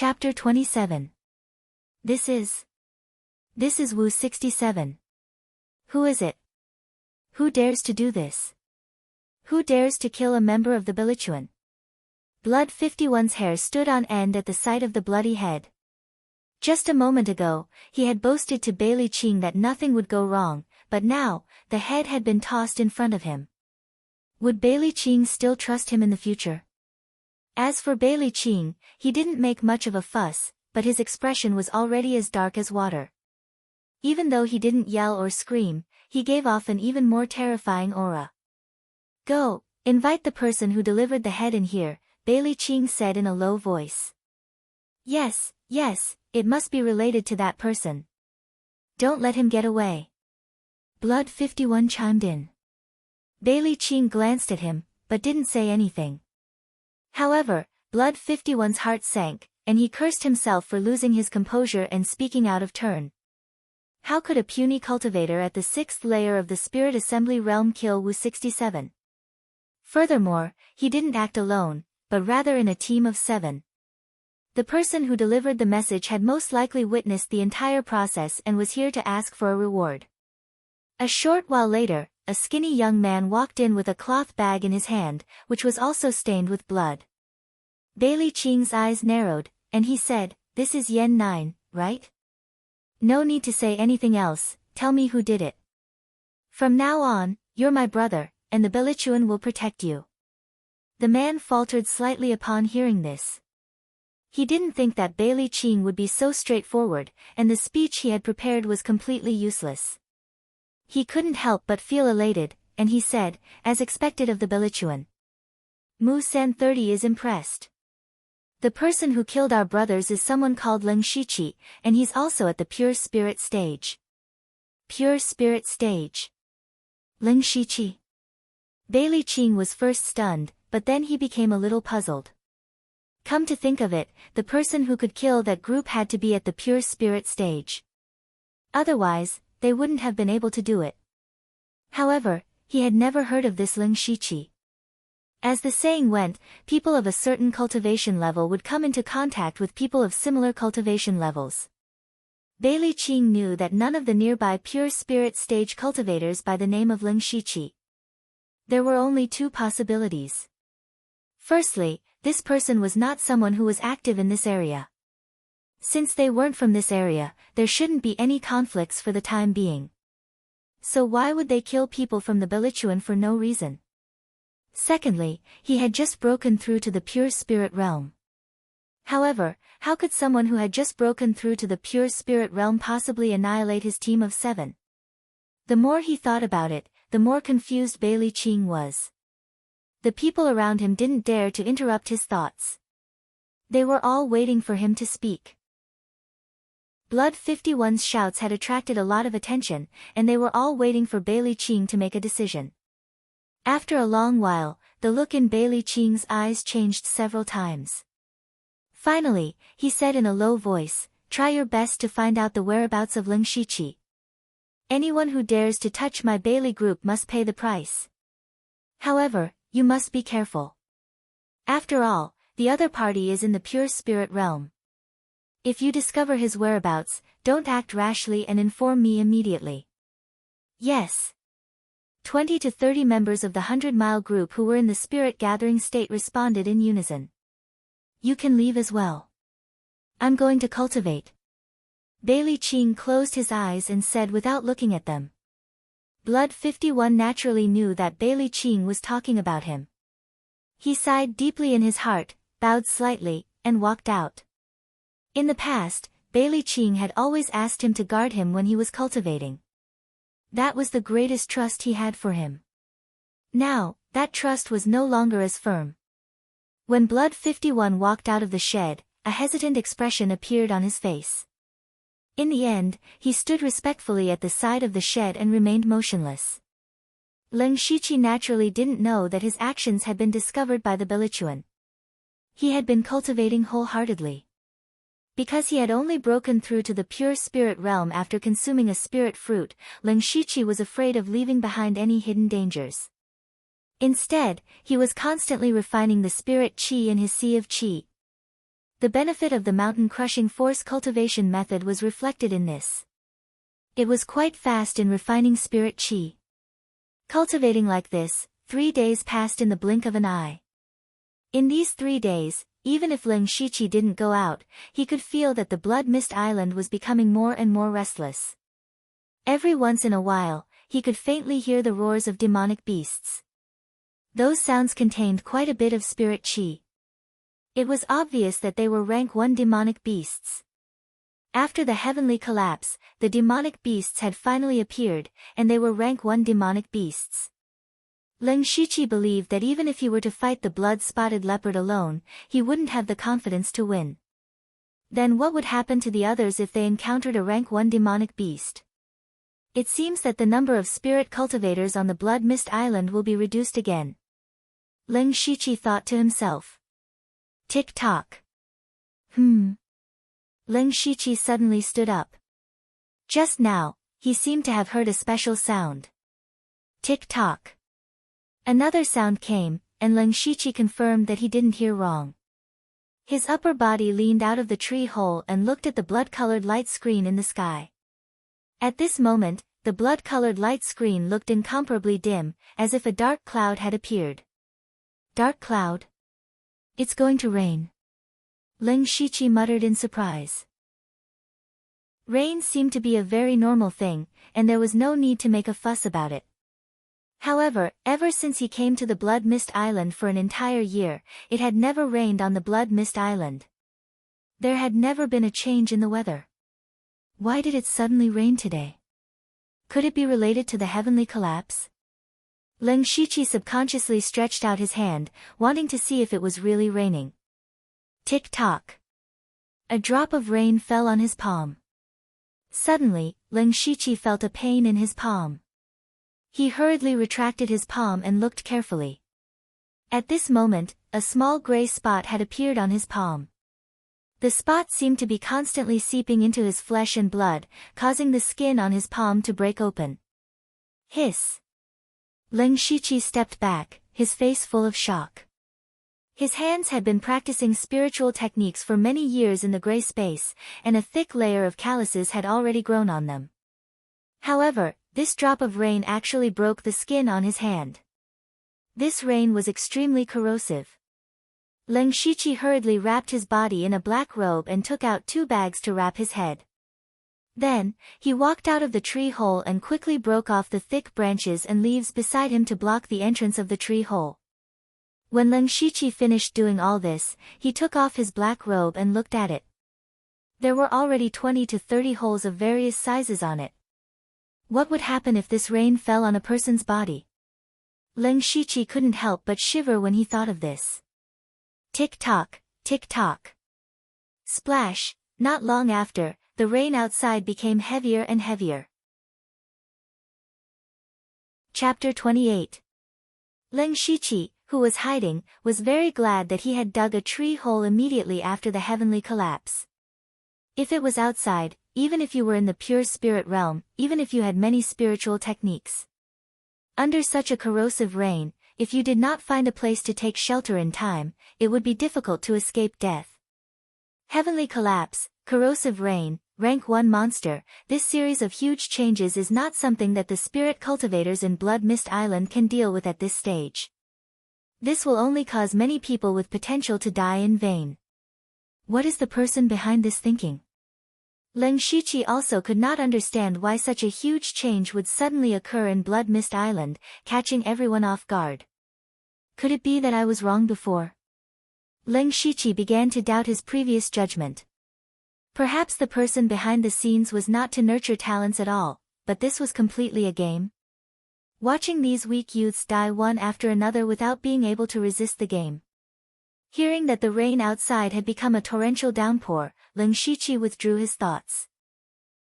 Chapter 27. This is Wu 67. Who is it? Who dares to do this? Who dares to kill a member of the Bilichuan? Blood 51's hair stood on end at the sight of the bloody head. Just a moment ago, he had boasted to Bailey Ching that nothing would go wrong, but now, the head had been tossed in front of him. Would Bailey Ching still trust him in the future? As for Bailey Ching, he didn't make much of a fuss, but his expression was already as dark as water. Even though he didn't yell or scream, he gave off an even more terrifying aura. Go, invite the person who delivered the head in here, Bailey Ching said in a low voice. Yes, it must be related to that person. Don't let him get away. Blood 51 chimed in. Bailey Ching glanced at him, but didn't say anything. However, Blood 51's heart sank, and he cursed himself for losing his composure and speaking out of turn. How could a puny cultivator at the 6th layer of the Spirit Assembly realm kill Wu 67? Furthermore, he didn't act alone, but rather in a team of 7. The person who delivered the message had most likely witnessed the entire process and was here to ask for a reward. A short while later, a skinny young man walked in with a cloth bag in his hand, which was also stained with blood. Bailey Ching's eyes narrowed, and he said, "This is Yen 9, right? No need to say anything else, tell me who did it. From now on, you're my brother, and the Bilichuan will protect you." The man faltered slightly upon hearing this. He didn't think that Bailey Ching would be so straightforward, and the speech he had prepared was completely useless. He couldn't help but feel elated, and he said, as expected of the Bilichuan. Mu Sen 30 is impressed. The person who killed our brothers is someone called Ling Shiqi, and he's also at the pure spirit stage. Pure spirit stage. Ling Shiqi. Bailey Ching was first stunned, but then he became a little puzzled. Come to think of it, the person who could kill that group had to be at the pure spirit stage. Otherwise, they wouldn't have been able to do it. However, he had never heard of this Ling Shiqi. As the saying went, people of a certain cultivation level would come into contact with people of similar cultivation levels. Bailey Ching knew that none of the nearby pure spirit stage cultivators by the name of Ling Shiqi. There were only two possibilities. Firstly, this person was not someone who was active in this area. Since they weren't from this area, there shouldn't be any conflicts for the time being. So why would they kill people from the Bilichuan for no reason? Secondly, he had just broken through to the pure spirit realm. However, how could someone who had just broken through to the pure spirit realm possibly annihilate his team of 7? The more he thought about it, the more confused Bailey Ching was. The people around him didn't dare to interrupt his thoughts. They were all waiting for him to speak. Blood 51's shouts had attracted a lot of attention, and they were all waiting for Bailey Ching to make a decision. After a long while, the look in Bailey Ching's eyes changed several times. Finally, he said in a low voice, "Try your best to find out the whereabouts of Ling Shiqi. Anyone who dares to touch my Bailey group must pay the price. However, you must be careful. After all, the other party is in the pure spirit realm. If you discover his whereabouts, don't act rashly and inform me immediately." Yes. 20 to 30 members of the 100-mile group who were in the spirit gathering state responded in unison. You can leave as well. I'm going to cultivate. Bailey Ching closed his eyes and said without looking at them. Blood 51 naturally knew that Bailey Ching was talking about him. He sighed deeply in his heart, bowed slightly, and walked out. In the past, Bailey Ching had always asked him to guard him when he was cultivating. That was the greatest trust he had for him. Now, that trust was no longer as firm. When Blood 51 walked out of the shed, a hesitant expression appeared on his face. In the end, he stood respectfully at the side of the shed and remained motionless. Ling Shiqi naturally didn't know that his actions had been discovered by the Bilichuan. He had been cultivating wholeheartedly. Because he had only broken through to the pure spirit realm after consuming a spirit fruit, Ling Shiqi was afraid of leaving behind any hidden dangers. Instead, he was constantly refining the spirit qi in his sea of qi. The benefit of the mountain-crushing force cultivation method was reflected in this. It was quite fast in refining spirit chi. Cultivating like this, 3 days passed in the blink of an eye. In these 3 days, even if Ling Shiqi didn't go out, he could feel that the Blood Mist Island was becoming more and more restless. Every once in a while, he could faintly hear the roars of demonic beasts. Those sounds contained quite a bit of spirit chi. It was obvious that they were rank 1 demonic beasts. After the heavenly collapse, the demonic beasts had finally appeared, and they were rank 1 demonic beasts. Ling Shiqi believed that even if he were to fight the blood-spotted leopard alone, he wouldn't have the confidence to win. Then what would happen to the others if they encountered a rank 1 demonic beast? It seems that the number of spirit cultivators on the Blood Mist Island will be reduced again. Ling Shiqi thought to himself. Tick-tock. Ling Shiqi suddenly stood up. Just now, he seemed to have heard a special sound. Tick-tock. Another sound came, and Ling Shiqi confirmed that he didn't hear wrong. His upper body leaned out of the tree hole and looked at the blood-colored light screen in the sky. At this moment, the blood-colored light screen looked incomparably dim, as if a dark cloud had appeared. Dark cloud? It's going to rain. Ling Shiqi muttered in surprise. Rain seemed to be a very normal thing, and there was no need to make a fuss about it. However, ever since he came to the Blood Mist Island for an entire year, it had never rained on the Blood Mist Island. There had never been a change in the weather. Why did it suddenly rain today? Could it be related to the heavenly collapse? Ling Shiqi subconsciously stretched out his hand, wanting to see if it was really raining. Tick-tock. A drop of rain fell on his palm. Suddenly, Ling Shiqi felt a pain in his palm. He hurriedly retracted his palm and looked carefully. At this moment, a small gray spot had appeared on his palm. The spot seemed to be constantly seeping into his flesh and blood, causing the skin on his palm to break open. Hiss! Ling Shiqi stepped back, his face full of shock. His hands had been practicing spiritual techniques for many years in the gray space, and a thick layer of calluses had already grown on them. However, this drop of rain actually broke the skin on his hand. This rain was extremely corrosive. Ling Shiqi hurriedly wrapped his body in a black robe and took out 2 bags to wrap his head. Then, he walked out of the tree hole and quickly broke off the thick branches and leaves beside him to block the entrance of the tree hole. When Ling Shiqi finished doing all this, he took off his black robe and looked at it. There were already 20 to 30 holes of various sizes on it. What would happen if this rain fell on a person's body? Ling Shiqi couldn't help but shiver when he thought of this. Tick-tock, tick-tock. Splash! Not long after, the rain outside became heavier and heavier. Chapter 28. Ling Shiqi, who was hiding, was very glad that he had dug a tree hole immediately after the heavenly collapse. If it was outside, even if you were in the pure spirit realm, even if you had many spiritual techniques. Under such a corrosive rain, if you did not find a place to take shelter in time, it would be difficult to escape death. Heavenly collapse, corrosive rain, rank 1 monster, this series of huge changes is not something that the spirit cultivators in Blood Mist Island can deal with at this stage. This will only cause many people with potential to die in vain. What is the person behind this thinking? Ling Shiqi also could not understand why such a huge change would suddenly occur in Blood Mist Island, catching everyone off guard. Could it be that I was wrong before? Ling Shiqi began to doubt his previous judgment. Perhaps the person behind the scenes was not to nurture talents at all, but this was completely a game. Watching these weak youths die one after another without being able to resist the game. Hearing that the rain outside had become a torrential downpour, Ling Shiqi withdrew his thoughts.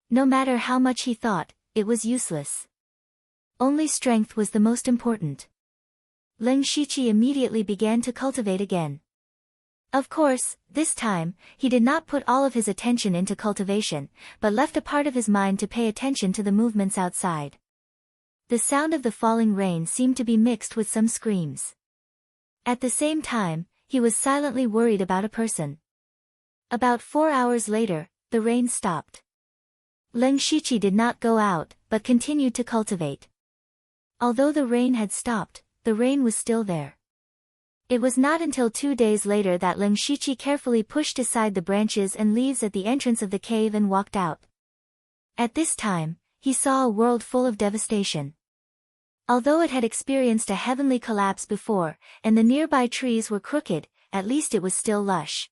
No matter how much he thought, it was useless. Only strength was the most important. Ling Shiqi immediately began to cultivate again. Of course, this time, he did not put all of his attention into cultivation, but left a part of his mind to pay attention to the movements outside. The sound of the falling rain seemed to be mixed with some screams. At the same time, he was silently worried about a person. About 4 hours later, the rain stopped. Leng Shiqi did not go out, but continued to cultivate. Although the rain had stopped, the rain was still there. It was not until 2 days later that Leng Shiqi carefully pushed aside the branches and leaves at the entrance of the cave and walked out. At this time, he saw a world full of devastation. Although it had experienced a heavenly collapse before, and the nearby trees were crooked, at least it was still lush.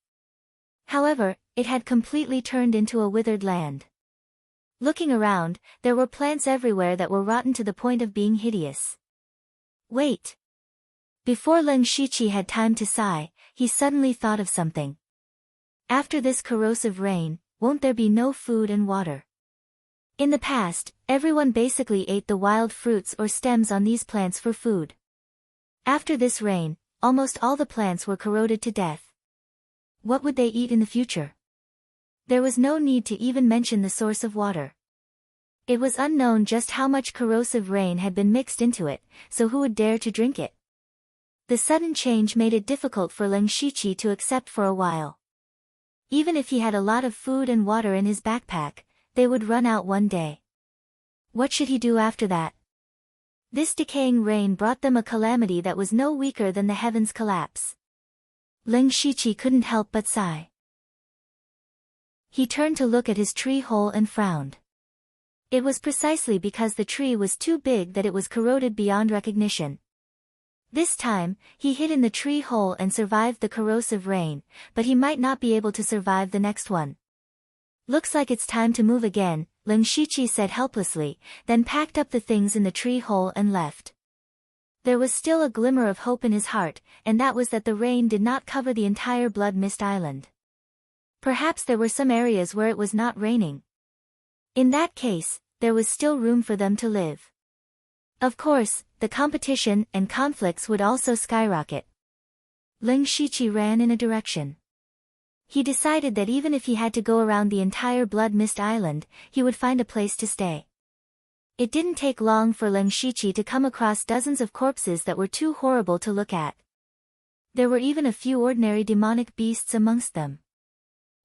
However, it had completely turned into a withered land. Looking around, there were plants everywhere that were rotten to the point of being hideous. Wait! Before Leng Shiqi had time to sigh, he suddenly thought of something. After this corrosive rain, won't there be no food and water? In the past, everyone basically ate the wild fruits or stems on these plants for food. After this rain, almost all the plants were corroded to death. What would they eat in the future? There was no need to even mention the source of water. It was unknown just how much corrosive rain had been mixed into it, so who would dare to drink it? The sudden change made it difficult for Leng Shiqi to accept for a while. Even if he had a lot of food and water in his backpack, they would run out one day. What should he do after that? This decaying rain brought them a calamity that was no weaker than the heavens' collapse. Leng Shiqi couldn't help but sigh. He turned to look at his tree hole and frowned. It was precisely because the tree was too big that it was corroded beyond recognition. This time, he hid in the tree hole and survived the corrosive rain, but he might not be able to survive the next one. Looks like it's time to move again, Leng Shiqi said helplessly, then packed up the things in the tree hole and left. There was still a glimmer of hope in his heart, and that was that the rain did not cover the entire Blood Mist Island. Perhaps there were some areas where it was not raining. In that case, there was still room for them to live. Of course, the competition and conflicts would also skyrocket. Leng Shiqi ran in a direction. He decided that even if he had to go around the entire Blood Mist Island, he would find a place to stay. It didn't take long for Leng Shiqi to come across dozens of corpses that were too horrible to look at. There were even a few ordinary demonic beasts amongst them.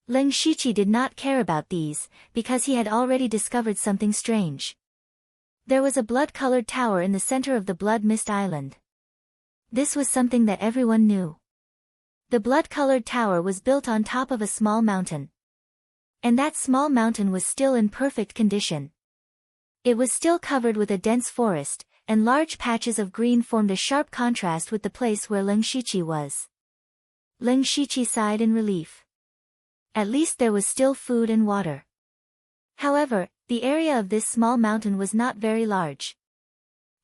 Leng Shiqi did not care about these, because he had already discovered something strange. There was a blood-colored tower in the center of the Blood Mist Island. This was something that everyone knew. The blood-colored tower was built on top of a small mountain. And that small mountain was still in perfect condition. It was still covered with a dense forest, and large patches of green formed a sharp contrast with the place where Leng Shiqi was. Leng Shiqi sighed in relief. At least there was still food and water. However, the area of this small mountain was not very large.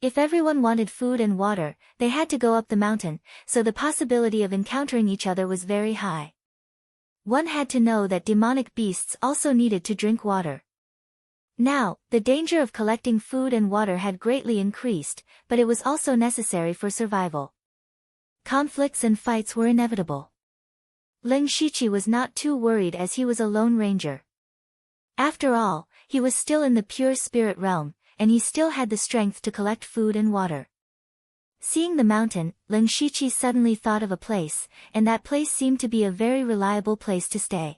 If everyone wanted food and water, they had to go up the mountain, so the possibility of encountering each other was very high. One had to know that demonic beasts also needed to drink water. Now, the danger of collecting food and water had greatly increased, but it was also necessary for survival. Conflicts and fights were inevitable. Leng Shiqi was not too worried as he was a lone ranger. After all, he was still in the pure spirit realm, and he still had the strength to collect food and water. Seeing the mountain, Leng Shiqi suddenly thought of a place, and that place seemed to be a very reliable place to stay.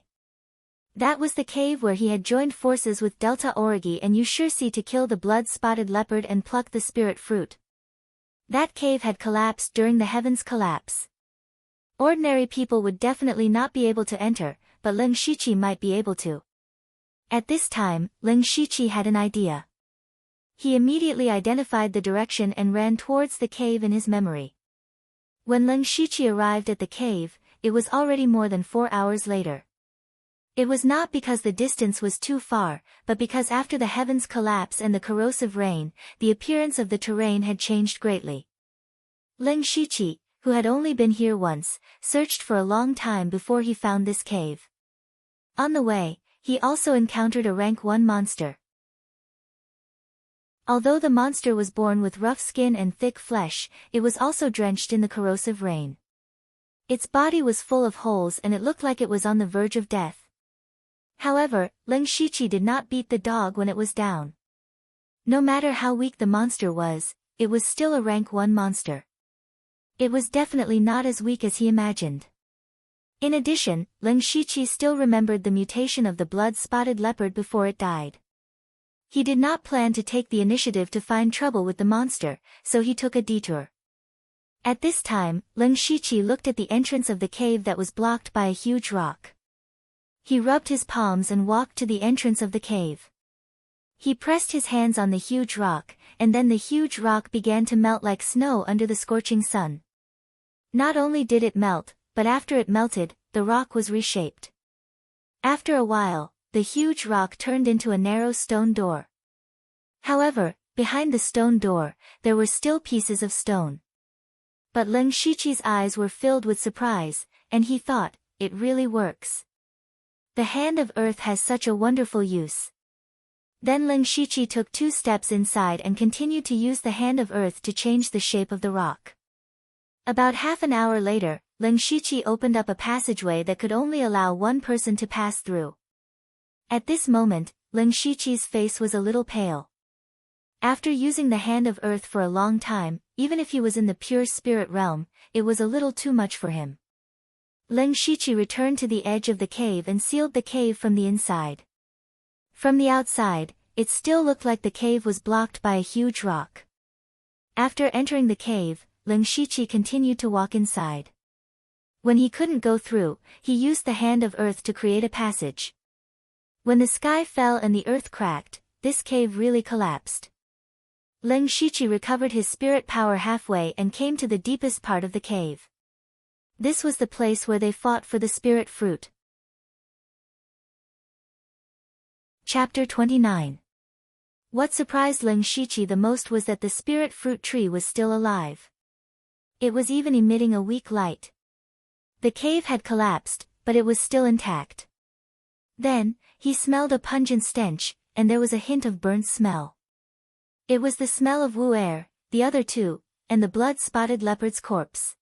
That was the cave where he had joined forces with Delta Origi and Yushirsi to kill the blood-spotted leopard and pluck the spirit fruit. That cave had collapsed during the heavens' collapse. Ordinary people would definitely not be able to enter, but Leng Shiqi might be able to. At this time, Leng Shiqi had an idea. He immediately identified the direction and ran towards the cave in his memory. When Leng Shiqi arrived at the cave, it was already more than 4 hours later. It was not because the distance was too far, but because after the heavens' collapse and the corrosive rain, the appearance of the terrain had changed greatly. Leng Shiqi, who had only been here once, searched for a long time before he found this cave. On the way, he also encountered a rank 1 monster. Although the monster was born with rough skin and thick flesh, it was also drenched in the corrosive rain. Its body was full of holes and it looked like it was on the verge of death. However, Leng Shiqi did not beat the dog when it was down. No matter how weak the monster was, it was still a rank 1 monster. It was definitely not as weak as he imagined. In addition, Lin Shiqi still remembered the mutation of the blood-spotted leopard before it died. He did not plan to take the initiative to find trouble with the monster, so he took a detour. At this time, Lin Shiqi looked at the entrance of the cave that was blocked by a huge rock. He rubbed his palms and walked to the entrance of the cave. He pressed his hands on the huge rock, and then the huge rock began to melt like snow under the scorching sun. Not only did it melt, but after it melted, the rock was reshaped. After a while, the huge rock turned into a narrow stone door. However, behind the stone door, there were still pieces of stone. But Lin Shiqi's eyes were filled with surprise, and he thought, it really works. The hand of earth has such a wonderful use. Then Lin Shiqi took 2 steps inside and continued to use the hand of earth to change the shape of the rock. About half an hour later, Lin Shiqi opened up a passageway that could only allow one person to pass through. At this moment, Lin Shiqi's face was a little pale. After using the hand of earth for a long time, even if he was in the pure spirit realm, it was a little too much for him. Lin Shiqi returned to the edge of the cave and sealed the cave from the inside. From the outside, it still looked like the cave was blocked by a huge rock. After entering the cave, Lin Shiqi continued to walk inside. When he couldn't go through, he used the hand of earth to create a passage. When the sky fell and the earth cracked, this cave really collapsed. Lin Shiqi recovered his spirit power halfway and came to the deepest part of the cave. This was the place where they fought for the spirit fruit. Chapter 29. What surprised Lin Shiqi the most was that the spirit fruit tree was still alive. It was even emitting a weak light. The cave had collapsed, but it was still intact. Then, he smelled a pungent stench, and there was a hint of burnt smell. It was the smell of Wu Er, the other 2, and the blood-spotted leopard's corpse.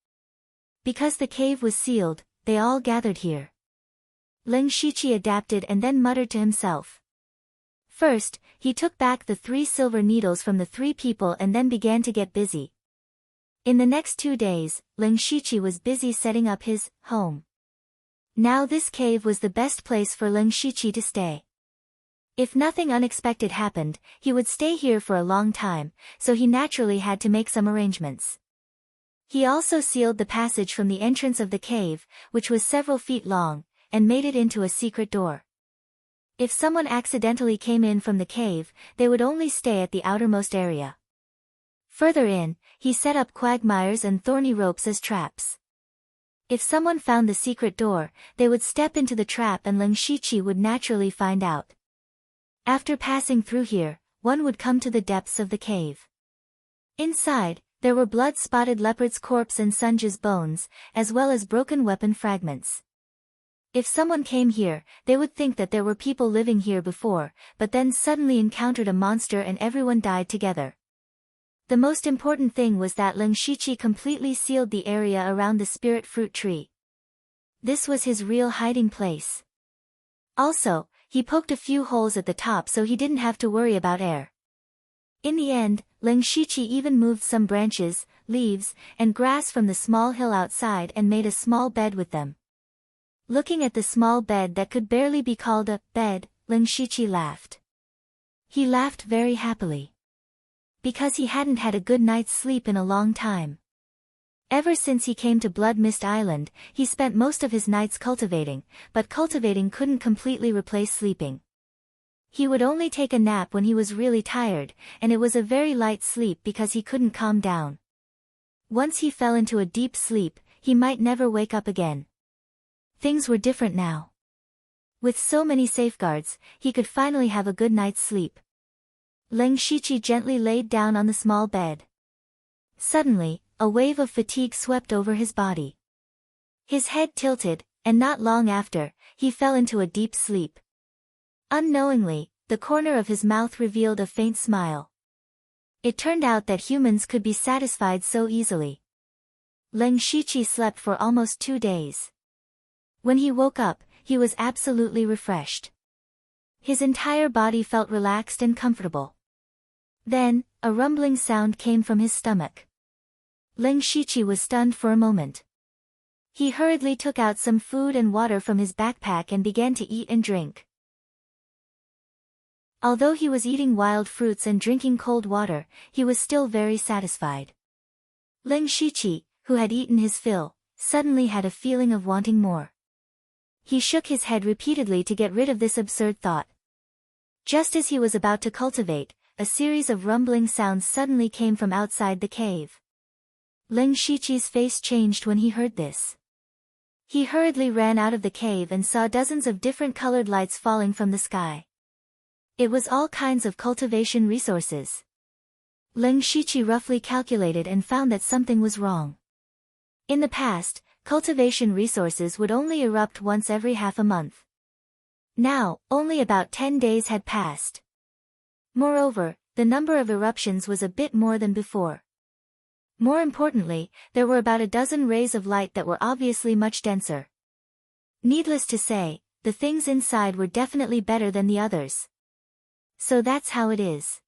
Because the cave was sealed, they all gathered here. Lin Shiqi adapted and then muttered to himself. First, he took back the 3 silver needles from the 3 people and then began to get busy. In the next 2 days, Lin Shiqi was busy setting up his home. Now this cave was the best place for Lin Shiqi to stay. If nothing unexpected happened, he would stay here for a long time, so he naturally had to make some arrangements. He also sealed the passage from the entrance of the cave, which was several feet long, and made it into a secret door. If someone accidentally came in from the cave, they would only stay at the outermost area. Further in, he set up quagmires and thorny ropes as traps. If someone found the secret door, they would step into the trap and Lin Shiqi would naturally find out. After passing through here, one would come to the depths of the cave. Inside, there were blood-spotted leopard's corpse and Sunja's bones, as well as broken weapon fragments. If someone came here, they would think that there were people living here before, but then suddenly encountered a monster and everyone died together. The most important thing was that Lin Shiqi completely sealed the area around the spirit fruit tree. This was his real hiding place. Also, he poked a few holes at the top so he didn't have to worry about air. In the end, Lin Shiqi even moved some branches, leaves, and grass from the small hill outside and made a small bed with them. Looking at the small bed that could barely be called a bed, Lin Shiqi laughed. He laughed very happily. Because he hadn't had a good night's sleep in a long time. Ever since he came to Blood Mist Island, he spent most of his nights cultivating, but cultivating couldn't completely replace sleeping. He would only take a nap when he was really tired, and it was a very light sleep because he couldn't calm down. Once he fell into a deep sleep, he might never wake up again. Things were different now. With so many safeguards, he could finally have a good night's sleep. Lin Shiqi gently laid down on the small bed. Suddenly, a wave of fatigue swept over his body. His head tilted, and not long after, he fell into a deep sleep. Unknowingly, the corner of his mouth revealed a faint smile. It turned out that humans could be satisfied so easily. Lin Shiqi slept for almost 2 days. When he woke up, he was absolutely refreshed. His entire body felt relaxed and comfortable. Then, a rumbling sound came from his stomach. Lin Shiqi was stunned for a moment. He hurriedly took out some food and water from his backpack and began to eat and drink. Although he was eating wild fruits and drinking cold water, he was still very satisfied. Ling Shiqi, who had eaten his fill, suddenly had a feeling of wanting more. He shook his head repeatedly to get rid of this absurd thought. Just as he was about to cultivate, a series of rumbling sounds suddenly came from outside the cave. Ling Shiqi's face changed when he heard this. He hurriedly ran out of the cave and saw dozens of different colored lights falling from the sky. It was all kinds of cultivation resources. Ling Shiqi roughly calculated and found that something was wrong. In the past, cultivation resources would only erupt once every half a month. Now, only about 10 days had passed. Moreover, the number of eruptions was a bit more than before. More importantly, there were about a dozen rays of light that were obviously much denser. Needless to say, the things inside were definitely better than the others. So that's how it is.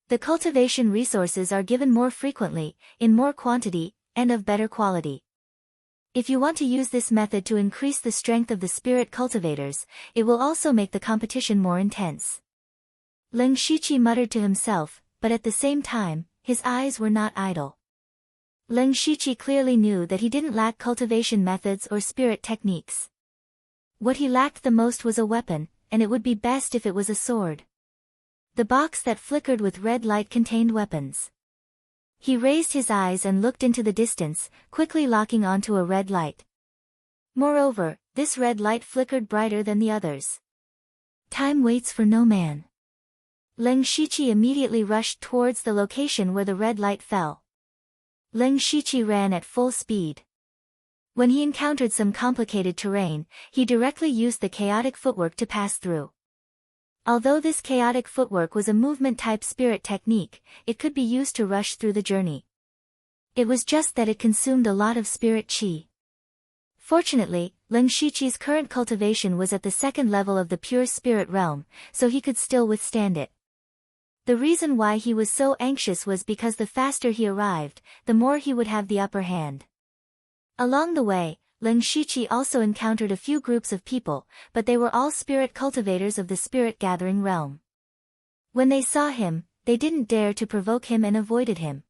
The cultivation resources are given more frequently, in more quantity, and of better quality. If you want to use this method to increase the strength of the spirit cultivators, it will also make the competition more intense. Ling Shiqi muttered to himself, but at the same time, his eyes were not idle. Ling Shiqi clearly knew that he didn't lack cultivation methods or spirit techniques. What he lacked the most was a weapon, and it would be best if it was a sword. The box that flickered with red light contained weapons. He raised his eyes and looked into the distance, quickly locking onto a red light. Moreover, this red light flickered brighter than the others. Time waits for no man. Ling Shiqi immediately rushed towards the location where the red light fell. Ling Shiqi ran at full speed. When he encountered some complicated terrain, he directly used the chaotic footwork to pass through. Although this chaotic footwork was a movement-type spirit technique, it could be used to rush through the journey. It was just that it consumed a lot of spirit qi. Fortunately, Ling Shiqi's current cultivation was at the second level of the pure spirit realm, so he could still withstand it. The reason why he was so anxious was because the faster he arrived, the more he would have the upper hand. Along the way, Ling Shiqi also encountered a few groups of people, but they were all spirit cultivators of the spirit-gathering realm. When they saw him, they didn't dare to provoke him and avoided him.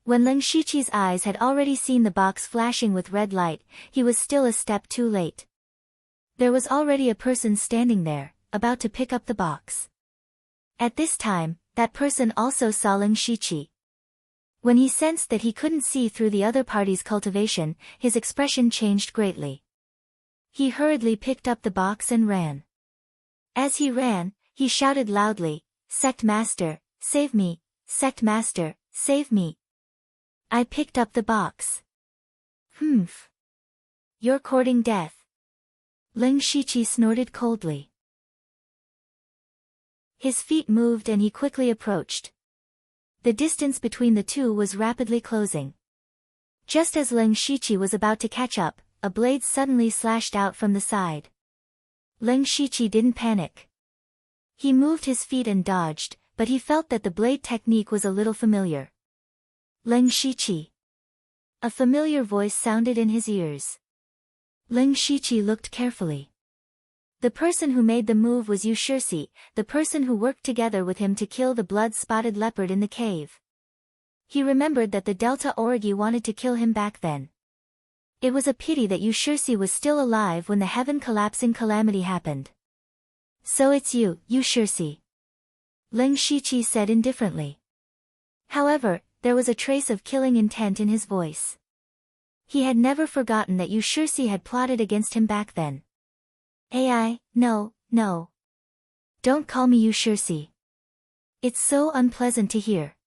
When Ling Shiqi's eyes had already seen the box flashing with red light, he was still a step too late. There was already a person standing there, about to pick up the box. At this time, that person also saw Ling Shiqi. When he sensed that he couldn't see through the other party's cultivation, his expression changed greatly. He hurriedly picked up the box and ran. As he ran, he shouted loudly, "Sect Master, save me! Sect Master, save me!" I picked up the box. Humph. You're courting death. Ling Shiqi snorted coldly. His feet moved and he quickly approached. The distance between the two was rapidly closing. Just as Ling Shiqi was about to catch up, a blade suddenly slashed out from the side. Ling Shiqi didn't panic. He moved his feet and dodged, but he felt that the blade technique was a little familiar. Ling Shiqi. A familiar voice sounded in his ears. Ling Shiqi looked carefully. The person who made the move was Yu Shirsi, the person who worked together with him to kill the blood-spotted leopard in the cave. He remembered that the Delta Origi wanted to kill him back then. It was a pity that Yu Shirsi was still alive when the heaven-collapsing calamity happened. So it's you, Yu Shirsi. Ling Shiqi said indifferently. However, there was a trace of killing intent in his voice. He had never forgotten that Yu Shirsi had plotted against him back then. AI, no. Don't call me Yu Shirsi. It's so unpleasant to hear.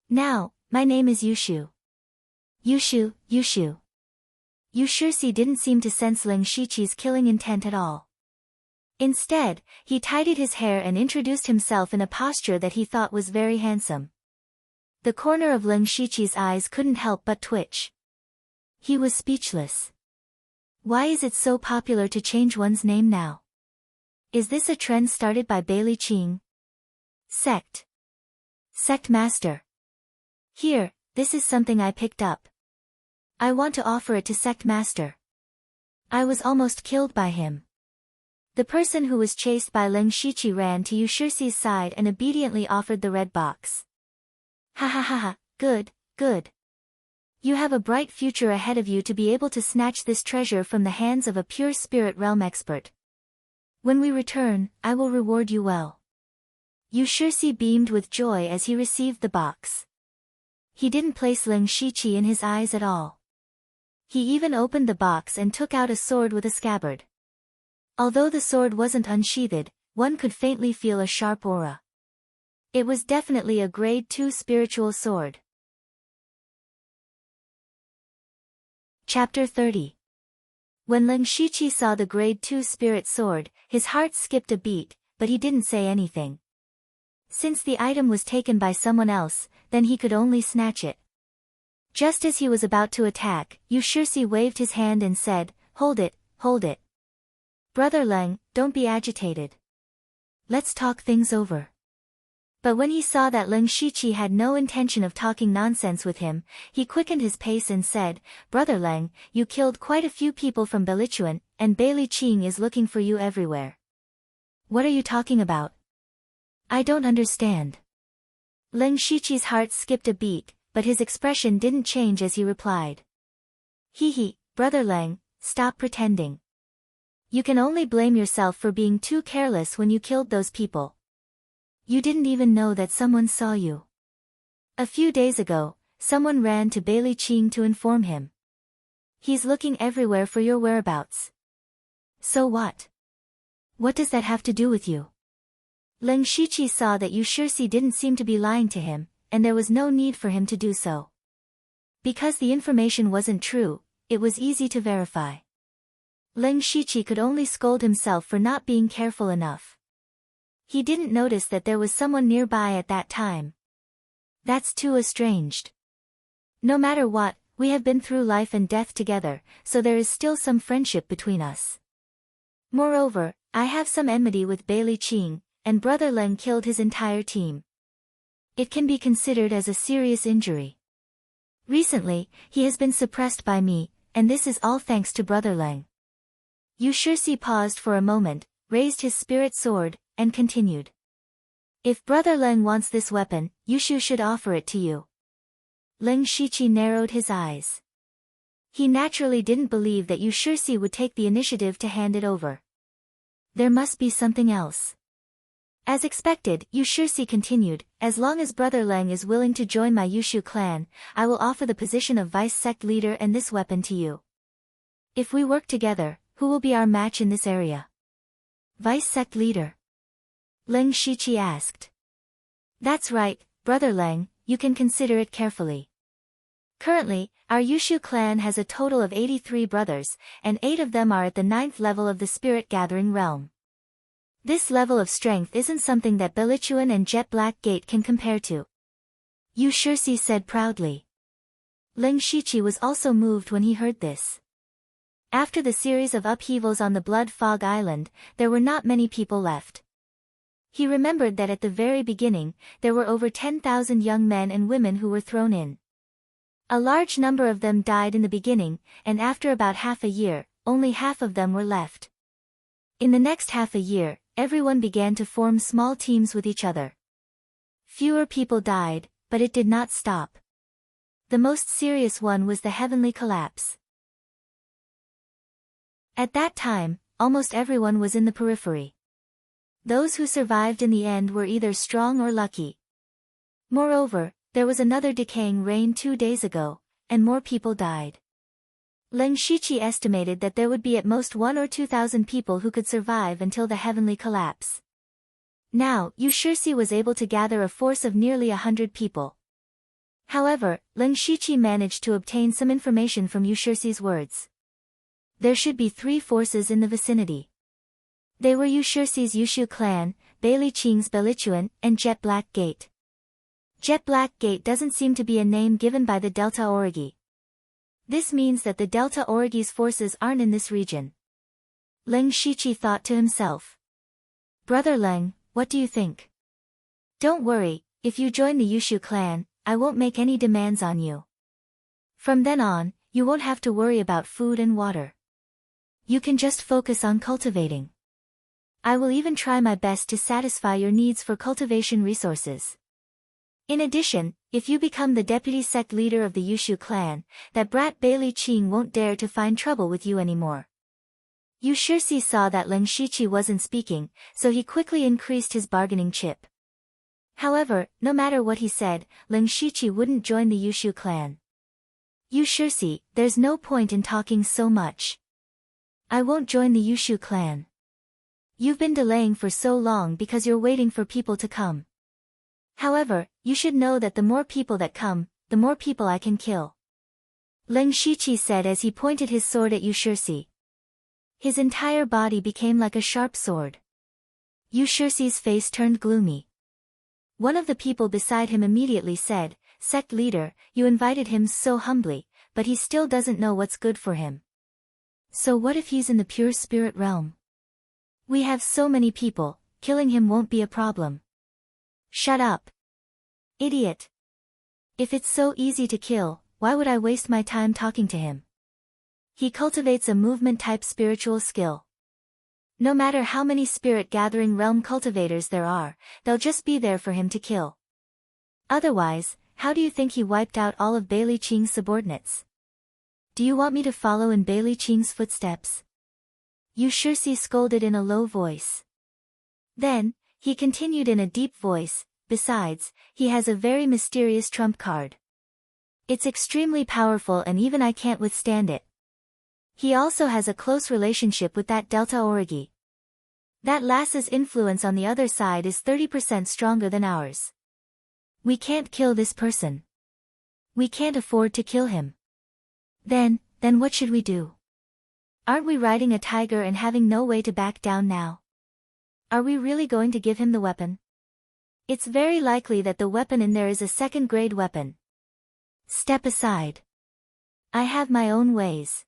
Now, my name is Yushu. Yushu. Yu Shirsi didn't seem to sense Ling Shiqi's killing intent at all. Instead, he tidied his hair and introduced himself in a posture that he thought was very handsome. The corner of Ling Shiqi's eyes couldn't help but twitch. He was speechless. Why is it so popular to change one's name now? Is this a trend started by Bailey Qing? Sect Master. Here, this is something I picked up. I want to offer it to Sect Master. I was almost killed by him. The person who was chased by Ling Shiqi ran to Yushirsi's side and obediently offered the red box. Ha ha ha ha, good, good. You have a bright future ahead of you to be able to snatch this treasure from the hands of a pure spirit realm expert. When we return, I will reward you well. Yushirsi beamed with joy as he received the box. He didn't place Ling Shiqi in his eyes at all. He even opened the box and took out a sword with a scabbard. Although the sword wasn't unsheathed, one could faintly feel a sharp aura. It was definitely a grade 2 spiritual sword. Chapter 30. When Ling Shiqi saw the grade 2 spirit sword, his heart skipped a beat, but he didn't say anything. Since the item was taken by someone else, then he could only snatch it. Just as he was about to attack, Yushirsi waved his hand and said, "Hold it, hold it. Brother Leng, don't be agitated. Let's talk things over." But when he saw that Ling Shiqi had no intention of talking nonsense with him, he quickened his pace and said, "Brother Leng, you killed quite a few people from Belichuan, and Bailey Qing is looking for you everywhere. What are you talking about? I don't understand." Ling Shiqi's heart skipped a beat, but his expression didn't change as he replied. "Hee, Brother Leng, stop pretending. You can only blame yourself for being too careless when you killed those people. You didn't even know that someone saw you. A few days ago, someone ran to Bailey Qing to inform him. He's looking everywhere for your whereabouts. So what? What does that have to do with you?" Ling Shiqi saw that Yushirsi didn't seem to be lying to him, and there was no need for him to do so. Because the information wasn't true, it was easy to verify. Ling Shiqi could only scold himself for not being careful enough. He didn't notice that there was someone nearby at that time. That's too estranged. No matter what, we have been through life and death together, so there is still some friendship between us. Moreover, I have some enmity with Bailey Qing, and Brother Leng killed his entire team. It can be considered as a serious injury. Recently, he has been suppressed by me, and this is all thanks to Brother Leng." Yushirsi paused for a moment, raised his spirit sword, and continued. "If Brother Leng wants this weapon, Yushu should offer it to you." Ling Shiqi narrowed his eyes. He naturally didn't believe that Yushirsi would take the initiative to hand it over. There must be something else. As expected, Yushirsi continued, "As long as Brother Leng is willing to join my Yushu clan, I will offer the position of vice sect leader and this weapon to you. If we work together, who will be our match in this area?" "Vice sect leader?" Ling Shiqi asked. "That's right, Brother Leng, you can consider it carefully. Currently, our Yushu clan has a total of 83 brothers, and 8 of them are at the 9th level of the spirit gathering realm. This level of strength isn't something that Belichuan and Jet Black Gate can compare to," Yushirsi said proudly. Ling Shiqi was also moved when he heard this. After the series of upheavals on the Blood Fog Island, there were not many people left. He remembered that at the very beginning, there were over 10,000 young men and women who were thrown in. A large number of them died in the beginning, and after about half a year, only half of them were left. In the next half a year, everyone began to form small teams with each other. Fewer people died, but it did not stop. The most serious one was the heavenly collapse. At that time, almost everyone was in the periphery. Those who survived in the end were either strong or lucky. Moreover, there was another decaying rain 2 days ago, and more people died. Ling Shiqi estimated that there would be at most 1 or 2,000 people who could survive until the heavenly collapse. Now, Yushirsi was able to gather a force of nearly 100 people. However, Ling Shiqi managed to obtain some information from Yushirsi's words. There should be 3 forces in the vicinity. They were Yushirsi's Yushu clan, Bailey Qing's Belichuan, and Jet Black Gate. Jet Black Gate doesn't seem to be a name given by the Delta Origi. This means that the Delta Origi's forces aren't in this region. Ling Shiqi thought to himself. "Brother Leng, what do you think?" "Don't worry, if you join the Yushu clan, I won't make any demands on you. From then on, you won't have to worry about food and water. You can just focus on cultivating. I will even try my best to satisfy your needs for cultivation resources. In addition, if you become the deputy sect leader of the Yushu clan, that brat Bailey Qing won't dare to find trouble with you anymore. Yu Shixi saw that Leng Shiqi wasn't speaking, so he quickly increased his bargaining chip. However, no matter what he said, Leng Shiqi wouldn't join the Yushu clan. Yu Shixi, there's no point in talking so much. I won't join the Yushu clan. You've been delaying for so long because you're waiting for people to come. However, you should know that the more people that come, the more people I can kill. Leng Shiqi said as he pointed his sword at Yu Shixi. His entire body became like a sharp sword. Yu Shixi's face turned gloomy. One of the people beside him immediately said, "Sect leader, you invited him so humbly, but he still doesn't know what's good for him. So what if he's in the pure spirit realm? We have so many people, killing him won't be a problem." Shut up. Idiot. If it's so easy to kill, why would I waste my time talking to him? He cultivates a movement-type spiritual skill. No matter how many spirit-gathering realm cultivators there are, they'll just be there for him to kill. Otherwise, how do you think he wiped out all of Bailey Qing's subordinates? Do you want me to follow in Bailey Qing's footsteps? Yu Shixi scolded in a low voice. Then, he continued in a deep voice, besides, he has a very mysterious trump card. It's extremely powerful and even I can't withstand it. He also has a close relationship with that Delta Origi. That lass's influence on the other side is 30% stronger than ours. We can't kill this person. We can't afford to kill him. Then what should we do? Aren't we riding a tiger and having no way to back down now? Are we really going to give him the weapon? It's very likely that the weapon in there is a second-grade weapon. Step aside. I have my own ways.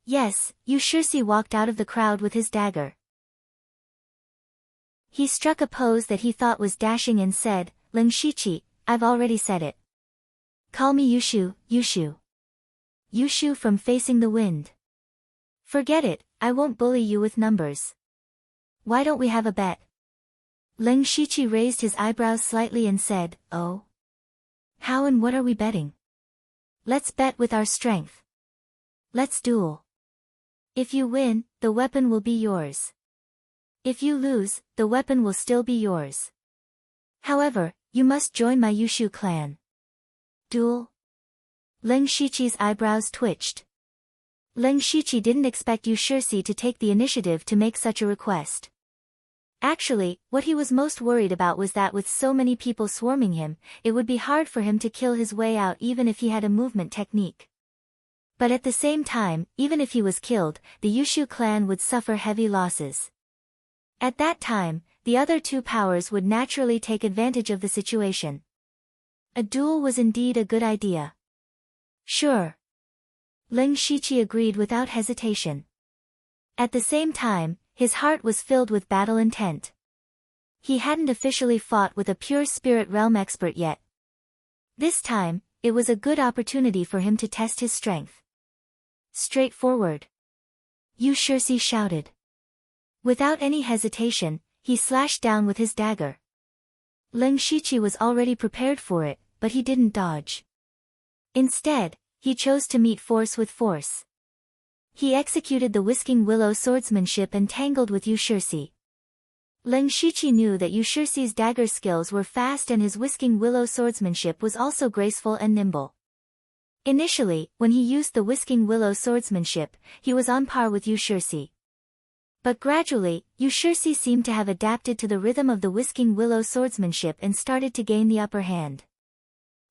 Yes, Yu Shixi walked out of the crowd with his dagger. He struck a pose that he thought was dashing and said, "Leng Shiqi, I've already said it. Call me Yushu, Yushu. Yushu from facing the wind. Forget it, I won't bully you with numbers. Why don't we have a bet?" Leng Shiqi raised his eyebrows slightly and said, "Oh? How and what are we betting?" "Let's bet with our strength. Let's duel. If you win, the weapon will be yours. If you lose, the weapon will still be yours. However, you must join my Yushu clan." Duel? Leng Shiqi's eyebrows twitched. Leng Shiqi didn't expect Yu Shixi to take the initiative to make such a request. Actually, what he was most worried about was that with so many people swarming him, it would be hard for him to kill his way out even if he had a movement technique. But at the same time, even if he was killed, the Yushu clan would suffer heavy losses. At that time, the other two powers would naturally take advantage of the situation. A duel was indeed a good idea. Sure. Leng Shiqi agreed without hesitation. At the same time, his heart was filled with battle intent. He hadn't officially fought with a pure spirit realm expert yet. This time, it was a good opportunity for him to test his strength. Straightforward. Yu Shixi shouted. Without any hesitation, he slashed down with his dagger. Leng Shiqi was already prepared for it, but he didn't dodge. Instead, he chose to meet force with force. He executed the Whisking Willow swordsmanship and tangled with Yu Shixi. Leng Shiqi knew that Yu Shixi's dagger skills were fast and his Whisking Willow swordsmanship was also graceful and nimble. Initially, when he used the Whisking Willow swordsmanship, he was on par with Yu Shixi. But gradually, Yu Shixi seemed to have adapted to the rhythm of the Whisking Willow swordsmanship and started to gain the upper hand.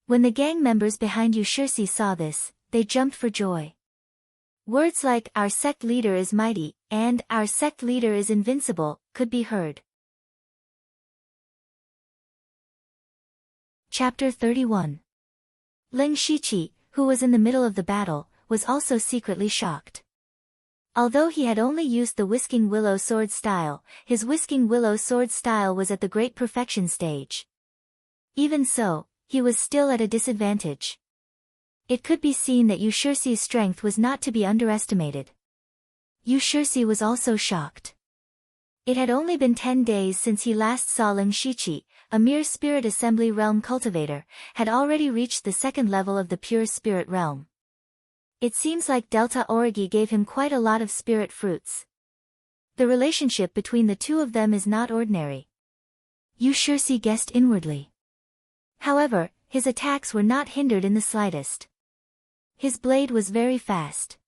When the gang members behind Yu Shixi saw this, they jumped for joy. Words like, "Our sect leader is mighty," and "Our sect leader is invincible," could be heard. Chapter 31. Leng Shiqi, who was in the middle of the battle, was also secretly shocked. Although he had only used the Whisking Willow sword style, his Whisking Willow sword style was at the great perfection stage. Even so, he was still at a disadvantage. It could be seen that Yushursi's strength was not to be underestimated. Yushursi was also shocked. It had only been 10 days since he last saw Ling Shiqi, a mere spirit assembly realm cultivator, had already reached the second level of the pure spirit realm. It seems like Delta Origi gave him quite a lot of spirit fruits. The relationship between the two of them is not ordinary. Yushursi guessed inwardly. However, his attacks were not hindered in the slightest. His blade was very fast.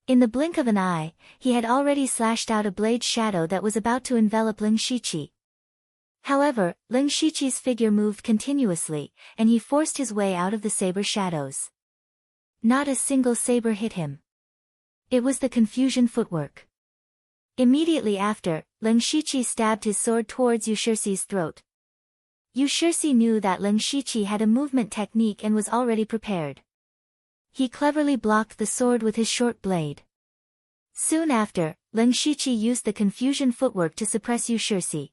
In the blink of an eye, he had already slashed out a blade shadow that was about to envelop Ling Shiqi. However, Ling Shiqi's figure moved continuously, and he forced his way out of the saber shadows. Not a single saber hit him. It was the confusion footwork. Immediately after, Ling Shiqi stabbed his sword towards Yushursi's throat. Yushursi knew that Ling Shiqi had a movement technique and was already prepared. He cleverly blocked the sword with his short blade. Soon after, Ling Shiqi used the confusion footwork to suppress Yushursi.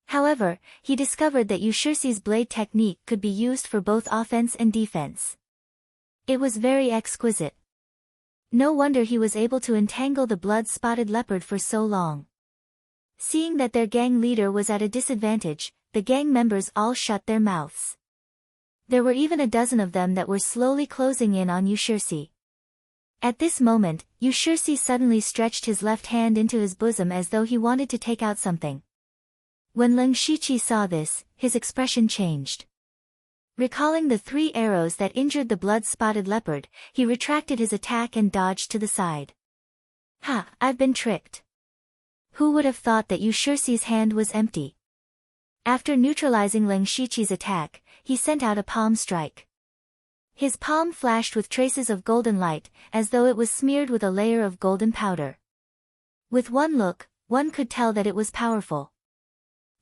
However, he discovered that Yushursi's blade technique could be used for both offense and defense. It was very exquisite. No wonder he was able to entangle the blood-spotted leopard for so long. Seeing that their gang leader was at a disadvantage, the gang members all shut their mouths. There were even a dozen of them that were slowly closing in on Yushursi. At this moment, Yushursi suddenly stretched his left hand into his bosom as though he wanted to take out something. When Ling Shiqi saw this, his expression changed. Recalling the 3 arrows that injured the blood-spotted leopard, he retracted his attack and dodged to the side. Ha, I've been tricked. Who would have thought that Yushursi's hand was empty? After neutralizing Ling Shiqi's attack, he sent out a palm strike. His palm flashed with traces of golden light, as though it was smeared with a layer of golden powder. With one look, one could tell that it was powerful.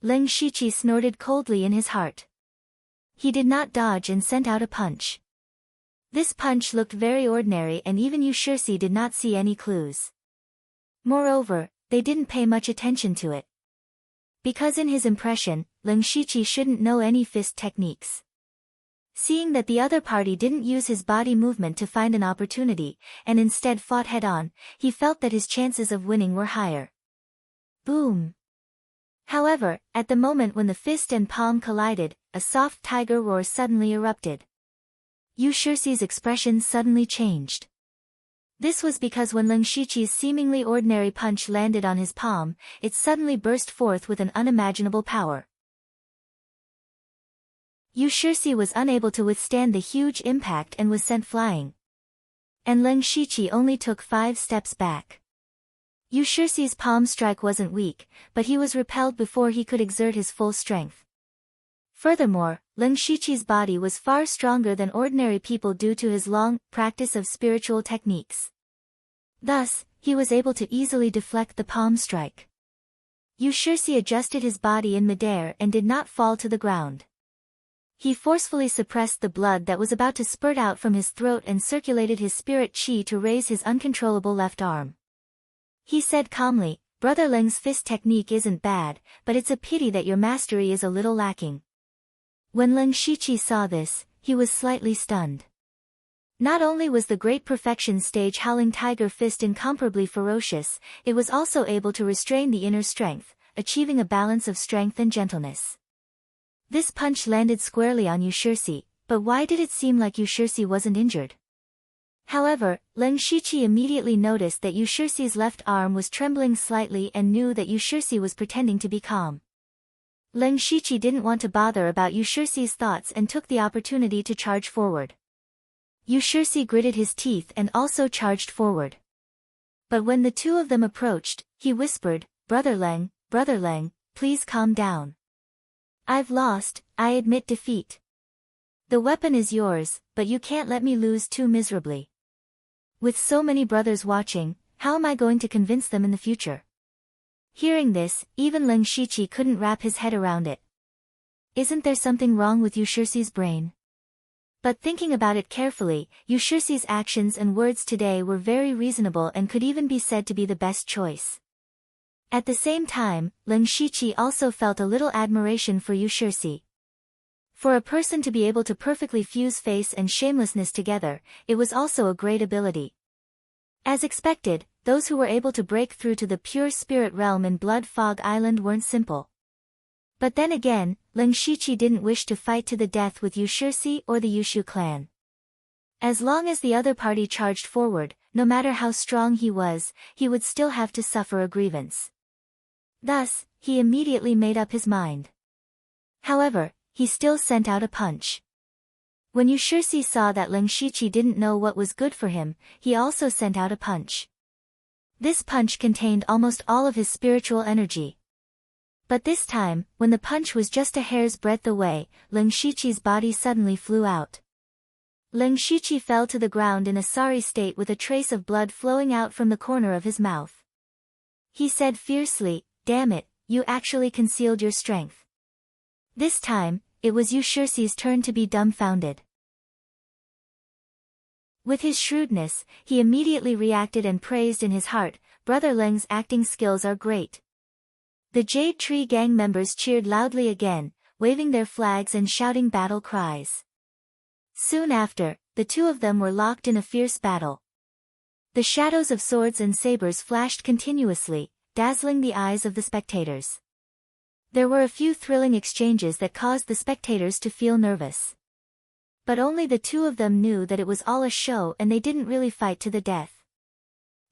Ling Shiqi snorted coldly in his heart. He did not dodge and sent out a punch. This punch looked very ordinary and even Yushursi did not see any clues. Moreover, they didn't pay much attention to it. Because in his impression, Ling Shiqi shouldn't know any fist techniques. Seeing that the other party didn't use his body movement to find an opportunity, and instead fought head-on, he felt that his chances of winning were higher. Boom! However, at the moment when the fist and palm collided, a soft tiger roar suddenly erupted. Yushursi's expression suddenly changed. This was because when Ling Shiqi's seemingly ordinary punch landed on his palm, it suddenly burst forth with an unimaginable power. Yushursi was unable to withstand the huge impact and was sent flying. And Ling Shiqi only took 5 steps back. Yushursi's palm strike wasn't weak, but he was repelled before he could exert his full strength. Furthermore, Ling Shiqi's body was far stronger than ordinary people due to his long practice of spiritual techniques. Thus, he was able to easily deflect the palm strike. Yushursi adjusted his body in midair and did not fall to the ground. He forcefully suppressed the blood that was about to spurt out from his throat and circulated his spirit chi to raise his uncontrollable left arm. He said calmly, "Brother Ling's fist technique isn't bad, but it's a pity that your mastery is a little lacking." When Ling Shiqi saw this, he was slightly stunned. Not only was the Great Perfection Stage Howling Tiger Fist incomparably ferocious, it was also able to restrain the inner strength, achieving a balance of strength and gentleness. This punch landed squarely on Yushursi, but why did it seem like Yushursi wasn't injured? However, Ling Shiqi immediately noticed that Yushursi's left arm was trembling slightly and knew that Yushursi was pretending to be calm. Ling Shiqi didn't want to bother about Yushursi's thoughts and took the opportunity to charge forward. Yushursi gritted his teeth and also charged forward. But when the two of them approached, he whispered, Brother Leng, please calm down. I've lost, I admit defeat. The weapon is yours, but you can't let me lose too miserably. With so many brothers watching, how am I going to convince them in the future? Hearing this, even Ling Shiqi couldn't wrap his head around it. Isn't there something wrong with Yushursi's brain? But thinking about it carefully, Yushursi's actions and words today were very reasonable and could even be said to be the best choice. At the same time, Ling Shiqi also felt a little admiration for Yushursi. For a person to be able to perfectly fuse face and shamelessness together, it was also a great ability. As expected, those who were able to break through to the pure spirit realm in Blood Fog Island weren't simple. But then again, Ling Shiqi didn't wish to fight to the death with Yu Shixi or the Yushu clan. As long as the other party charged forward, no matter how strong he was, he would still have to suffer a grievance. Thus, he immediately made up his mind. However, he still sent out a punch. When Yu Shixi saw that Ling Shiqi didn't know what was good for him, he also sent out a punch. This punch contained almost all of his spiritual energy. But this time, when the punch was just a hair's breadth away, Ling Shiqi's body suddenly flew out. Ling Shiqi fell to the ground in a sorry state with a trace of blood flowing out from the corner of his mouth. He said fiercely, "Damn it, you actually concealed your strength." This time, it was Yu Shixi's turn to be dumbfounded. With his shrewdness, he immediately reacted and praised in his heart, "Brother Leng's acting skills are great." The Jade Tree gang members cheered loudly again, waving their flags and shouting battle cries. Soon after, the two of them were locked in a fierce battle. The shadows of swords and sabers flashed continuously, dazzling the eyes of the spectators. There were a few thrilling exchanges that caused the spectators to feel nervous. But only the two of them knew that it was all a show and they didn't really fight to the death.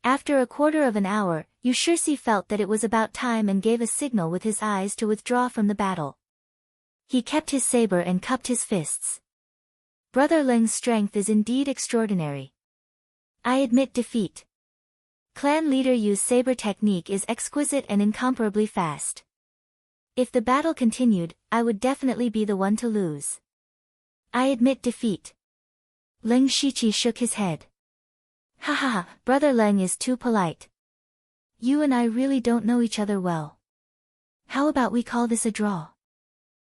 After a quarter of an hour, Yu Shixi felt that it was about time and gave a signal with his eyes to withdraw from the battle. He kept his saber and cupped his fists. Brother Leng's strength is indeed extraordinary. I admit defeat. Clan leader Yu's saber technique is exquisite and incomparably fast. If the battle continued, I would definitely be the one to lose. I admit defeat. Ling Shiqi shook his head. Ha ha ha, Brother Leng is too polite. You and I really don't know each other well. How about we call this a draw?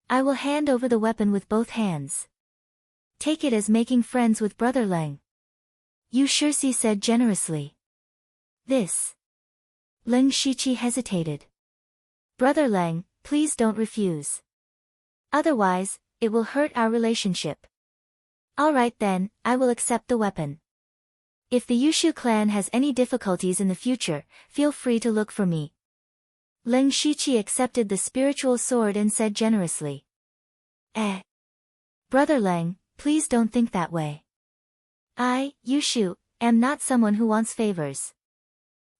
I will hand over the weapon with both hands. Take it as making friends with Brother Leng. Yu Shixi said generously. This. Ling Shiqi hesitated. Brother Leng, please don't refuse. Otherwise, it will hurt our relationship. All right then, I will accept the weapon. If the Yushu clan has any difficulties in the future, feel free to look for me. Ling Shiqi accepted the spiritual sword and said generously. Brother Leng, please don't think that way. I, Yushu, am not someone who wants favors.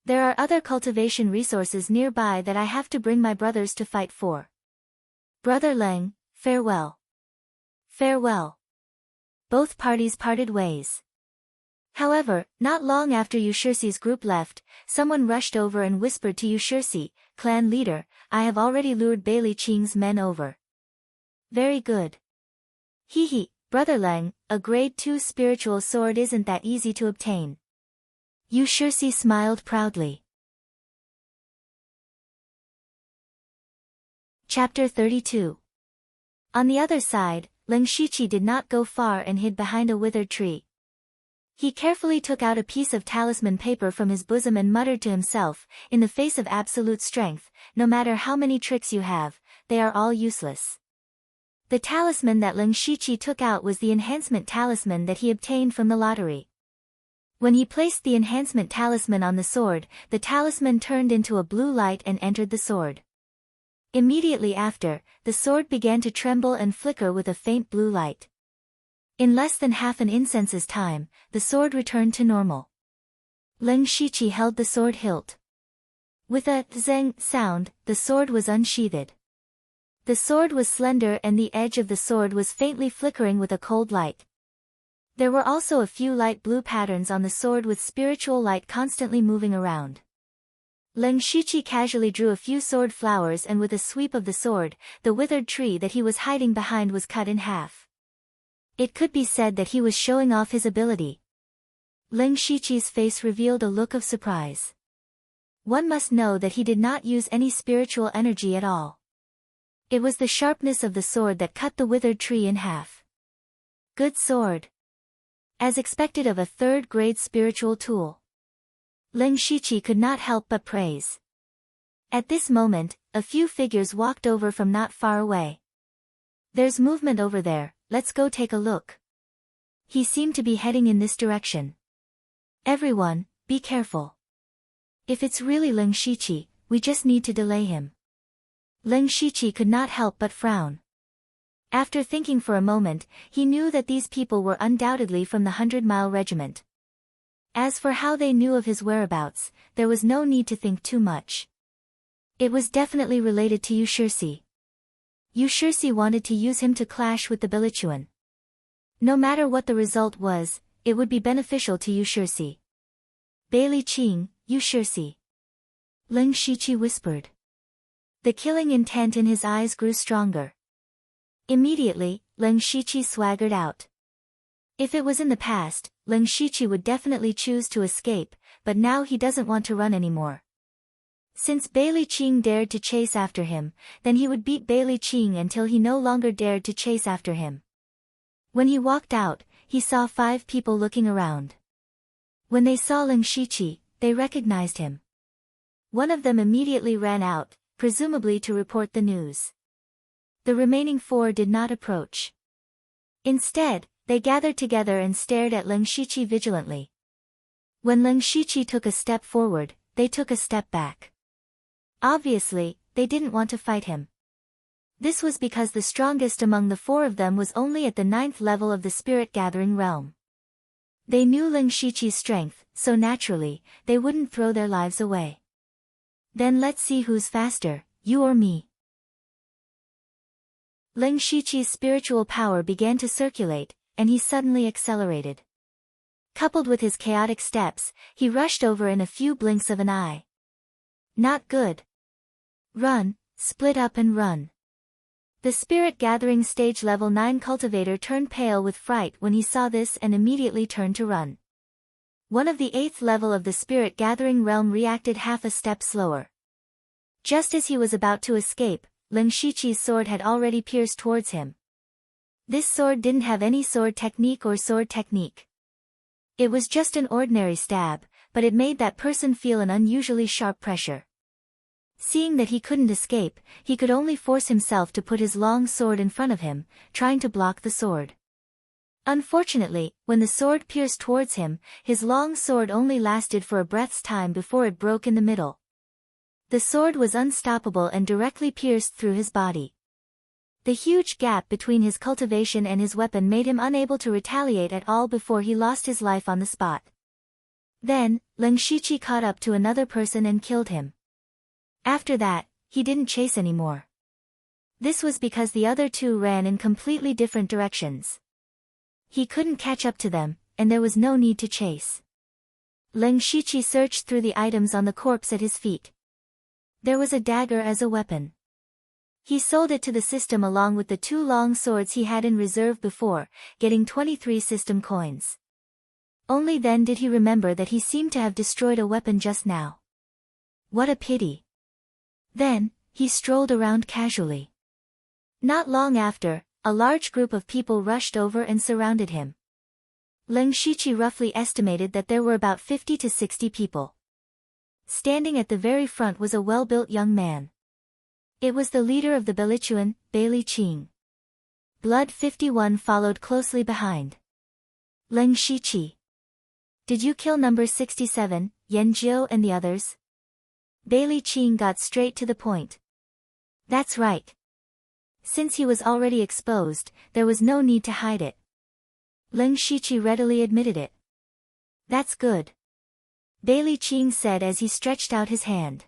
There are other cultivation resources nearby that I have to bring my brothers to fight for. Brother Leng, farewell. Farewell. Both parties parted ways. However, not long after Yu Shixi's group left, someone rushed over and whispered to Yu Shixi, "Clan leader, I have already lured Bailey Qing's men over." Very good. Hee, Brother Leng, a grade 2 spiritual sword isn't that easy to obtain. Yu Shixi smiled proudly. Chapter 32. On the other side, Ling Shiqi did not go far and hid behind a withered tree. He carefully took out a piece of talisman paper from his bosom and muttered to himself, "In the face of absolute strength, no matter how many tricks you have, they are all useless." The talisman that Ling Shiqi took out was the enhancement talisman that he obtained from the lottery. When he placed the enhancement talisman on the sword, the talisman turned into a blue light and entered the sword. Immediately after, the sword began to tremble and flicker with a faint blue light. In less than half an incense's time, the sword returned to normal. Ling Shiqi held the sword hilt. With a zeng sound, the sword was unsheathed. The sword was slender and the edge of the sword was faintly flickering with a cold light. There were also a few light blue patterns on the sword with spiritual light constantly moving around. Ling Shiqi casually drew a few sword flowers and with a sweep of the sword, the withered tree that he was hiding behind was cut in half. It could be said that he was showing off his ability. Ling Shiqi's face revealed a look of surprise. One must know that he did not use any spiritual energy at all. It was the sharpness of the sword that cut the withered tree in half. Good sword. As expected of a third-grade spiritual tool. Ling Shiqi could not help but praise. At this moment, a few figures walked over from not far away. There's movement over there, let's go take a look. He seemed to be heading in this direction. Everyone, be careful. If it's really Ling Shiqi, we just need to delay him. Ling Shiqi could not help but frown. After thinking for a moment, he knew that these people were undoubtedly from the 100-mile regiment. As for how they knew of his whereabouts, there was no need to think too much. It was definitely related to Yu Shirsi. Yu Shirsi wanted to use him to clash with the Bilichuan. No matter what the result was, it would be beneficial to Yu Shirsi. Bailey Qing, Yu Shirsi. Ling Shiqi whispered. The killing intent in his eyes grew stronger. Immediately, Ling Shiqi swaggered out. If it was in the past, Ling Shiqi would definitely choose to escape, but now he doesn't want to run anymore. Since Bailey Qing dared to chase after him, then he would beat Bailey Qing until he no longer dared to chase after him. When he walked out, he saw 5 people looking around. When they saw Ling Shiqi, they recognized him. One of them immediately ran out, presumably to report the news. The remaining 4 did not approach. Instead, they gathered together and stared at Ling Shiqi vigilantly. When Ling Shiqi took a step forward, they took a step back. Obviously, they didn't want to fight him. This was because the strongest among the 4 of them was only at the 9th level of the spirit-gathering realm. They knew Ling Shiqi's strength, so naturally, they wouldn't throw their lives away. Then let's see who's faster, you or me. Ling Shiqi's spiritual power began to circulate, and he suddenly accelerated. Coupled with his chaotic steps, he rushed over in a few blinks of an eye. Not good. Run, split up and run. The spirit-gathering stage level 9 cultivator turned pale with fright when he saw this and immediately turned to run. One of the 8th level of the spirit-gathering realm reacted half a step slower. Just as he was about to escape, Ling Shiqi's sword had already pierced towards him. This sword didn't have any sword technique or sword technique. It was just an ordinary stab, but it made that person feel an unusually sharp pressure. Seeing that he couldn't escape, he could only force himself to put his long sword in front of him, trying to block the sword. Unfortunately, when the sword pierced towards him, his long sword only lasted for a breath's time before it broke in the middle. The sword was unstoppable and directly pierced through his body. The huge gap between his cultivation and his weapon made him unable to retaliate at all before he lost his life on the spot. Then, Ling Shiqi caught up to another person and killed him. After that, he didn't chase anymore. This was because the other 2 ran in completely different directions. He couldn't catch up to them, and there was no need to chase. Ling Shiqi searched through the items on the corpse at his feet. There was a dagger as a weapon. He sold it to the system along with the 2 long swords he had in reserve before, getting 23 system coins. Only then did he remember that he seemed to have destroyed a weapon just now. What a pity. Then, he strolled around casually. Not long after, a large group of people rushed over and surrounded him. Ling Shiqi roughly estimated that there were about 50 to 60 people. Standing at the very front was a well-built young man. It was the leader of the Bilichuan, Bailey Qing. Blood 51 followed closely behind. Ling Shiqi. Did you kill number 67, Yan Jiu and the others? Bailey Qing got straight to the point. That's right. Since he was already exposed, there was no need to hide it. Ling Shiqi readily admitted it. That's good. Bailey Qing said as he stretched out his hand.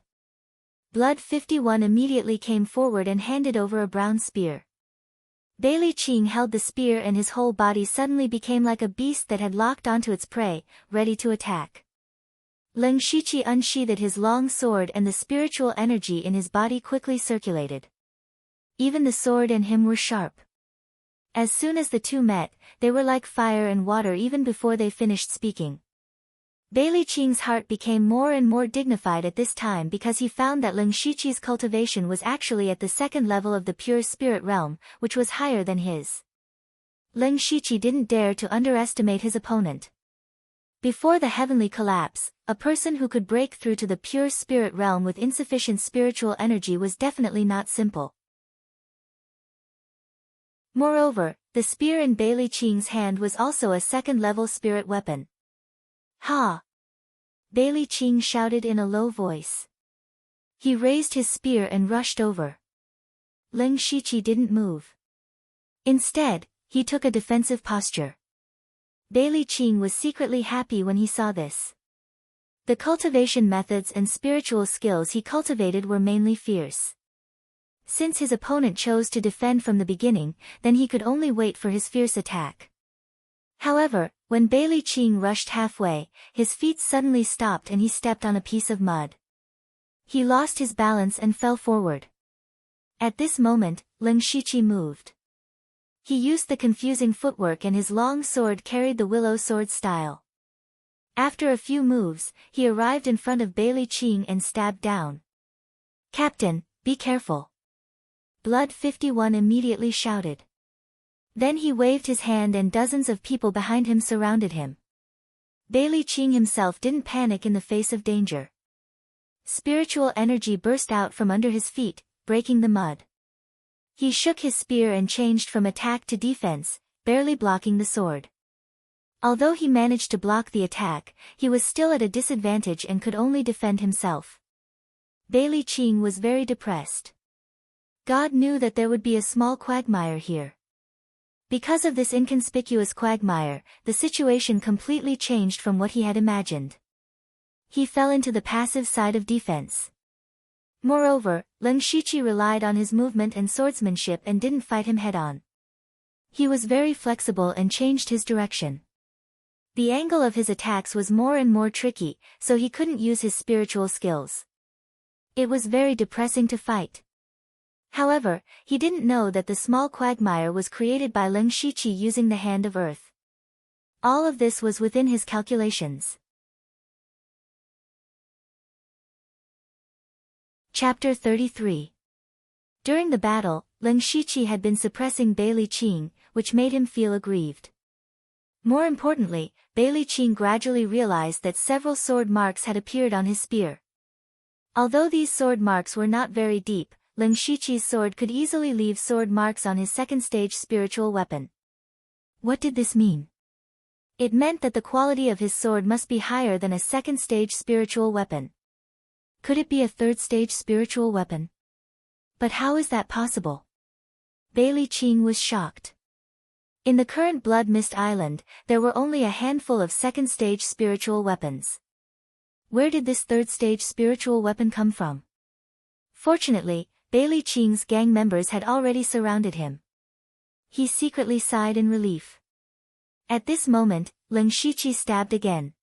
Blood 51 immediately came forward and handed over a brown spear. Bailey Qing held the spear and his whole body suddenly became like a beast that had locked onto its prey, ready to attack. Ling Shiqi unsheathed his long sword and the spiritual energy in his body quickly circulated. Even the sword and him were sharp. As soon as the 2 met, they were like fire and water even before they finished speaking. Bailey Qing's heart became more and more dignified at this time because he found that Ling Shiqi's cultivation was actually at the 2nd level of the pure spirit realm, which was higher than his. Ling Shiqi didn't dare to underestimate his opponent. Before the heavenly collapse, a person who could break through to the pure spirit realm with insufficient spiritual energy was definitely not simple. Moreover, the spear in Bailey Qing's hand was also a second-level spirit weapon. Ha! Bailey Qing shouted in a low voice. He raised his spear and rushed over. Lin Shiqi didn't move. Instead, he took a defensive posture. Bailey Qing was secretly happy when he saw this. The cultivation methods and spiritual skills he cultivated were mainly fierce. Since his opponent chose to defend from the beginning, then he could only wait for his fierce attack. However, when Bailey Qing rushed halfway, his feet suddenly stopped and he stepped on a piece of mud. He lost his balance and fell forward. At this moment, Lin Shiqi moved. He used the confusing footwork and his long sword carried the willow sword style. After a few moves, he arrived in front of Bailey Qing and stabbed down. "Captain, be careful." Blood 51 immediately shouted. Then he waved his hand and dozens of people behind him surrounded him. Bailey Qing himself didn't panic in the face of danger. Spiritual energy burst out from under his feet, breaking the mud. He shook his spear and changed from attack to defense, barely blocking the sword. Although he managed to block the attack, he was still at a disadvantage and could only defend himself. Bailey Qing was very depressed. God knew that there would be a small quagmire here. Because of this inconspicuous quagmire, the situation completely changed from what he had imagined. He fell into the passive side of defense. Moreover, Lin Shiqi relied on his movement and swordsmanship and didn't fight him head-on. He was very flexible and changed his direction. The angle of his attacks was more and more tricky, so he couldn't use his spiritual skills. It was very depressing to fight. However, he didn't know that the small quagmire was created by Lin Shiqi using the Hand of Earth. All of this was within his calculations. Chapter 33. During the battle, Lin Shiqi had been suppressing Bailey Qing, which made him feel aggrieved. More importantly, Bailey Qing gradually realized that several sword marks had appeared on his spear. Although these sword marks were not very deep, Lin Shiqi's sword could easily leave sword marks on his second-stage spiritual weapon. What did this mean? It meant that the quality of his sword must be higher than a second-stage spiritual weapon. Could it be a third-stage spiritual weapon? But how is that possible? Bailey Qing was shocked. In the current Blood Mist Island, there were only a handful of second-stage spiritual weapons. Where did this third-stage spiritual weapon come from? Fortunately, Bailey Qing's gang members had already surrounded him. He secretly sighed in relief. At this moment, Lin Shiqi stabbed again.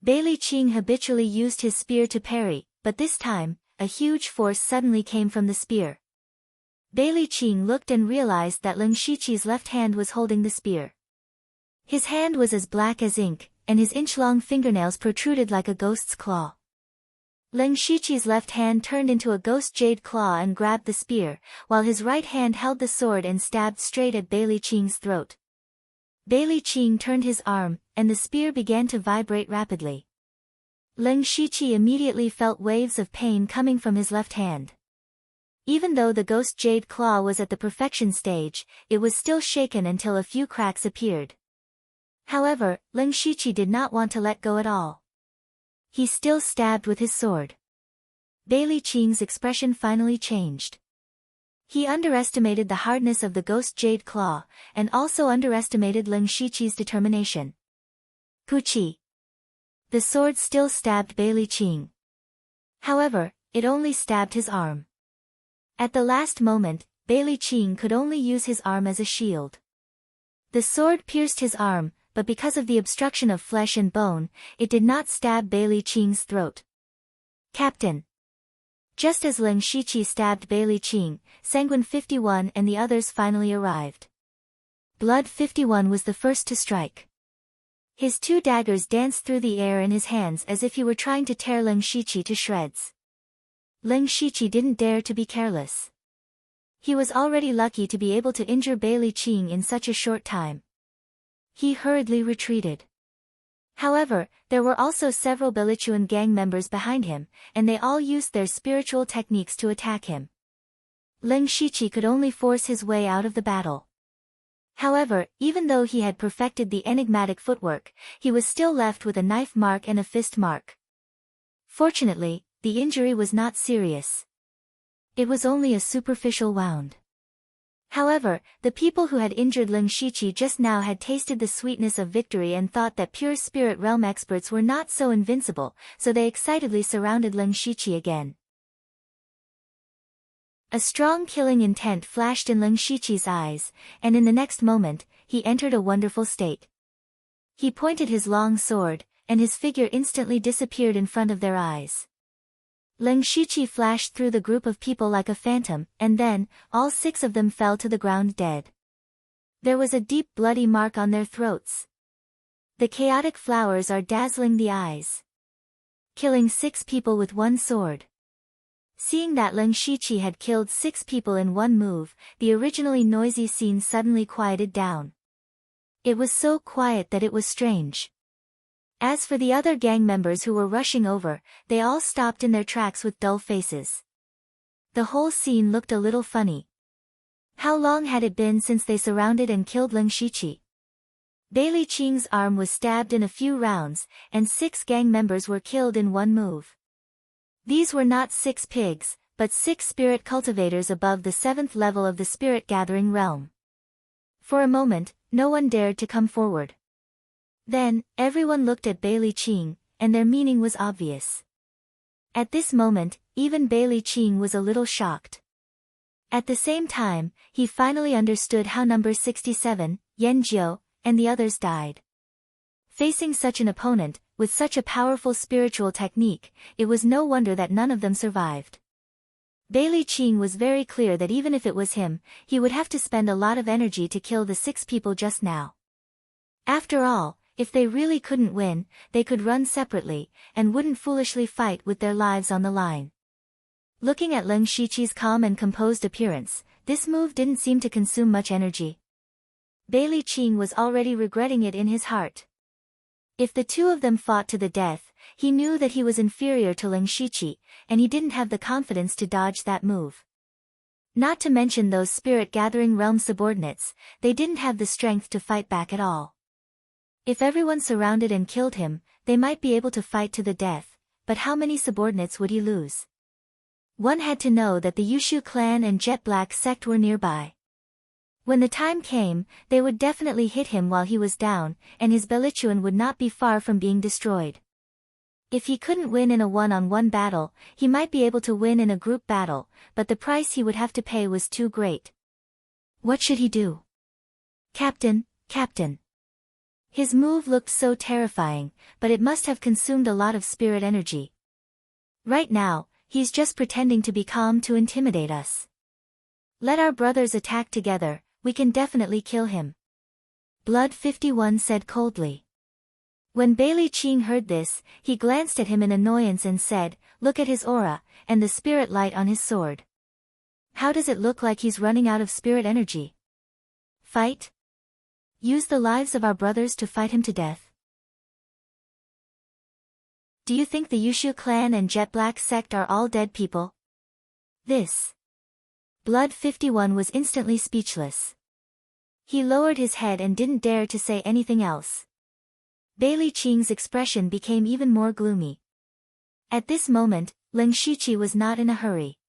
Bailey Qing habitually used his spear to parry, but this time, a huge force suddenly came from the spear. Bailey Qing looked and realized that Lin Shiqi's left hand was holding the spear. His hand was as black as ink, and his inch-long fingernails protruded like a ghost's claw. Lin Shiqi's left hand turned into a ghost jade claw and grabbed the spear, while his right hand held the sword and stabbed straight at Bailey Qing's throat. Bailey Qing turned his arm, and the spear began to vibrate rapidly. Lin Shiqi immediately felt waves of pain coming from his left hand. Even though the ghost jade claw was at the perfection stage, it was still shaken until a few cracks appeared. However, Lin Shiqi did not want to let go at all. He still stabbed with his sword. Bailey Qing's expression finally changed. He underestimated the hardness of the ghost jade claw, and also underestimated Lin Shiqi's determination. Puchi. The sword still stabbed Bailey Qing. However, it only stabbed his arm. At the last moment, Bailey Qing could only use his arm as a shield. The sword pierced his arm, but because of the obstruction of flesh and bone, it did not stab Bailey Qing's throat. Captain. Just as Lin Shiqi stabbed Bailey Qing, Sanguine 51 and the others finally arrived. Blood 51 was the first to strike. His two daggers danced through the air in his hands as if he were trying to tear Lin Shiqi to shreds. Lin Shiqi didn't dare to be careless. He was already lucky to be able to injure Bailey Qing in such a short time. He hurriedly retreated. However, there were also several Belichuan gang members behind him, and they all used their spiritual techniques to attack him. Lin Shiqi could only force his way out of the battle. However, even though he had perfected the enigmatic footwork, he was still left with a knife mark and a fist mark. Fortunately, the injury was not serious. It was only a superficial wound. However, the people who had injured Ling Shiqi just now had tasted the sweetness of victory and thought that pure spirit realm experts were not so invincible, so they excitedly surrounded Ling Shiqi again. A strong killing intent flashed in Ling Shiqi's eyes, and in the next moment, he entered a wonderful state. He pointed his long sword, and his figure instantly disappeared in front of their eyes. Ling Shiqi flashed through the group of people like a phantom, and then, all 6 of them fell to the ground dead. There was a deep bloody mark on their throats. The chaotic flowers are dazzling the eyes. Killing 6 people with one sword. Seeing that Ling Shiqi had killed 6 people in one move, the originally noisy scene suddenly quieted down. It was so quiet that it was strange. As for the other gang members who were rushing over, they all stopped in their tracks with dull faces. The whole scene looked a little funny. How long had it been since they surrounded and killed Ling Shiqi? Bailey Qing's arm was stabbed in a few rounds, and 6 gang members were killed in one move. These were not 6 pigs, but 6 spirit cultivators above the 7th level of the spirit gathering realm. For a moment, no one dared to come forward. Then, everyone looked at Bailey Qing, and their meaning was obvious. At this moment, even Bailey Qing was a little shocked. At the same time, he finally understood how number 67, Yan Jiu, and the others died. Facing such an opponent, with such a powerful spiritual technique, it was no wonder that none of them survived. Bailey Qing was very clear that even if it was him, he would have to spend a lot of energy to kill the 6 people just now. After all, if they really couldn't win, they could run separately, and wouldn't foolishly fight with their lives on the line. Looking at Ling Shiqi's calm and composed appearance, this move didn't seem to consume much energy. Bailey Qing was already regretting it in his heart. If the 2 of them fought to the death, he knew that he was inferior to Ling Shiqi, and he didn't have the confidence to dodge that move. Not to mention those spirit gathering realm subordinates, they didn't have the strength to fight back at all. If everyone surrounded and killed him, they might be able to fight to the death, but how many subordinates would he lose? One had to know that the Yushu clan and Jet Black sect were nearby. When the time came, they would definitely hit him while he was down, and his Belichuan would not be far from being destroyed. If he couldn't win in a one-on-one battle, he might be able to win in a group battle, but the price he would have to pay was too great. What should he do? Captain, Captain. His move looked so terrifying, but it must have consumed a lot of spirit energy. Right now, he's just pretending to be calm to intimidate us. Let our brothers attack together, we can definitely kill him. Blood 51 said coldly. When Bailey Qing heard this, he glanced at him in annoyance and said, "Look at his aura, and the spirit light on his sword. How does it look like he's running out of spirit energy? Fight? Use the lives of our brothers to fight him to death. Do you think the Yushu clan and Jet Black sect are all dead people?" This. Blood 51 was instantly speechless. He lowered his head and didn't dare to say anything else. Bailey Qing's expression became even more gloomy. At this moment, Ling Shiqi was not in a hurry.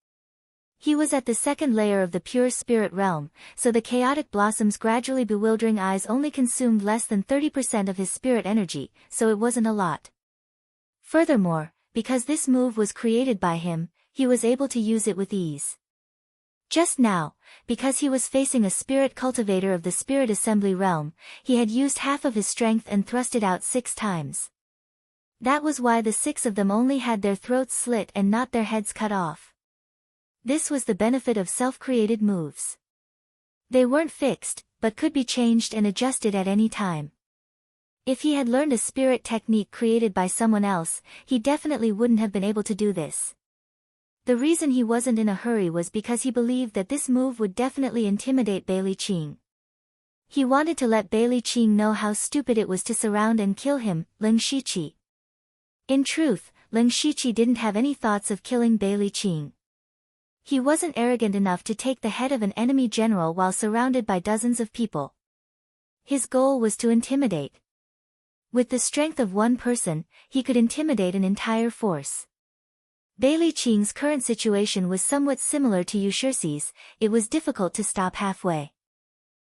He was at the 2nd layer of the pure spirit realm, so the chaotic blossom's gradually bewildering eyes only consumed less than 30% of his spirit energy, so it wasn't a lot. Furthermore, because this move was created by him, he was able to use it with ease. Just now, because he was facing a spirit cultivator of the spirit assembly realm, he had used half of his strength and thrust it out 6 times. That was why the 6 of them only had their throats slit and not their heads cut off. This was the benefit of self-created moves. They weren't fixed, but could be changed and adjusted at any time. If he had learned a spirit technique created by someone else, he definitely wouldn't have been able to do this. The reason he wasn't in a hurry was because he believed that this move would definitely intimidate Bailey Qing. He wanted to let Bailey Qing know how stupid it was to surround and kill him, Ling Shiqi. In truth, Ling Shiqi didn't have any thoughts of killing Bailey Qing. He wasn't arrogant enough to take the head of an enemy general while surrounded by dozens of people. His goal was to intimidate. With the strength of one person, he could intimidate an entire force. Bailey Qing's current situation was somewhat similar to Yu Shixi's. It was difficult to stop halfway.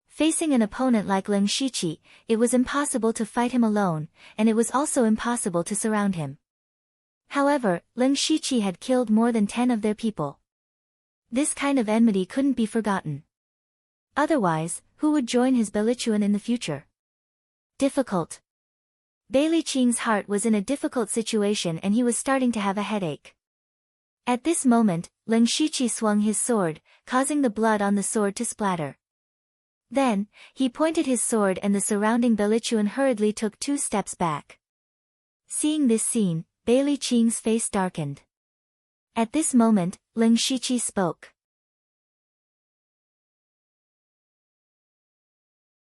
Facing an opponent like Lin Shiqi, it was impossible to fight him alone, and it was also impossible to surround him. However, Lin Shiqi had killed more than 10 of their people. This kind of enmity couldn't be forgotten. Otherwise, who would join his Belichuan in the future? Difficult. Bailey Qing's heart was in a difficult situation and he was starting to have a headache. At this moment, Lin Shiqi swung his sword, causing the blood on the sword to splatter. Then, he pointed his sword and the surrounding Belichuan hurriedly took 2 steps back. Seeing this scene, Bailey Qing's face darkened. At this moment, Lin Shiqi spoke.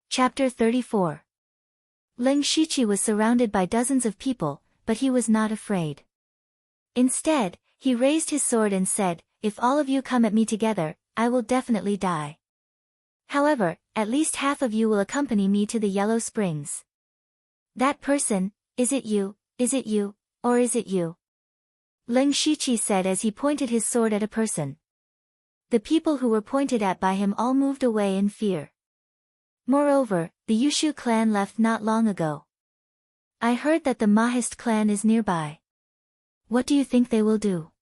Chapter 34. Lin Shiqi was surrounded by dozens of people, but he was not afraid. Instead, he raised his sword and said, "If all of you come at me together, I will definitely die. However, at least half of you will accompany me to the Yellow Springs." "That person, is it you, or is it you?" Lin Shiqi said as he pointed his sword at a person. The people who were pointed at by him all moved away in fear. Moreover, the Yushu clan left not long ago. "I heard that the Mahist clan is nearby. What do you think they will do?"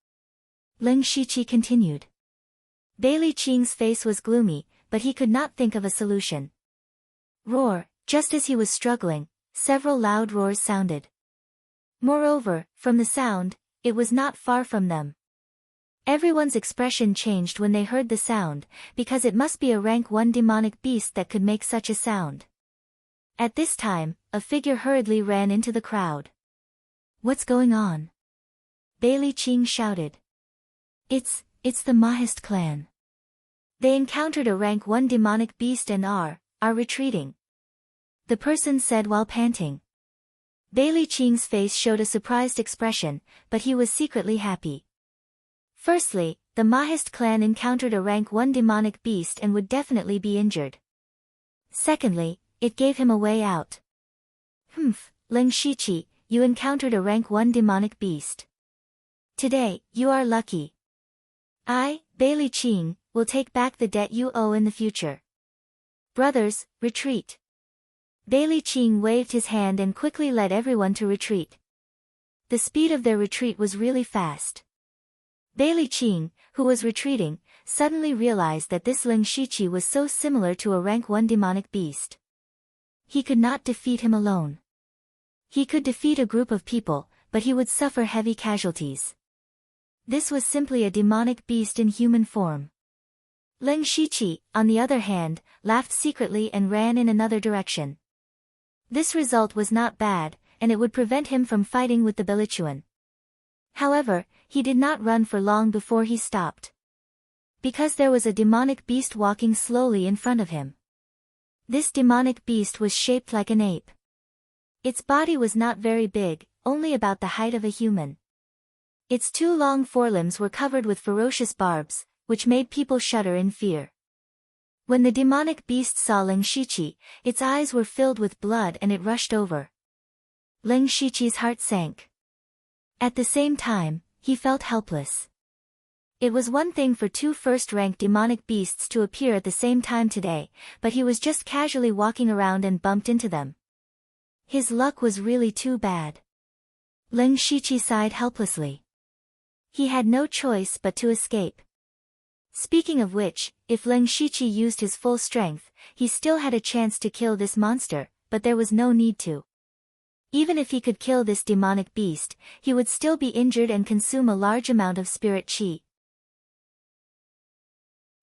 Lin Shiqi continued. Bailey Qing's face was gloomy, but he could not think of a solution. Roar! Just as he was struggling, several loud roars sounded. Moreover, from the sound, it was not far from them. Everyone's expression changed when they heard the sound, because it must be a rank 1 demonic beast that could make such a sound. At this time, a figure hurriedly ran into the crowd. "What's going on?" Bailey Qing shouted. It's the Mahist clan. They encountered a rank 1 demonic beast and are retreating," the person said while panting. Bailey Qing's face showed a surprised expression, but he was secretly happy. Firstly, the Mahist clan encountered a rank 1 demonic beast and would definitely be injured. Secondly, it gave him a way out. Lin Shiqi, you encountered a rank 1 demonic beast. Today, you are lucky. I, Bailey Qing, will take back the debt you owe in the future. Brothers, retreat. Bailey Qing waved his hand and quickly led everyone to retreat. The speed of their retreat was really fast. Bailey Qing, who was retreating, suddenly realized that this Lin Shiqi was so similar to a rank 1 demonic beast. He could not defeat him alone. He could defeat a group of people, but he would suffer heavy casualties. This was simply a demonic beast in human form. Lin Shiqi, on the other hand, laughed secretly and ran in another direction. This result was not bad, and it would prevent him from fighting with the Belichuan. However, he did not run for long before he stopped. Because there was a demonic beast walking slowly in front of him. This demonic beast was shaped like an ape. Its body was not very big, only about the height of a human. Its 2 long forelimbs were covered with ferocious barbs, which made people shudder in fear. When the demonic beast saw Lin Shiqi, its eyes were filled with blood and it rushed over. Lin Shiqi's heart sank. At the same time, he felt helpless. It was one thing for 2 first-rank demonic beasts to appear at the same time today, but he was just casually walking around and bumped into them. His luck was really too bad. Lin Shiqi sighed helplessly. He had no choice but to escape. Speaking of which, if Lin Shiqi used his full strength, he still had a chance to kill this monster, but there was no need to. Even if he could kill this demonic beast, he would still be injured and consume a large amount of spirit chi.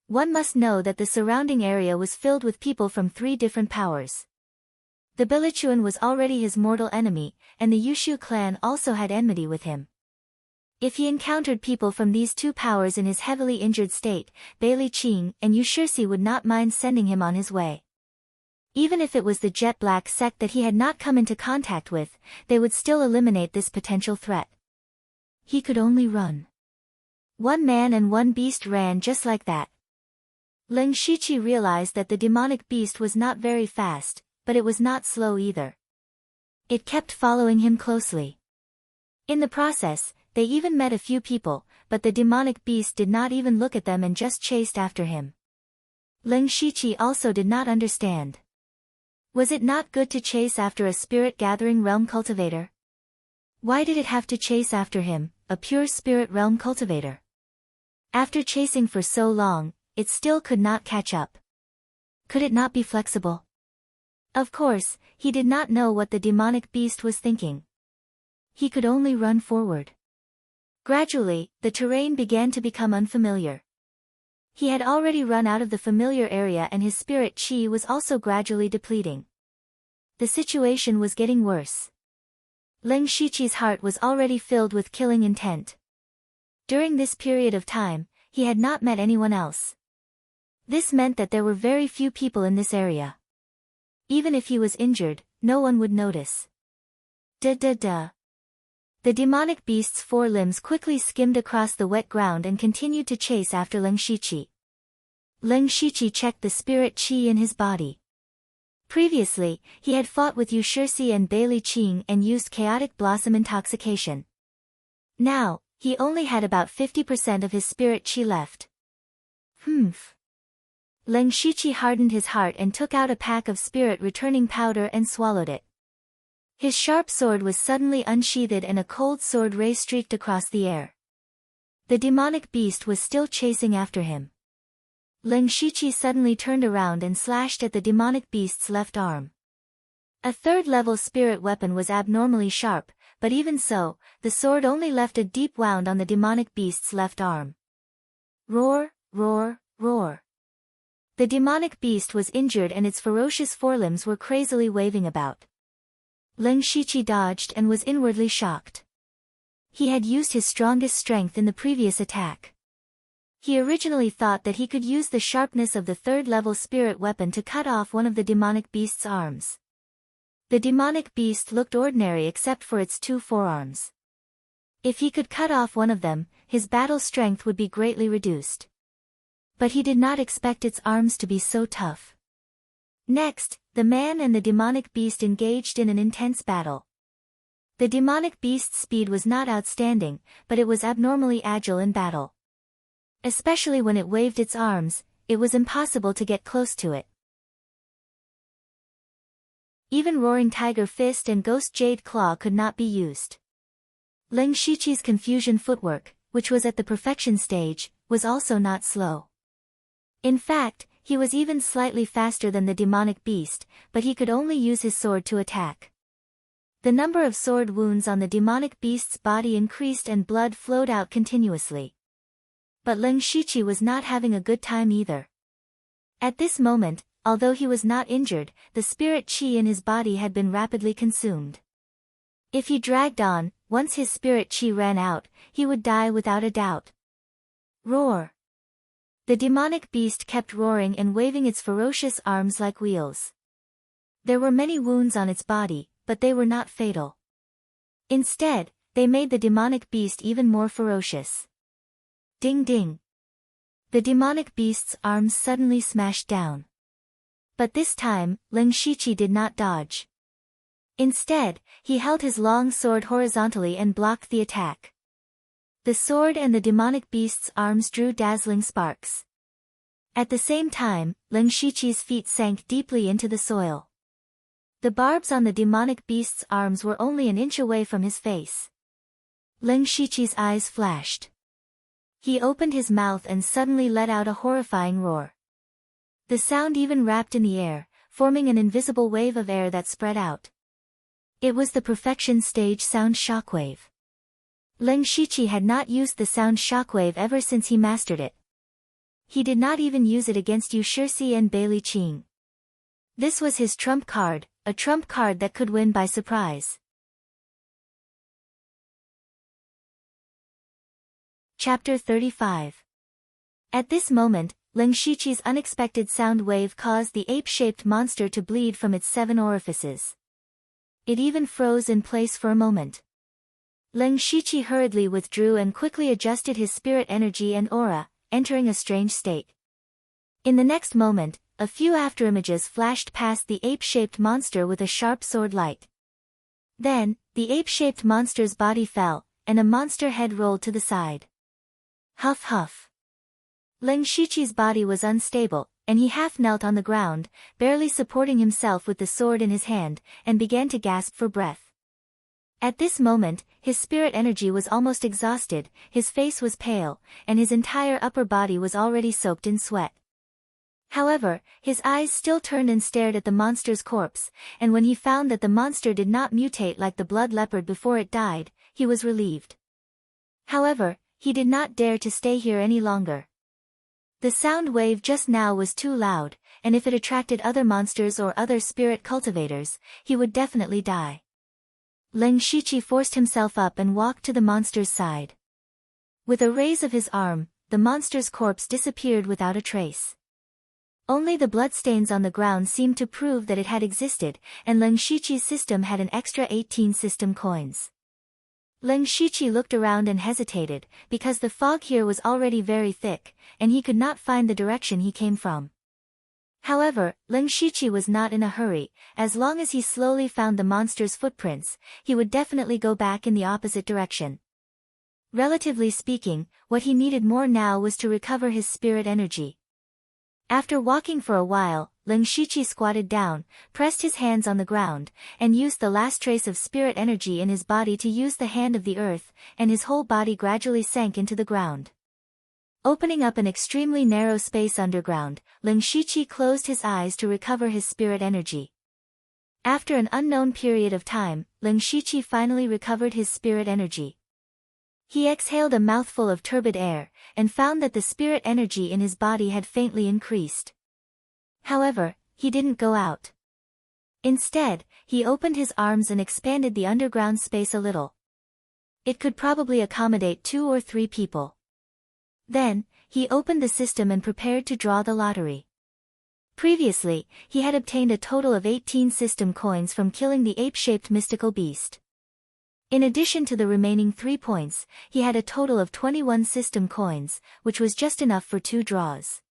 One must know that the surrounding area was filled with people from 3 different powers. The Belichuan was already his mortal enemy, and the Yushu clan also had enmity with him. If he encountered people from these 2 powers in his heavily injured state, Bailey Qing and Yu Shixi's would not mind sending him on his way. Even if it was the jet black sect that he had not come into contact with, they would still eliminate this potential threat. He could only run. 1 man and 1 beast ran just like that. Lin Shiqi realized that the demonic beast was not very fast, but it was not slow either. It kept following him closely. In the process, they even met a few people, but the demonic beast did not even look at them and just chased after him. Ling Shiqi also did not understand. Was it not good to chase after a spirit-gathering realm cultivator? Why did it have to chase after him, a pure spirit realm cultivator? After chasing for so long, it still could not catch up. Could it not be flexible? Of course, he did not know what the demonic beast was thinking. He could only run forward. Gradually, the terrain began to become unfamiliar. He had already run out of the familiar area and his spirit chi was also gradually depleting. The situation was getting worse. Ling Shiqi's heart was already filled with killing intent. During this period of time, he had not met anyone else. This meant that there were very few people in this area. Even if he was injured, no one would notice. The demonic beast's forelimbs quickly skimmed across the wet ground and continued to chase after Ling Shiqi. Ling Shiqi checked the spirit qi in his body. Previously, he had fought with Yu Shirsi and Bailey Qing and used chaotic blossom intoxication. Now, he only had about 50% of his spirit qi left. Ling Shiqi hardened his heart and took out a pack of spirit returning powder and swallowed it. His sharp sword was suddenly unsheathed and a cold sword ray streaked across the air. The demonic beast was still chasing after him. Ling Shiqi suddenly turned around and slashed at the demonic beast's left arm. A third-level spirit weapon was abnormally sharp, but even so, the sword only left a deep wound on the demonic beast's left arm. Roar, roar, roar. The demonic beast was injured and its ferocious forelimbs were crazily waving about. Ling Shiqi dodged and was inwardly shocked. He had used his strongest strength in the previous attack. He originally thought that he could use the sharpness of the third-level spirit weapon to cut off one of the demonic beast's arms. The demonic beast looked ordinary except for its two forearms. If he could cut off one of them, his battle strength would be greatly reduced. But he did not expect its arms to be so tough. Next, the man and the demonic beast engaged in an intense battle. The demonic beast's speed was not outstanding, but it was abnormally agile in battle. Especially when it waved its arms, it was impossible to get close to it. Even Roaring Tiger Fist and Ghost Jade Claw could not be used. Ling Shiqi's confusion footwork, which was at the perfection stage, was also not slow. In fact, he was even slightly faster than the demonic beast, but he could only use his sword to attack. The number of sword wounds on the demonic beast's body increased and blood flowed out continuously. But Ling Shiqi was not having a good time either. At this moment, although he was not injured, the spirit qi in his body had been rapidly consumed. If he dragged on, once his spirit qi ran out, he would die without a doubt. Roar! The demonic beast kept roaring and waving its ferocious arms like wheels. There were many wounds on its body, but they were not fatal. Instead, they made the demonic beast even more ferocious. Ding ding! The demonic beast's arms suddenly smashed down. But this time, Ling Shiqi did not dodge. Instead, he held his long sword horizontally and blocked the attack. The sword and the demonic beast's arms drew dazzling sparks. At the same time, Ling Shiqi's feet sank deeply into the soil. The barbs on the demonic beast's arms were only an inch away from his face. Ling Shiqi's eyes flashed. He opened his mouth and suddenly let out a horrifying roar. The sound even wrapped in the air, forming an invisible wave of air that spread out. It was the perfection stage sound shockwave. Ling Shiqi had not used the sound shockwave ever since he mastered it. He did not even use it against Yu Shirsi and Bailey Qing. This was his trump card, a trump card that could win by surprise. Chapter 35. At this moment, Ling Shiqi's unexpected sound wave caused the ape-shaped monster to bleed from its 7 orifices. It even froze in place for a moment. Ling Shiqi hurriedly withdrew and quickly adjusted his spirit energy and aura, entering a strange state. In the next moment, a few afterimages flashed past the ape-shaped monster with a sharp sword-light. Then, the ape-shaped monster's body fell, and a monster head rolled to the side. Huff huff. Lin Shiqi's body was unstable, and he half knelt on the ground, barely supporting himself with the sword in his hand, and began to gasp for breath. At this moment, his spirit energy was almost exhausted, his face was pale, and his entire upper body was already soaked in sweat. However, his eyes still turned and stared at the monster's corpse, and when he found that the monster did not mutate like the blood leopard before it died, he was relieved. However, he did not dare to stay here any longer. The sound wave just now was too loud, and if it attracted other monsters or other spirit cultivators, he would definitely die. Lin Shiqi forced himself up and walked to the monster's side. With a raise of his arm, the monster's corpse disappeared without a trace. Only the bloodstains on the ground seemed to prove that it had existed, and Lin Shiqi's system had an extra 18 system coins. Lin Shiqi looked around and hesitated, because the fog here was already very thick, and he could not find the direction he came from. However, Lin Shiqi was not in a hurry. As long as he slowly found the monster's footprints, he would definitely go back in the opposite direction. Relatively speaking, what he needed more now was to recover his spirit energy. After walking for a while, Lin Shiqi squatted down, pressed his hands on the ground, and used the last trace of spirit energy in his body to use the hand of the earth, and his whole body gradually sank into the ground. Opening up an extremely narrow space underground, Lin Shiqi closed his eyes to recover his spirit energy. After an unknown period of time, Lin Shiqi finally recovered his spirit energy. He exhaled a mouthful of turbid air, and found that the spirit energy in his body had faintly increased. However, he didn't go out. Instead, he opened his arms and expanded the underground space a little. It could probably accommodate 2 or 3 people. Then, he opened the system and prepared to draw the lottery. Previously, he had obtained a total of 18 system coins from killing the ape-shaped mystical beast. In addition to the remaining 3 points, he had a total of 21 system coins, which was just enough for 2 draws.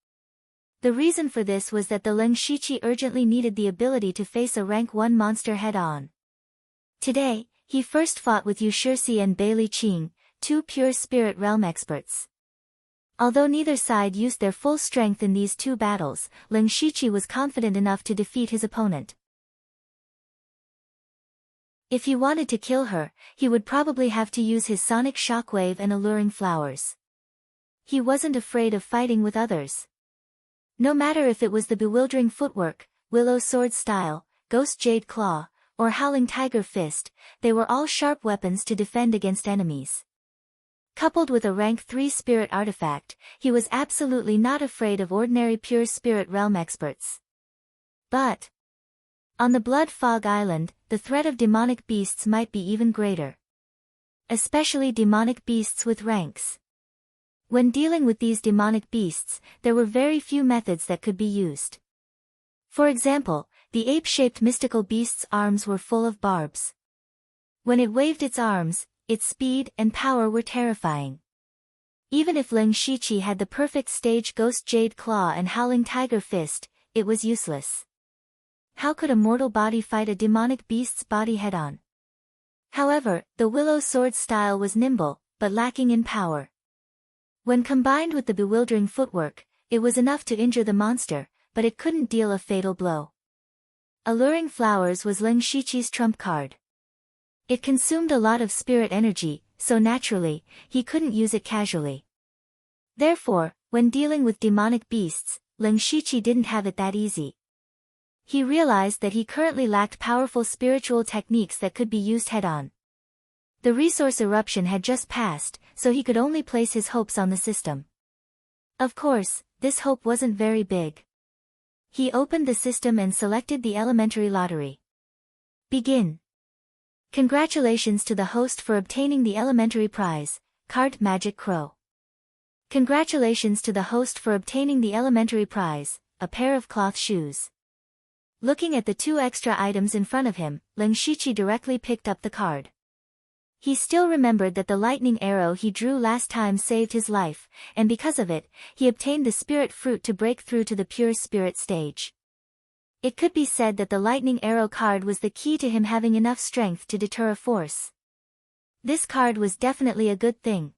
The reason for this was that the Lin Shiqi urgently needed the ability to face a rank 1 monster head-on. Today, he first fought with Yu Shixi and Bai Li Qing, 2 pure spirit realm experts. Although neither side used their full strength in these 2 battles, Lin Shiqi was confident enough to defeat his opponent. If he wanted to kill her, he would probably have to use his sonic shockwave and alluring flowers. He wasn't afraid of fighting with others. No matter if it was the bewildering footwork, willow sword style, ghost jade claw, or howling tiger fist, they were all sharp weapons to defend against enemies. Coupled with a rank 3 spirit artifact, he was absolutely not afraid of ordinary pure spirit realm experts. But on the Blood Fog Island, the threat of demonic beasts might be even greater. Especially demonic beasts with ranks. When dealing with these demonic beasts, there were very few methods that could be used. For example, the ape-shaped mystical beast's arms were full of barbs. When it waved its arms, its speed and power were terrifying. Even if Lin Shiqi had the perfect stage ghost jade claw and howling tiger fist, it was useless. How could a mortal body fight a demonic beast's body head-on? However, the willow sword style was nimble, but lacking in power. When combined with the bewildering footwork, it was enough to injure the monster, but it couldn't deal a fatal blow. Alluring flowers was Lin Shiqi's trump card. It consumed a lot of spirit energy, so naturally, he couldn't use it casually. Therefore, when dealing with demonic beasts, Lin Shiqi didn't have it that easy. He realized that he currently lacked powerful spiritual techniques that could be used head-on. The resource eruption had just passed, so he could only place his hopes on the system. Of course, this hope wasn't very big. He opened the system and selected the elementary lottery. Begin. Congratulations to the host for obtaining the elementary prize, Cart Magic Crow. Congratulations to the host for obtaining the elementary prize, a pair of cloth shoes. Looking at the 2 extra items in front of him, Lin Shiqi directly picked up the card. He still remembered that the lightning arrow he drew last time saved his life, and because of it, he obtained the spirit fruit to break through to the pure spirit stage. It could be said that the lightning arrow card was the key to him having enough strength to deter a force. This card was definitely a good thing.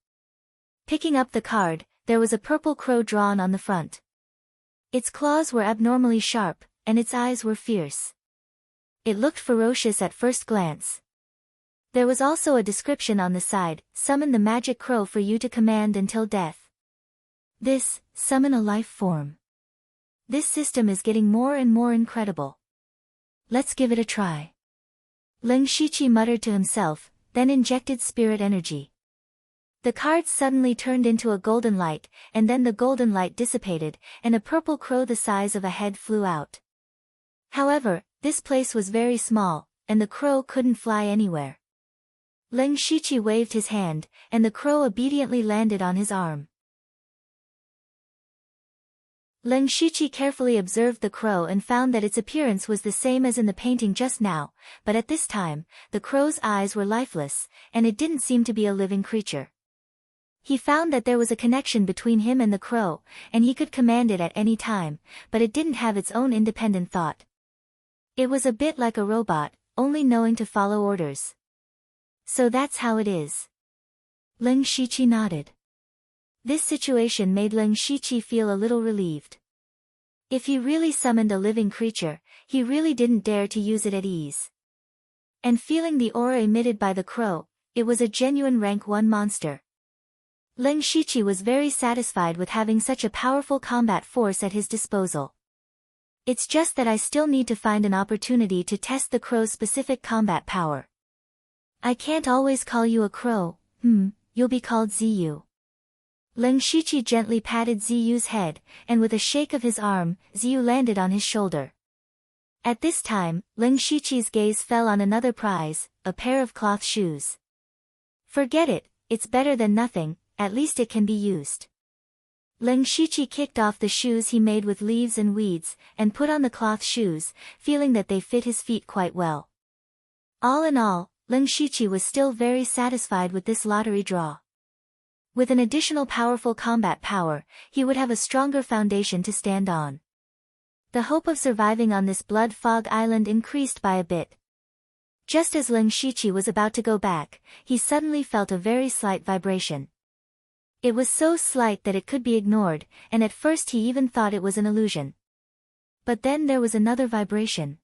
Picking up the card, there was a purple crow drawn on the front. Its claws were abnormally sharp, and its eyes were fierce. It looked ferocious at first glance. There was also a description on the side: summon the magic crow for you to command until death. Summon a life form. This system is getting more and more incredible. Let's give it a try. Lin Shiqi muttered to himself, then injected spirit energy. The cards suddenly turned into a golden light, and then the golden light dissipated, and a purple crow the size of a head flew out. However, this place was very small, and the crow couldn't fly anywhere. Lin Shiqi waved his hand, and the crow obediently landed on his arm. Lin Shiqi carefully observed the crow and found that its appearance was the same as in the painting just now, but at this time, the crow's eyes were lifeless, and it didn't seem to be a living creature. He found that there was a connection between him and the crow, and he could command it at any time, but it didn't have its own independent thought. It was a bit like a robot, only knowing to follow orders. So that's how it is. Lin Shiqi nodded. This situation made Lin Shiqi feel a little relieved. If he really summoned a living creature, he really didn't dare to use it at ease. And feeling the aura emitted by the crow, it was a genuine rank 1 monster. Lin Shiqi was very satisfied with having such a powerful combat force at his disposal. It's just that I still need to find an opportunity to test the crow's specific combat power. I can't always call you a crow, you'll be called Ziyu. Lin Shiqi gently patted Ziyu's head, and with a shake of his arm, Ziyu landed on his shoulder. At this time, Lin Shiqi's gaze fell on another prize, a pair of cloth shoes. Forget it, it's better than nothing, at least it can be used. Lin Shiqi kicked off the shoes he made with leaves and weeds, and put on the cloth shoes, feeling that they fit his feet quite well. All in all, Lin Shiqi was still very satisfied with this lottery draw. With an additional powerful combat power, he would have a stronger foundation to stand on. The hope of surviving on this blood fog island increased by a bit. Just as Lin Shiqi was about to go back, he suddenly felt a very slight vibration. It was so slight that it could be ignored, and at first he even thought it was an illusion. But then there was another vibration.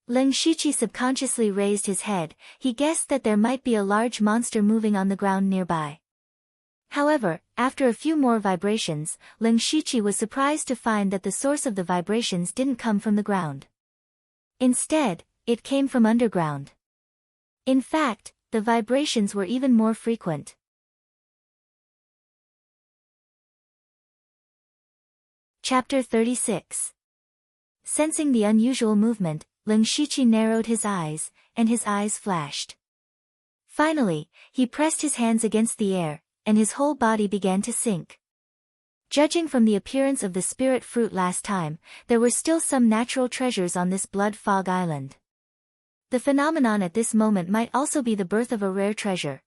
Lin Shiqi subconsciously raised his head. He guessed that there might be a large monster moving on the ground nearby. However, after a few more vibrations, Lin Shiqi was surprised to find that the source of the vibrations didn't come from the ground. Instead, it came from underground. In fact, the vibrations were even more frequent. Chapter 36. Sensing the unusual movement, Lin Shiqi narrowed his eyes, and his eyes flashed. Finally, he pressed his hands against the air, and his whole body began to sink. Judging from the appearance of the spirit fruit last time, there were still some natural treasures on this blood fog island. The phenomenon at this moment might also be the birth of a rare treasure.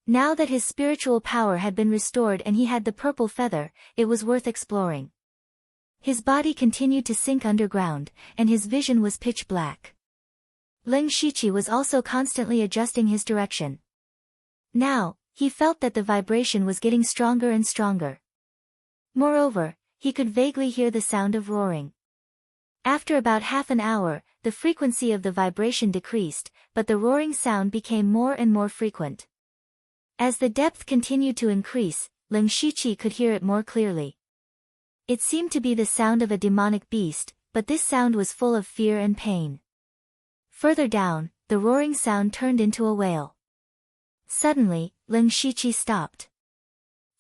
Now that his spiritual power had been restored and he had the purple feather, it was worth exploring. His body continued to sink underground, and his vision was pitch black. Lin Shiqi was also constantly adjusting his direction. Now, he felt that the vibration was getting stronger and stronger. Moreover, he could vaguely hear the sound of roaring. After about half an hour, the frequency of the vibration decreased, but the roaring sound became more and more frequent. As the depth continued to increase, Lin Shiqi could hear it more clearly. It seemed to be the sound of a demonic beast, but this sound was full of fear and pain. Further down, the roaring sound turned into a wail. Suddenly, Lin Shiqi stopped.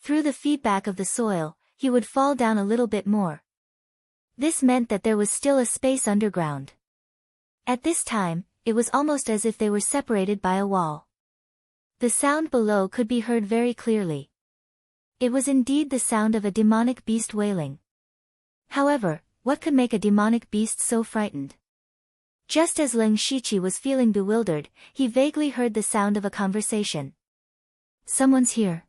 Through the feedback of the soil, he would fall down a little bit more. This meant that there was still a space underground. At this time, it was almost as if they were separated by a wall. The sound below could be heard very clearly. It was indeed the sound of a demonic beast wailing. However, what could make a demonic beast so frightened? Just as Leng Shiqi was feeling bewildered, he vaguely heard the sound of a conversation. Someone's here.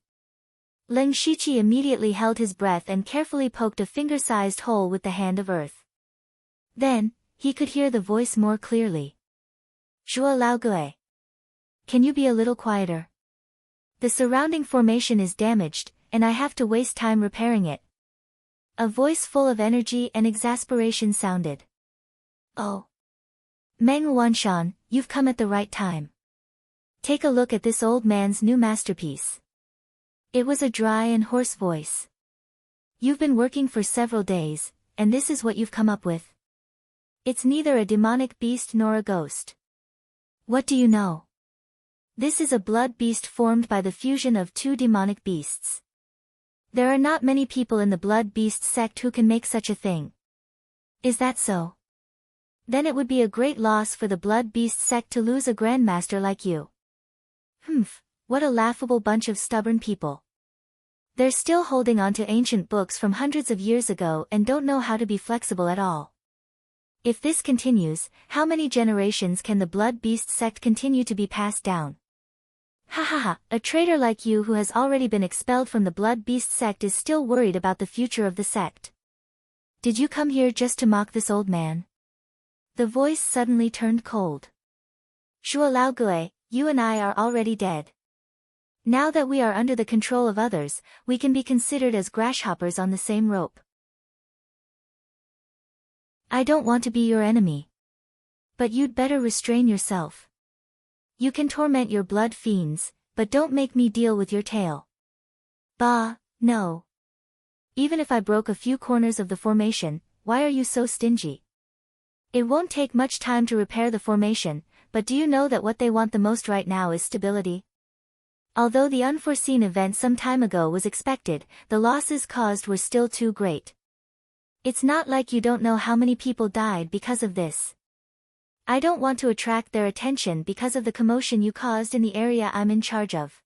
Leng Shiqi immediately held his breath and carefully poked a finger-sized hole with the hand of earth. Then, he could hear the voice more clearly. Zhuo Laogue. Can you be a little quieter? The surrounding formation is damaged, and I have to waste time repairing it. A voice full of energy and exasperation sounded. Oh. Meng Wanshan, you've come at the right time. Take a look at this old man's new masterpiece. It was a dry and hoarse voice. You've been working for several days, and this is what you've come up with. It's neither a demonic beast nor a ghost. What do you know? This is a blood beast formed by the fusion of two demonic beasts. There are not many people in the blood beast sect who can make such a thing. Is that so? Then it would be a great loss for the blood beast sect to lose a grandmaster like you. Humph, what a laughable bunch of stubborn people. They're still holding on to ancient books from hundreds of years ago and don't know how to be flexible at all. If this continues, how many generations can the blood beast sect continue to be passed down? Ha ha ha, a traitor like you who has already been expelled from the blood beast sect is still worried about the future of the sect. Did you come here just to mock this old man? The voice suddenly turned cold. Zhuo Laogue, you and I are already dead. Now that we are under the control of others, we can be considered as grasshoppers on the same rope. I don't want to be your enemy. But you'd better restrain yourself. You can torment your blood fiends, but don't make me deal with your tail. Bah, no. Even if I broke a few corners of the formation, why are you so stingy? It won't take much time to repair the formation, but do you know that what they want the most right now is stability? Although the unforeseen event some time ago was expected, the losses caused were still too great. It's not like you don't know how many people died because of this. I don't want to attract their attention because of the commotion you caused in the area I'm in charge of.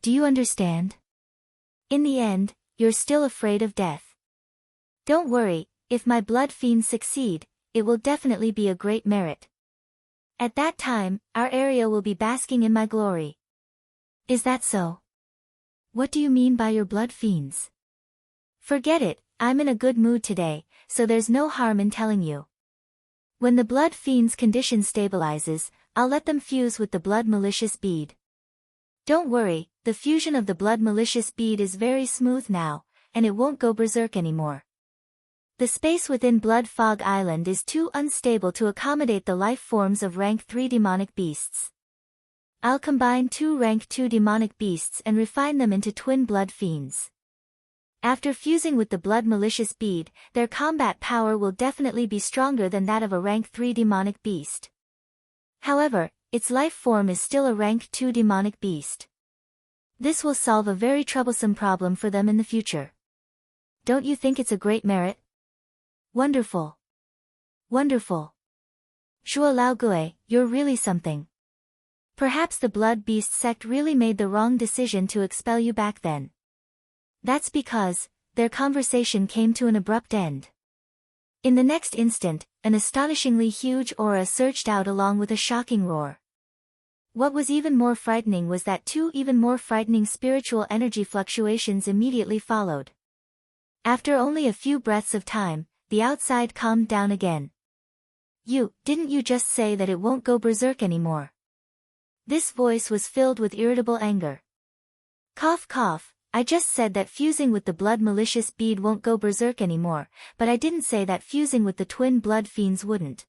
Do you understand? In the end, you're still afraid of death. Don't worry, if my blood fiends succeed, it will definitely be a great merit. At that time, our area will be basking in my glory. Is that so? What do you mean by your blood fiends? Forget it, I'm in a good mood today, so there's no harm in telling you. When the blood fiend's condition stabilizes, I'll let them fuse with the blood malicious bead. Don't worry, the fusion of the blood malicious bead is very smooth now, and it won't go berserk anymore. The space within Blood Fog Island is too unstable to accommodate the life forms of rank 3 demonic beasts. I'll combine 2 rank 2 demonic beasts and refine them into twin blood fiends. After fusing with the blood malicious bead, their combat power will definitely be stronger than that of a rank 3 demonic beast. However, its life form is still a rank 2 demonic beast. This will solve a very troublesome problem for them in the future. Don't you think it's a great merit? Wonderful. Wonderful. Zhuo Laogue, you're really something. Perhaps the blood beast sect really made the wrong decision to expel you back then. That's because, their conversation came to an abrupt end. In the next instant, an astonishingly huge aura surged out along with a shocking roar. What was even more frightening was that 2 even more frightening spiritual energy fluctuations immediately followed. After only a few breaths of time, the outside calmed down again. Didn't you just say that it won't go berserk anymore? This voice was filled with irritable anger. Cough cough, I just said that fusing with the blood malicious bead won't go berserk anymore, but I didn't say that fusing with the twin blood fiends wouldn't.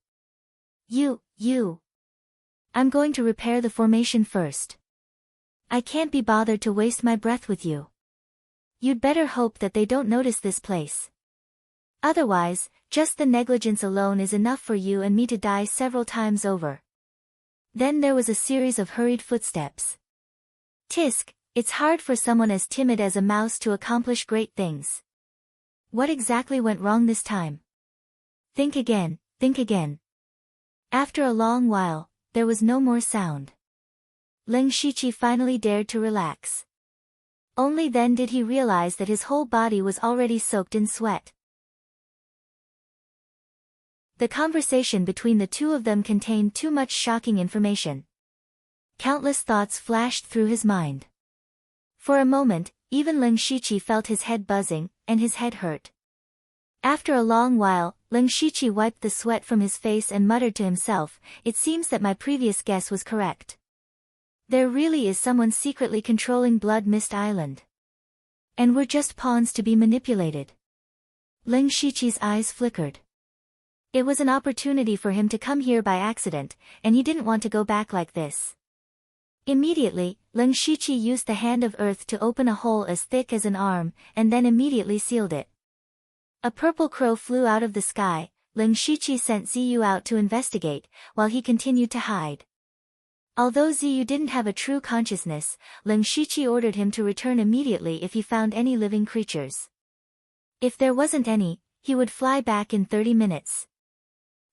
I'm going to repair the formation first. I can't be bothered to waste my breath with you. You'd better hope that they don't notice this place. Otherwise, just the negligence alone is enough for you and me to die several times over. Then there was a series of hurried footsteps. Tisk, it's hard for someone as timid as a mouse to accomplish great things. What exactly went wrong this time? Think again, think again. After a long while, there was no more sound. Leng Shiqi finally dared to relax. Only then did he realize that his whole body was already soaked in sweat. The conversation between the two of them contained too much shocking information. Countless thoughts flashed through his mind. For a moment, even Ling Shiqi felt his head buzzing, and his head hurt. After a long while, Ling Shiqi wiped the sweat from his face and muttered to himself, "It seems that my previous guess was correct. There really is someone secretly controlling Blood Mist Island. And we're just pawns to be manipulated." Ling Shiqi's eyes flickered. It was an opportunity for him to come here by accident, and he didn't want to go back like this. Immediately, Ling Shiqi used the hand of earth to open a hole as thick as an arm, and then immediately sealed it. A purple crow flew out of the sky. Ling Shiqi sent Ziyu out to investigate, while he continued to hide. Although Ziyu didn't have a true consciousness, Ling Shiqi ordered him to return immediately if he found any living creatures. If there wasn't any, he would fly back in 30 minutes.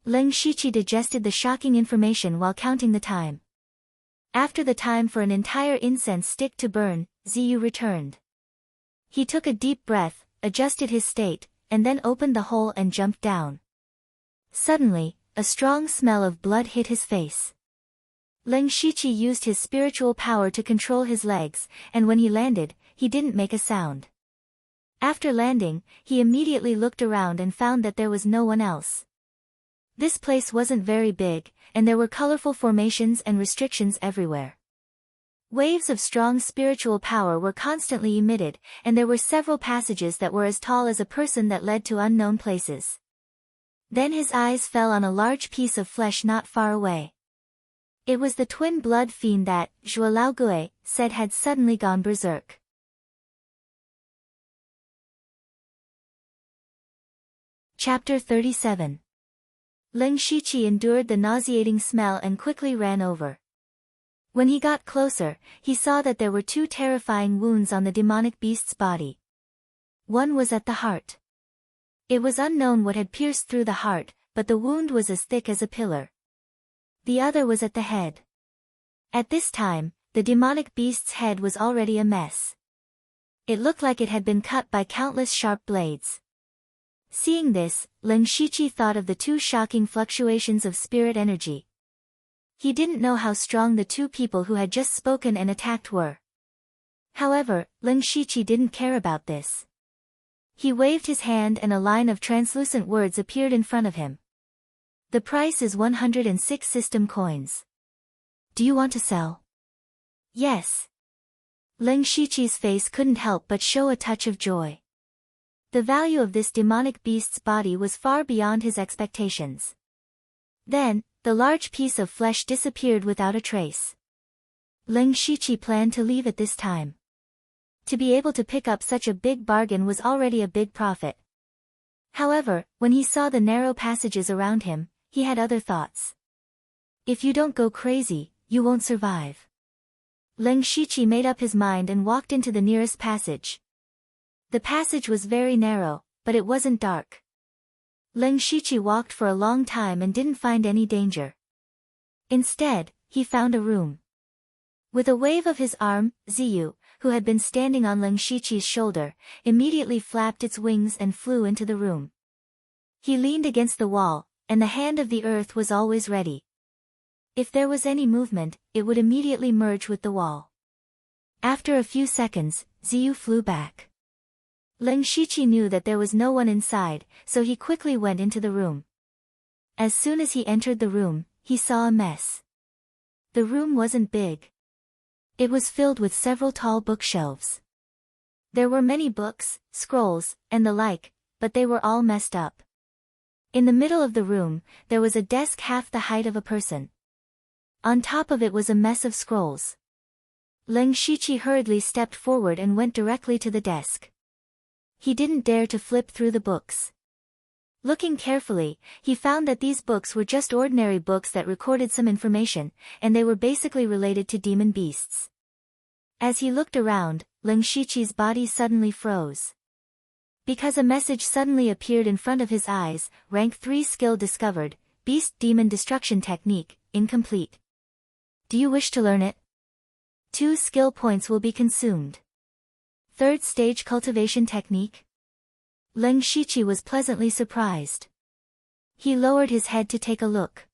Ling Shiqi digested the shocking information while counting the time. After the time for an entire incense stick to burn, Ziyu returned. He took a deep breath, adjusted his state, and then opened the hole and jumped down. Suddenly, a strong smell of blood hit his face. Ling Shiqi used his spiritual power to control his legs, and when he landed, he didn't make a sound. After landing, he immediately looked around and found that there was no one else. This place wasn't very big, and there were colorful formations and restrictions everywhere. Waves of strong spiritual power were constantly emitted, and there were several passages that were as tall as a person that led to unknown places. Then his eyes fell on a large piece of flesh not far away. It was the twin blood fiend that, Zhuo Laogue, said had suddenly gone berserk. Chapter 37. Ling Shiqi endured the nauseating smell and quickly ran over. When he got closer, he saw that there were two terrifying wounds on the demonic beast's body. One was at the heart. It was unknown what had pierced through the heart, but the wound was as thick as a pillar. The other was at the head. At this time, the demonic beast's head was already a mess. It looked like it had been cut by countless sharp blades. Seeing this, Ling Shiqi thought of the two shocking fluctuations of spirit energy. He didn't know how strong the two people who had just spoken and attacked were. However, Ling Shiqi didn't care about this. He waved his hand and a line of translucent words appeared in front of him. The price is 106 system coins. Do you want to sell? Yes. Ling Shiqi's face couldn't help but show a touch of joy. The value of this demonic beast's body was far beyond his expectations. Then, the large piece of flesh disappeared without a trace. Ling Shiqi planned to leave at this time. To be able to pick up such a big bargain was already a big profit. However, when he saw the narrow passages around him, he had other thoughts. If you don't go crazy, you won't survive. Ling Shiqi made up his mind and walked into the nearest passage. The passage was very narrow, but it wasn't dark. Ling Shiqi walked for a long time and didn't find any danger. Instead, he found a room. With a wave of his arm, Ziyu, who had been standing on Ling Shiqi's shoulder, immediately flapped its wings and flew into the room. He leaned against the wall, and the hand of the earth was always ready. If there was any movement, it would immediately merge with the wall. After a few seconds, Ziyu flew back. Ling Shiqi knew that there was no one inside, so he quickly went into the room. As soon as he entered the room, he saw a mess. The room wasn't big. It was filled with several tall bookshelves. There were many books, scrolls, and the like, but they were all messed up. In the middle of the room, there was a desk half the height of a person. On top of it was a mess of scrolls. Ling Shiqi hurriedly stepped forward and went directly to the desk. He didn't dare to flip through the books. Looking carefully, he found that these books were just ordinary books that recorded some information, and they were basically related to demon beasts. As he looked around, Ling Shiqi's body suddenly froze. Because a message suddenly appeared in front of his eyes, rank 3 skill discovered, Beast Demon Destruction Technique, incomplete. Do you wish to learn it? 2 skill points will be consumed. 3rd stage cultivation technique? Ling Shiqi was pleasantly surprised. He lowered his head to take a look.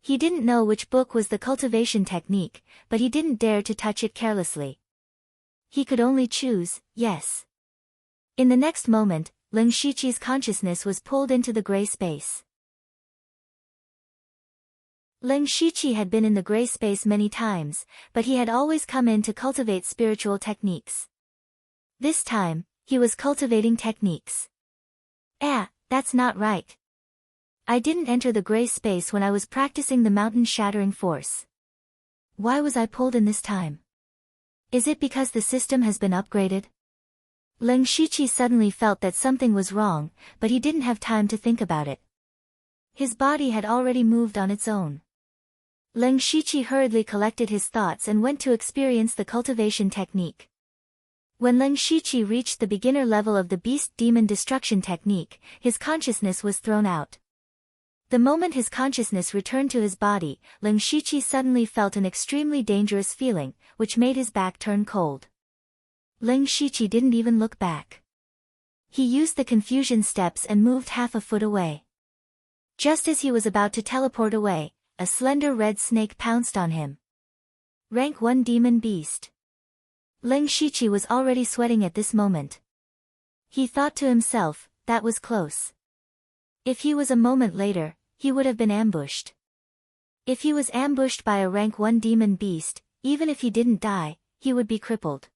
He didn't know which book was the cultivation technique, but he didn't dare to touch it carelessly. He could only choose, yes. In the next moment, Ling Shiqi's consciousness was pulled into the gray space. Ling Shiqi had been in the gray space many times, but he had always come in to cultivate spiritual techniques. This time, he was cultivating techniques. That's not right. I didn't enter the gray space when I was practicing the mountain-shattering force. Why was I pulled in this time? Is it because the system has been upgraded? Ling Shiqi suddenly felt that something was wrong, but he didn't have time to think about it. His body had already moved on its own. Ling Shiqi hurriedly collected his thoughts and went to experience the cultivation technique. When Ling Shiqi reached the beginner level of the Beast Demon Destruction technique, his consciousness was thrown out. The moment his consciousness returned to his body, Ling Shiqi suddenly felt an extremely dangerous feeling, which made his back turn cold. Ling Shiqi didn't even look back. He used the confusion steps and moved half a foot away. Just as he was about to teleport away, a slender red snake pounced on him. Rank 1 Demon Beast. Ling Shiqi was already sweating at this moment. He thought to himself, that was close. If he was a moment later, he would have been ambushed. If he was ambushed by a rank 1 demon beast, even if he didn't die, he would be crippled.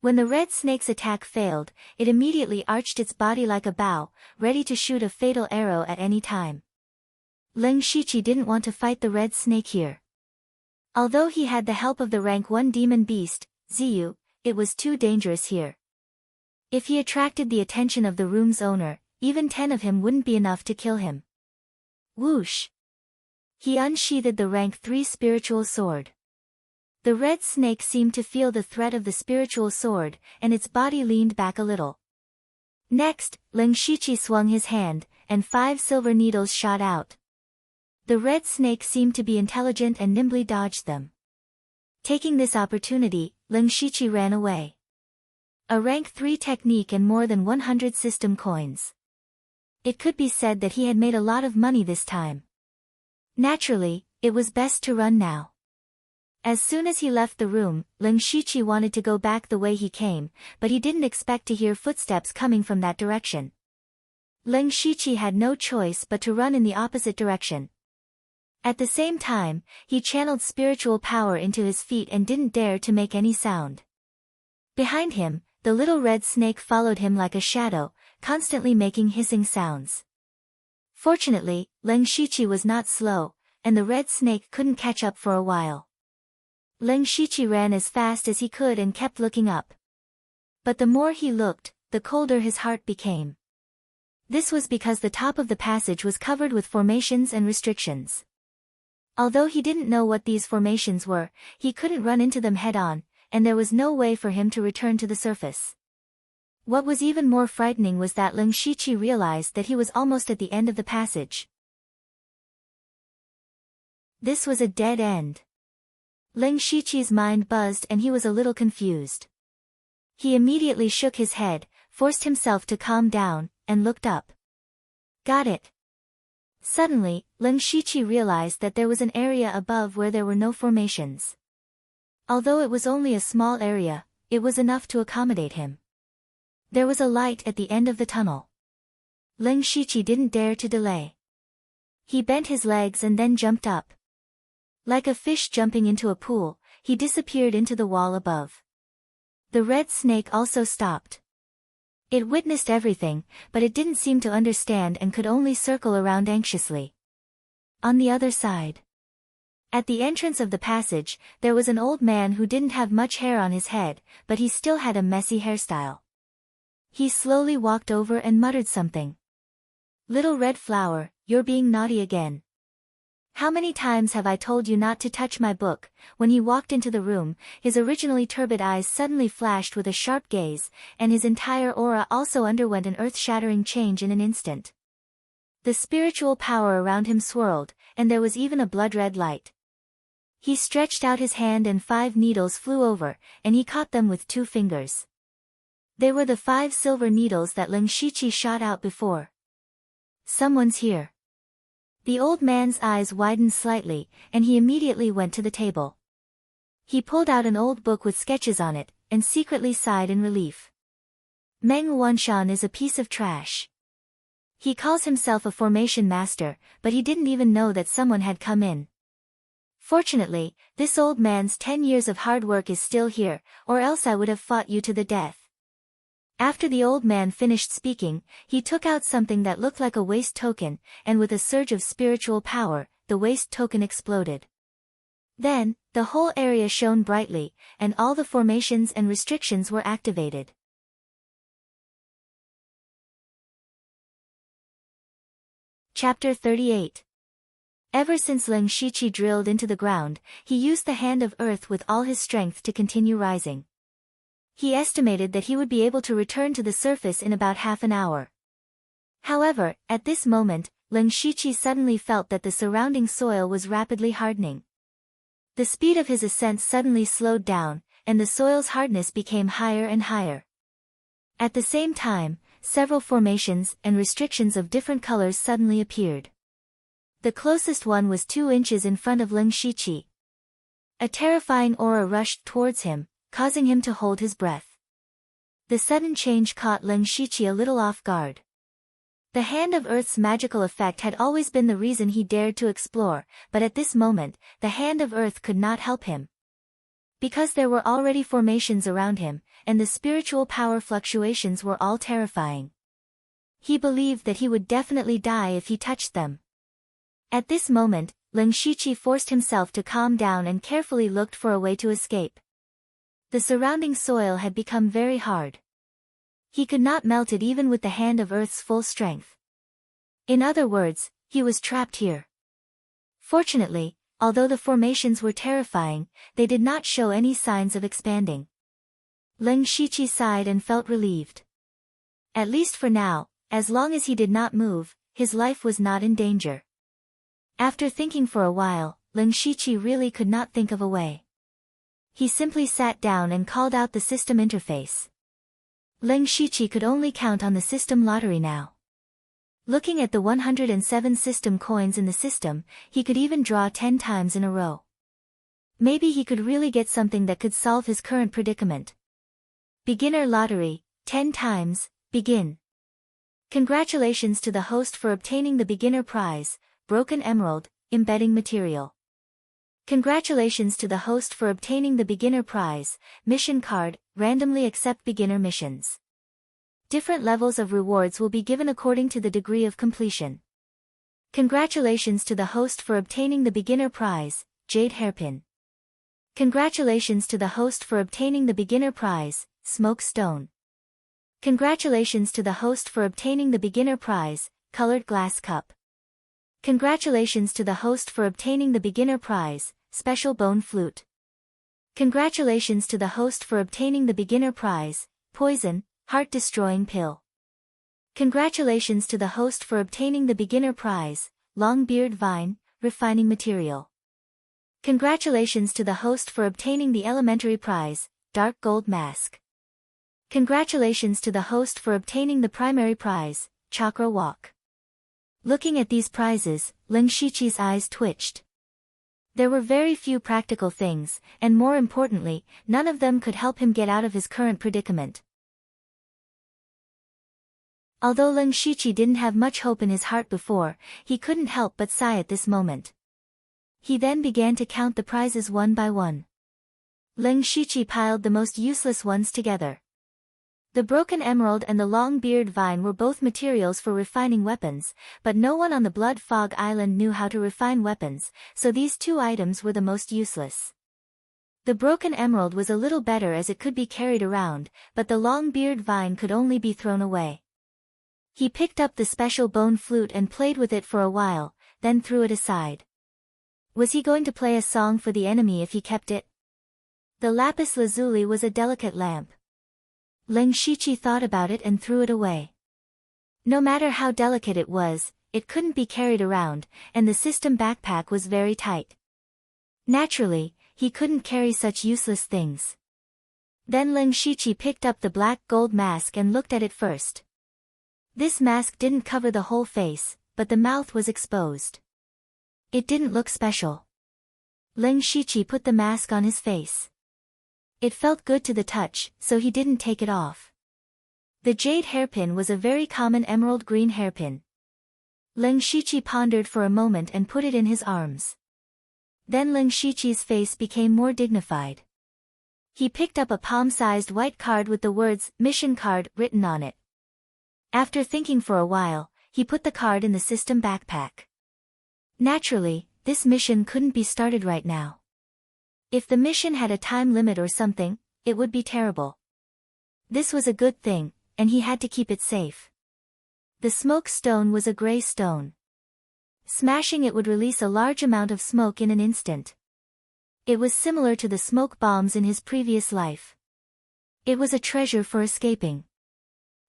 When the red snake's attack failed, it immediately arched its body like a bow, ready to shoot a fatal arrow at any time. Ling Shiqi didn't want to fight the red snake here. Although he had the help of the rank 1 demon beast, Ziyu, it was too dangerous here. If he attracted the attention of the room's owner, even 10 of him wouldn't be enough to kill him. Whoosh! He unsheathed the rank 3 spiritual sword. The red snake seemed to feel the threat of the spiritual sword, and its body leaned back a little. Next, Ling Shiqi swung his hand, and 5 silver needles shot out. The red snake seemed to be intelligent and nimbly dodged them. Taking this opportunity, Ling Shiqi ran away. A rank 3 technique and more than 100 system coins. It could be said that he had made a lot of money this time. Naturally, it was best to run now. As soon as he left the room, Ling Shiqi wanted to go back the way he came, but he didn't expect to hear footsteps coming from that direction. Ling Shiqi had no choice but to run in the opposite direction. At the same time, he channeled spiritual power into his feet and didn't dare to make any sound. Behind him, the little red snake followed him like a shadow, constantly making hissing sounds. Fortunately, Ling Shiqi was not slow, and the red snake couldn't catch up for a while. Ling Shiqi ran as fast as he could and kept looking up. But the more he looked, the colder his heart became. This was because the top of the passage was covered with formations and restrictions. Although he didn't know what these formations were, he couldn't run into them head-on, and there was no way for him to return to the surface. What was even more frightening was that Ling Shiqi realized that he was almost at the end of the passage. This was a dead end. Ling Shiqi's mind buzzed and he was a little confused. He immediately shook his head, forced himself to calm down, and looked up. Got it. Suddenly, Ling Shiqi realized that there was an area above where there were no formations. Although it was only a small area, it was enough to accommodate him. There was a light at the end of the tunnel. Ling Shiqi didn't dare to delay. He bent his legs and then jumped up. Like a fish jumping into a pool, he disappeared into the wall above. The red snake also stopped. It witnessed everything, but it didn't seem to understand and could only circle around anxiously. On the other side. At the entrance of the passage, there was an old man who didn't have much hair on his head, but he still had a messy hairstyle. He slowly walked over and muttered something. Little red flower, you're being naughty again. How many times have I told you not to touch my book? When he walked into the room, his originally turbid eyes suddenly flashed with a sharp gaze, and his entire aura also underwent an earth-shattering change in an instant. The spiritual power around him swirled, and there was even a blood-red light. He stretched out his hand and 5 needles flew over, and he caught them with 2 fingers. They were the 5 silver needles that Ling Shiqi shot out before. Someone's here. The old man's eyes widened slightly, and he immediately went to the table. He pulled out an old book with sketches on it, and secretly sighed in relief. Meng Wanshan is a piece of trash. He calls himself a formation master, but he didn't even know that someone had come in. Fortunately, this old man's 10 years of hard work is still here, or else I would have fought you to the death. After the old man finished speaking, he took out something that looked like a waste token, and with a surge of spiritual power, the waste token exploded. Then, the whole area shone brightly, and all the formations and restrictions were activated. Chapter 38. Ever since Leng Shiqi drilled into the ground, he used the hand of earth with all his strength to continue rising. He estimated that he would be able to return to the surface in about half an hour. However, at this moment, Leng Shiqi suddenly felt that the surrounding soil was rapidly hardening. The speed of his ascent suddenly slowed down, and the soil's hardness became higher and higher. At the same time, several formations and restrictions of different colors suddenly appeared. The closest one was 2 inches in front of Leng Shiqi. A terrifying aura rushed towards him, causing him to hold his breath. The sudden change caught Leng Shiqi a little off guard. The hand of Earth's magical effect had always been the reason he dared to explore, but at this moment, the hand of Earth could not help him. Because there were already formations around him, and the spiritual power fluctuations were all terrifying. He believed that he would definitely die if he touched them. At this moment, Leng Shiqi forced himself to calm down and carefully looked for a way to escape. The surrounding soil had become very hard. He could not melt it even with the hand of Earth's full strength. In other words, he was trapped here. Fortunately, although the formations were terrifying, they did not show any signs of expanding. Leng Shiqi sighed and felt relieved. At least for now, as long as he did not move, his life was not in danger. After thinking for a while, Leng Shiqi really could not think of a way. He simply sat down and called out the system interface. Leng Shiqi could only count on the system lottery now. Looking at the 107 system coins in the system, he could even draw 10 times in a row. Maybe he could really get something that could solve his current predicament. Beginner lottery, 10 times, begin. Congratulations to the host for obtaining the beginner prize, broken emerald, embedding material. Congratulations to the host for obtaining the beginner prize, mission card, randomly accept beginner missions. Different levels of rewards will be given according to the degree of completion. Congratulations to the host for obtaining the beginner prize, jade hairpin. Congratulations to the host for obtaining the beginner prize, smoke stone. Congratulations to the host for obtaining the beginner prize, colored glass cup. Congratulations to the host for obtaining the beginner prize, special bone flute. Congratulations to the host for obtaining the beginner prize, poison, heart-destroying pill. Congratulations to the host for obtaining the beginner prize, long beard vine, refining material. Congratulations to the host for obtaining the elementary prize, dark gold mask. Congratulations to the host for obtaining the primary prize, chakra walk. Looking at these prizes, Leng Shiqi's eyes twitched. There were very few practical things, and more importantly, none of them could help him get out of his current predicament. Although Leng Shiqi didn't have much hope in his heart before, he couldn't help but sigh at this moment. He then began to count the prizes one by one. Leng Shiqi piled the most useless ones together. The broken emerald and the long beard vine were both materials for refining weapons, but no one on the Blood Fog Island knew how to refine weapons, so these 2 items were the most useless. The broken emerald was a little better as it could be carried around, but the long beard vine could only be thrown away. He picked up the special bone flute and played with it for a while, then threw it aside. Was he going to play a song for the enemy if he kept it? The lapis lazuli was a delicate lamp. Leng Shiqi thought about it and threw it away. No matter how delicate it was, it couldn't be carried around, and the system backpack was very tight. Naturally, he couldn't carry such useless things. Then Leng Shiqi picked up the black gold mask and looked at it first. This mask didn't cover the whole face, but the mouth was exposed. It didn't look special. Lin Shiqi put the mask on his face. It felt good to the touch, so he didn't take it off. The jade hairpin was a very common emerald green hairpin. Lin Shiqi pondered for a moment and put it in his arms. Then Lin Shiqi's face became more dignified. He picked up a palm-sized white card with the words, "Mission Card," written on it. After thinking for a while, he put the card in the system backpack. Naturally, this mission couldn't be started right now. If the mission had a time limit or something, it would be terrible. This was a good thing, and he had to keep it safe. The smoke stone was a gray stone. Smashing it would release a large amount of smoke in an instant. It was similar to the smoke bombs in his previous life. It was a treasure for escaping.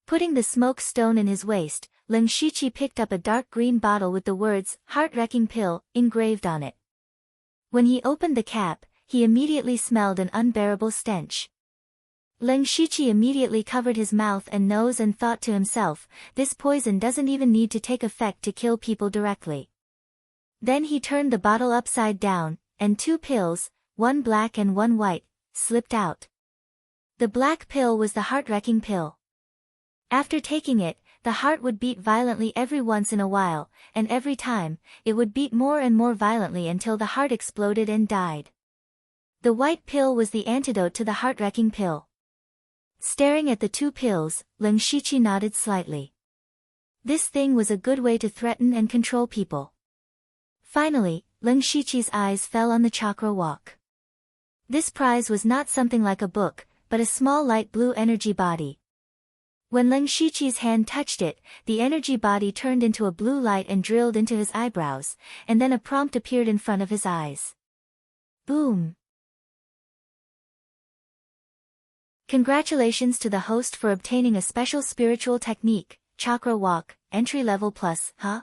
Putting the smoke stone in his waist, Lin Shiqi picked up a dark green bottle with the words, "Heart-wrecking pill," engraved on it. When he opened the cap, he immediately smelled an unbearable stench. Lin Shiqi immediately covered his mouth and nose and thought to himself, this poison doesn't even need to take effect to kill people directly. Then he turned the bottle upside down, and 2 pills, one black and one white, slipped out. The black pill was the heart-wrecking pill. After taking it, the heart would beat violently every once in a while, and every time, it would beat more and more violently until the heart exploded and died. The white pill was the antidote to the heart-wrecking pill. Staring at the 2 pills, Lin Shiqi nodded slightly. This thing was a good way to threaten and control people. Finally, Lin Shiqi's eyes fell on the chakra walk. This prize was not something like a book, but a small light blue energy body. When Lin Shiqi's hand touched it, the energy body turned into a blue light and drilled into his eyebrows, and then a prompt appeared in front of his eyes. Boom! Congratulations to the host for obtaining a special spiritual technique, Chakra Walk, entry level plus, huh?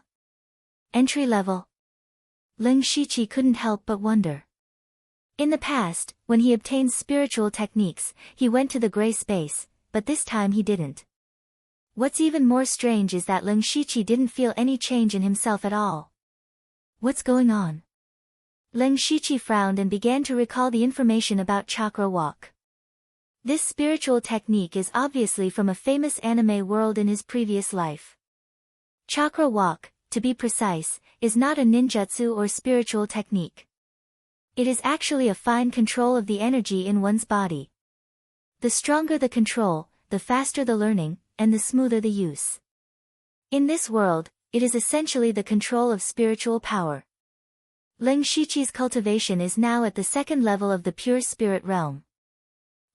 Entry level? Lin Shiqi couldn't help but wonder. In the past, when he obtained spiritual techniques, he went to the gray space, but this time he didn't. What's even more strange is that Lin Shiqi didn't feel any change in himself at all. What's going on? Lin Shiqi frowned and began to recall the information about Chakra Walk. This spiritual technique is obviously from a famous anime world in his previous life. Chakra Walk, to be precise, is not a ninjutsu or spiritual technique. It is actually a fine control of the energy in one's body. The stronger the control, the faster the learning, and the smoother the use. In this world, it is essentially the control of spiritual power. Lin Shiqi's cultivation is now at the 2nd level of the pure spirit realm.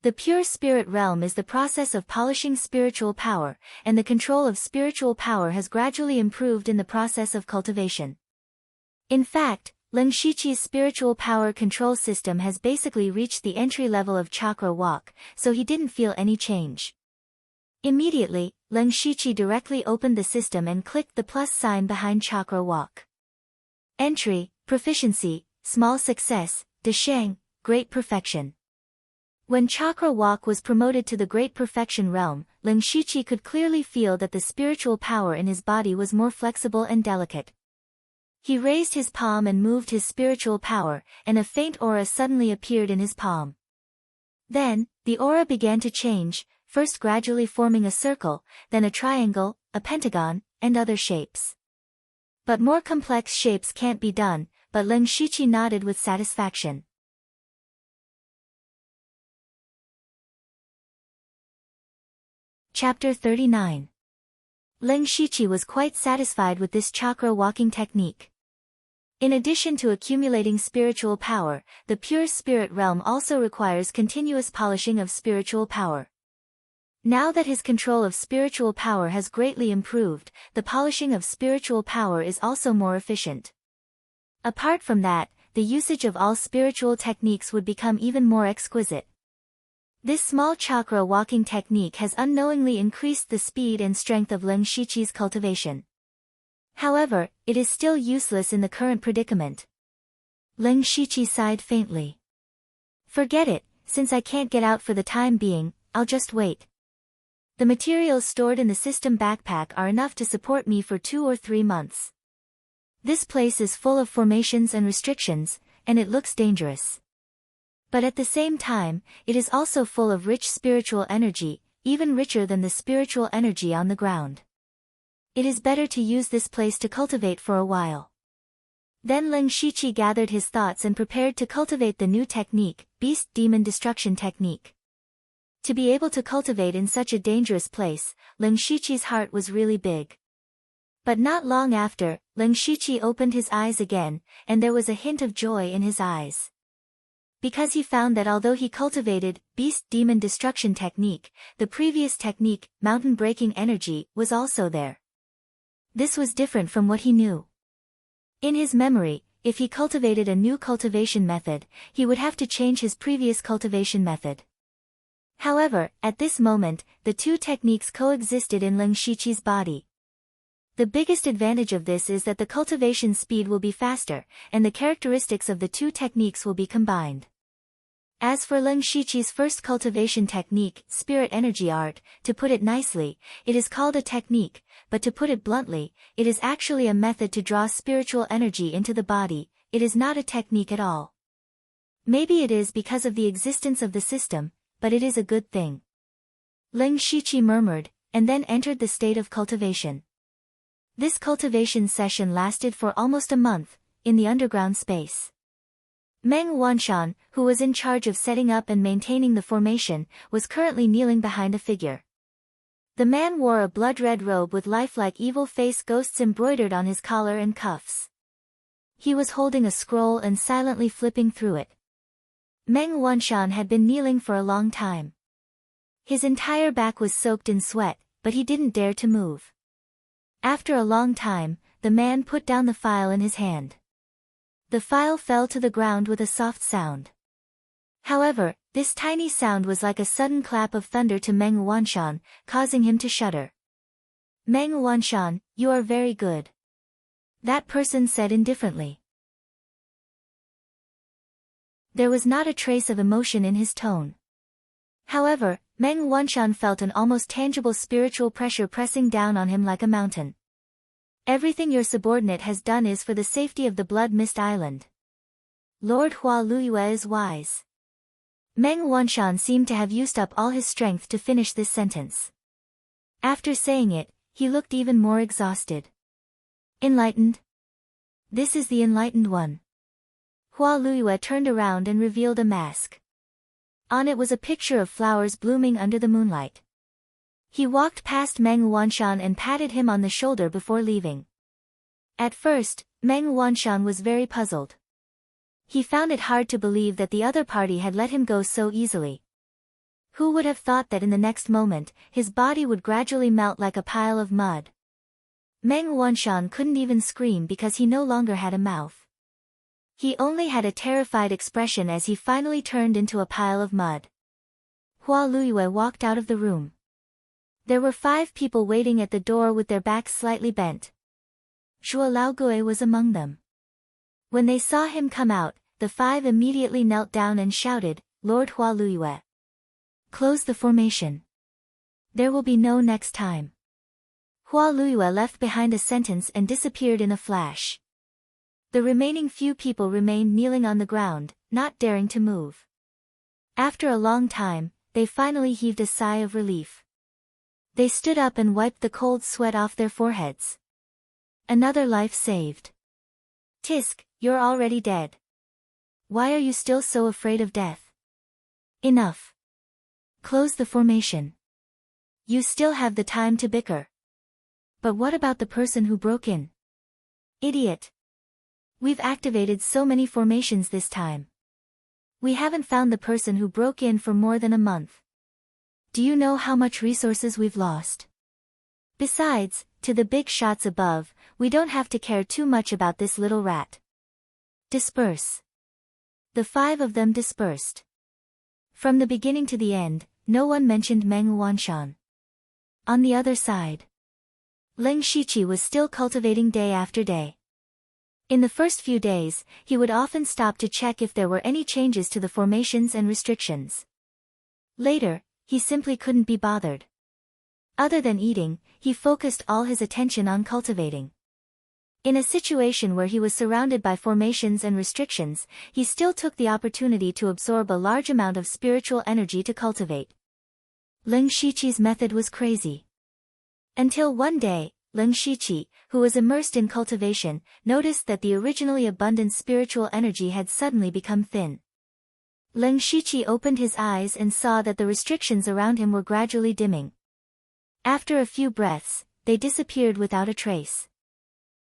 The pure spirit realm is the process of polishing spiritual power, and the control of spiritual power has gradually improved in the process of cultivation. In fact, Lin Shiqi's spiritual power control system has basically reached the entry level of Chakra Walk, so he didn't feel any change. Immediately, Lin Shiqi directly opened the system and clicked the plus sign behind Chakra Walk. Entry, proficiency, small success, Desheng, great perfection. When Chakra Walk was promoted to the Great Perfection realm, Lin Shiqi could clearly feel that the spiritual power in his body was more flexible and delicate. He raised his palm and moved his spiritual power, and a faint aura suddenly appeared in his palm. Then, the aura began to change, first gradually forming a circle, then a triangle, a pentagon, and other shapes. But more complex shapes can't be done, but Lin Shiqi nodded with satisfaction. Chapter 39. Lin Shiqi was quite satisfied with this chakra walking technique. In addition to accumulating spiritual power, the pure spirit realm also requires continuous polishing of spiritual power. Now that his control of spiritual power has greatly improved, the polishing of spiritual power is also more efficient. Apart from that, the usage of all spiritual techniques would become even more exquisite. This small chakra walking technique has unknowingly increased the speed and strength of Lin Shiqi's cultivation. However, it is still useless in the current predicament. Lin Shiqi sighed faintly. Forget it, since I can't get out for the time being, I'll just wait. The materials stored in the system backpack are enough to support me for 2 or 3 months. This place is full of formations and restrictions, and it looks dangerous. But at the same time, it is also full of rich spiritual energy, even richer than the spiritual energy on the ground. It is better to use this place to cultivate for a while. Then Leng Shiqi gathered his thoughts and prepared to cultivate the new technique, Beast Demon Destruction Technique. To be able to cultivate in such a dangerous place, Leng Shiqi's heart was really big. But not long after, Leng Shiqi opened his eyes again, and there was a hint of joy in his eyes. Because he found that although he cultivated Beast Demon Destruction Technique, the previous technique, Mountain Breaking Energy, was also there. This was different from what he knew. In his memory, if he cultivated a new cultivation method, he would have to change his previous cultivation method. However, at this moment, the two techniques coexisted in Leng Shiqi's body. The biggest advantage of this is that the cultivation speed will be faster, and the characteristics of the two techniques will be combined. As for Leng Shiqi's first cultivation technique, Spirit Energy Art, to put it nicely, it is called a technique, but to put it bluntly, it is actually a method to draw spiritual energy into the body. It is not a technique at all. Maybe it is because of the existence of the system, but it is a good thing. Leng Shiqi murmured, and then entered the state of cultivation. This cultivation session lasted for almost a month, in the underground space. Meng Wanshan, who was in charge of setting up and maintaining the formation, was currently kneeling behind a figure. The man wore a blood-red robe with lifelike evil face ghosts embroidered on his collar and cuffs. He was holding a scroll and silently flipping through it. Meng Wanshan had been kneeling for a long time. His entire back was soaked in sweat, but he didn't dare to move. After a long time, the man put down the file in his hand. The file fell to the ground with a soft sound. However, this tiny sound was like a sudden clap of thunder to Meng Wanshan, causing him to shudder. Meng Wanshan, you are very good. That person said indifferently. There was not a trace of emotion in his tone. However, Meng Wanshan felt an almost tangible spiritual pressure pressing down on him like a mountain. Everything your subordinate has done is for the safety of the Blood Mist Island. Lord Hua Luiyue is wise. Meng Wanshan seemed to have used up all his strength to finish this sentence. After saying it, he looked even more exhausted. Enlightened? This is the enlightened one. Hua Luiyue turned around and revealed a mask. On it was a picture of flowers blooming under the moonlight. He walked past Meng Wanshan and patted him on the shoulder before leaving. At first, Meng Wanshan was very puzzled. He found it hard to believe that the other party had let him go so easily. Who would have thought that in the next moment, his body would gradually melt like a pile of mud? Meng Wanshan couldn't even scream because he no longer had a mouth. He only had a terrified expression as he finally turned into a pile of mud. Hua Luiyue walked out of the room. There were 5 people waiting at the door with their backs slightly bent. Zhuo Laogue was among them. When they saw him come out, the 5 immediately knelt down and shouted, Lord Hua Luiyue. Close the formation. There will be no next time. Hua Luiyue left behind a sentence and disappeared in a flash. The remaining few people remained kneeling on the ground, not daring to move. After a long time, they finally heaved a sigh of relief. They stood up and wiped the cold sweat off their foreheads. Another life saved. Tisk, you're already dead. Why are you still so afraid of death? Enough. Close the formation. You still have the time to bicker. But what about the person who broke in? Idiot. We've activated so many formations this time. We haven't found the person who broke in for more than a month. Do you know how much resources we've lost? Besides, to the big shots above, we don't have to care too much about this little rat. Disperse. The 5 of them dispersed. From the beginning to the end, no one mentioned Meng Wanshan. On the other side, Leng Shiqi was still cultivating day after day. In the first few days, he would often stop to check if there were any changes to the formations and restrictions. Later, he simply couldn't be bothered. Other than eating, he focused all his attention on cultivating. In a situation where he was surrounded by formations and restrictions, he still took the opportunity to absorb a large amount of spiritual energy to cultivate. Ling Shiqi's method was crazy. Until one day, Ling Shiqi, who was immersed in cultivation, noticed that the originally abundant spiritual energy had suddenly become thin. Ling Shiqi opened his eyes and saw that the restrictions around him were gradually dimming. After a few breaths, they disappeared without a trace.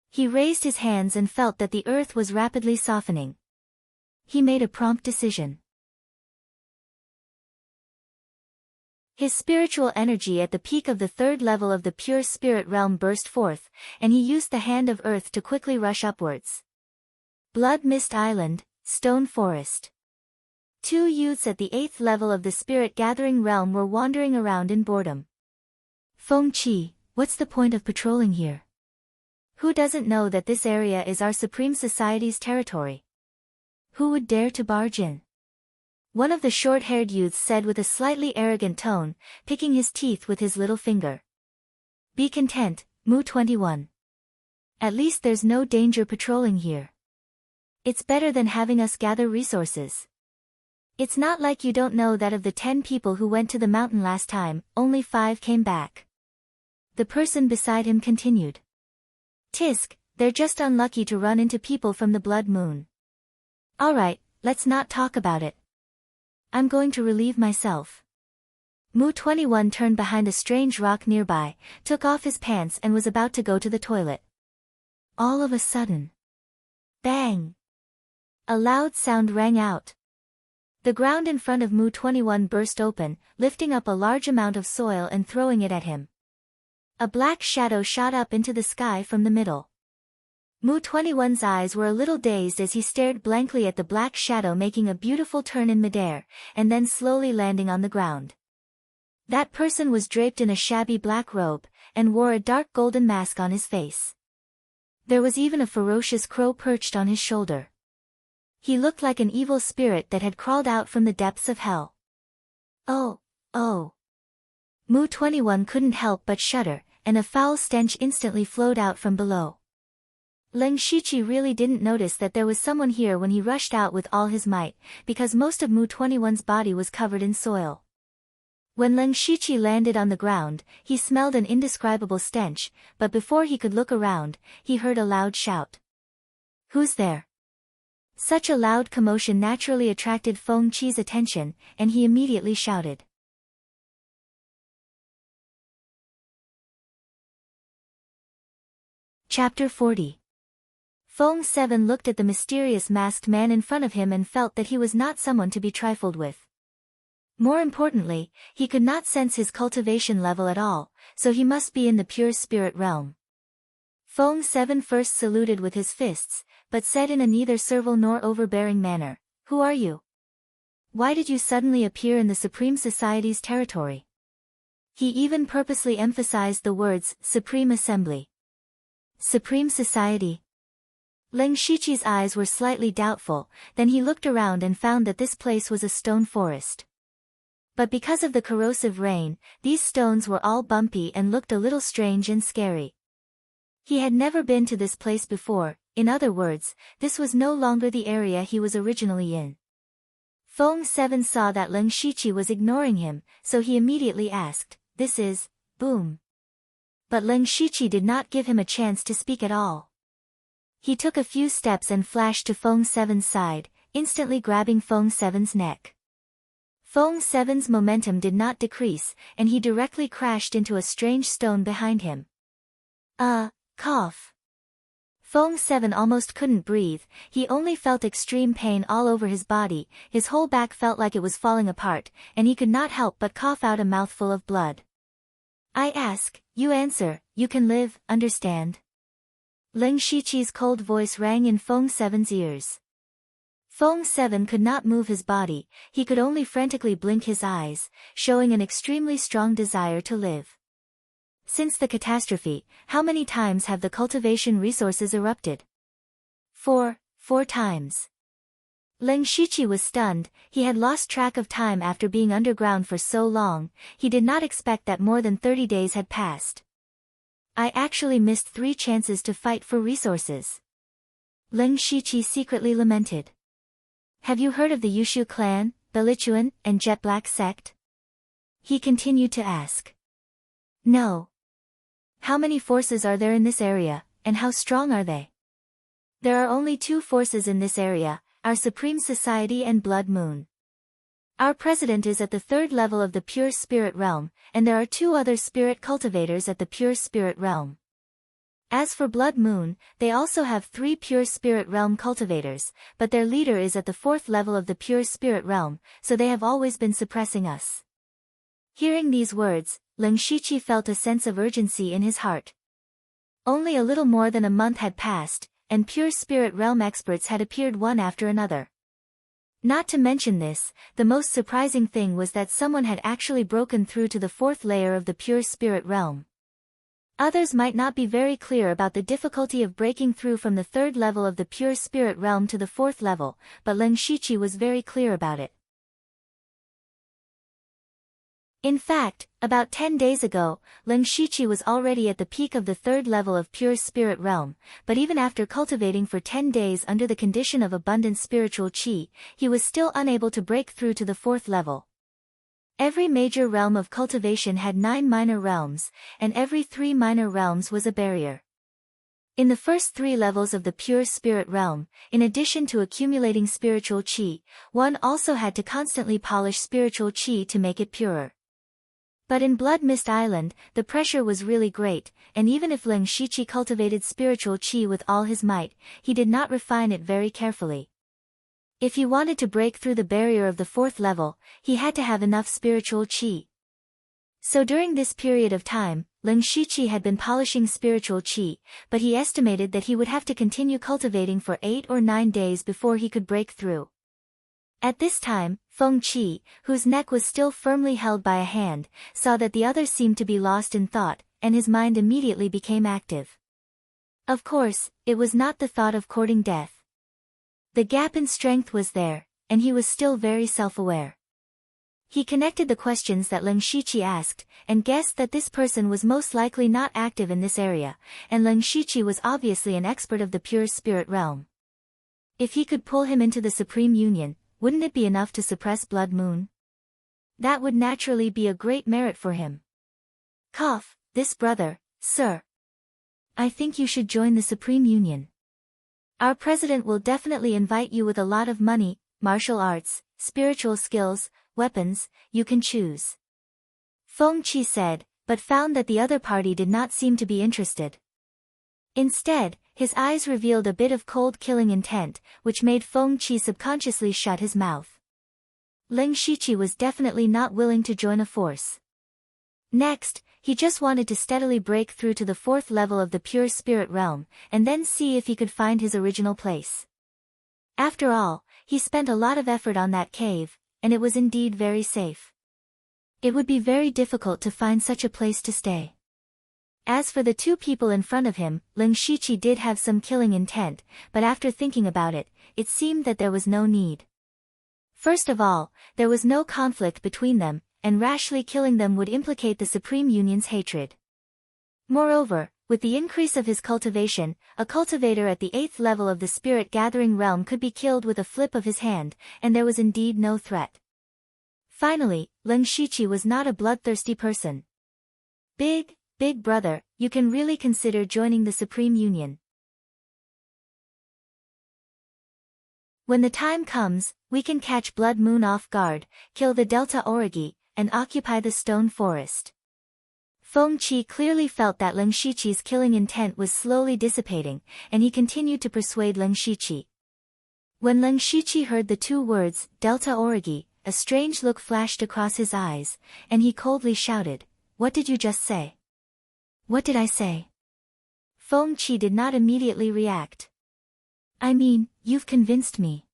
He raised his hands and felt that the earth was rapidly softening. He made a prompt decision. His spiritual energy at the peak of the third level of the pure spirit realm burst forth, and he used the hand of earth to quickly rush upwards. Blood Mist Island, Stone Forest. Two youths at the 8th level of the spirit gathering realm were wandering around in boredom. Feng Qi, what's the point of patrolling here? Who doesn't know that this area is our Supreme Society's territory? Who would dare to barge in? One of the short-haired youths said with a slightly arrogant tone, picking his teeth with his little finger. Be content, Mu 21. At least there's no danger patrolling here. It's better than having us gather resources. It's not like you don't know that of the 10 people who went to the mountain last time, only 5 came back. The person beside him continued. Tisk, they're just unlucky to run into people from the Blood Moon. Alright, let's not talk about it. I'm going to relieve myself. Mu 21 turned behind a strange rock nearby, took off his pants and was about to go to the toilet. All of a sudden. Bang! A loud sound rang out. The ground in front of Mu 21 burst open, lifting up a large amount of soil and throwing it at him. A black shadow shot up into the sky from the middle. Mu 21's eyes were a little dazed as he stared blankly at the black shadow making a beautiful turn in midair, and then slowly landing on the ground. That person was draped in a shabby black robe, and wore a dark golden mask on his face. There was even a ferocious crow perched on his shoulder. He looked like an evil spirit that had crawled out from the depths of hell. Oh. Mu 21 couldn't help but shudder, and a foul stench instantly flowed out from below. Ling Shiqi really didn't notice that there was someone here when he rushed out with all his might, because most of Mu 21's body was covered in soil. When Ling Shiqi landed on the ground, he smelled an indescribable stench, but before he could look around, he heard a loud shout. Who's there? Such a loud commotion naturally attracted Feng Qi's attention, and he immediately shouted. Chapter 40. Feng 7 looked at the mysterious masked man in front of him and felt that he was not someone to be trifled with. More importantly, he could not sense his cultivation level at all, so he must be in the pure spirit realm. Feng 7 first saluted with his fists, but said in a neither servile nor overbearing manner, Who are you? Why did you suddenly appear in the Supreme Society's territory? He even purposely emphasized the words, Supreme Assembly. Supreme Society. Ling Shiqi's eyes were slightly doubtful, then he looked around and found that this place was a stone forest. But because of the corrosive rain, these stones were all bumpy and looked a little strange and scary. He had never been to this place before, in other words, this was no longer the area he was originally in. Feng 7 saw that Ling Shiqi was ignoring him, so he immediately asked, This is, boom. But Ling Shiqi did not give him a chance to speak at all. He took a few steps and flashed to Feng 7's side, instantly grabbing Feng 7's neck. Feng 7's momentum did not decrease, and he directly crashed into a strange stone behind him. Cough. Feng 7 almost couldn't breathe, he only felt extreme pain all over his body, his whole back felt like it was falling apart, and he could not help but cough out a mouthful of blood. I ask, you answer, you can live, understand? Ling Shiqi's cold voice rang in Feng 7's ears. Feng 7 could not move his body, he could only frantically blink his eyes, showing an extremely strong desire to live. Since the catastrophe, how many times have the cultivation resources erupted? 4 times. Ling Shiqi was stunned, he had lost track of time after being underground for so long, he did not expect that more than 30 days had passed. I actually missed 3 chances to fight for resources. Leng Shiqi secretly lamented. Have you heard of the Yushu clan, Belichuan, and Jet Black sect? He continued to ask. No. How many forces are there in this area, and how strong are they? There are only 2 forces in this area, our Supreme Society and Blood Moon. Our president is at the 3rd level of the Pure Spirit Realm, and there are 2 other spirit cultivators at the Pure Spirit Realm. As for Blood Moon, they also have 3 Pure Spirit Realm cultivators, but their leader is at the 4th level of the Pure Spirit Realm, so they have always been suppressing us. Hearing these words, Leng Shiqi felt a sense of urgency in his heart. Only a little more than a month had passed, and Pure Spirit Realm experts had appeared one after another. Not to mention this, the most surprising thing was that someone had actually broken through to the 4th layer of the Pure Spirit Realm. Others might not be very clear about the difficulty of breaking through from the 3rd level of the Pure Spirit Realm to the 4th level, but Leng Shiqi was very clear about it. In fact, about 10 days ago, Leng Shiqi was already at the peak of the 3rd level of Pure Spirit Realm, but even after cultivating for 10 days under the condition of abundant spiritual qi, he was still unable to break through to the 4th level. Every major realm of cultivation had 9 minor realms, and every 3 minor realms was a barrier. In the first 3 levels of the Pure Spirit Realm, in addition to accumulating spiritual qi, one also had to constantly polish spiritual qi to make it purer. But in Blood Mist Island, the pressure was really great, and even if Leng Shiqi cultivated spiritual qi with all his might, he did not refine it very carefully. If he wanted to break through the barrier of the 4th level, he had to have enough spiritual qi. So during this period of time, Leng Shiqi had been polishing spiritual qi, but he estimated that he would have to continue cultivating for 8 or 9 days before he could break through. At this time, Feng Qi, whose neck was still firmly held by a hand, saw that the other seemed to be lost in thought, and his mind immediately became active. Of course, it was not the thought of courting death. The gap in strength was there, and he was still very self-aware. He connected the questions that Leng Shiqi asked, and guessed that this person was most likely not active in this area, and Leng Shiqi was obviously an expert of the Pure Spirit Realm. If he could pull him into the Supreme Union, wouldn't it be enough to suppress Blood Moon? That would naturally be a great merit for him. This brother, sir. I think you should join the Supreme Union. Our president will definitely invite you with a lot of money, martial arts, spiritual skills, weapons, you can choose. Feng Qi said, but found that the other party did not seem to be interested. Instead, his eyes revealed a bit of cold killing intent, which made Feng Qi subconsciously shut his mouth. Leng Shiqi was definitely not willing to join a force. Next, he just wanted to steadily break through to the 4th level of the Pure Spirit Realm, and then see if he could find his original place. After all, he spent a lot of effort on that cave, and it was indeed very safe. It would be very difficult to find such a place to stay. As for the 2 people in front of him, Leng Shiqi did have some killing intent, but after thinking about it, it seemed that there was no need. First of all, there was no conflict between them, and rashly killing them would implicate the Supreme Union's hatred. Moreover, with the increase of his cultivation, a cultivator at the 8th level of the Spirit Gathering Realm could be killed with a flip of his hand, and there was indeed no threat. Finally, Leng Shiqi was not a bloodthirsty person. Big brother, you can really consider joining the Supreme Union. When the time comes, we can catch Blood Moon off guard, kill the Delta Origi, and occupy the Stone Forest. Feng Qi clearly felt that Leng Shiqi's killing intent was slowly dissipating, and he continued to persuade Leng Shiqi. When Leng Shiqi heard the 2 words, Delta Origi, a strange look flashed across his eyes, and he coldly shouted, "What did you just say?" "What did I say?" Feng Qi did not immediately react. "I mean, you've convinced me."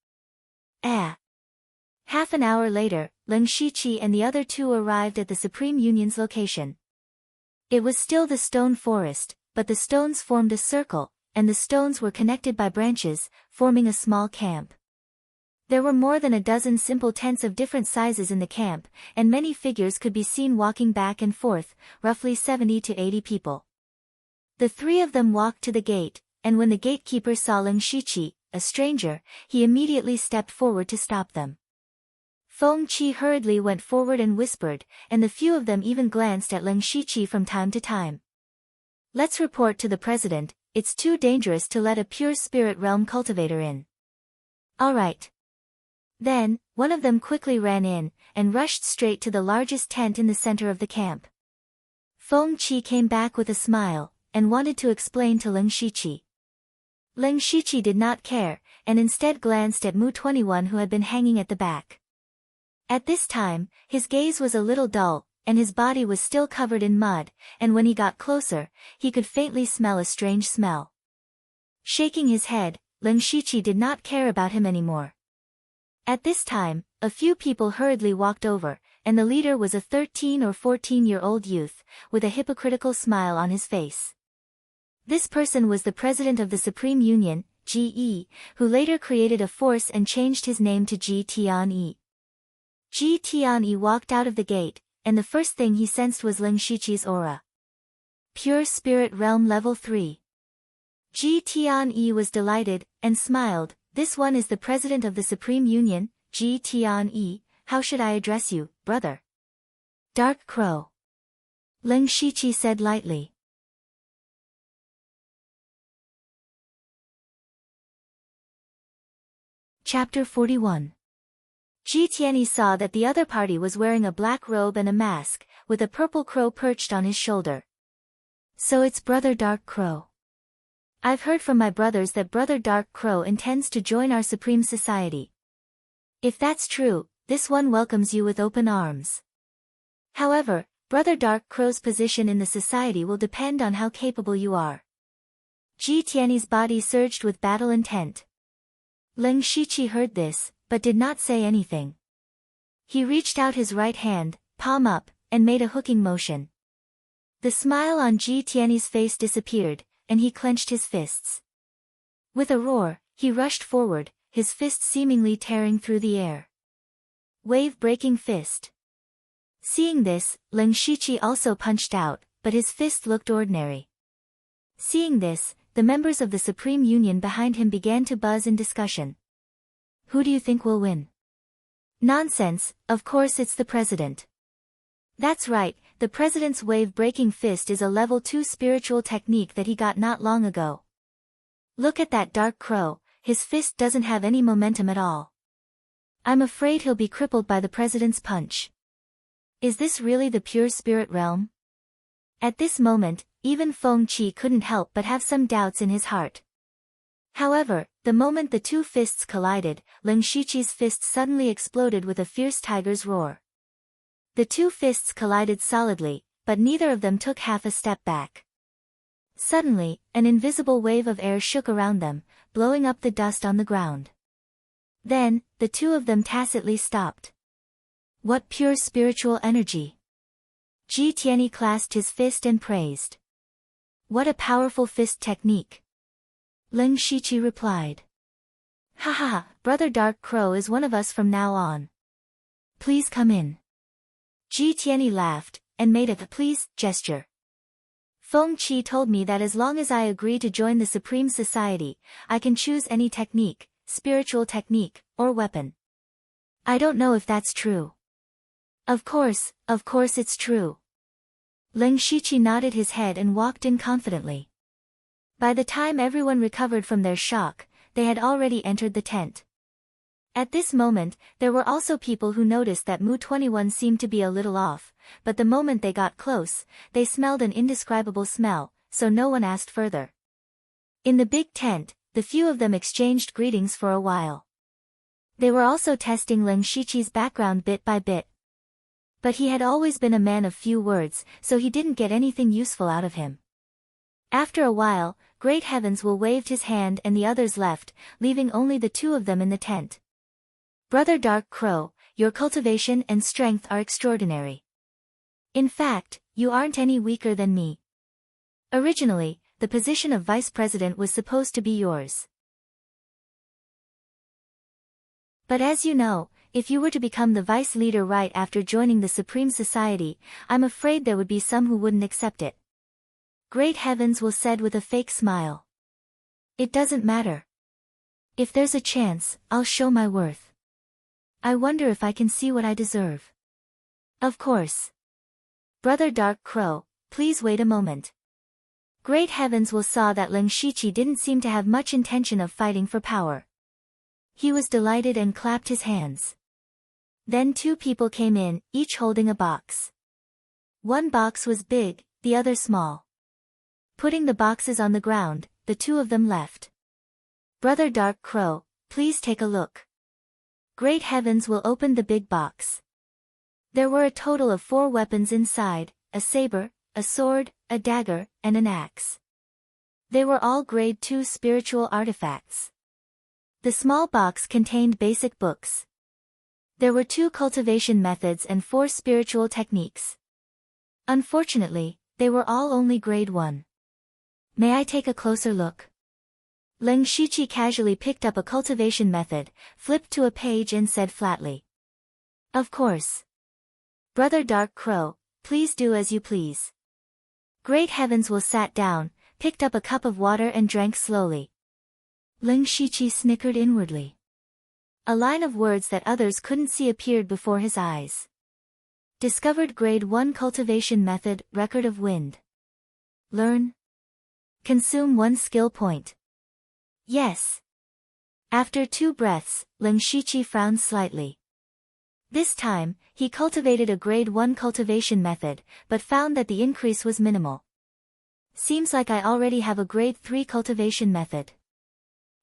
Half an hour later, Leng Shiqi and the other 2 arrived at the Supreme Union's location. It was still the stone forest, but the stones formed a circle, and the stones were connected by branches, forming a small camp. There were more than a dozen simple tents of different sizes in the camp, and many figures could be seen walking back and forth, roughly 70 to 80 people. The three of them walked to the gate, and when the gatekeeper saw Lin Shiqi, a stranger, he immediately stepped forward to stop them. Feng Qi hurriedly went forward and whispered, and the few of them even glanced at Lin Shiqi from time to time. "Let's report to the president, it's too dangerous to let a pure spirit realm cultivator in." "All right." Then, one of them quickly ran in, and rushed straight to the largest tent in the center of the camp. Feng Qi came back with a smile, and wanted to explain to Lin Shiqi. Lin Shiqi did not care, and instead glanced at Mu-21 who had been hanging at the back. At this time, his gaze was a little dull, and his body was still covered in mud, and when he got closer, he could faintly smell a strange smell. Shaking his head, Lin Shiqi did not care about him anymore. At this time, a few people hurriedly walked over, and the leader was a 13 or 14-year-old youth, with a hypocritical smile on his face. This person was the president of the Supreme Union, GE, who later created a force and changed his name to Ji Tianyi. Ji Tianyi walked out of the gate, and the first thing he sensed was Lin Shiqi's aura. Pure Spirit Realm Level 3. Ji Tianyi was delighted, and smiled. "This one is the president of the Supreme Union, Ji Tianyi. How should I address you, brother?" "Dark Crow," Lin Shiqi said lightly. Chapter 41. Ji Tianyi saw that the other party was wearing a black robe and a mask, with a purple crow perched on his shoulder. "So it's Brother Dark Crow. I've heard from my brothers that Brother Dark Crow intends to join our Supreme Society. If that's true, this one welcomes you with open arms. However, Brother Dark Crow's position in the society will depend on how capable you are." Ji Tianyi's body surged with battle intent. Lin Shiqi heard this, but did not say anything. He reached out his right hand, palm up, and made a hooking motion. The smile on Ji Tianyi's face disappeared, and he clenched his fists. With a roar, he rushed forward, his fist seemingly tearing through the air. Wave-breaking fist. Seeing this, Lin Shiqi also punched out, but his fist looked ordinary. Seeing this, the members of the Supreme Union behind him began to buzz in discussion. "Who do you think will win?" "Nonsense, of course it's the president." "That's right, the president's wave-breaking fist is a level 2 spiritual technique that he got not long ago. Look at that Dark Crow, his fist doesn't have any momentum at all. I'm afraid he'll be crippled by the president's punch. Is this really the pure spirit realm?" At this moment, even Feng Qi couldn't help but have some doubts in his heart. However, the moment the two fists collided, Lin Shiqi's fist suddenly exploded with a fierce tiger's roar. The two fists collided solidly, but neither of them took half a step back. Suddenly, an invisible wave of air shook around them, blowing up the dust on the ground. Then, the two of them tacitly stopped. What pure spiritual energy! Ji Tianyi clasped his fist and praised. What a powerful fist technique! Lin Shiqi replied. Ha ha ha, Brother Dark Crow is one of us from now on. Please come in. Ji Tianyi laughed, and made a please gesture. Feng Qi told me that as long as I agree to join the Supreme Society, I can choose any technique, spiritual technique, or weapon. I don't know if that's true. Of course it's true. Lin Shiqi nodded his head and walked in confidently. By the time everyone recovered from their shock, they had already entered the tent. At this moment, there were also people who noticed that Mu-21 seemed to be a little off, but the moment they got close, they smelled an indescribable smell, so no one asked further. In the big tent, the few of them exchanged greetings for a while. They were also testing Lin Shiqi's background bit by bit. But he had always been a man of few words, so he didn't get anything useful out of him. After a while, Great Heavens will waved his hand and the others left, leaving only the two of them in the tent. Brother Dark Crow, your cultivation and strength are extraordinary. In fact, you aren't any weaker than me. Originally, the position of vice president was supposed to be yours. But as you know, if you were to become the vice leader right after joining the Supreme Society, I'm afraid there would be some who wouldn't accept it. Great heavens, Wu said with a fake smile. It doesn't matter. If there's a chance, I'll show my worth. I wonder if I can see what I deserve. Of course. Brother Dark Crow, please wait a moment. Great heavens, Wu saw that Ling Shiqi didn't seem to have much intention of fighting for power. He was delighted and clapped his hands. Then two people came in, each holding a box. One box was big, the other small. Putting the boxes on the ground, the two of them left. Brother Dark Crow, please take a look. Great heavens, will open the big box. There were a total of 4 weapons inside, a saber, a sword, a dagger, and an axe. They were all grade 2 spiritual artifacts. The small box contained basic books. There were 2 cultivation methods and 4 spiritual techniques. Unfortunately, they were all only grade 1. May I take a closer look? Ling Shiqi casually picked up a cultivation method, flipped to a page and said flatly. Of course. Brother Dark Crow, please do as you please. Great heavens, Wu sat down, picked up a cup of water and drank slowly. Ling Shiqi snickered inwardly. A line of words that others couldn't see appeared before his eyes. Discovered grade 1 cultivation method, record of wind. Learn. Consume 1 skill point. Yes. After 2 breaths, Ling Shiqi frowned slightly. This time, he cultivated a grade 1 cultivation method, but found that the increase was minimal. Seems like I already have a grade 3 cultivation method.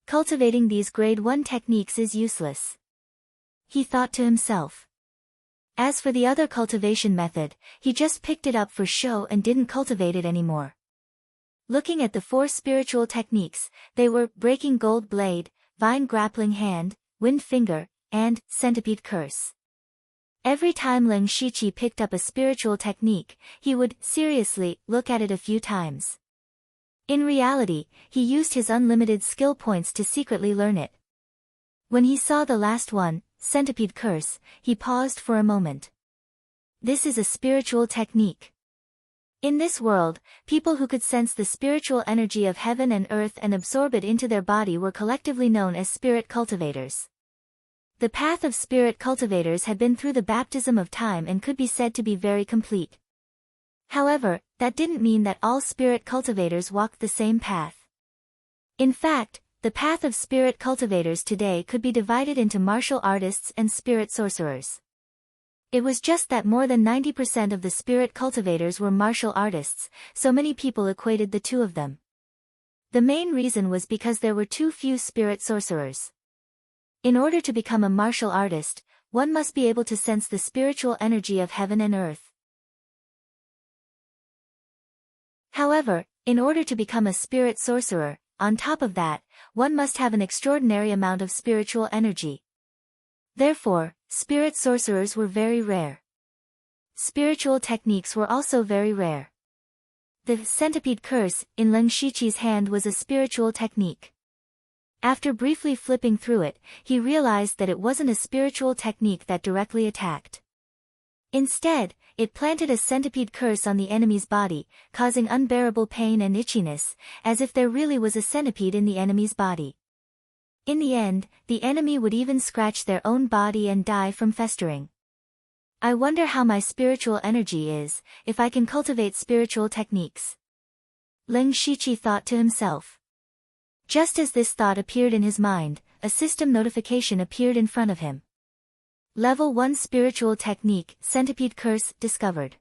Cultivating these grade 1 techniques is useless. He thought to himself. As for the other cultivation method, he just picked it up for show and didn't cultivate it anymore. Looking at the 4 spiritual techniques, they were Breaking Gold Blade, Vine Grappling Hand, Wind Finger, and Centipede Curse. Every time Ling Shiqi picked up a spiritual technique, he would, seriously, look at it a few times. In reality, he used his unlimited skill points to secretly learn it. When he saw the last one, Centipede Curse, he paused for a moment. This is a spiritual technique. In this world, people who could sense the spiritual energy of heaven and earth and absorb it into their body were collectively known as spirit cultivators. The path of spirit cultivators had been through the baptism of time and could be said to be very complete. However, that didn't mean that all spirit cultivators walked the same path. In fact, the path of spirit cultivators today could be divided into martial artists and spirit sorcerers. It was just that more than 90% of the spirit cultivators were martial artists, so many people equated the two of them. The main reason was because there were too few spirit sorcerers. In order to become a martial artist, one must be able to sense the spiritual energy of heaven and earth. However, in order to become a spirit sorcerer, on top of that, one must have an extraordinary amount of spiritual energy. Therefore, spirit sorcerers were very rare. Spiritual techniques were also very rare. The Centipede Curse in Ling Shiqi's hand was a spiritual technique. After briefly flipping through it, he realized that it wasn't a spiritual technique that directly attacked. Instead, it planted a centipede curse on the enemy's body, causing unbearable pain and itchiness, as if there really was a centipede in the enemy's body. In the end, the enemy would even scratch their own body and die from festering. I wonder how my spiritual energy is, if I can cultivate spiritual techniques. Ling Shiqi thought to himself. Just as this thought appeared in his mind, a system notification appeared in front of him. Level 1 Spiritual Technique, Centipede Curse, discovered.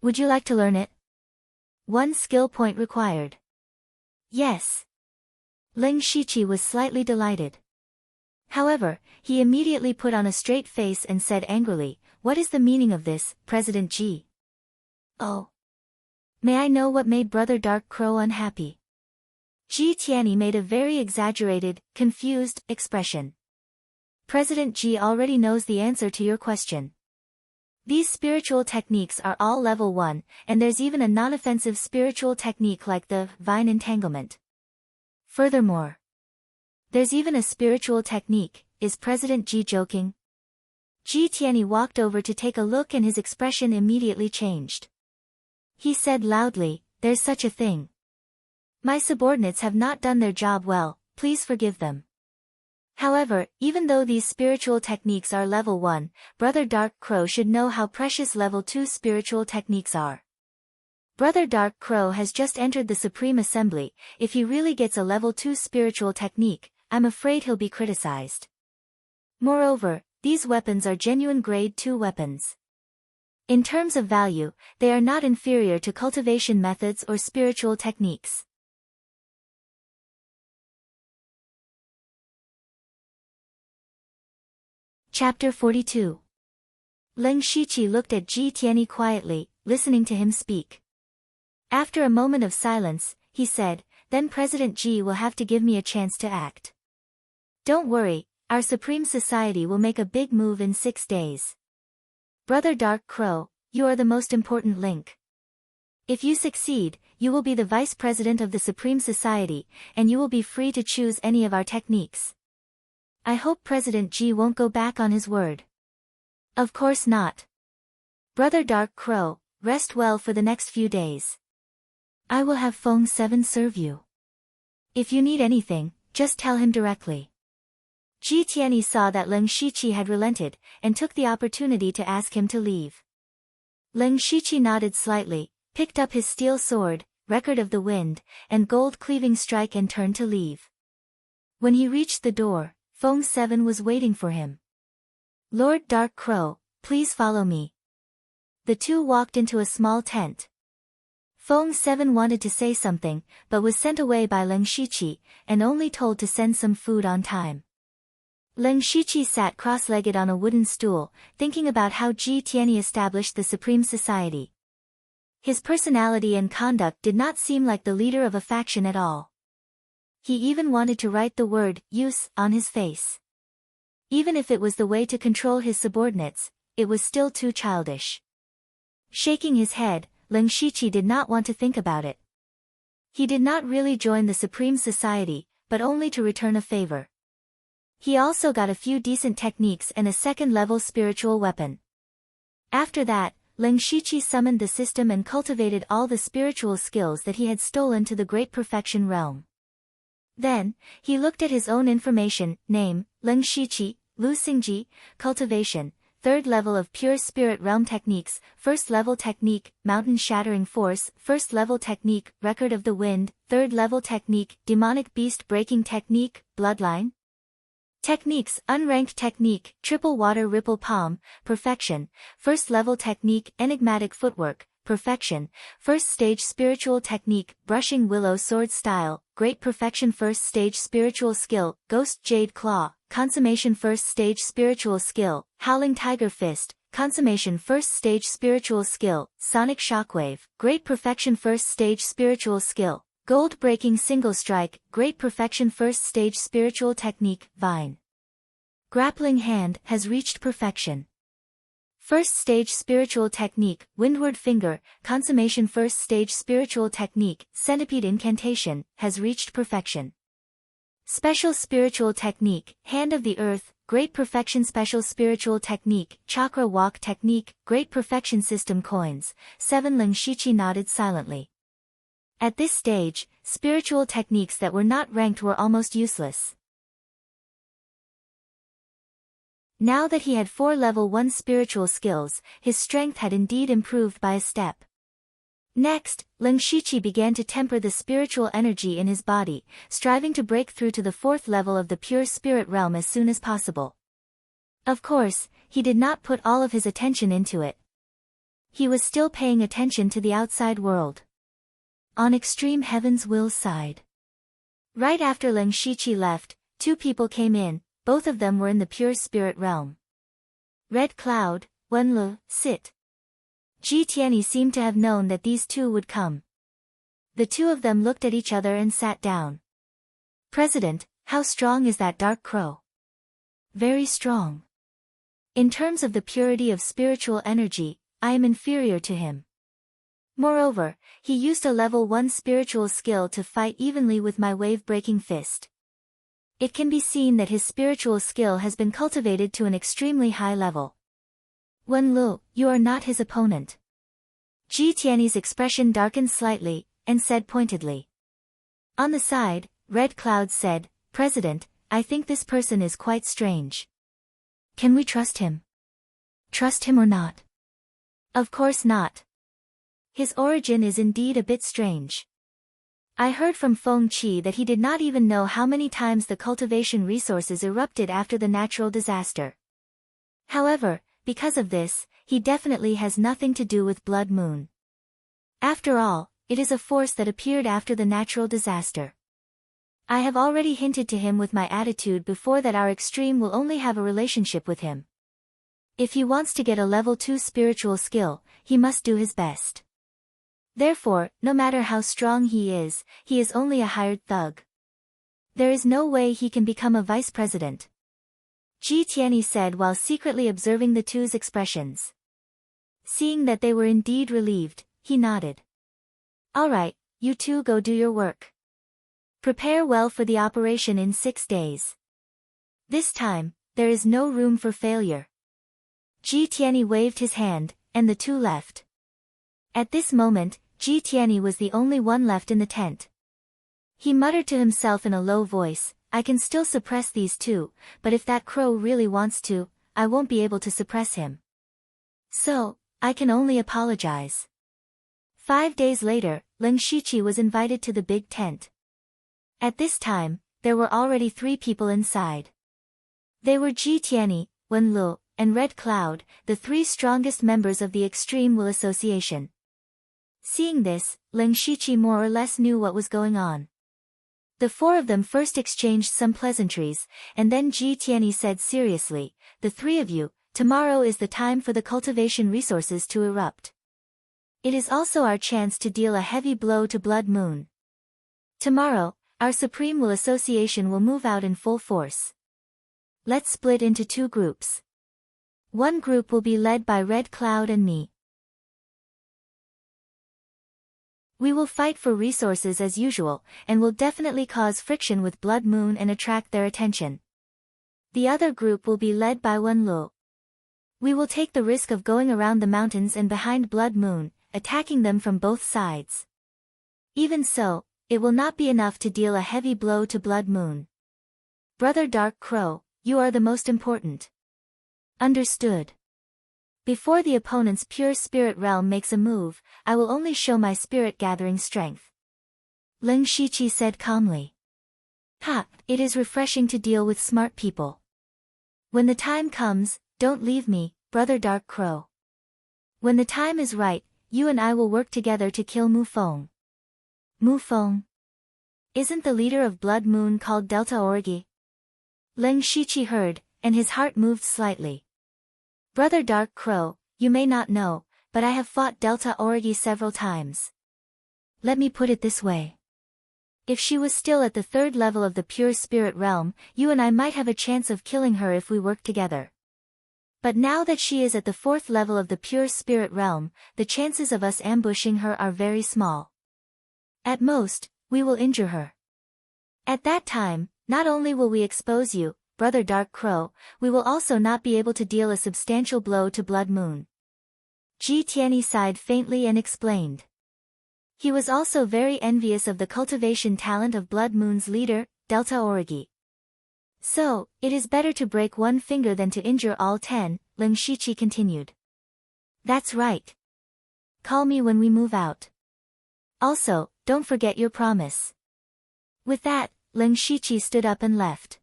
Would you like to learn it? 1 skill point required. Yes. Ling Shiqi was slightly delighted. However, he immediately put on a straight face and said angrily, "What is the meaning of this, President Ji?" Oh. May I know what made Brother Dark Crow unhappy? Ji Tianyi made a very exaggerated, confused expression. President Ji already knows the answer to your question. These spiritual techniques are all level 1, and there's even a non-offensive spiritual technique like the vine entanglement. Furthermore, there's even a spiritual technique. Is President Ji joking? Ji Tianyi walked over to take a look and his expression immediately changed. He said loudly, there's such a thing. My subordinates have not done their job well, please forgive them. However, even though these spiritual techniques are level 1, Brother Dark Crow should know how precious level 2 spiritual techniques are. Brother Dark Crow has just entered the Supreme Assembly. If he really gets a level 2 spiritual technique, I'm afraid he'll be criticized. Moreover, these weapons are genuine grade 2 weapons. In terms of value, they are not inferior to cultivation methods or spiritual techniques. Chapter 42. Leng Shiqi looked at Ji Tianyi quietly, listening to him speak. After a moment of silence, he said, "Then President Ji will have to give me a chance to act. Don't worry, our Supreme Society will make a big move in 6 days. Brother Dark Crow, you are the most important link. If you succeed, you will be the Vice President of the Supreme Society, and you will be free to choose any of our techniques. I hope President Ji won't go back on his word." "Of course not. Brother Dark Crow, rest well for the next few days. I will have Feng 7 serve you. If you need anything, just tell him directly." Ji Tianyi saw that Leng Shiqi had relented, and took the opportunity to ask him to leave. Leng Shiqi nodded slightly, picked up his steel sword, Record of the Wind, and gold cleaving strike and turned to leave. When he reached the door, Feng 7 was waiting for him. "Lord Dark Crow, please follow me." The two walked into a small tent. Feng 7 wanted to say something, but was sent away by Leng Shiqi, and only told to send some food on time. Leng Shiqi sat cross-legged on a wooden stool, thinking about how Ji Tianyi established the Supreme Society. His personality and conduct did not seem like the leader of a faction at all. He even wanted to write the word "use" on his face. Even if it was the way to control his subordinates, it was still too childish. Shaking his head, Leng Shiqi did not want to think about it. He did not really join the Supreme Society, but only to return a favor. He also got a few decent techniques and a second-level spiritual weapon. After that, Leng Shiqi summoned the system and cultivated all the spiritual skills that he had stolen to the Great Perfection Realm. Then, he looked at his own information, name, Leng Shiqi, Lu Xingji, cultivation, 3rd level of Pure Spirit Realm techniques, 1st level technique, Mountain Shattering Force, 1st level technique, Record of the Wind, 3rd level technique, Demonic Beast Breaking technique, Bloodline techniques, Unranked technique, Triple Water Ripple Palm, Perfection, 1st level technique, Enigmatic Footwork, Perfection, 1st stage spiritual technique, Brushing Willow Sword Style, Great Perfection 1st stage spiritual skill, Ghost Jade Claw, Consummation 1st stage spiritual skill, Howling Tiger Fist, Consummation 1st stage spiritual skill, Sonic Shockwave, Great Perfection 1st stage spiritual skill, Gold Breaking Single Strike, Great Perfection 1st stage spiritual technique, Vine. Grappling Hand has reached perfection. 1st stage spiritual technique, Windward Finger, Consummation 1st stage spiritual technique, Centipede Incantation, has reached perfection. Special spiritual technique, Hand of the Earth, Great Perfection Special spiritual technique, Chakra Walk technique, Great Perfection System coins, 7 Leng Shiqi nodded silently. At this stage, spiritual techniques that were not ranked were almost useless. Now that he had 4 level 1 spiritual skills, his strength had indeed improved by a step. Next, Leng Shiqi began to temper the spiritual energy in his body, striving to break through to the 4th level of the pure spirit realm as soon as possible. Of course, he did not put all of his attention into it. He was still paying attention to the outside world. On Extreme Heaven's Will's side. Right after Leng Shiqi left, 2 people came in. Both of them were in the pure spirit realm. Red Cloud, Wenlu, Sit. Ji Tianyi seemed to have known that these two would come. The two of them looked at each other and sat down. "President, how strong is that Dark Crow?" "Very strong. In terms of the purity of spiritual energy, I am inferior to him. Moreover, he used a level 1 spiritual skill to fight evenly with my wave-breaking fist. It can be seen that his spiritual skill has been cultivated to an extremely high level. Wenlu, you are not his opponent." Ji Tianyi's expression darkened slightly, and said pointedly. On the side, Red Cloud said, "President, I think this person is quite strange. Can we trust him? Trust him or not?" "Of course not. His origin is indeed a bit strange. I heard from Feng Qi that he did not even know how many times the cultivation resources erupted after the natural disaster. However, because of this, he definitely has nothing to do with Blood Moon. After all, it is a force that appeared after the natural disaster. I have already hinted to him with my attitude before that our extreme will only have a relationship with him. If he wants to get a level 2 spiritual skill, he must do his best. Therefore, no matter how strong he is only a hired thug. There is no way he can become a vice president," Ji Tianyi said while secretly observing the two's expressions. Seeing that they were indeed relieved, he nodded. "All right, you two go do your work. Prepare well for the operation in 6 days. This time, there is no room for failure." Ji Tianyi waved his hand, and the two left. At this moment, Ji Tianyi was the only one left in the tent. He muttered to himself in a low voice, "I can still suppress these two, but if that crow really wants to, I won't be able to suppress him. So, I can only apologize." 5 days later, Lin Shiqi was invited to the big tent. At this time, there were already 3 people inside. They were Ji Tianyi, Wen Lu, and Red Cloud, the 3 strongest members of the Extreme Will Association. Seeing this, Lin Shiqi more or less knew what was going on. The 4 of them first exchanged some pleasantries, and then Ji Tianyi said seriously, "The 3 of you, tomorrow is the time for the cultivation resources to erupt. It is also our chance to deal a heavy blow to Blood Moon. Tomorrow, our Supreme Will Association will move out in full force. Let's split into 2 groups. One group will be led by Red Cloud and me. We will fight for resources as usual, and will definitely cause friction with Blood Moon and attract their attention. The other group will be led by Wen Lu. We will take the risk of going around the mountains and behind Blood Moon, attacking them from both sides. Even so, it will not be enough to deal a heavy blow to Blood Moon. Brother Dark Crow, you are the most important. Understood. Before the opponent's pure spirit realm makes a move, I will only show my spirit gathering strength," Lin Shiqi said calmly. "Ha, it is refreshing to deal with smart people. When the time comes, don't leave me, Brother Dark Crow. When the time is right, you and I will work together to kill Mu Feng." "Mu Feng? Isn't the leader of Blood Moon called Delta Orgi?" Lin Shiqi heard, and his heart moved slightly. "Brother Dark Crow, you may not know, but I have fought Delta Orgi several times. Let me put it this way. If she was still at the 3rd level of the pure spirit realm, you and I might have a chance of killing her if we work together. But now that she is at the 4th level of the pure spirit realm, the chances of us ambushing her are very small. At most, we will injure her. At that time, not only will we expose you, Brother Dark Crow, we will also not be able to deal a substantial blow to Blood Moon." Ji Tianyi sighed faintly and explained. He was also very envious of the cultivation talent of Blood Moon's leader, Delta Orgi. "So, it is better to break one finger than to injure all 10, Lin Shiqi continued. "That's right. Call me when we move out. Also, don't forget your promise." With that, Lin Shiqi stood up and left.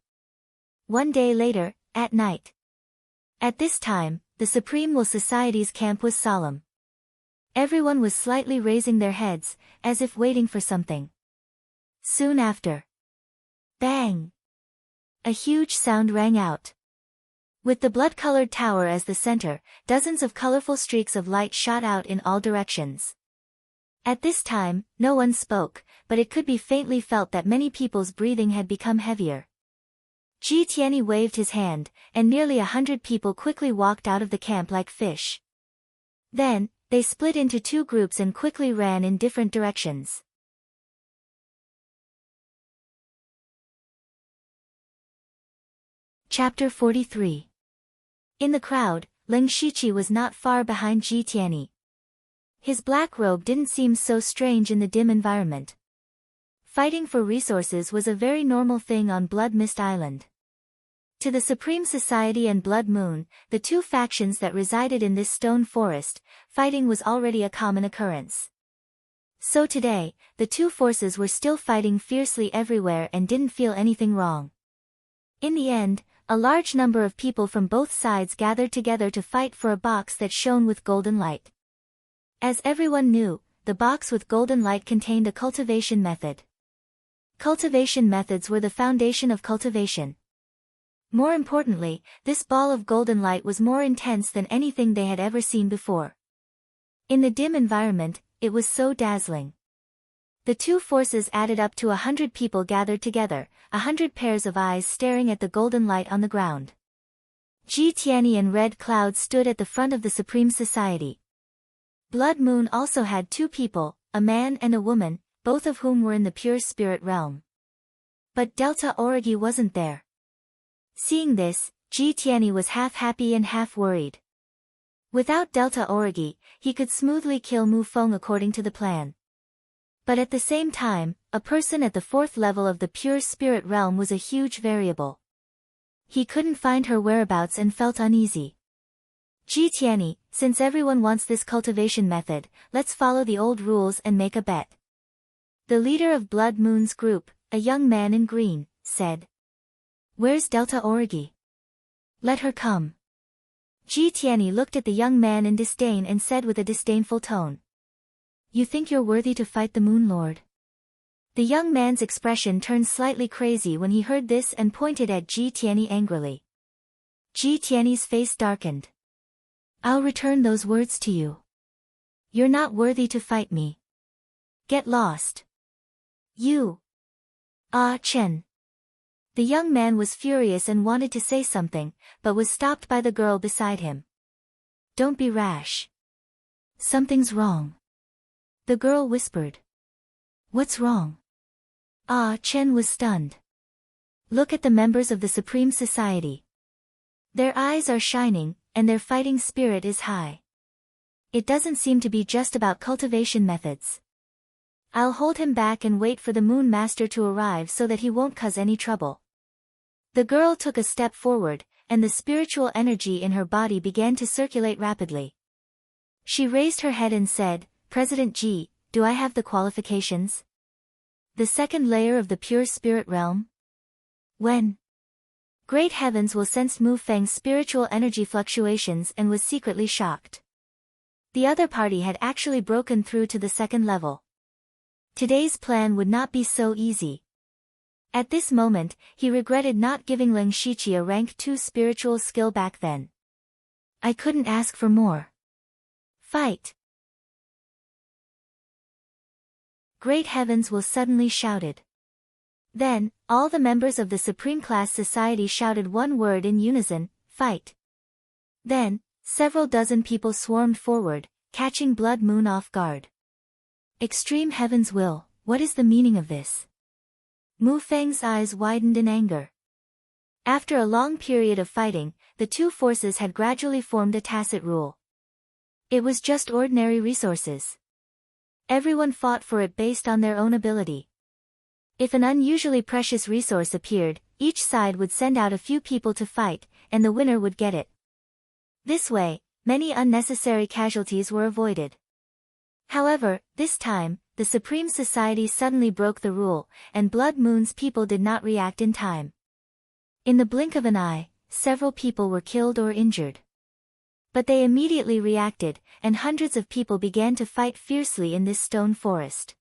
1 day later, at night. At this time, the Supreme Will Society's camp was solemn. Everyone was slightly raising their heads, as if waiting for something. Soon after. Bang! A huge sound rang out. With the blood-colored tower as the center, dozens of colorful streaks of light shot out in all directions. At this time, no one spoke, but it could be faintly felt that many people's breathing had become heavier. Ji Tianyi waved his hand, and nearly 100 people quickly walked out of the camp like fish. Then, they split into 2 groups and quickly ran in different directions. Chapter 43. In the crowd, Lin Shiqi was not far behind Ji Tianyi. His black robe didn't seem so strange in the dim environment. Fighting for resources was a very normal thing on Blood Mist Island. To the Supreme Society and Blood Moon, the two factions that resided in this stone forest, fighting was already a common occurrence. So today, the two forces were still fighting fiercely everywhere and didn't feel anything wrong. In the end, a large number of people from both sides gathered together to fight for a box that shone with golden light. As everyone knew, the box with golden light contained a cultivation method. Cultivation methods were the foundation of cultivation. More importantly, this ball of golden light was more intense than anything they had ever seen before. In the dim environment, it was so dazzling. The two forces added up to 100 people gathered together, 100 pairs of eyes staring at the golden light on the ground. Ji Tianyi and Red Cloud stood at the front of the Supreme Society. Blood Moon also had two people, a man and a woman, both of whom were in the pure spirit realm. But Delta Origi wasn't there. Seeing this, Ji Tianyi was half happy and half worried. Without Delta Origi, he could smoothly kill Mu Feng according to the plan. But at the same time, a person at the 4th level of the pure spirit realm was a huge variable. He couldn't find her whereabouts and felt uneasy. Ji Tianyi, since everyone wants this cultivation method, let's follow the old rules and make a bet. The leader of Blood Moon's group, a young man in green, said. Where's Delta Origi? Let her come. Ji Tianyi looked at the young man in disdain and said with a disdainful tone. You think you're worthy to fight the Moon Lord? The young man's expression turned slightly crazy when he heard this and pointed at Ji Tianyi angrily. Ji Tianyi's face darkened. I'll return those words to you. You're not worthy to fight me. Get lost. You. Ah Chen. The young man was furious and wanted to say something, but was stopped by the girl beside him. Don't be rash. Something's wrong. The girl whispered. What's wrong? Ah Chen was stunned. Look at the members of the Supreme Society. Their eyes are shining, and their fighting spirit is high. It doesn't seem to be just about cultivation methods. I'll hold him back and wait for the Moon Master to arrive so that he won't cause any trouble. The girl took a step forward, and the spiritual energy in her body began to circulate rapidly. She raised her head and said, President Ji, do I have the qualifications? The second layer of the pure spirit realm? When? Great Heavens will sense Mu Feng's spiritual energy fluctuations and was secretly shocked. The other party had actually broken through to the second level. Today's plan would not be so easy. At this moment, he regretted not giving Ling Shiqi a rank 2 spiritual skill back then. I couldn't ask for more. Fight! Great Heavens will suddenly shouted. Then, all the members of the Supreme Class Society shouted one word in unison, fight. Then, several dozen people swarmed forward, catching Blood Moon off guard. Extreme Heaven's will, what is the meaning of this? Mu Feng's eyes widened in anger. After a long period of fighting, the two forces had gradually formed a tacit rule. It was just ordinary resources. Everyone fought for it based on their own ability. If an unusually precious resource appeared, each side would send out a few people to fight, and the winner would get it. This way, many unnecessary casualties were avoided. However, this time, the Supreme Society suddenly broke the rule, and Blood Moon's people did not react in time. In the blink of an eye, several people were killed or injured. But they immediately reacted, and hundreds of people began to fight fiercely in this stone forest.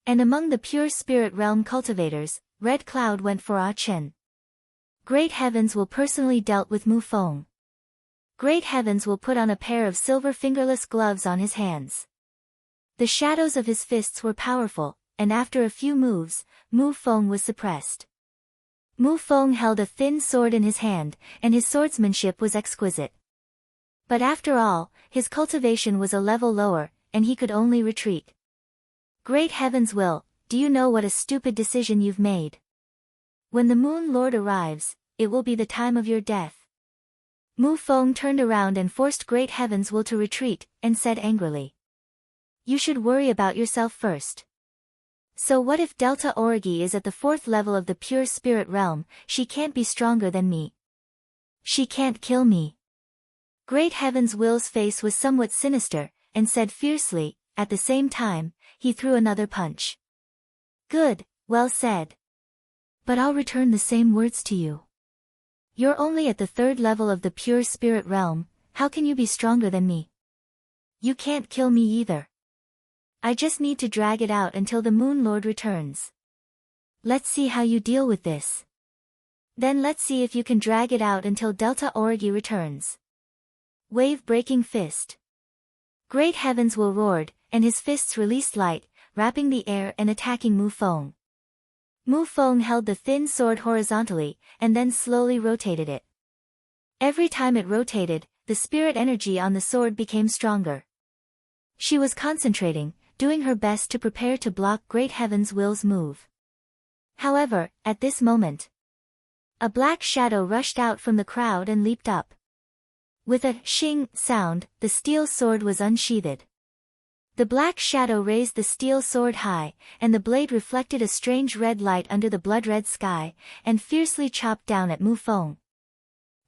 And among the pure spirit realm cultivators, Red Cloud went for Ah Chen. Great Heavens will personally dealt with Mu Feng. Great Heavens will put on a pair of silver fingerless gloves on his hands. The shadows of his fists were powerful, and after a few moves, Mu Feng was suppressed. Mu Feng held a thin sword in his hand, and his swordsmanship was exquisite. But after all, his cultivation was a level lower, and he could only retreat. Great Heavens will, do you know what a stupid decision you've made? When the Moon Lord arrives, it will be the time of your death. Mu Feng turned around and forced Great Heavens will to retreat, and said angrily. you should worry about yourself first. So what if Delta Origi is at the 4th level of the pure spirit realm? She can't be stronger than me. She can't kill me. Great Heavens, Will's face was somewhat sinister, and said fiercely. At the same time, he threw another punch. Good, well said. But I'll return the same words to you. You're only at the 3rd level of the pure spirit realm, how can you be stronger than me? You can't kill me either. I just need to drag it out until the Moon Lord returns. Let's see how you deal with this. Then let's see if you can drag it out until Delta Origi returns. Wave-breaking fist. Great Heavens, Will roared, and his fists released light, wrapping the air and attacking Mu Feng. Mu Feng held the thin sword horizontally, and then slowly rotated it. Every time it rotated, the spirit energy on the sword became stronger. She was concentrating, doing her best to prepare to block Great Heavens, Will's move. However, at this moment, a black shadow rushed out from the crowd and leaped up. With a shing sound, the steel sword was unsheathed. The black shadow raised the steel sword high, and the blade reflected a strange red light under the blood-red sky, and fiercely chopped down at Mu Feng.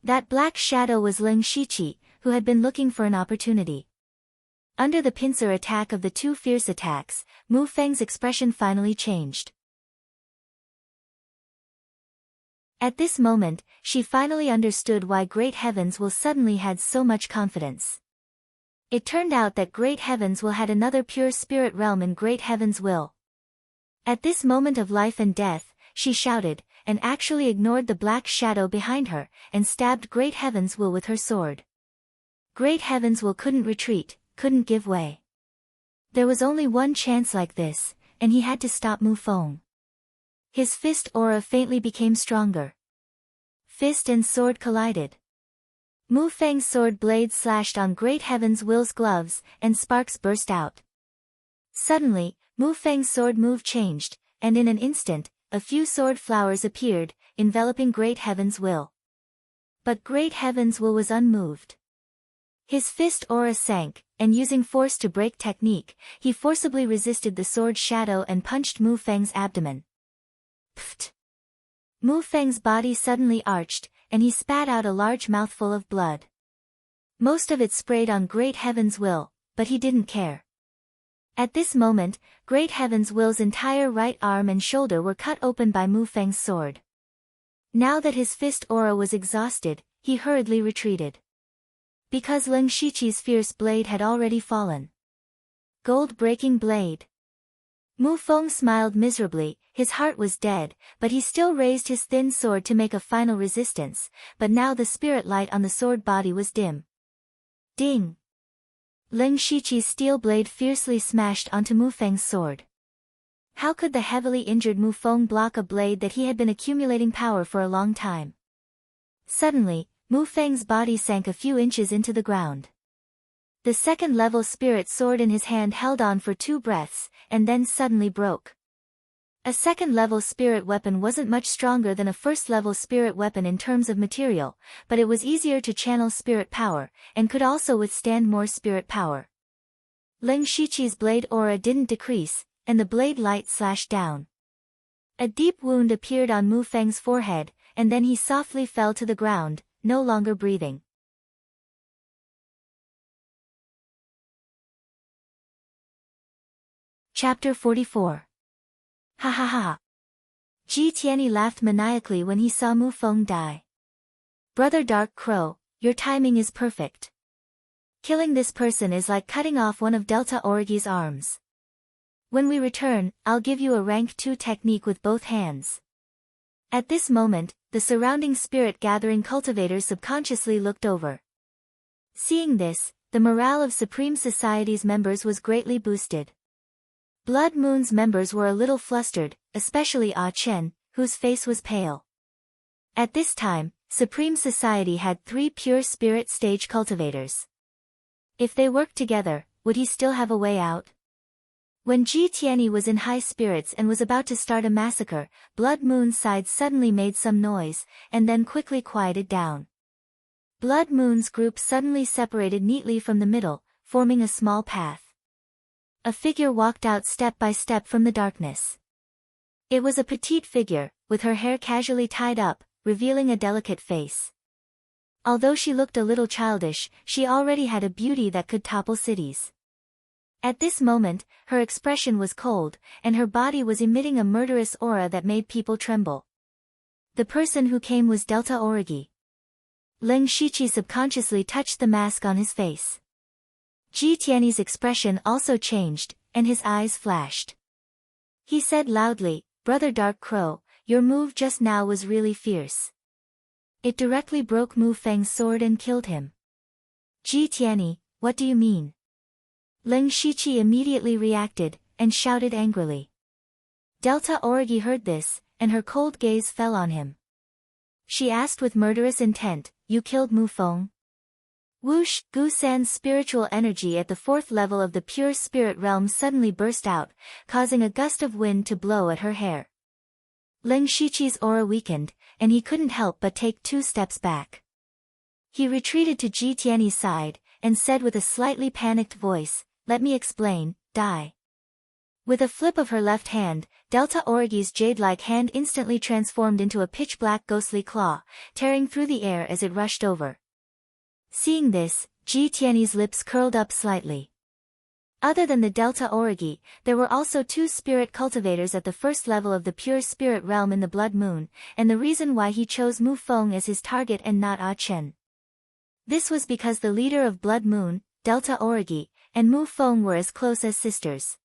That black shadow was Ling Shiqi, who had been looking for an opportunity. Under the pincer attack of the two fierce attacks, Mu Feng's expression finally changed. At this moment, she finally understood why Great Heavens Will suddenly had so much confidence. It turned out that Great Heavens Will had another pure spirit realm in Great Heavens Will. At this moment of life and death, she shouted, and actually ignored the black shadow behind her, and stabbed Great Heavens Will with her sword. Great Heavens Will couldn't retreat, couldn't give way. There was only one chance like this, and he had to stop Mu Feng. His fist aura faintly became stronger. Fist and sword collided. Mu Feng's sword blade slashed on Great Heavens Will's gloves, and sparks burst out. Suddenly, Mu Feng's sword move changed, and in an instant, a few sword flowers appeared, enveloping Great Heavens Will. But Great Heavens Will was unmoved. His fist aura sank, and using force to break technique, he forcibly resisted the sword shadow and punched Mu Feng's abdomen. Pfft! Mu Feng's body suddenly arched, and he spat out a large mouthful of blood. Most of it sprayed on Great Heavens Will, but he didn't care. At this moment, Great Heavens Will's entire right arm and shoulder were cut open by Mu Feng's sword. Now that his fist aura was exhausted, he hurriedly retreated. Because Ling Shiqi's fierce blade had already fallen. Gold-breaking blade. Mu Feng smiled miserably, his heart was dead, but he still raised his thin sword to make a final resistance, but now the spirit light on the sword body was dim. Ding! Ling Shiqi's steel blade fiercely smashed onto Mu Feng's sword. How could the heavily injured Mu Feng block a blade that he had been accumulating power for a long time? Suddenly, Mu Feng's body sank a few inches into the ground. The 2nd-level spirit sword in his hand held on for 2 breaths, and then suddenly broke. A 2nd-level spirit weapon wasn't much stronger than a 1st-level spirit weapon in terms of material, but it was easier to channel spirit power, and could also withstand more spirit power. Ling Shiqi's blade aura didn't decrease, and the blade light slashed down. A deep wound appeared on Mu Feng's forehead, and then he softly fell to the ground, no longer breathing. Chapter 44. Ha ha ha. Ji Tianyi laughed maniacally when he saw Mu Feng die. Brother Dark Crow, your timing is perfect. Killing this person is like cutting off one of Delta Origi's arms. When we return, I'll give you a rank 2 technique with both hands. At this moment, the surrounding spirit-gathering cultivators subconsciously looked over. Seeing this, the morale of Supreme Society's members was greatly boosted. Blood Moon's members were a little flustered, especially Ah Chen, whose face was pale. At this time, Supreme Society had 3 pure spirit stage cultivators. If they worked together, would he still have a way out? When Ji Tianyi was in high spirits and was about to start a massacre, Blood Moon's side suddenly made some noise, and then quickly quieted down. Blood Moon's group suddenly separated neatly from the middle, forming a small path. A figure walked out step by step from the darkness. It was a petite figure, with her hair casually tied up, revealing a delicate face. Although she looked a little childish, she already had a beauty that could topple cities. At this moment, her expression was cold, and her body was emitting a murderous aura that made people tremble. The person who came was Delta Origi. Leng Shiqi subconsciously touched the mask on his face. Ji Tianyi's expression also changed, and his eyes flashed. He said loudly, "Brother Dark Crow, your move just now was really fierce. It directly broke Mu Feng's sword and killed him." "Ji Tianyi, what do you mean?" Leng Shiqi immediately reacted, and shouted angrily. Delta Origi heard this, and her cold gaze fell on him. She asked with murderous intent, "You killed Mu Feng?" Whoosh! Gu San's spiritual energy at the 4th level of the pure spirit realm suddenly burst out, causing a gust of wind to blow at her hair. Leng Shiqi's aura weakened, and he couldn't help but take 2 steps back. He retreated to Ji Tianyi's side, and said with a slightly panicked voice, "Let me explain, die." With a flip of her left hand, Delta Origi's jade-like hand instantly transformed into a pitch-black ghostly claw, tearing through the air as it rushed over. Seeing this, Ji Tianyi's lips curled up slightly. Other than the Delta Origi, there were also 2 spirit cultivators at the 1st level of the pure spirit realm in the Blood Moon, and the reason why he chose Mu Feng as his target and not Ah Chen. This was because the leader of Blood Moon, Delta Origi, and Mu Feng were as close as sisters.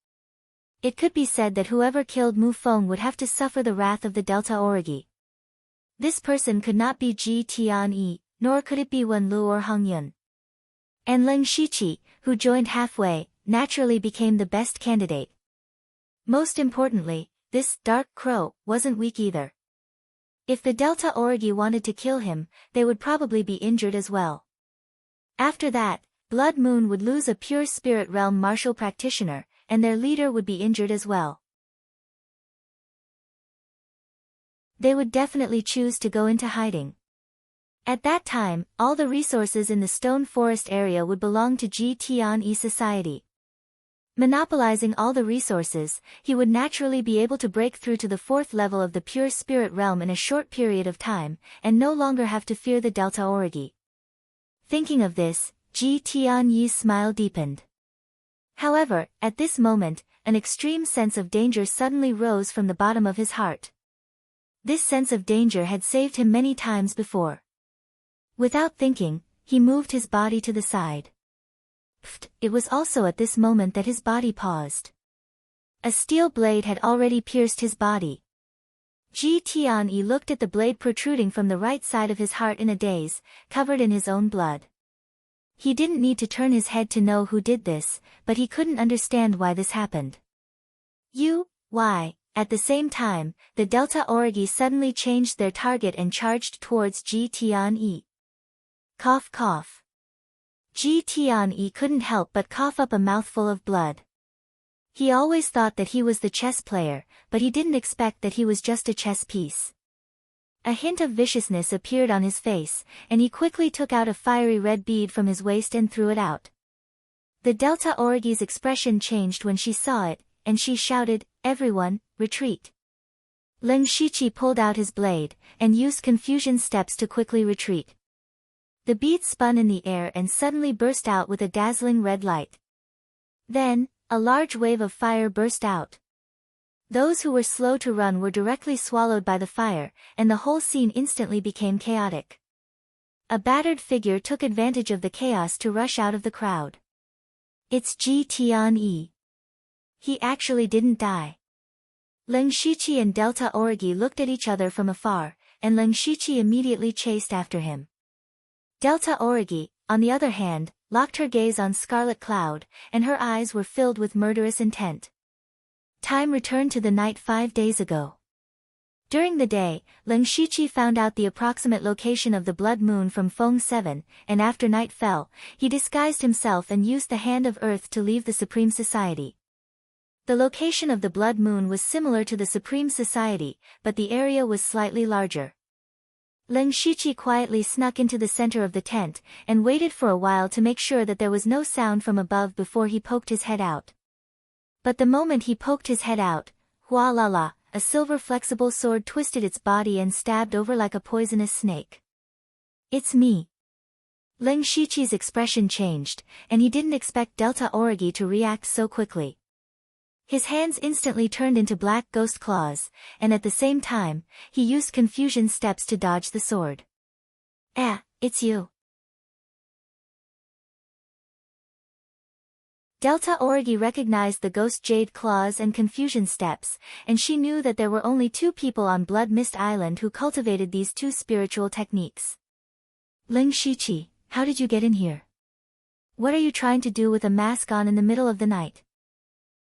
It could be said that whoever killed Mu Feng would have to suffer the wrath of the Delta Origi. This person could not be Ji Tianyi, nor could it be Wen Lu or Heng Yun. And Leng Shiqi, who joined halfway, naturally became the best candidate. Most importantly, this Dark Crow wasn't weak either. If the Delta Origi wanted to kill him, they would probably be injured as well. After that, Blood Moon would lose a pure spirit realm martial practitioner, and their leader would be injured as well. They would definitely choose to go into hiding. At that time, all the resources in the Stone Forest area would belong to Ji Tianyi society. Monopolizing all the resources, he would naturally be able to break through to the 4th level of the pure spirit realm in a short period of time, and no longer have to fear the Delta Origi. Thinking of this, Ji Tianyi's smile deepened. However, at this moment, an extreme sense of danger suddenly rose from the bottom of his heart. This sense of danger had saved him many times before. Without thinking, he moved his body to the side. It was also at this moment that his body paused. A steel blade had already pierced his body. Ji Tianyi looked at the blade protruding from the right side of his heart in a daze, covered in his own blood. He didn't need to turn his head to know who did this, but he couldn't understand why this happened. Why? At the same time, the Delta Origi suddenly changed their target and charged towards Ji Tianyi. Cough cough. Ji Tianyi couldn't help but cough up a mouthful of blood. He always thought that he was the chess player, but he didn't expect that he was just a chess piece. A hint of viciousness appeared on his face, and he quickly took out a fiery red bead from his waist and threw it out. The Delta Origi's expression changed when she saw it, and she shouted, "Everyone, retreat." Leng Shiqi pulled out his blade, and used confusion steps to quickly retreat. The bead spun in the air and suddenly burst out with a dazzling red light. Then, a large wave of fire burst out. Those who were slow to run were directly swallowed by the fire, and the whole scene instantly became chaotic. A battered figure took advantage of the chaos to rush out of the crowd. It's Ji Tianyi. He actually didn't die. Leng Shiqi and Delta Origi looked at each other from afar, and Leng Shiqi immediately chased after him. Delta Origi, on the other hand, locked her gaze on Scarlet Cloud, and her eyes were filled with murderous intent. Time returned to the night 5 days ago. During the day, Leng Shiqi found out the approximate location of the Blood Moon from Feng 7, and after night fell, he disguised himself and used the Hand of Earth to leave the Supreme Society. The location of the Blood Moon was similar to the Supreme Society, but the area was slightly larger. Leng Shiqi quietly snuck into the center of the tent, and waited for a while to make sure that there was no sound from above before he poked his head out. But the moment he poked his head out, hua la la, a silver flexible sword twisted its body and stabbed over like a poisonous snake. It's me. Ling Shiqi's expression changed, and he didn't expect Delta Origi to react so quickly. His hands instantly turned into black ghost claws, and at the same time, he used confusion steps to dodge the sword. It's you. Delta Origi recognized the ghost jade claws and confusion steps, and she knew that there were only two people on Blood Mist Island who cultivated these two spiritual techniques. Ling Shiqi, how did you get in here? What are you trying to do with a mask on in the middle of the night?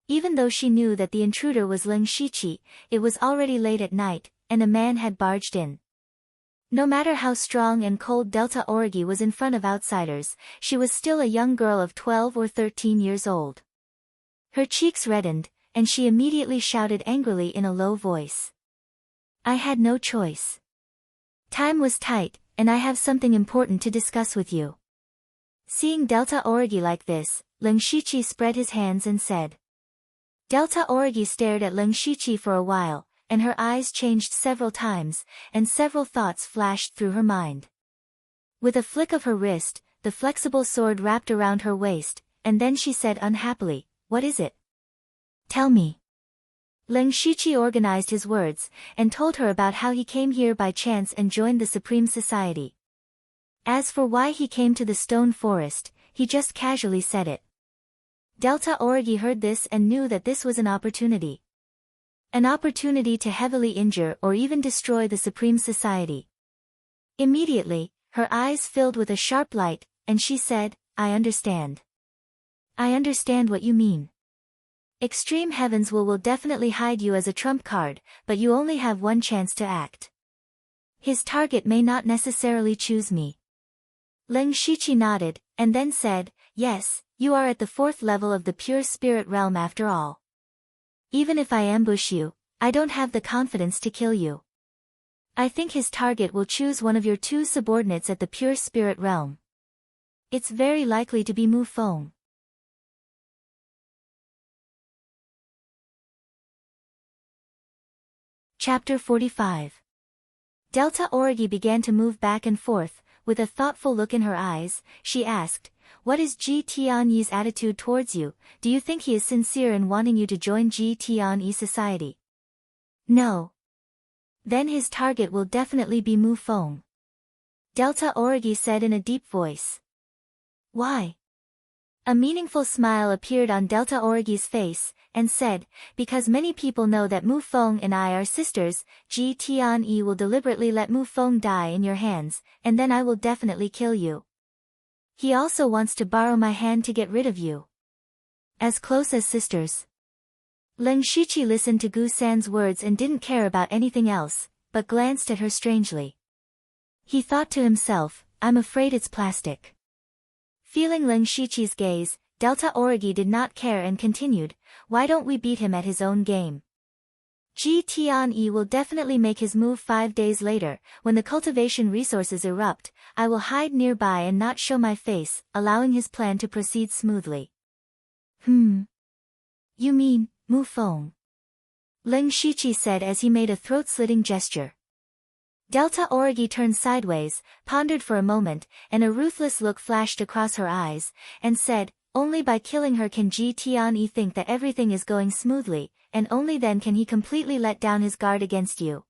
Even though she knew that the intruder was Ling Shiqi, it was already late at night, and a man had barged in. No matter how strong and cold Delta Origi was in front of outsiders, she was still a young girl of 12 or 13 years old. Her cheeks reddened, and she immediately shouted angrily in a low voice. I had no choice. Time was tight, and I have something important to discuss with you. Seeing Delta Origi like this, Ling Shiqi spread his hands and said. Delta Origi stared at Ling Shiqi for a while, and her eyes changed several times, and several thoughts flashed through her mind. With a flick of her wrist, the flexible sword wrapped around her waist, and then she said unhappily, What is it? Tell me. Ling Shiqi organized his words, and told her about how he came here by chance and joined the Supreme Society. As for why he came to the Stone Forest, he just casually said it. Delta Origi heard this and knew that this was an opportunity. An opportunity to heavily injure or even destroy the Supreme Society. Immediately, her eyes filled with a sharp light, and she said, I understand. I understand what you mean. Extreme Heavens will definitely hide you as a trump card, but you only have one chance to act. His target may not necessarily choose me. Ling Shiqi nodded, and then said, Yes, you are at the 4th level of the pure spirit realm after all. Even if I ambush you, I don't have the confidence to kill you. I think his target will choose one of your two subordinates at the pure spirit realm. It's very likely to be Mu Feng. Chapter 45. Delta Origi began to move back and forth, with a thoughtful look in her eyes. She asked, What is Ji Tianyi's attitude towards you? Do you think he is sincere in wanting you to join Ji Tianyi society? No. Then his target will definitely be Mu Feng. Delta Origi said in a deep voice. Why? A meaningful smile appeared on Delta Origi's face, and said, Because many people know that Mu Feng and I are sisters, Ji Tianyi will deliberately let Mu Feng die in your hands, and then I will definitely kill you. He also wants to borrow my hand to get rid of you. As close as sisters. Ling Shiqi listened to Gu San's words and didn't care about anything else, but glanced at her strangely. He thought to himself, I'm afraid it's plastic. Feeling Ling Shiqi's gaze, Delta Origi did not care and continued, Why don't we beat him at his own game? Ji Tianyi will definitely make his move 5 days later. When the cultivation resources erupt, I will hide nearby and not show my face, allowing his plan to proceed smoothly. You mean, Mu Feng? Ling Shiqi said as he made a throat-slitting gesture. Delta Origi turned sideways, pondered for a moment, and a ruthless look flashed across her eyes, and said, Only by killing her can Ji Tianyi think that everything is going smoothly, and only then can he completely let down his guard against you.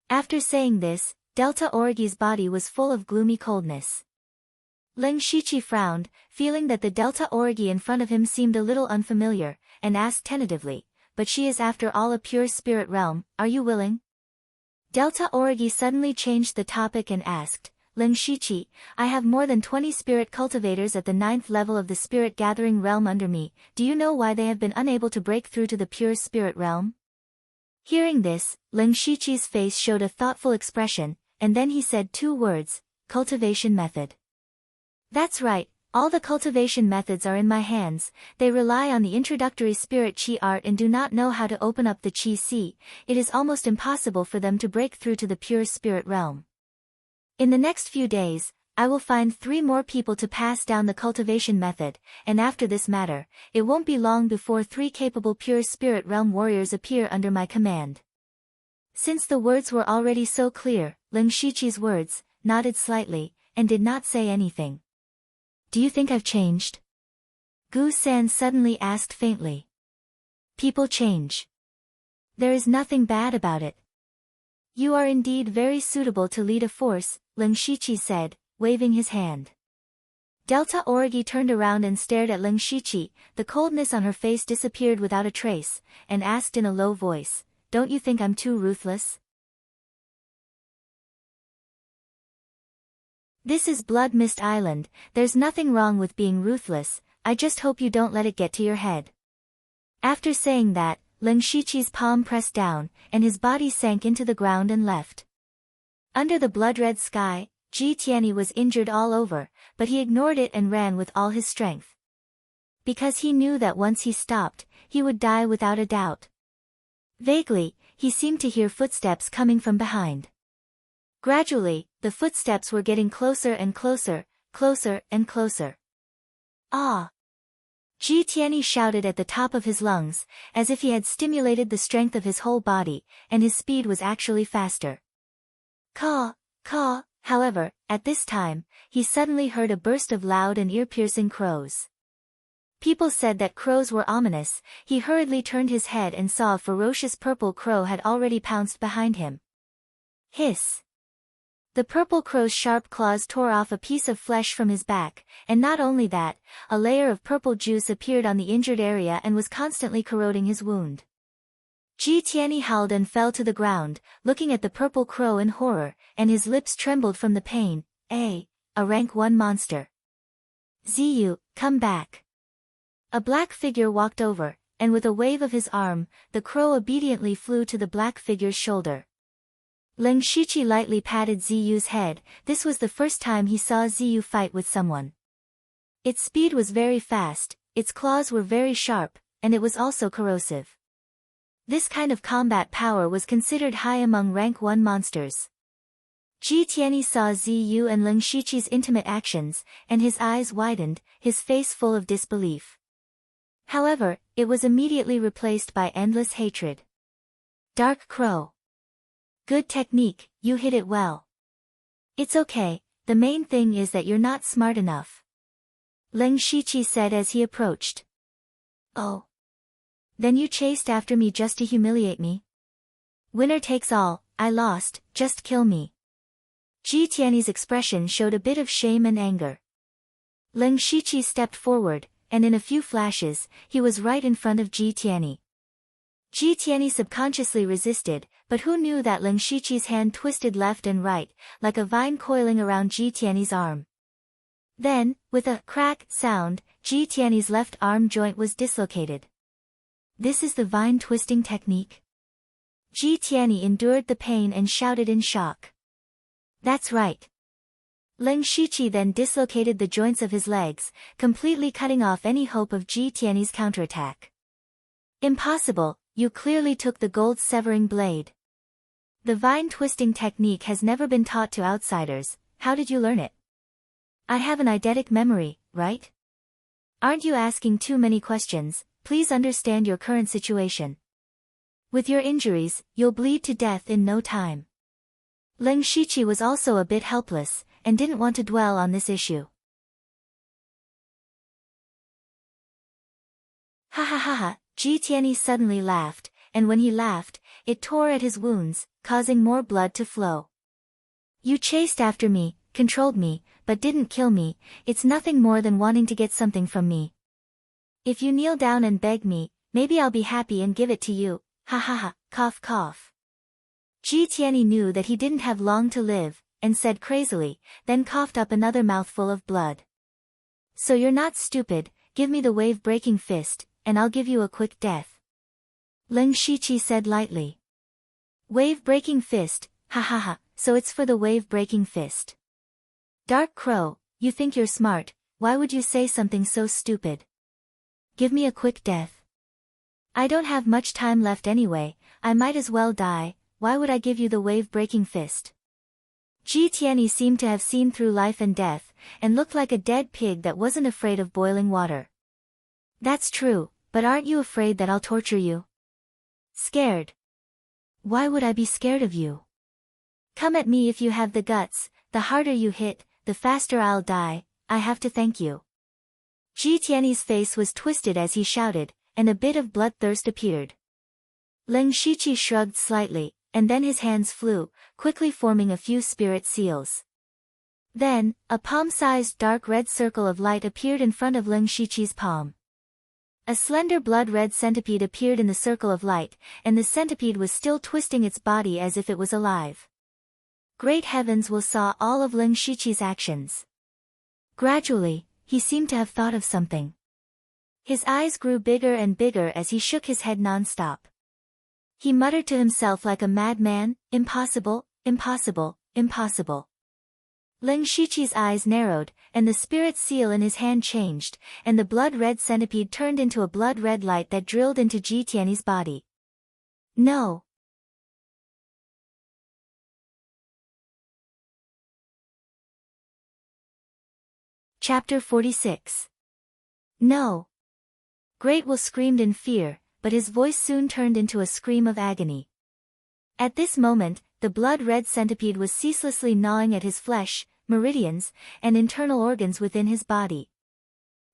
After saying this, Delta Origi's body was full of gloomy coldness. Ling Shiqi frowned, feeling that the Delta Origi in front of him seemed a little unfamiliar, and asked tentatively, But she is after all a pure spirit realm, are you willing? Delta Origi suddenly changed the topic and asked, Ling Shiqi, I have more than 20 spirit cultivators at the 9th level of the spirit gathering realm under me. Do you know why they have been unable to break through to the pure spirit realm? Hearing this, Ling Shiqi's face showed a thoughtful expression, and then he said 2 words, cultivation method. That's right, all the cultivation methods are in my hands. They rely on the introductory spirit chi art and do not know how to open up the chi sea. It is almost impossible for them to break through to the pure spirit realm. In the next few days, I will find 3 more people to pass down the cultivation method, and after this matter, it won't be long before 3 capable pure spirit realm warriors appear under my command. Since the words were already so clear, Ling Shiqi's words, nodded slightly, and did not say anything. Do you think I've changed? Gu San suddenly asked faintly. People change. There is nothing bad about it. You are indeed very suitable to lead a force, Ling Shiqi said, waving his hand. Delta Origi turned around and stared at Ling Shiqi. The coldness on her face disappeared without a trace, and asked in a low voice, don't you think I'm too ruthless? This is Blood Mist Island, there's nothing wrong with being ruthless, I just hope you don't let it get to your head. After saying that, Ling Shiqi's palm pressed down, and his body sank into the ground and left. Under the blood-red sky, Ji Tianyi was injured all over, but he ignored it and ran with all his strength. Because he knew that once he stopped, he would die without a doubt. Vaguely, he seemed to hear footsteps coming from behind. Gradually, the footsteps were getting closer and closer, closer and closer. Ah! Ji Tianyi shouted at the top of his lungs, as if he had stimulated the strength of his whole body, and his speed was actually faster. Caw, caw, however, at this time, he suddenly heard a burst of loud and ear-piercing crows. People said that crows were ominous. He hurriedly turned his head and saw a ferocious purple crow had already pounced behind him. Hiss! The purple crow's sharp claws tore off a piece of flesh from his back, and not only that, a layer of purple juice appeared on the injured area and was constantly corroding his wound. Ji Tianyi howled and fell to the ground, looking at the purple crow in horror, and his lips trembled from the pain. A rank 1 monster. Ziyu, come back. A black figure walked over, and with a wave of his arm, the crow obediently flew to the black figure's shoulder. Ling Shiqi lightly patted Ziyu's head. This was the first time he saw Ziyu fight with someone. Its speed was very fast, its claws were very sharp, and it was also corrosive. This kind of combat power was considered high among rank 1 monsters. Ji Tianyi saw Ziyu and Ling Shiqi's intimate actions, and his eyes widened, his face full of disbelief. However, it was immediately replaced by endless hatred. Dark Crow. Good technique, you hit it well. It's okay, the main thing is that you're not smart enough. Ling Shiqi said as he approached. Oh. Then you chased after me just to humiliate me? Winner takes all, I lost, just kill me. Ji Tianyi's expression showed a bit of shame and anger. Ling Shiqi stepped forward, and in a few flashes, he was right in front of Ji Tianyi. Ji Tianyi subconsciously resisted, but who knew that Ling Shiqi's hand twisted left and right, like a vine coiling around Ji Tianyi's arm. Then, with a crack sound, Ji Tianyi's left arm joint was dislocated. This is the vine twisting technique? Ji Tianyi endured the pain and shouted in shock. That's right. Ling Shiqi then dislocated the joints of his legs, completely cutting off any hope of Ji Tianyi's counterattack. Impossible, you clearly took the gold severing blade. The vine twisting technique has never been taught to outsiders, how did you learn it? I have an eidetic memory, right? Aren't you asking too many questions? Please understand your current situation. With your injuries, you'll bleed to death in no time. Ling Shiqi was also a bit helpless, and didn't want to dwell on this issue. Ha ha ha ha, Ji Tianyi suddenly laughed, and when he laughed, it tore at his wounds, causing more blood to flow. You chased after me, controlled me, but didn't kill me, it's nothing more than wanting to get something from me. If you kneel down and beg me, maybe I'll be happy and give it to you, ha ha ha, cough cough. Ji Tianyi knew that he didn't have long to live, and said crazily, then coughed up another mouthful of blood. So you're not stupid, give me the wave-breaking fist, and I'll give you a quick death. Ling Shiqi said lightly. Wave-breaking fist, ha ha ha, so it's for the wave-breaking fist. Dark Crow, you think you're smart, why would you say something so stupid? Give me a quick death. I don't have much time left anyway, I might as well die, why would I give you the wave-breaking fist? Ji Tianyi seemed to have seen through life and death, and looked like a dead pig that wasn't afraid of boiling water. That's true, but aren't you afraid that I'll torture you? Scared? Why would I be scared of you? Come at me if you have the guts, the harder you hit, the faster I'll die, I have to thank you. Ji Tianyi's face was twisted as he shouted, and a bit of bloodthirst appeared. Lin Shiqi shrugged slightly, and then his hands flew, quickly forming a few spirit seals. Then, a palm-sized dark red circle of light appeared in front of Lin Shiqi's palm. A slender blood-red centipede appeared in the circle of light, and the centipede was still twisting its body as if it was alive. Great heavens Wu saw all of Lin Shiqi's actions. Gradually, he seemed to have thought of something. His eyes grew bigger and bigger as he shook his head non-stop. He muttered to himself like a madman, impossible, impossible, impossible. Lin Shiqi's eyes narrowed, and the spirit seal in his hand changed, and the blood-red centipede turned into a blood-red light that drilled into Ji Tianyi's body. No! Chapter 46. No! Great Will screamed in fear, but his voice soon turned into a scream of agony. At this moment, the blood-red centipede was ceaselessly gnawing at his flesh, meridians, and internal organs within his body.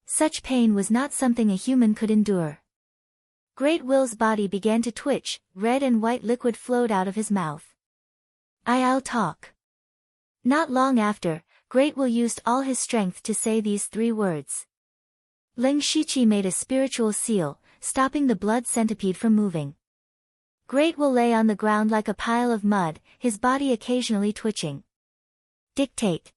Such pain was not something a human could endure. Great Will's body began to twitch, red and white liquid flowed out of his mouth. I'll talk. Not long after, Great Will used all his strength to say these 3 words. Lin Shiqi made a spiritual seal, stopping the blood centipede from moving. Great Will lay on the ground like a pile of mud, his body occasionally twitching. Dictate.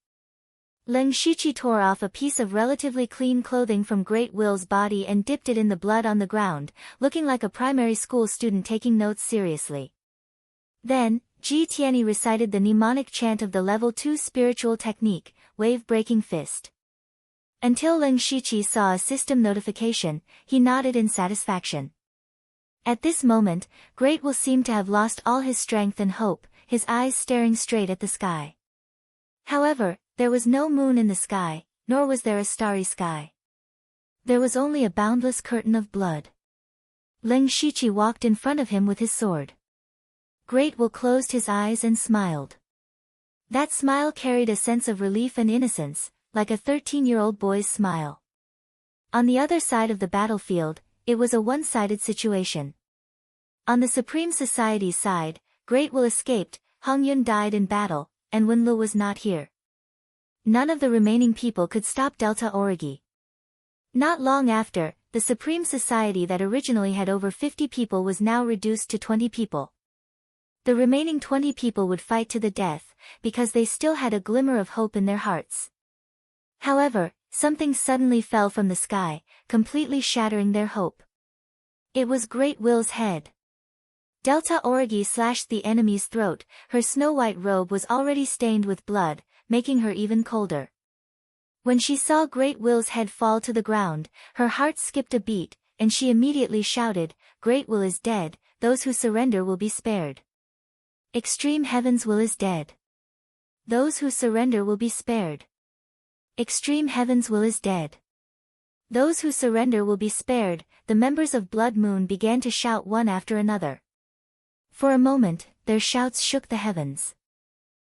Lin Shiqi tore off a piece of relatively clean clothing from Great Will's body and dipped it in the blood on the ground, looking like a primary school student taking notes seriously. Then, Ji Tianyi recited the mnemonic chant of the level 2 spiritual technique, wave-breaking fist. Until Lin Shiqi saw a system notification, he nodded in satisfaction. At this moment, Great Will seemed to have lost all his strength and hope, his eyes staring straight at the sky. However, there was no moon in the sky, nor was there a starry sky. There was only a boundless curtain of blood. Lin Shiqi walked in front of him with his sword. Great Will closed his eyes and smiled. That smile carried a sense of relief and innocence, like a 13-year-old boy's smile. On the other side of the battlefield, it was a one-sided situation. On the Supreme Society's side, Great Will escaped, Hong Yun died in battle, and Wen Lu was not here. None of the remaining people could stop Delta Origi. Not long after, the Supreme Society that originally had over 50 people was now reduced to 20 people. The remaining 20 people would fight to the death, because they still had a glimmer of hope in their hearts. However, something suddenly fell from the sky, completely shattering their hope. It was Great Will's head. Delta Origi slashed the enemy's throat, her snow-white robe was already stained with blood, making her even colder. When she saw Great Will's head fall to the ground, her heart skipped a beat, and she immediately shouted, "Great Will is dead, those who surrender will be spared. Extreme Heaven's will is dead. Those who surrender will be spared. Extreme Heaven's will is dead. Those who surrender will be spared." The members of Blood Moon began to shout one after another. For a moment, their shouts shook the heavens.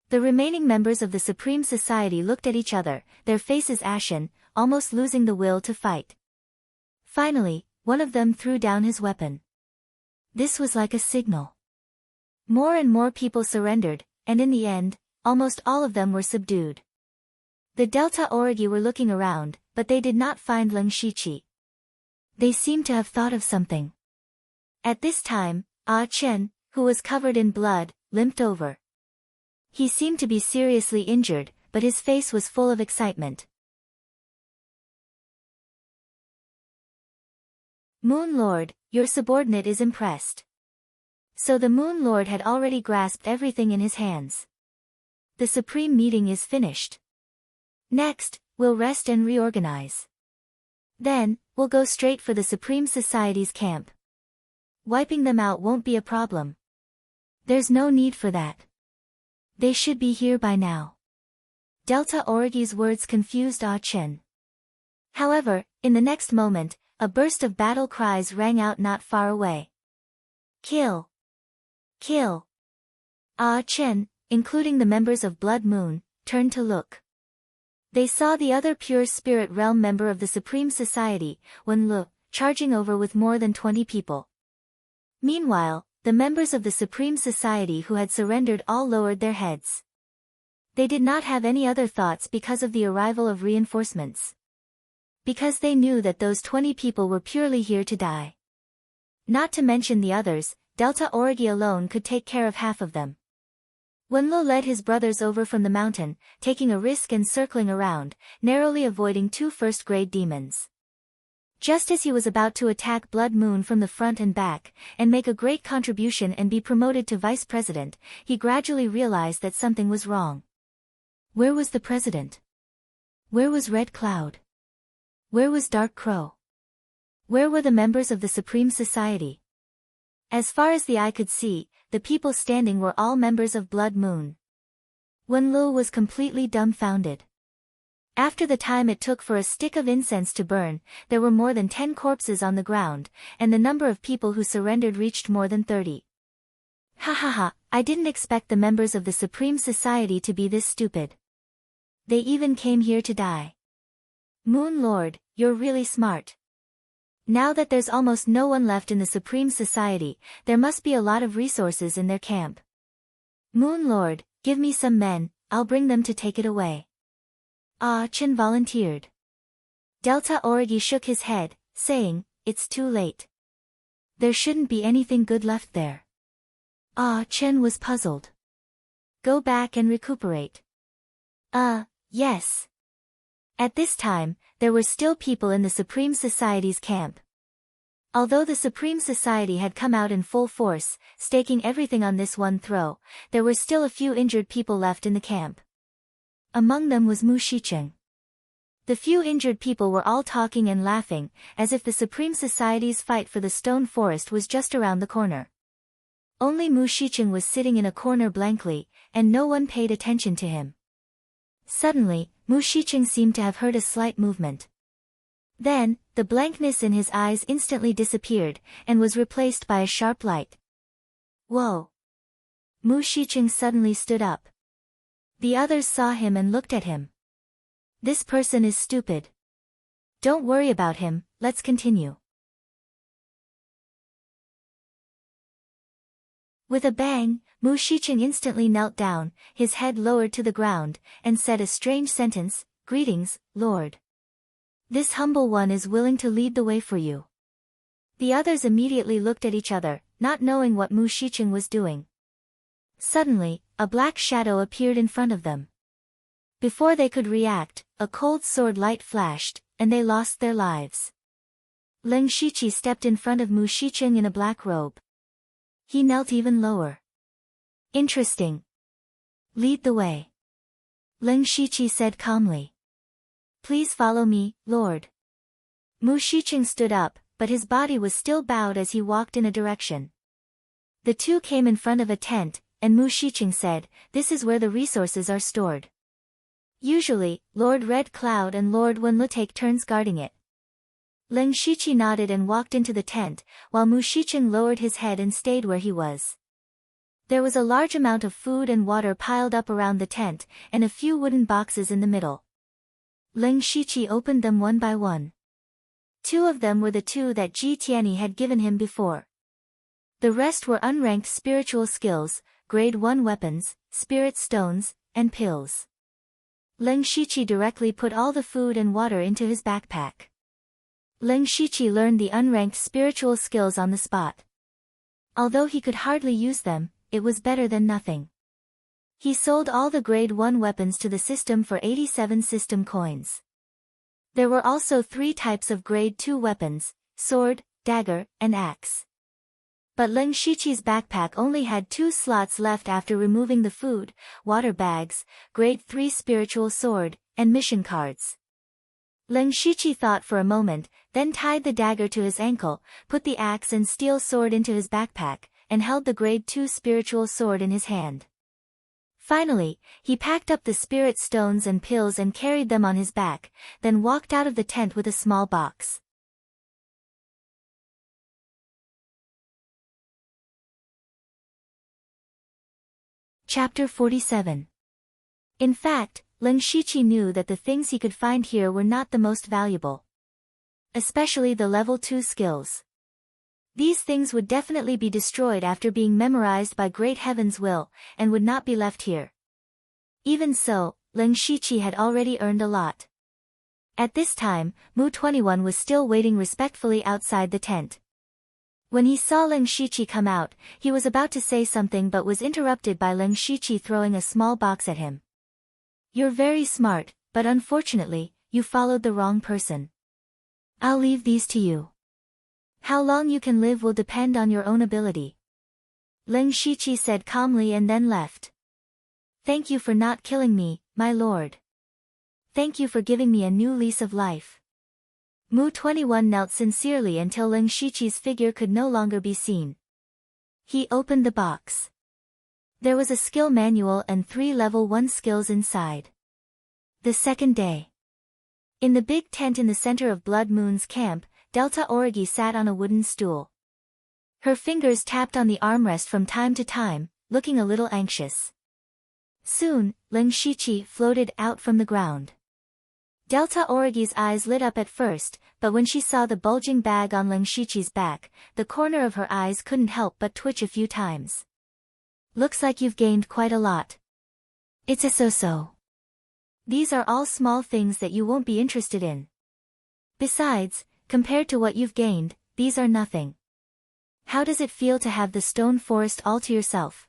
The remaining members of the Supreme Society looked at each other, their faces ashen, almost losing the will to fight. Finally, one of them threw down his weapon. This was like a signal. More and more people surrendered, and in the end, almost all of them were subdued. The Delta Origi were looking around, but they did not find Lin Shiqi. They seemed to have thought of something. At this time, Ah Chen, who was covered in blood, limped over. He seemed to be seriously injured, but his face was full of excitement. Moon Lord, your subordinate is impressed. So the Moon Lord had already grasped everything in his hands. The Supreme Meeting is finished. Next, we'll rest and reorganize. Then, we'll go straight for the Supreme Society's camp. Wiping them out won't be a problem. There's no need for that. They should be here by now. Delta Origi's words confused Ah Chen. However, in the next moment, a burst of battle cries rang out not far away. Kill! Kill! Ah Chen, including the members of Blood Moon, turned to look. They saw the other pure spirit realm member of the Supreme Society, Wenlu, charging over with more than 20 people. Meanwhile, the members of the Supreme Society who had surrendered all lowered their heads. They did not have any other thoughts because of the arrival of reinforcements. Because they knew that those 20 people were purely here to die. Not to mention the others, Delta Origi alone could take care of half of them. Wenlo led his brothers over from the mountain, taking a risk and circling around, narrowly avoiding 2 first-grade demons. Just as he was about to attack Blood Moon from the front and back, and make a great contribution and be promoted to vice president, he gradually realized that something was wrong. Where was the president? Where was Red Cloud? Where was Dark Crow? Where were the members of the Supreme Society? As far as the eye could see, the people standing were all members of Blood Moon. Wenlu was completely dumbfounded. After the time it took for a stick of incense to burn, there were more than 10 corpses on the ground, and the number of people who surrendered reached more than 30. Ha ha ha, I didn't expect the members of the Supreme Society to be this stupid. They even came here to die. Moon Lord, you're really smart. Now that there's almost no one left in the Supreme Society, there must be a lot of resources in their camp. Moon Lord, give me some men, I'll bring them to take it away. Ah Chen volunteered. Delta Origi shook his head, saying, it's too late. There shouldn't be anything good left there. Ah Chen was puzzled. Go back and recuperate. Yes. At this time, there were still people in the Supreme Society's camp. Although the Supreme Society had come out in full force, staking everything on this one throw, there were still a few injured people left in the camp. Among them was Mu Shicheng. The few injured people were all talking and laughing, as if the Supreme Society's fight for the Stone Forest was just around the corner. Only Mu Shicheng was sitting in a corner blankly, and no one paid attention to him. Suddenly, Mu Shicheng seemed to have heard a slight movement. Then, the blankness in his eyes instantly disappeared, and was replaced by a sharp light. Whoa! Mu Shicheng suddenly stood up. The others saw him and looked at him. This person is stupid. Don't worry about him, let's continue. With a bang, Mu Shicheng instantly knelt down, his head lowered to the ground, and said a strange sentence, Greetings, Lord. This humble one is willing to lead the way for you. The others immediately looked at each other, not knowing what Mu Shicheng was doing. Suddenly, a black shadow appeared in front of them. Before they could react, a cold sword light flashed, and they lost their lives. Leng Shiqi stepped in front of Mu Shicheng in a black robe. He knelt even lower. Interesting. Lead the way. Leng Shiqi said calmly. Please follow me, Lord. Mu Shicheng stood up, but his body was still bowed as he walked in a direction. The two came in front of a tent, and Mu Shicheng said, This is where the resources are stored. Usually, Lord Red Cloud and Lord Wenlu take turns guarding it. Leng Shiqi nodded and walked into the tent, while Mu Shicheng lowered his head and stayed where he was. There was a large amount of food and water piled up around the tent, and a few wooden boxes in the middle. Leng Shiqi opened them one by one. 2 of them were the 2 that Ji Tianyi had given him before. The rest were unranked spiritual skills, grade 1 weapons, spirit stones, and pills. Leng Shiqi directly put all the food and water into his backpack. Leng Shiqi learned the unranked spiritual skills on the spot. Although he could hardly use them, it was better than nothing. He sold all the grade 1 weapons to the system for 87 system coins. There were also 3 types of grade 2 weapons, sword, dagger, and axe. But Leng Shiqi's backpack only had 2 slots left after removing the food, water bags, grade 3 spiritual sword, and mission cards. Leng Shiqi thought for a moment, then tied the dagger to his ankle, put the axe and steel sword into his backpack, and held the grade 2 spiritual sword in his hand. Finally, he packed up the spirit stones and pills and carried them on his back, then walked out of the tent with a small box. Chapter 47. In fact, Lin Shiqi knew that the things he could find here were not the most valuable. Especially the level 2 skills. These things would definitely be destroyed after being memorized by Great Heaven's will, and would not be left here. Even so, Lin Shiqi had already earned a lot. At this time, Mu 21 was still waiting respectfully outside the tent. When he saw Lin Shiqi come out, he was about to say something but was interrupted by Lin Shiqi throwing a small box at him. "You're very smart, but unfortunately, you followed the wrong person. I'll leave these to you. How long you can live will depend on your own ability." Lin Shiqi said calmly and then left. "Thank you for not killing me, my lord. Thank you for giving me a new lease of life." Mu 21 knelt sincerely until Lin Shiqi's figure could no longer be seen. He opened the box. There was a skill manual and 3 level 1 skills inside. The second day. In the big tent in the center of Blood Moon's camp, Delta Origi sat on a wooden stool. Her fingers tapped on the armrest from time to time, looking a little anxious. Soon, Lin Shiqi floated out from the ground. Delta Origi's eyes lit up at first, but when she saw the bulging bag on Lin Shiqi's back, the corner of her eyes couldn't help but twitch a few times. "Looks like you've gained quite a lot. It's a so-so. These are all small things that you won't be interested in. Besides, compared to what you've gained, these are nothing. How does it feel to have the stone forest all to yourself?"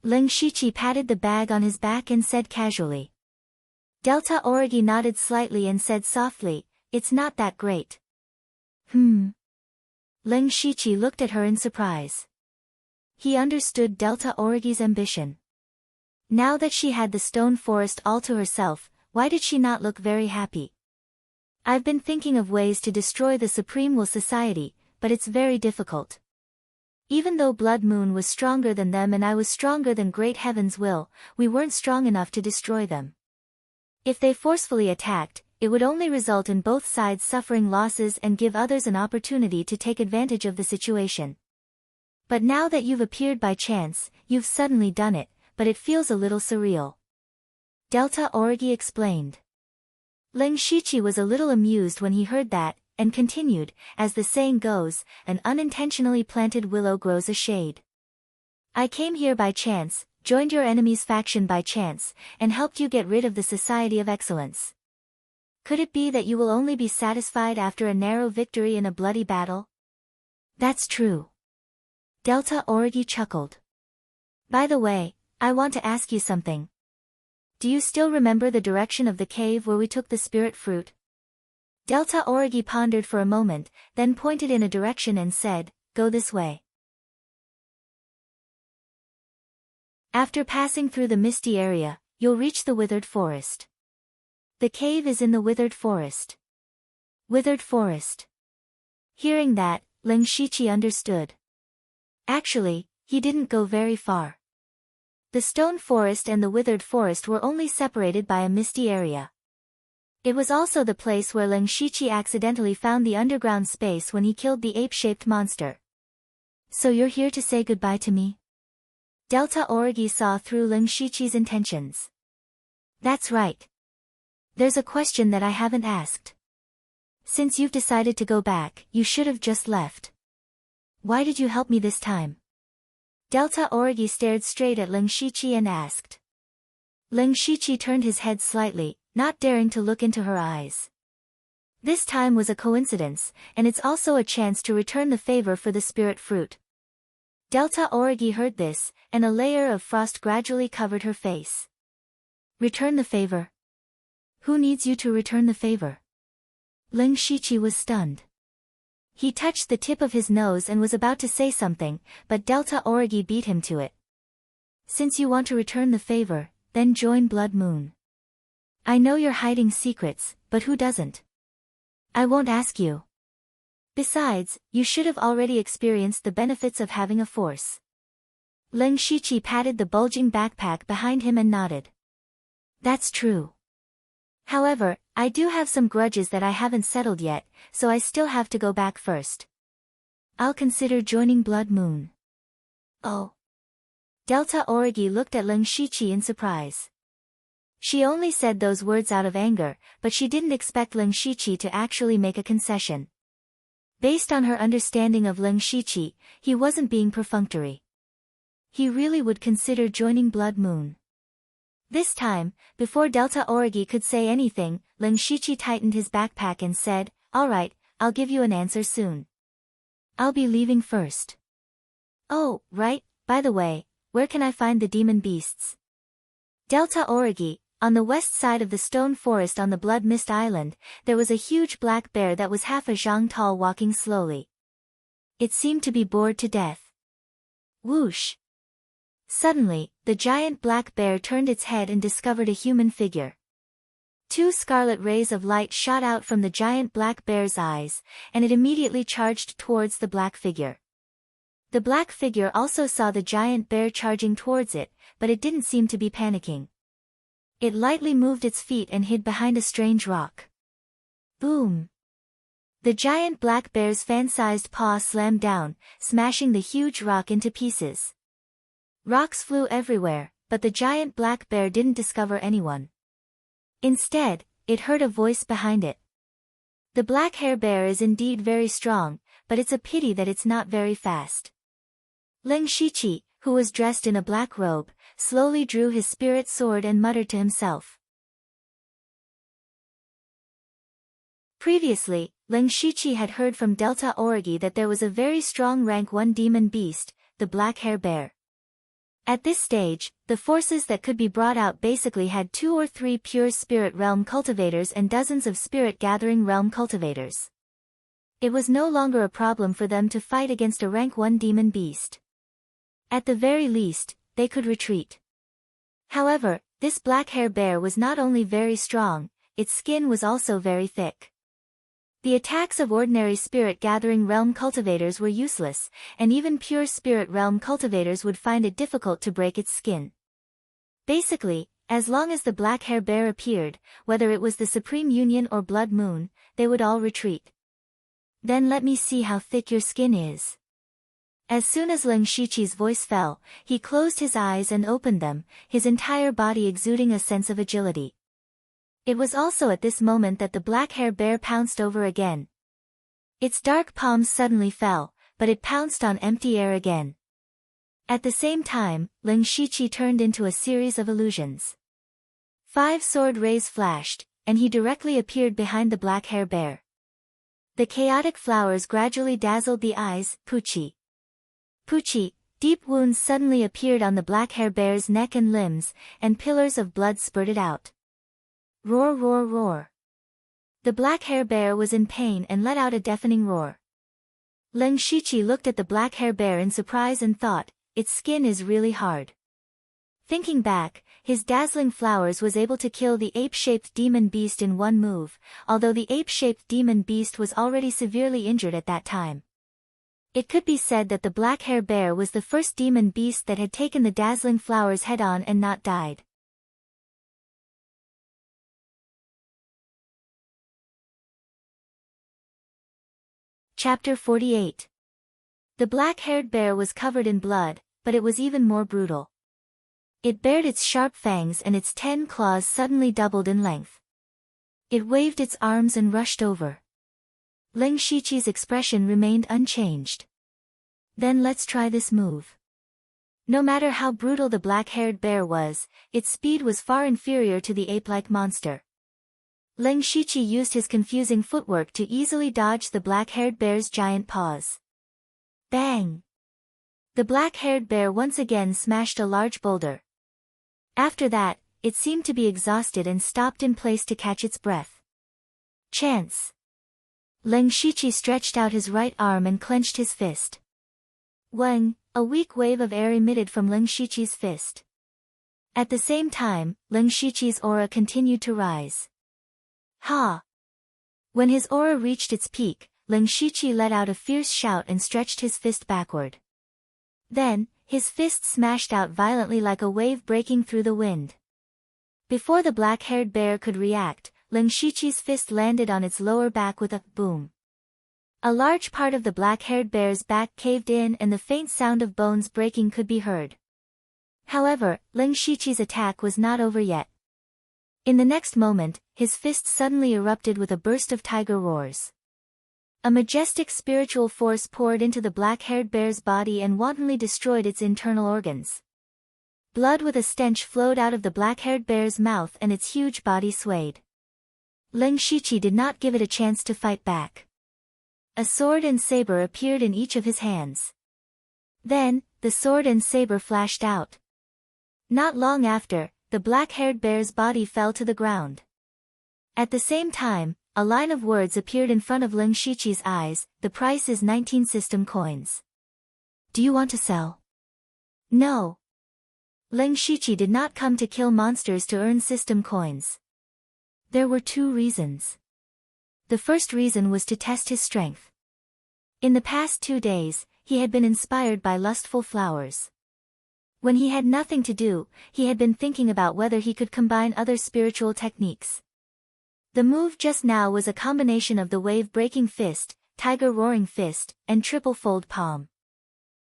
Lin Shiqi patted the bag on his back and said casually. Delta Origi nodded slightly and said softly, "It's not that great." Lin Shiqi looked at her in surprise. He understood Delta Origi's ambition. Now that she had the stone forest all to herself, why did she not look very happy? "I've been thinking of ways to destroy the Supreme Will Society, but it's very difficult. Even though Blood Moon was stronger than them and I was stronger than Great Heaven's will, we weren't strong enough to destroy them. If they forcefully attacked, it would only result in both sides suffering losses and give others an opportunity to take advantage of the situation. But now that you've appeared by chance, you've suddenly done it, but it feels a little surreal." Delta Origi explained. Lin Shiqi was a little amused when he heard that, and continued, "As the saying goes, an unintentionally planted willow grows a shade. I came here by chance, joined your enemy's faction by chance, and helped you get rid of the Society of Excellence. Could it be that you will only be satisfied after a narrow victory in a bloody battle?" "That's true." Delta Origi chuckled. "By the way, I want to ask you something. Do you still remember the direction of the cave where we took the spirit fruit?" Delta Origi pondered for a moment, then pointed in a direction and said, "Go this way." After passing through the misty area, you'll reach the withered forest. The cave is in the withered forest. Withered forest. Hearing that, Lin Shiqi understood. Actually, he didn't go very far. The stone forest and the withered forest were only separated by a misty area. It was also the place where Lin Shiqi accidentally found the underground space when he killed the ape-shaped monster. "So you're here to say goodbye to me?" Delta Origi saw through Lin Shiqi's intentions. "That's right. There's a question that I haven't asked. Since you've decided to go back, you should have just left. Why did you help me this time?" Delta Origi stared straight at Lin Shiqi and asked. Lin Shiqi turned his head slightly, not daring to look into her eyes. This time was a coincidence, and it's also a chance to return the favor for the spirit fruit. Delta Origi heard this, and a layer of frost gradually covered her face. "Return the favor? Who needs you to return the favor?" Lin Shiqi was stunned. He touched the tip of his nose and was about to say something, but Delta Origi beat him to it. "Since you want to return the favor, then join Blood Moon. I know you're hiding secrets, but who doesn't? I won't ask you. Besides, you should have already experienced the benefits of having a force." Leng Shiqi patted the bulging backpack behind him and nodded. That's true. However, I do have some grudges that I haven't settled yet, so I still have to go back first. I'll consider joining Blood Moon. Oh. Delta Origi looked at Leng Shiqi in surprise. She only said those words out of anger, but she didn't expect Leng Shiqi to actually make a concession. Based on her understanding of Leng Shiqi, he wasn't being perfunctory. He really would consider joining Blood Moon. This time, before Delta Origi could say anything, Leng Shiqi tightened his backpack and said, "All right, I'll give you an answer soon. I'll be leaving first." "Oh, right, by the way, where can I find the demon beasts?" Delta Origi, on the west side of the stone forest on the Blood Mist Island, there was a huge black bear that was half a zhang tall walking slowly. It seemed to be bored to death. Whoosh! Suddenly, the giant black bear turned its head and discovered a human figure. Two scarlet rays of light shot out from the giant black bear's eyes, and it immediately charged towards the black figure. The black figure also saw the giant bear charging towards it, but it didn't seem to be panicking. It lightly moved its feet and hid behind a strange rock. Boom! The giant black bear's fan-sized paw slammed down, smashing the huge rock into pieces. Rocks flew everywhere, but the giant black bear didn't discover anyone. Instead, it heard a voice behind it. The black hair bear is indeed very strong, but it's a pity that it's not very fast. Leng Shiqi, who was dressed in a black robe, slowly drew his spirit sword and muttered to himself. Previously, Leng Shiqi had heard from Delta Origi that there was a very strong rank 1 demon beast, the black hair bear. At this stage, the forces that could be brought out basically had 2 or 3 pure spirit realm cultivators and dozens of spirit gathering realm cultivators. It was no longer a problem for them to fight against a rank 1 demon beast. At the very least, they could retreat. However, this black hair bear was not only very strong, its skin was also very thick. The attacks of ordinary spirit gathering realm cultivators were useless, and even pure spirit realm cultivators would find it difficult to break its skin. Basically, as long as the black hair bear appeared, whether it was the Supreme Union or Blood Moon, they would all retreat. Then let me see how thick your skin is. As soon as Leng Shiqi's voice fell, he closed his eyes and opened them, his entire body exuding a sense of agility. It was also at this moment that the black hair bear pounced over again. Its dark palms suddenly fell, but it pounced on empty air again. At the same time, Leng Shiqi turned into a series of illusions. 5 sword rays flashed, and he directly appeared behind the black hair bear. The chaotic flowers gradually dazzled the eyes. Puchi. Puchi, deep wounds suddenly appeared on the black hair bear's neck and limbs, and pillars of blood spurted out. Roar, roar, roar. The black hair bear was in pain and let out a deafening roar. Leng Shiqi looked at the black hair bear in surprise and thought, its skin is really hard. Thinking back, his dazzling flowers was able to kill the ape-shaped demon beast in one move, although the ape-shaped demon beast was already severely injured at that time. It could be said that the black hair bear was the first demon beast that had taken the dazzling flowers head-on and not died. Chapter 48. The black-haired bear was covered in blood, but it was even more brutal. It bared its sharp fangs and its 10 claws suddenly doubled in length. It waved its arms and rushed over. Leng Shiqi's expression remained unchanged. Then let's try this move. No matter how brutal the black-haired bear was, its speed was far inferior to the ape-like monster. Leng Shiqi used his confusing footwork to easily dodge the black-haired bear's giant paws. Bang! The black-haired bear once again smashed a large boulder. After that, it seemed to be exhausted and stopped in place to catch its breath. Chance! Leng Shiqi stretched out his right arm and clenched his fist. Wang! A weak wave of air emitted from Leng Shiqi's fist. At the same time, Leng Shiqi's aura continued to rise. Ha! When his aura reached its peak, Leng Shiqi let out a fierce shout and stretched his fist backward. Then, his fist smashed out violently like a wave breaking through the wind. Before the black-haired bear could react, Ling Shiqi's fist landed on its lower back with a boom. A large part of the black-haired bear's back caved in and the faint sound of bones breaking could be heard. However, Ling Shiqi's attack was not over yet. In the next moment, his fist suddenly erupted with a burst of tiger roars. A majestic spiritual force poured into the black-haired bear's body and wantonly destroyed its internal organs. Blood with a stench flowed out of the black-haired bear's mouth and its huge body swayed. Ling Shiqi did not give it a chance to fight back. A sword and saber appeared in each of his hands. Then, the sword and saber flashed out. Not long after, the black-haired bear's body fell to the ground. At the same time, a line of words appeared in front of Ling Shiqi's eyes. The price is 19 system coins. Do you want to sell? No. Ling Shiqi did not come to kill monsters to earn system coins. There were two reasons. The first reason was to test his strength. In the past 2 days, he had been inspired by lustful flowers. When he had nothing to do, he had been thinking about whether he could combine other spiritual techniques. The move just now was a combination of the wave-breaking fist, tiger roaring fist, and triple fold palm.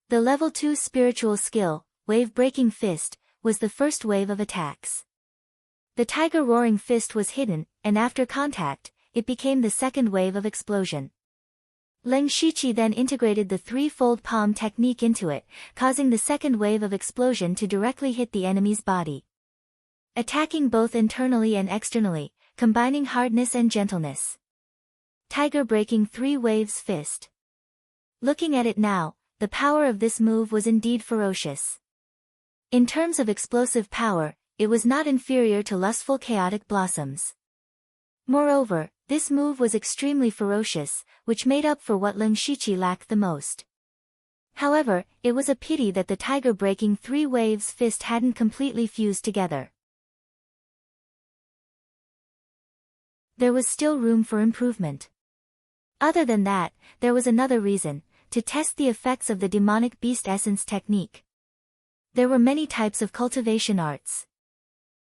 The level 2 spiritual skill, wave-breaking fist, was the first wave of attacks. The tiger roaring fist was hidden, and after contact, it became the second wave of explosion. Ling Shiqi then integrated the three-fold palm technique into it, causing the second wave of explosion to directly hit the enemy's body. Attacking both internally and externally, combining hardness and gentleness. Tiger breaking 3 waves fist. Looking at it now, the power of this move was indeed ferocious. In terms of explosive power, it was not inferior to lustful chaotic blossoms. Moreover, this move was extremely ferocious, which made up for what Ling Shiqi lacked the most. However, it was a pity that the tiger breaking 3 waves fist hadn't completely fused together. There was still room for improvement. Other than that, there was another reason, to test the effects of the demonic beast essence technique. There were many types of cultivation arts.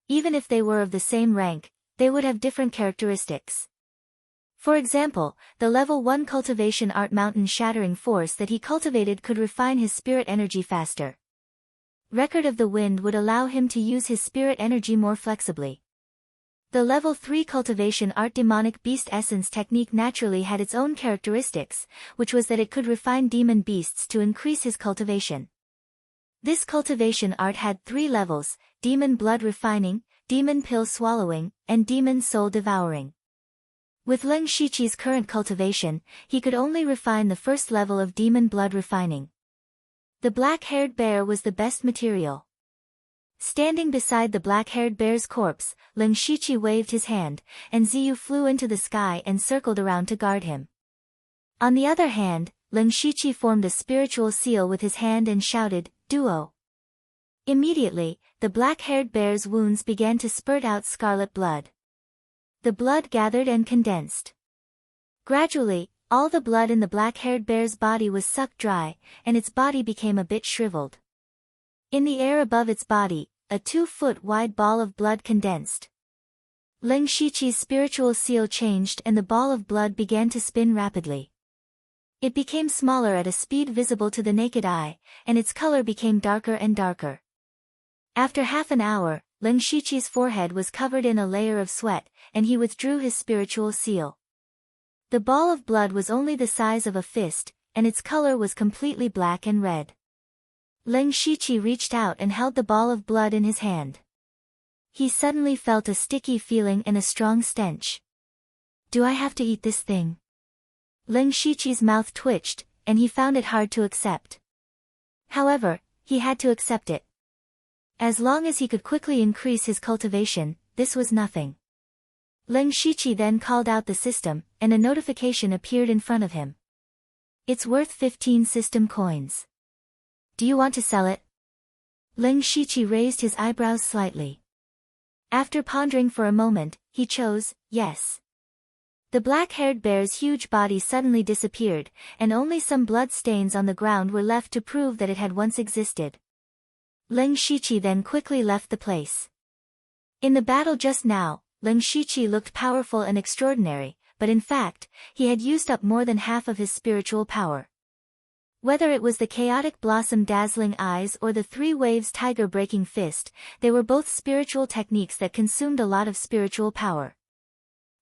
Even if they were of the same rank, they would have different characteristics. For example, the level 1 cultivation art mountain shattering force that he cultivated could refine his spirit energy faster. Record of the Wind would allow him to use his spirit energy more flexibly. The level 3 cultivation art demonic beast essence technique naturally had its own characteristics, which was that it could refine demon beasts to increase his cultivation. This cultivation art had 3 levels: demon blood refining, demon pill swallowing, and demon soul devouring. With Ling Shiqi's current cultivation, he could only refine the first level of demon blood refining. The black-haired bear was the best material. Standing beside the black-haired bear's corpse, Ling Shiqi waved his hand, and Ziyu flew into the sky and circled around to guard him. On the other hand, Ling Shiqi formed a spiritual seal with his hand and shouted, "Duo!" Immediately, the black-haired bear's wounds began to spurt out scarlet blood. The blood gathered and condensed. Gradually, all the blood in the black-haired bear's body was sucked dry, and its body became a bit shriveled. In the air above its body, a 2-foot-wide ball of blood condensed. Ling Shiqi's spiritual seal changed and the ball of blood began to spin rapidly. It became smaller at a speed visible to the naked eye, and its color became darker and darker. After half an hour, Ling Shiqi's forehead was covered in a layer of sweat, and he withdrew his spiritual seal. The ball of blood was only the size of a fist, and its color was completely black and red. Ling Shiqi reached out and held the ball of blood in his hand. He suddenly felt a sticky feeling and a strong stench. "Do I have to eat this thing?" Ling Shiqi's mouth twitched, and he found it hard to accept. However, he had to accept it. As long as he could quickly increase his cultivation, this was nothing. Ling Shiqi then called out the system, and a notification appeared in front of him. "It's worth 15 system coins. Do you want to sell it?" Ling Shiqi raised his eyebrows slightly. After pondering for a moment, he chose, "Yes." The black-haired bear's huge body suddenly disappeared, and only some blood stains on the ground were left to prove that it had once existed. Leng Shiqi then quickly left the place. In the battle just now, Leng Shiqi looked powerful and extraordinary, but in fact, he had used up more than half of his spiritual power. Whether it was the chaotic blossom dazzling eyes or the three waves tiger breaking fist, they were both spiritual techniques that consumed a lot of spiritual power.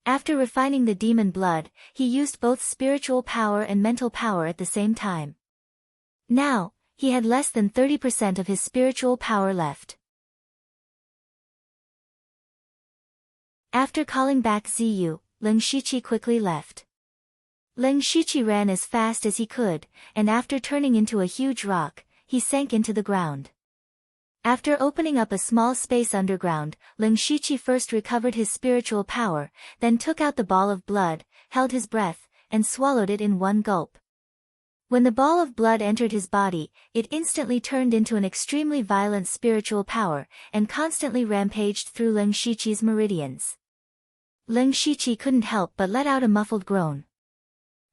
After refining the demon blood, he used both spiritual power and mental power at the same time. Now, he had less than 30% of his spiritual power left. After calling back Ziyu, Leng Shiqi quickly left. Leng Shiqi ran as fast as he could, and after turning into a huge rock, he sank into the ground. After opening up a small space underground, Leng Shiqi first recovered his spiritual power, then took out the ball of blood, held his breath, and swallowed it in one gulp. When the ball of blood entered his body, it instantly turned into an extremely violent spiritual power, and constantly rampaged through Leng Shiqi's meridians. Leng Shiqi couldn't help but let out a muffled groan.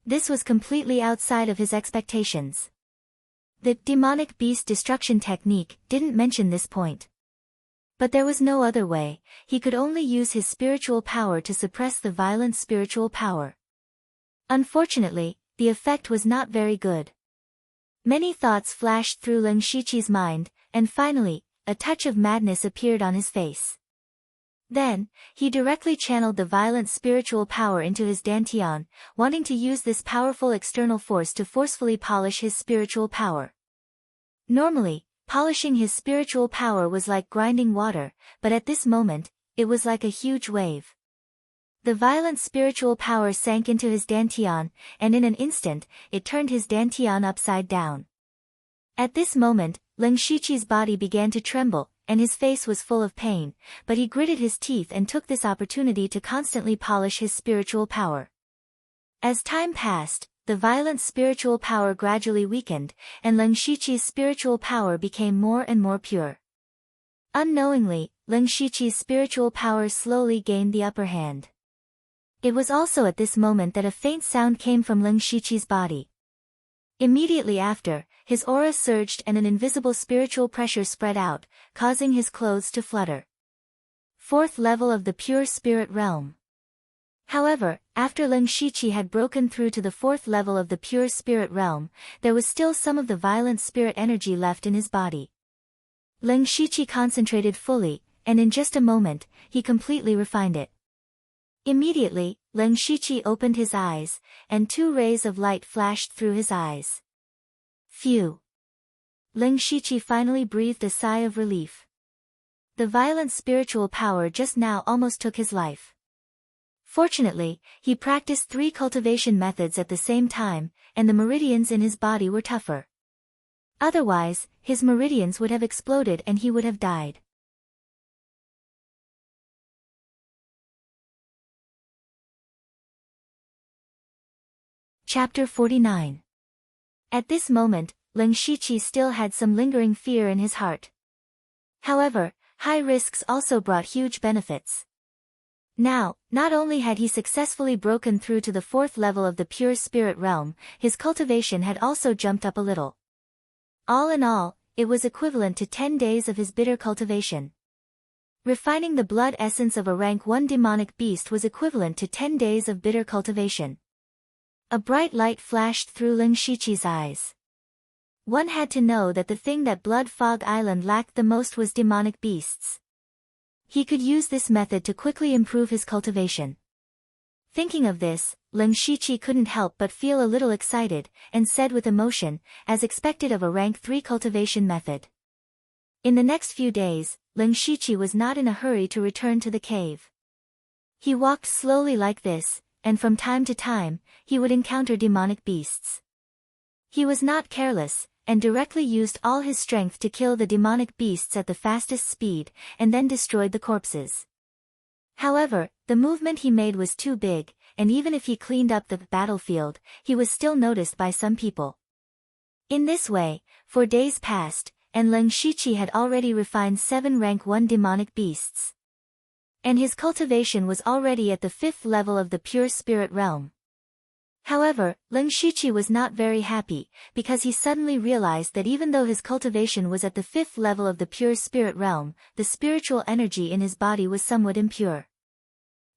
This was completely outside of his expectations. The demonic beast destruction technique didn't mention this point. But there was no other way, he could only use his spiritual power to suppress the violent spiritual power. Unfortunately, the effect was not very good. Many thoughts flashed through Leng Shiqi's mind, and finally, a touch of madness appeared on his face. Then, he directly channeled the violent spiritual power into his dantian, wanting to use this powerful external force to forcefully polish his spiritual power. Normally, polishing his spiritual power was like grinding water, but at this moment, it was like a huge wave. The violent spiritual power sank into his dantian, and in an instant, it turned his dantian upside down. At this moment, Leng Shiqi's body began to tremble, and his face was full of pain, but he gritted his teeth and took this opportunity to constantly polish his spiritual power. As time passed, the violent spiritual power gradually weakened, and Leng Shiqi's spiritual power became more and more pure. Unknowingly, Leng Shiqi's spiritual power slowly gained the upper hand. It was also at this moment that a faint sound came from Leng Shiqi's body. Immediately after, his aura surged and an invisible spiritual pressure spread out, causing his clothes to flutter. Fourth level of the pure spirit realm. However, after Leng Shiqi had broken through to the fourth level of the pure spirit realm, there was still some of the violent spirit energy left in his body. Leng Shiqi concentrated fully, and in just a moment, he completely refined it. Immediately, Leng Shiqi opened his eyes, and 2 rays of light flashed through his eyes. Phew! Leng Shiqi finally breathed a sigh of relief. The violent spiritual power just now almost took his life. Fortunately, he practiced 3 cultivation methods at the same time, and the meridians in his body were tougher. Otherwise, his meridians would have exploded and he would have died. Chapter 49. At this moment, Leng Shiqi still had some lingering fear in his heart. However, high risks also brought huge benefits. Now, not only had he successfully broken through to the 4th level of the pure spirit realm, his cultivation had also jumped up a little. All in all, it was equivalent to 10 days of his bitter cultivation. Refining the blood essence of a rank 1 demonic beast was equivalent to 10 days of bitter cultivation. A bright light flashed through Leng Shiqi's eyes. One had to know that the thing that Blood Fog Island lacked the most was demonic beasts. He could use this method to quickly improve his cultivation. Thinking of this, Leng Shiqi couldn't help but feel a little excited, and said with emotion, as expected of a rank 3 cultivation method. In the next few days, Leng Shiqi was not in a hurry to return to the cave. He walked slowly like this, and from time to time, he would encounter demonic beasts. He was not careless, and directly used all his strength to kill the demonic beasts at the fastest speed, and then destroyed the corpses. However, the movement he made was too big, and even if he cleaned up the battlefield, he was still noticed by some people. In this way, 4 days passed, and Leng Shiqi had already refined 7 rank 1 demonic beasts. And his cultivation was already at the 5th level of the pure spirit realm. However, Lin Shiqi was not very happy, because he suddenly realized that even though his cultivation was at the 5th level of the pure spirit realm, the spiritual energy in his body was somewhat impure.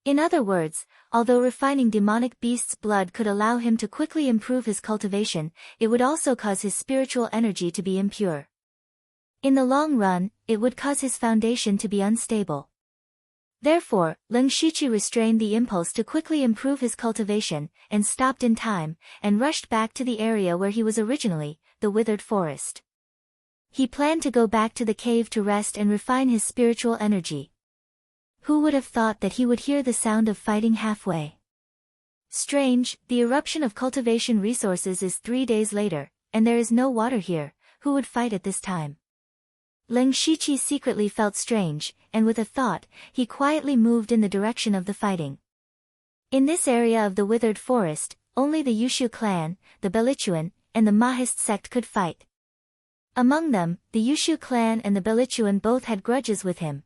In other words, although refining demonic beasts' blood could allow him to quickly improve his cultivation, it would also cause his spiritual energy to be impure. In the long run, it would cause his foundation to be unstable. Therefore, Lin Shiqi restrained the impulse to quickly improve his cultivation, and stopped in time, and rushed back to the area where he was originally, the withered forest. He planned to go back to the cave to rest and refine his spiritual energy. Who would have thought that he would hear the sound of fighting halfway? Strange, the eruption of cultivation resources is 3 days later, and there is no water here. Who would fight at this time? Lin Shiqi secretly felt strange, and with a thought, he quietly moved in the direction of the fighting. In this area of the withered forest, only the Yushu clan, the Belichuan, and the Mahist sect could fight. Among them, the Yushu clan and the Belichuan both had grudges with him.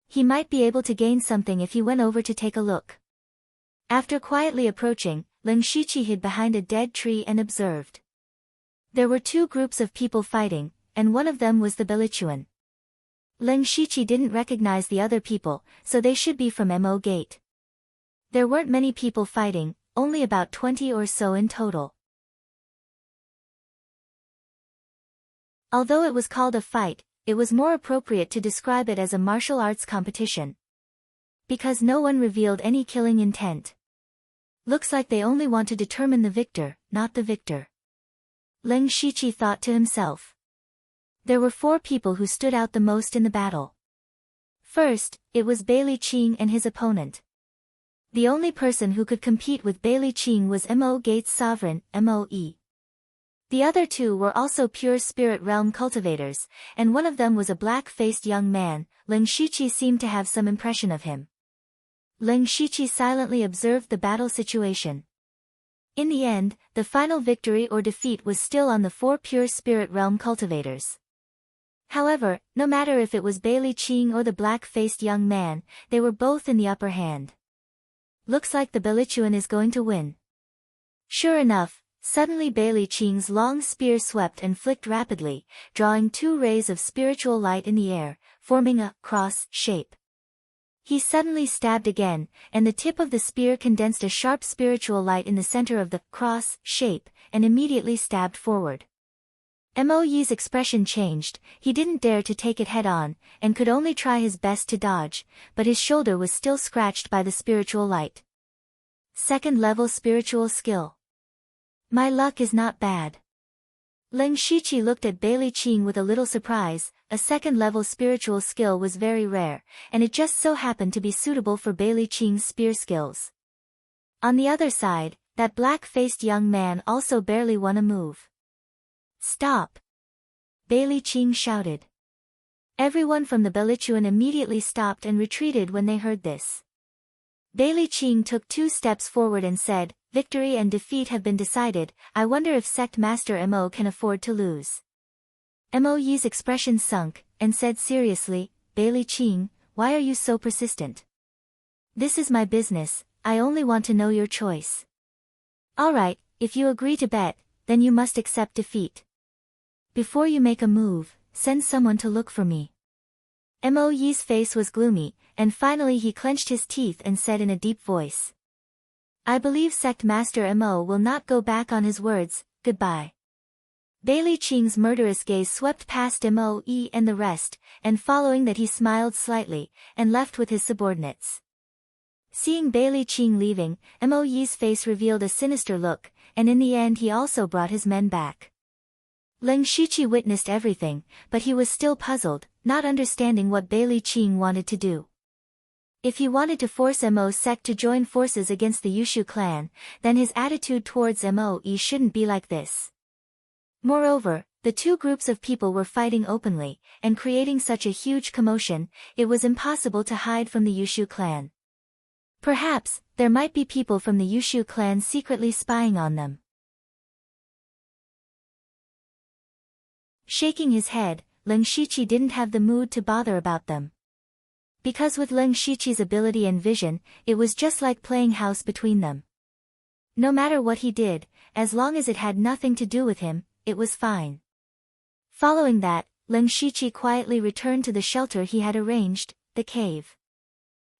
He might be able to gain something if he went over to take a look. After quietly approaching, Lin Shiqi hid behind a dead tree and observed. There were 2 groups of people fighting, and one of them was the Belichuan. Lin Shiqi didn't recognize the other people, so they should be from Mo Gate. There weren't many people fighting, only about 20 or so in total. Although it was called a fight, it was more appropriate to describe it as a martial arts competition. Because no one revealed any killing intent. Looks like they only want to determine the victor, not the victor. Lin Shiqi thought to himself. There were 4 people who stood out the most in the battle. First, it was Bailey Qing and his opponent. The only person who could compete with Bailey Qing was Mo Gate's sovereign, Moe. The other 2 were also pure spirit realm cultivators, and one of them was a black-faced young man. Lin Shiqi seemed to have some impression of him. Lin Shiqi silently observed the battle situation. In the end, the final victory or defeat was still on the 4 pure spirit realm cultivators. However, no matter if it was Bailey Qing or the black-faced young man, they were both in the upper hand. Looks like the Belichuan is going to win. Sure enough, suddenly Bailey Qing's long spear swept and flicked rapidly, drawing 2 rays of spiritual light in the air, forming a cross shape. He suddenly stabbed again, and the tip of the spear condensed a sharp spiritual light in the center of the cross shape, and immediately stabbed forward. Moe's expression changed. He didn't dare to take it head-on, and could only try his best to dodge, but his shoulder was still scratched by the spiritual light. 2nd level spiritual skill. My luck is not bad. Lin Shiqi looked at Bailey Qing with a little surprise. A 2nd level spiritual skill was very rare, and it just so happened to be suitable for Bailey Qing's spear skills. On the other side, that black-faced young man also barely won a move. Stop! Bailey Qing shouted. Everyone from the Belichuan immediately stopped and retreated when they heard this. Bailey Qing took 2 steps forward and said, "Victory and defeat have been decided. I wonder if Sect Master Mo can afford to lose." Moe's expression sunk, and said seriously, "Bailey Qing, why are you so persistent? This is my business, I only want to know your choice." "Alright, if you agree to bet, then you must accept defeat. Before you make a move, send someone to look for me." Moe's face was gloomy, and finally he clenched his teeth and said in a deep voice. "I believe Sect Master Mo will not go back on his words. Goodbye." Bailey Qing's murderous gaze swept past Moe and the rest, and following that he smiled slightly, and left with his subordinates. Seeing Bailey Qing leaving, Moe's face revealed a sinister look, and in the end he also brought his men back. Lin Shiqi witnessed everything, but he was still puzzled, not understanding what Bailey Qing wanted to do. If he wanted to force Mo's sect to join forces against the Yushu clan, then his attitude towards Moe shouldn't be like this. Moreover, the 2 groups of people were fighting openly, and creating such a huge commotion, it was impossible to hide from the Yushu clan. Perhaps, there might be people from the Yushu clan secretly spying on them. Shaking his head, Lin Shiqi didn't have the mood to bother about them. Because with Leng Shiqi's ability and vision, it was just like playing house between them. No matter what he did, as long as it had nothing to do with him, it was fine. Following that, Leng Shiqi quietly returned to the shelter he had arranged, the cave.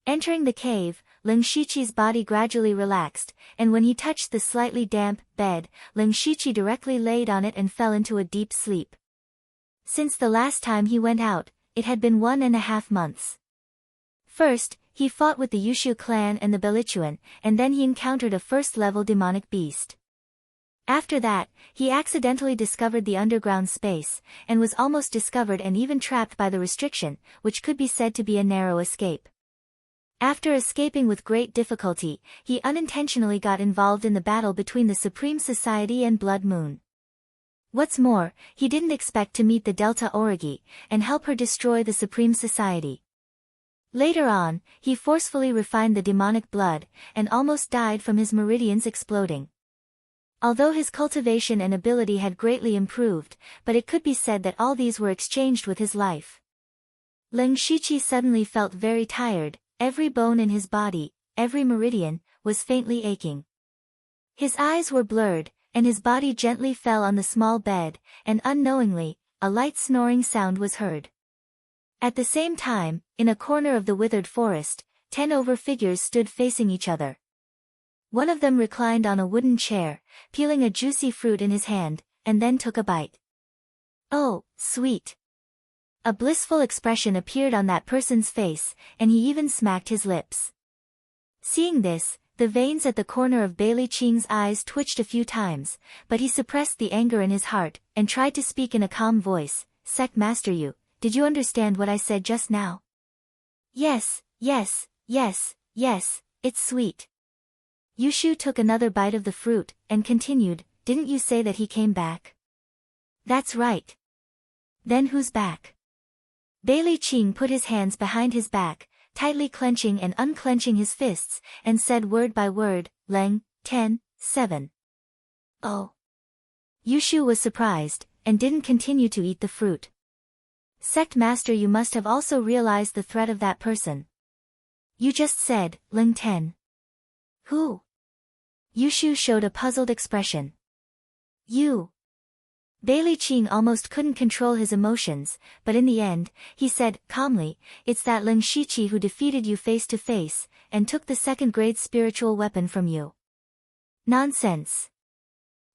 Entering the cave, Leng Shiqi's body gradually relaxed, and when he touched the slightly damp bed, Leng Shiqi directly laid on it and fell into a deep sleep. Since the last time he went out, it had been 1.5 months. First, he fought with the Yushu clan and the Belichuan, and then he encountered a first-level demonic beast. After that, he accidentally discovered the underground space, and was almost discovered and even trapped by the restriction, which could be said to be a narrow escape. After escaping with great difficulty, he unintentionally got involved in the battle between the Supreme Society and Blood Moon. What's more, he didn't expect to meet the Delta Origi, and help her destroy the Supreme Society. Later on, he forcefully refined the demonic blood, and almost died from his meridians exploding. Although his cultivation and ability had greatly improved, but it could be said that all these were exchanged with his life. Leng Shiqi suddenly felt very tired, every bone in his body, every meridian, was faintly aching. His eyes were blurred, and his body gently fell on the small bed, and unknowingly, a light snoring sound was heard. At the same time, in a corner of the withered forest, 10 figures stood facing each other. One of them reclined on a wooden chair, peeling a juicy fruit in his hand, and then took a bite. "Oh, sweet." A blissful expression appeared on that person's face, and he even smacked his lips. Seeing this, the veins at the corner of Bailey Qing's eyes twitched a few times, but he suppressed the anger in his heart, and tried to speak in a calm voice. "Sect Master Yu, did you understand what I said just now?" Yes, it's sweet." Yushu took another bite of the fruit, and continued, "Didn't you say that he came back?" "That's right." "Then who's back?" Bailey Qing put his hands behind his back, tightly clenching and unclenching his fists, and said word by word, "Leng, 10-7. "Oh." Yushu was surprised, and didn't continue to eat the fruit. "Sect Master, you must have also realized the threat of that person." "You just said, Leng 10. Who?" Yushu showed a puzzled expression. "You." Bailey Qing almost couldn't control his emotions, but in the end, he said, calmly, "It's that Leng Shiqi who defeated you face to face, and took the second-grade spiritual weapon from you." "Nonsense.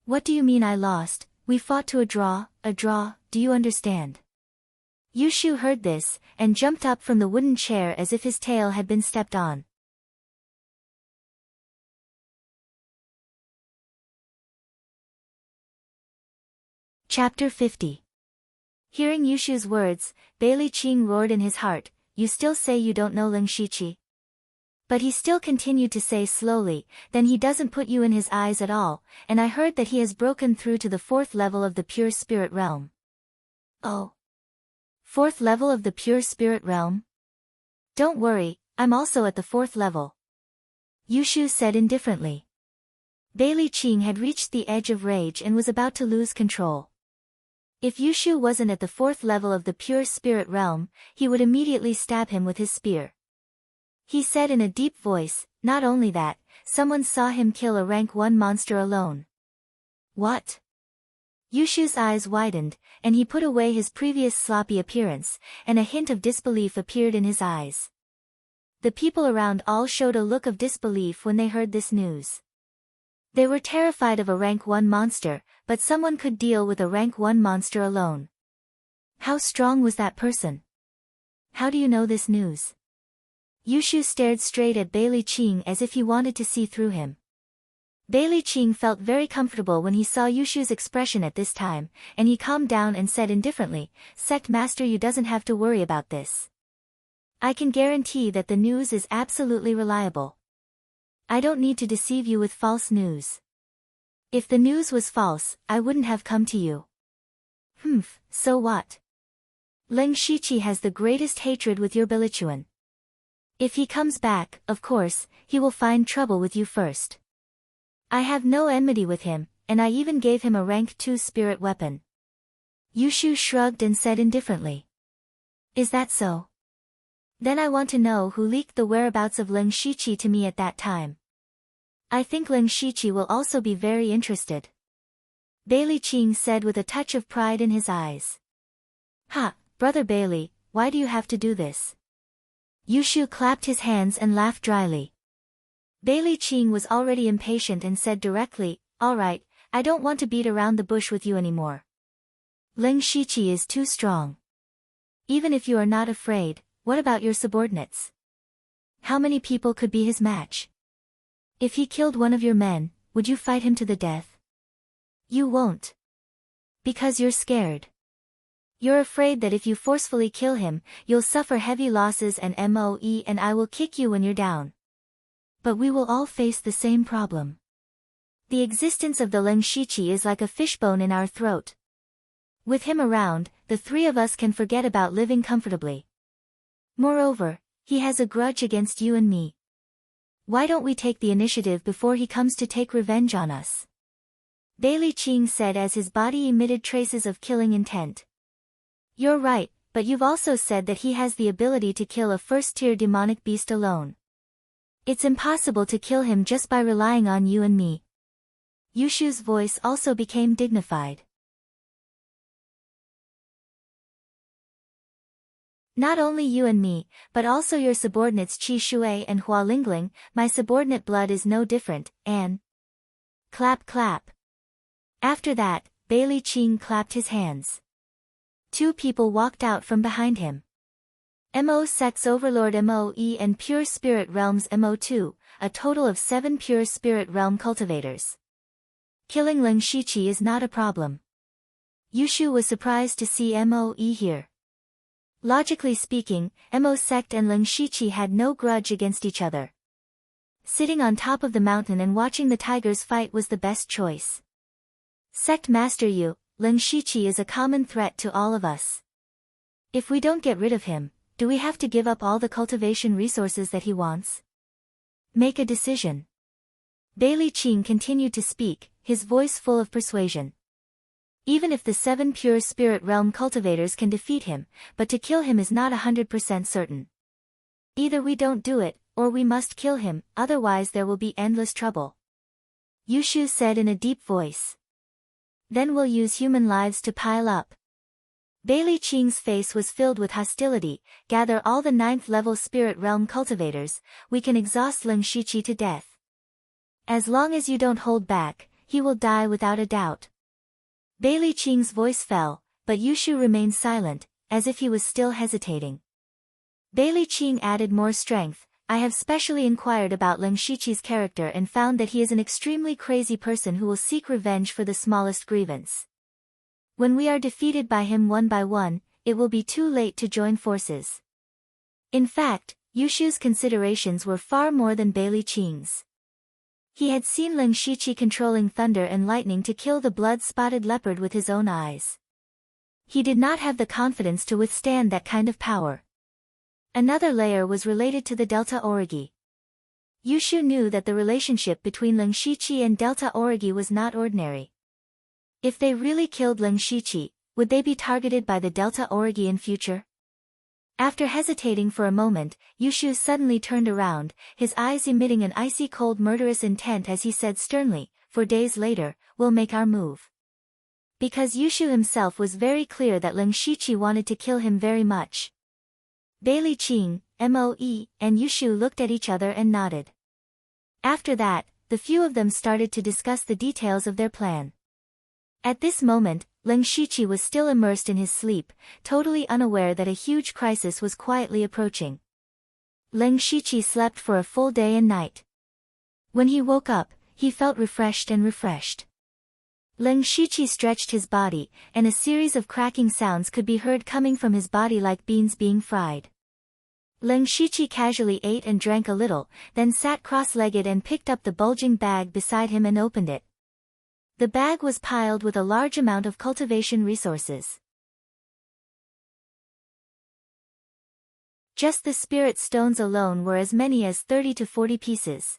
What do you mean I lost? We fought to a draw, do you understand?" Yushu heard this, and jumped up from the wooden chair as if his tail had been stepped on. Chapter 50. Hearing Yushu's words, Bailey Qing roared in his heart, "You still say you don't know Leng Shiqi?" But he still continued to say slowly, "Then he doesn't put you in his eyes at all, and I heard that he has broken through to the 4th level of the pure spirit realm." "Oh. 4th level of the pure spirit realm? Don't worry, I'm also at the 4th level." Yushu said indifferently. Bailey Qing had reached the edge of rage and was about to lose control. If Yushu wasn't at the 4th level of the pure spirit realm, he would immediately stab him with his spear. He said in a deep voice, "Not only that, someone saw him kill a rank 1 monster alone." "What?" Yushu's eyes widened, and he put away his previous sloppy appearance, and a hint of disbelief appeared in his eyes. The people around all showed a look of disbelief when they heard this news. They were terrified of a rank 1 monster, but someone could deal with a rank 1 monster alone. How strong was that person? How do you know this news? Yushu stared straight at Bailey Qing as if he wanted to see through him. Bailey Qing felt very comfortable when he saw Yushu's expression at this time, and he calmed down and said indifferently, "Sect Master, you doesn't have to worry about this. I can guarantee that the news is absolutely reliable. I don't need to deceive you with false news. If the news was false, I wouldn't have come to you." So what? Leng Shiqi has the greatest hatred with your Belichuan. If he comes back, of course, he will find trouble with you first. I have no enmity with him, and I even gave him a rank 2 spirit weapon." Yushu shrugged and said indifferently. "Is that so?" Then I want to know who leaked the whereabouts of Ling Shiqi to me at that time. I think Ling Shiqi will also be very interested. Bailey Qing said with a touch of pride in his eyes. Ha, Brother Bailey, why do you have to do this? Yushu clapped his hands and laughed dryly. Bailey Qing was already impatient and said directly, all right, I don't want to beat around the bush with you anymore. Ling Shiqi is too strong. Even if you are not afraid, what about your subordinates? How many people could be his match? If he killed one of your men, would you fight him to the death? You won't. Because you're scared. You're afraid that if you forcefully kill him, you'll suffer heavy losses and MOE and I will kick you when you're down. But we will all face the same problem. The existence of the Ling Shiqi is like a fishbone in our throat. With him around, the three of us can forget about living comfortably. Moreover, he has a grudge against you and me. Why don't we take the initiative before he comes to take revenge on us? Bailey Qing said as his body emitted traces of killing intent. You're right, but you've also said that he has the ability to kill a first-tier demonic beast alone. It's impossible to kill him just by relying on you and me. Yushu's voice also became dignified. Not only you and me, but also your subordinates Qi Shui and Hua Lingling, my subordinate blood is no different, and... Clap clap. After that, Bailey Qing clapped his hands. Two people walked out from behind him. Mo Sect's Overlord Moe and Pure Spirit Realms Mo2, a total of 7 Pure Spirit Realm cultivators. Killing Ling Shiqi is not a problem. Yushu was surprised to see Moe here. Logically speaking, Mo Sect and Ling Shiqi had no grudge against each other. Sitting on top of the mountain and watching the tigers fight was the best choice. Sect Master Yu, Ling Shiqi is a common threat to all of us. If we don't get rid of him, do we have to give up all the cultivation resources that he wants? Make a decision. Bailey Qing continued to speak, his voice full of persuasion. Even if the 7 Pure Spirit Realm cultivators can defeat him, but to kill him is not 100% certain. Either we don't do it, or we must kill him, otherwise there will be endless trouble. Yushu said in a deep voice. Then we'll use human lives to pile up. Bailey Qing's face was filled with hostility. Gather all the 9th level Spirit Realm cultivators, we can exhaust Ling Shiqi to death. As long as you don't hold back, he will die without a doubt. Bailey Qing's voice fell, but Yushu remained silent, as if he was still hesitating. Bailey Qing added more strength. I have specially inquired about Ling Shiqi's character and found that he is an extremely crazy person who will seek revenge for the smallest grievance. When we are defeated by him one by one, it will be too late to join forces. In fact, Yushu's considerations were far more than Bailey Qing's. He had seen Ling Shiqi controlling thunder and lightning to kill the blood-spotted leopard with his own eyes. He did not have the confidence to withstand that kind of power. Another layer was related to the Delta Origi. Yushu knew that the relationship between Ling Shiqi and Delta Origi was not ordinary. If they really killed Ling Shiqi, would they be targeted by the Delta Origi in future? After hesitating for a moment, Yushu suddenly turned around, his eyes emitting an icy cold murderous intent as he said sternly, 4 days later, we'll make our move. Because Yushu himself was very clear that Ling Shiqi wanted to kill him very much. Bailey Qing, Moe, and Yushu looked at each other and nodded. After that, the few of them started to discuss the details of their plan. At this moment, Ling Shiqi was still immersed in his sleep, totally unaware that a huge crisis was quietly approaching. Ling Shiqi slept for a full day and night. When he woke up, he felt refreshed. Ling Shiqi stretched his body, and a series of cracking sounds could be heard coming from his body like beans being fried. Ling Shiqi casually ate and drank a little, then sat cross-legged and picked up the bulging bag beside him and opened it. The bag was piled with a large amount of cultivation resources. Just the spirit stones alone were as many as 30 to 40 pieces.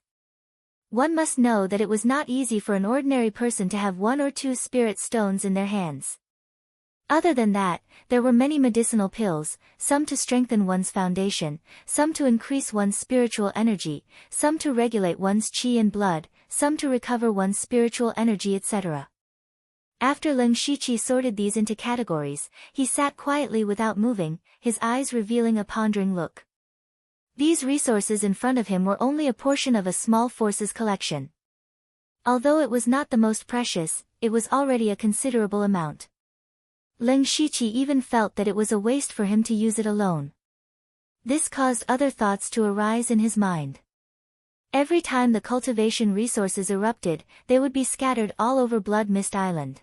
One must know that it was not easy for an ordinary person to have 1 or 2 spirit stones in their hands. Other than that, there were many medicinal pills, some to strengthen one's foundation, some to increase one's spiritual energy, some to regulate one's qi and blood, some to recover one's spiritual energy, etc. After Lin Shiqi sorted these into categories, he sat quietly without moving, his eyes revealing a pondering look. These resources in front of him were only a portion of a small forces collection. Although it was not the most precious, it was already a considerable amount. Lin Shiqi even felt that it was a waste for him to use it alone. This caused other thoughts to arise in his mind. Every time the cultivation resources erupted, they would be scattered all over Blood Mist Island.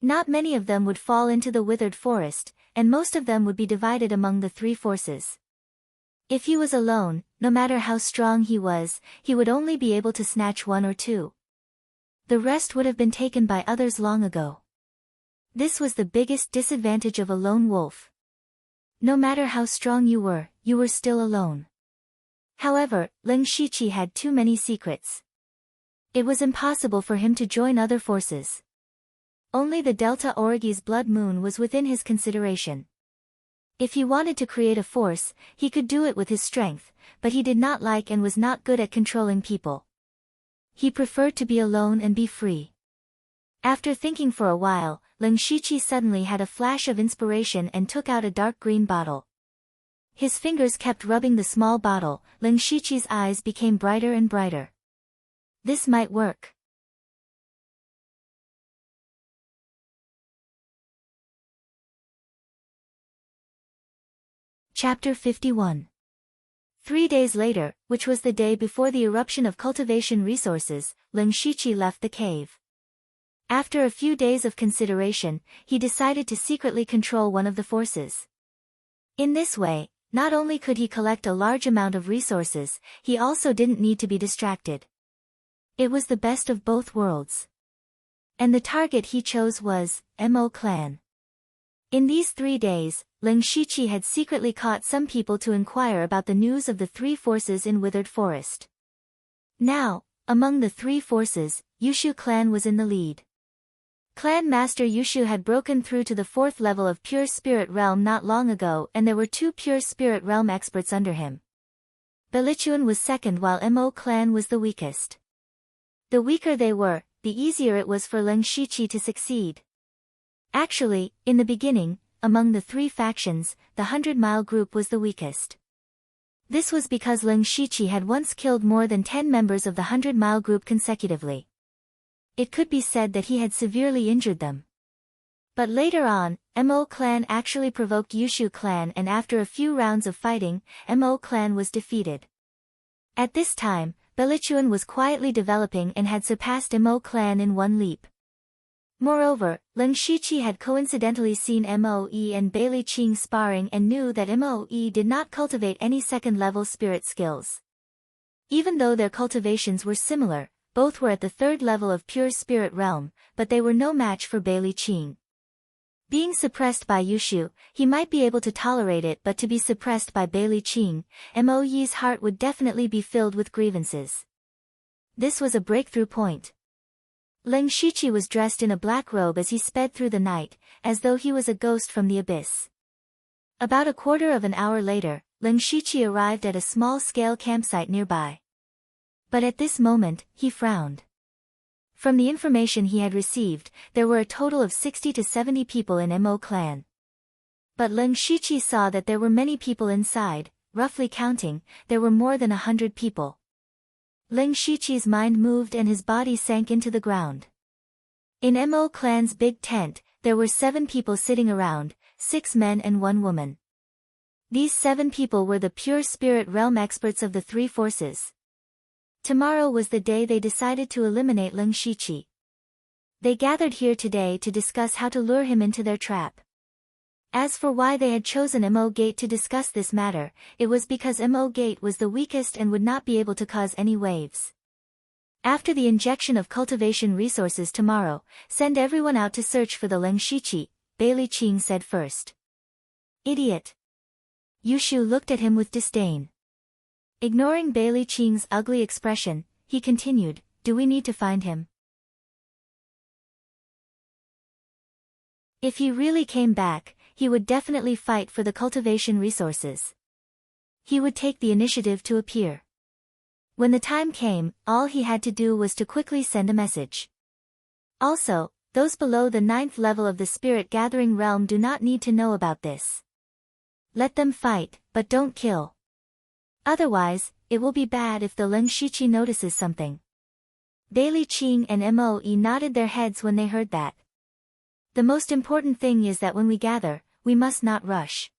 Not many of them would fall into the withered forest, and most of them would be divided among the three forces. If he was alone, no matter how strong he was, he would only be able to snatch one or two. The rest would have been taken by others long ago. This was the biggest disadvantage of a lone wolf. No matter how strong you were still alone. However, Lin Shiqi had too many secrets. It was impossible for him to join other forces. Only the Delta Origi's blood moon was within his consideration. If he wanted to create a force, he could do it with his strength, but he did not like and was not good at controlling people. He preferred to be alone and be free. After thinking for a while, Lin Shiqi suddenly had a flash of inspiration and took out a dark green bottle. His fingers kept rubbing the small bottle. Lin Shiqi's eyes became brighter and brighter. This might work. Chapter 51. 3 days later, which was the day before the eruption of cultivation resources, Lin Shiqi left the cave. After a few days of consideration, he decided to secretly control one of the forces. In this way, not only could he collect a large amount of resources, he also didn't need to be distracted. It was the best of both worlds. And the target he chose was Mo clan. In these 3 days, Lin Shiqi had secretly caught some people to inquire about the news of the three forces in Withered Forest. Now, among the three forces, Yushu clan was in the lead. Clan Master Yushu had broken through to the 4th level of Pure Spirit Realm not long ago, and there were 2 Pure Spirit Realm experts under him. Belichuan was second while Mo clan was the weakest. The weaker they were, the easier it was for Lin Shiqi to succeed. Actually, in the beginning, among the 3 factions, the 100-mile group was the weakest. This was because Lin Shiqi had once killed more than 10 members of the 100-mile group consecutively. It could be said that he had severely injured them. But later on, Mo clan actually provoked Yushu clan, and after a few rounds of fighting, Mo clan was defeated. At this time, Belichuan was quietly developing and had surpassed Mo clan in one leap. Moreover, Lin Shiqi had coincidentally seen Moe and Bailey Qing sparring and knew that Moe did not cultivate any second-level spirit skills. Even though their cultivations were similar, both were at the 3rd level of Pure Spirit Realm, but they were no match for Bailey Qing. Being suppressed by Yushu, he might be able to tolerate it, but to be suppressed by Bailey Qing, Moe's heart would definitely be filled with grievances. This was a breakthrough point. Lin Shiqi was dressed in a black robe as he sped through the night, as though he was a ghost from the abyss. About a quarter of an hour later, Lin Shiqi arrived at a small-scale campsite nearby. But at this moment, he frowned. From the information he had received, there were a total of 60 to 70 people in Mo clan. But Lin Shiqi saw that there were many people inside. Roughly counting, there were more than 100 people. Lin Shiqi's mind moved and his body sank into the ground. In Mo clan's big tent, there were 7 people sitting around, 6 men and 1 woman. These 7 people were the Pure Spirit Realm experts of the 3 forces. Tomorrow was the day they decided to eliminate Lin Shiqi. They gathered here today to discuss how to lure him into their trap. As for why they had chosen Mo Gate to discuss this matter, it was because Mo Gate was the weakest and would not be able to cause any waves. After the injection of cultivation resources tomorrow, send everyone out to search for the Lin Shiqi, Bailey Qing said first. Idiot. Yushu looked at him with disdain. Ignoring Bailey Qing's ugly expression, he continued, do we need to find him? If he really came back, he would definitely fight for the cultivation resources. He would take the initiative to appear. When the time came, all he had to do was to quickly send a message. Also, those below the 9th level of the spirit gathering realm do not need to know about this. Let them fight, but don't kill. Otherwise, it will be bad if the Leng Shiqi notices something. Bailey Qing and Moe nodded their heads when they heard that. The most important thing is that when we gather, we must not rush.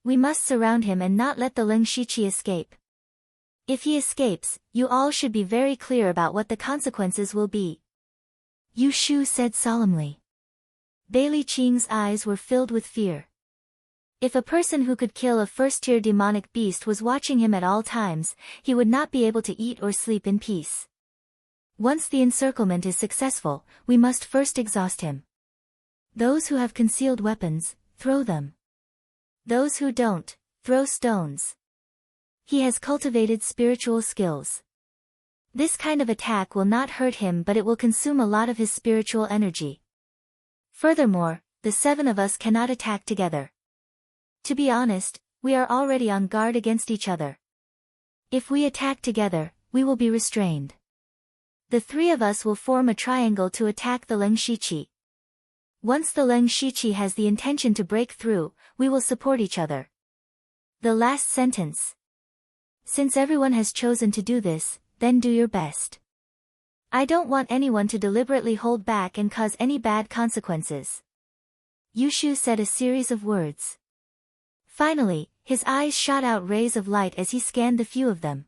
We must surround him and not let the Leng Shiqi escape. If he escapes, you all should be very clear about what the consequences will be. Yu Shu said solemnly. Bailey Qing's eyes were filled with fear. If a person who could kill a first-tier demonic beast was watching him at all times, he would not be able to eat or sleep in peace. Once the encirclement is successful, we must first exhaust him. Those who have concealed weapons, throw them. Those who don't, throw stones. He has cultivated spiritual skills. This kind of attack will not hurt him, but it will consume a lot of his spiritual energy. Furthermore, the 7 of us cannot attack together. To be honest, we are already on guard against each other. If we attack together, we will be restrained. The 3 of us will form a triangle to attack the Leng Shiqi. Once the Leng Shiqi has the intention to break through, we will support each other. The last sentence. Since everyone has chosen to do this, then do your best. I don't want anyone to deliberately hold back and cause any bad consequences. Yu Shu said a series of words. Finally, his eyes shot out rays of light as he scanned the few of them.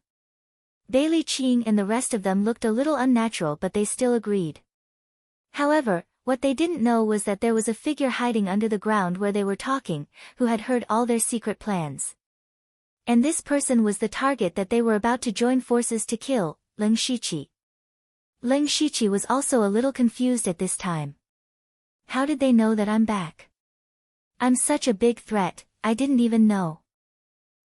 Bailey Qing and the rest of them looked a little unnatural, but they still agreed. However, what they didn't know was that there was a figure hiding under the ground where they were talking, who had heard all their secret plans. And this person was the target that they were about to join forces to kill, Leng Shiqi. Leng Shiqi was also a little confused at this time. How did they know that I'm back? I'm such a big threat, I didn't even know.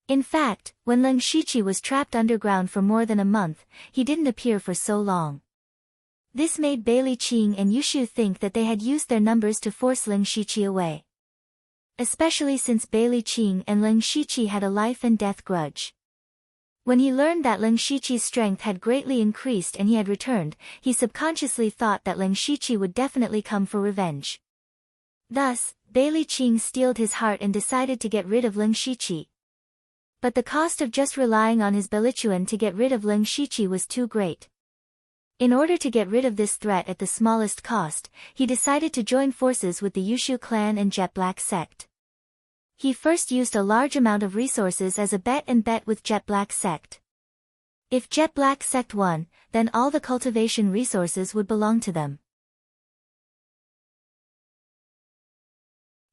In fact, when Leng Shiqi was trapped underground for more than a month, he didn't appear for so long. This made Bailey Qing and Yu Shu think that they had used their numbers to force Leng Shiqi away. Especially since Bailey Qing and Leng Shiqi had a life and death grudge. When he learned that Leng Shiqi's strength had greatly increased and he had returned, he subconsciously thought that Leng Shiqi would definitely come for revenge. Thus, Bailey Qing steeled his heart and decided to get rid of Leng Shiqi. But the cost of just relying on his Bellichuan to get rid of Leng Shiqi was too great. In order to get rid of this threat at the smallest cost, he decided to join forces with the Yushu clan and Jet Black sect. He first used a large amount of resources as a bet with Jet Black sect. If Jet Black sect won, then all the cultivation resources would belong to them.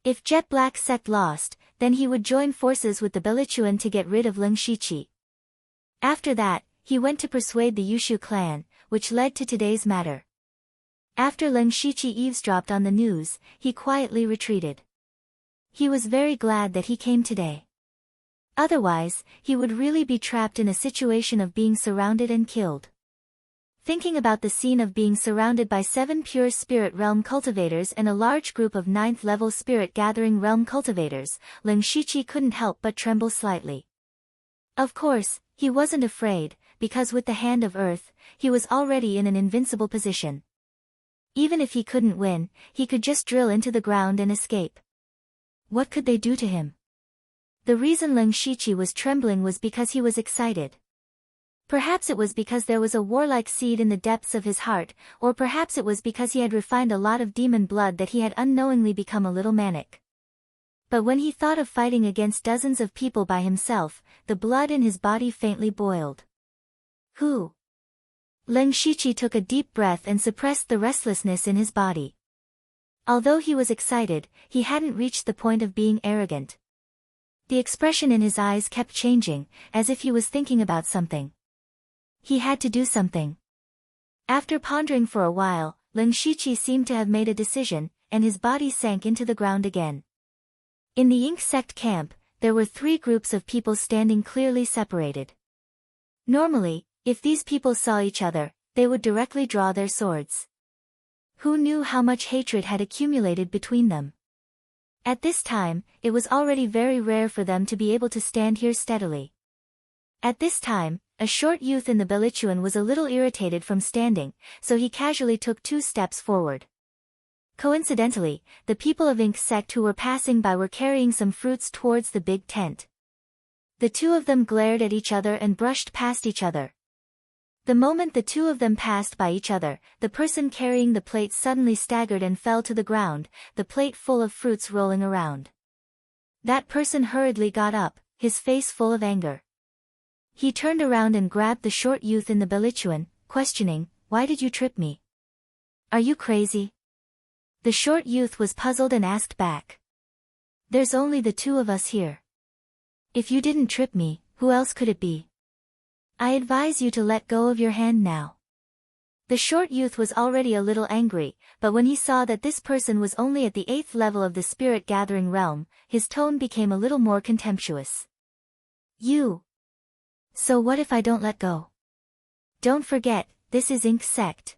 If Jet Black sect lost, then he would join forces with the Bellichuan to get rid of Leng Shiqi. After that, he went to persuade the Yushu clan, which led to today's matter. After Leng Shiqi eavesdropped on the news, he quietly retreated. He was very glad that he came today. Otherwise, he would really be trapped in a situation of being surrounded and killed. Thinking about the scene of being surrounded by 7 pure spirit realm cultivators and a large group of 9th level spirit gathering realm cultivators, Leng Shiqi couldn't help but tremble slightly. Of course, he wasn't afraid, because with the Hand of Earth, he was already in an invincible position. Even if he couldn't win, he could just drill into the ground and escape. What could they do to him? The reason Leng Shiqi was trembling was because he was excited. Perhaps it was because there was a warlike seed in the depths of his heart, or perhaps it was because he had refined a lot of demon blood that he had unknowingly become a little manic. But when he thought of fighting against dozens of people by himself, the blood in his body faintly boiled. Who? Leng Shiqi took a deep breath and suppressed the restlessness in his body. Although he was excited, he hadn't reached the point of being arrogant. The expression in his eyes kept changing, as if he was thinking about something. He had to do something. After pondering for a while, Leng Shiqi seemed to have made a decision, and his body sank into the ground again. In the Ink sect camp, there were 3 groups of people standing clearly separated. Normally, if these people saw each other, they would directly draw their swords. Who knew how much hatred had accumulated between them? At this time, it was already very rare for them to be able to stand here steadily. At this time, a short youth in the Belituan was a little irritated from standing, so he casually took 2 steps forward. Coincidentally, the people of Ink sect who were passing by were carrying some fruits towards the big tent. The 2 of them glared at each other and brushed past each other. The moment the 2 of them passed by each other, the person carrying the plate suddenly staggered and fell to the ground, the plate full of fruits rolling around. That person hurriedly got up, his face full of anger. He turned around and grabbed the short youth in the Belituan, questioning, "Why did you trip me? Are you crazy?" The short youth was puzzled and asked back. "There's only the 2 of us here. If you didn't trip me, who else could it be? I advise you to let go of your hand now." The short youth was already a little angry, but when he saw that this person was only at the 8th level of the spirit gathering realm, his tone became a little more contemptuous. "You. So what if I don't let go? Don't forget, this is Ink sect.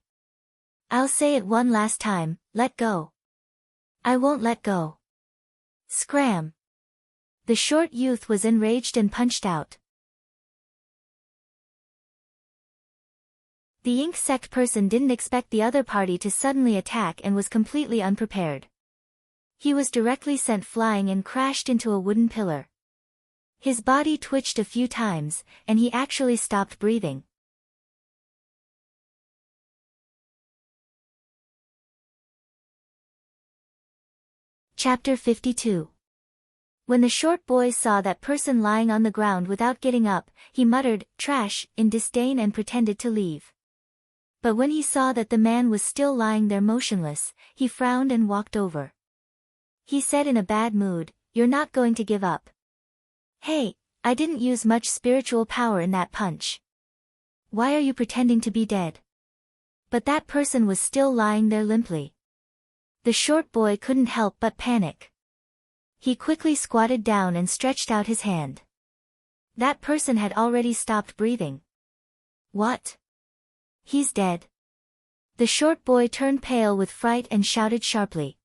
I'll say it one last time, let go. I won't let go." Scram! The short youth was enraged and punched out. The Ink sect person didn't expect the other party to suddenly attack and was completely unprepared. He was directly sent flying and crashed into a wooden pillar. His body twitched a few times, and he actually stopped breathing. Chapter 52. When the short boy saw that person lying on the ground without getting up, he muttered, "Trash," in disdain and pretended to leave. But when he saw that the man was still lying there motionless, he frowned and walked over. He said in a bad mood, "You're not going to give up. Hey, I didn't use much spiritual power in that punch. Why are you pretending to be dead?" But that person was still lying there limply. The short boy couldn't help but panic. He quickly squatted down and stretched out his hand. That person had already stopped breathing. "What? He's dead." The short boy turned pale with fright and shouted sharply.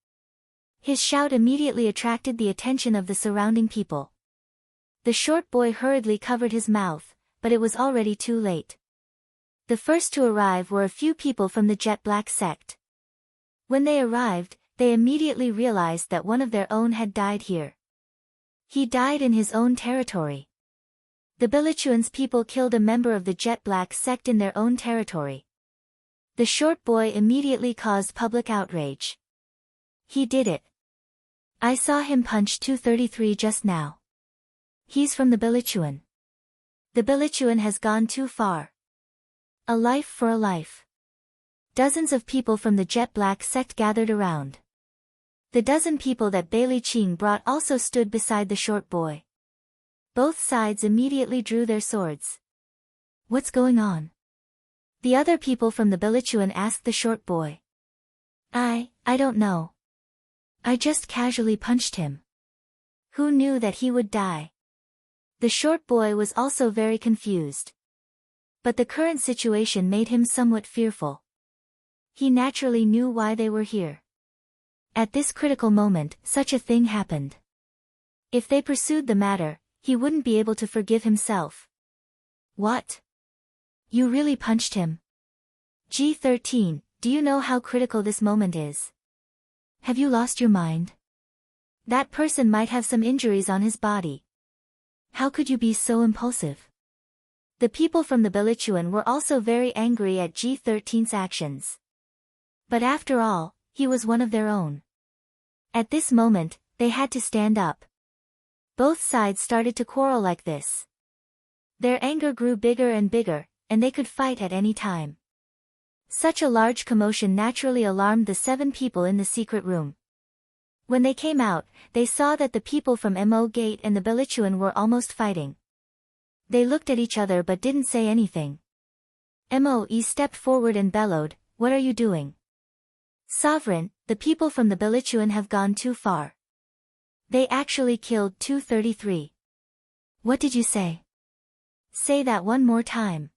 His shout immediately attracted the attention of the surrounding people. The short boy hurriedly covered his mouth, but it was already too late. The first to arrive were a few people from the Jet Black sect. When they arrived, they immediately realized that one of their own had died here. He died in his own territory. The Belituan's people killed a member of the Jet Black sect in their own territory. The short boy immediately caused public outrage. He did it. I saw him punch 233 just now. He's from the Belituan. The Belituan has gone too far. A life for a life. Dozens of people from the Jet Black sect gathered around. The dozen people that Bailey Ching brought also stood beside the short boy. Both sides immediately drew their swords. "What's going on?" The other people from the Belituan asked the short boy. I don't know. I just casually punched him. Who knew that he would die?" The short boy was also very confused. But the current situation made him somewhat fearful. He naturally knew why they were here. At this critical moment, such a thing happened. If they pursued the matter, he wouldn't be able to forgive himself. "What? You really punched him? G13, do you know how critical this moment is? Have you lost your mind? That person might have some injuries on his body. How could you be so impulsive?" The people from the Belituan were also very angry at G13's actions. But after all, he was one of their own. At this moment, they had to stand up. Both sides started to quarrel like this. Their anger grew bigger and bigger, and they could fight at any time. Such a large commotion naturally alarmed the 7 people in the secret room. When they came out, they saw that the people from Mo Gate and the Belituan were almost fighting. They looked at each other but didn't say anything. Moe stepped forward and bellowed, "What are you doing? Sovereign, the people from the Belituan have gone too far. They actually killed 233. What did you say? Say that one more time."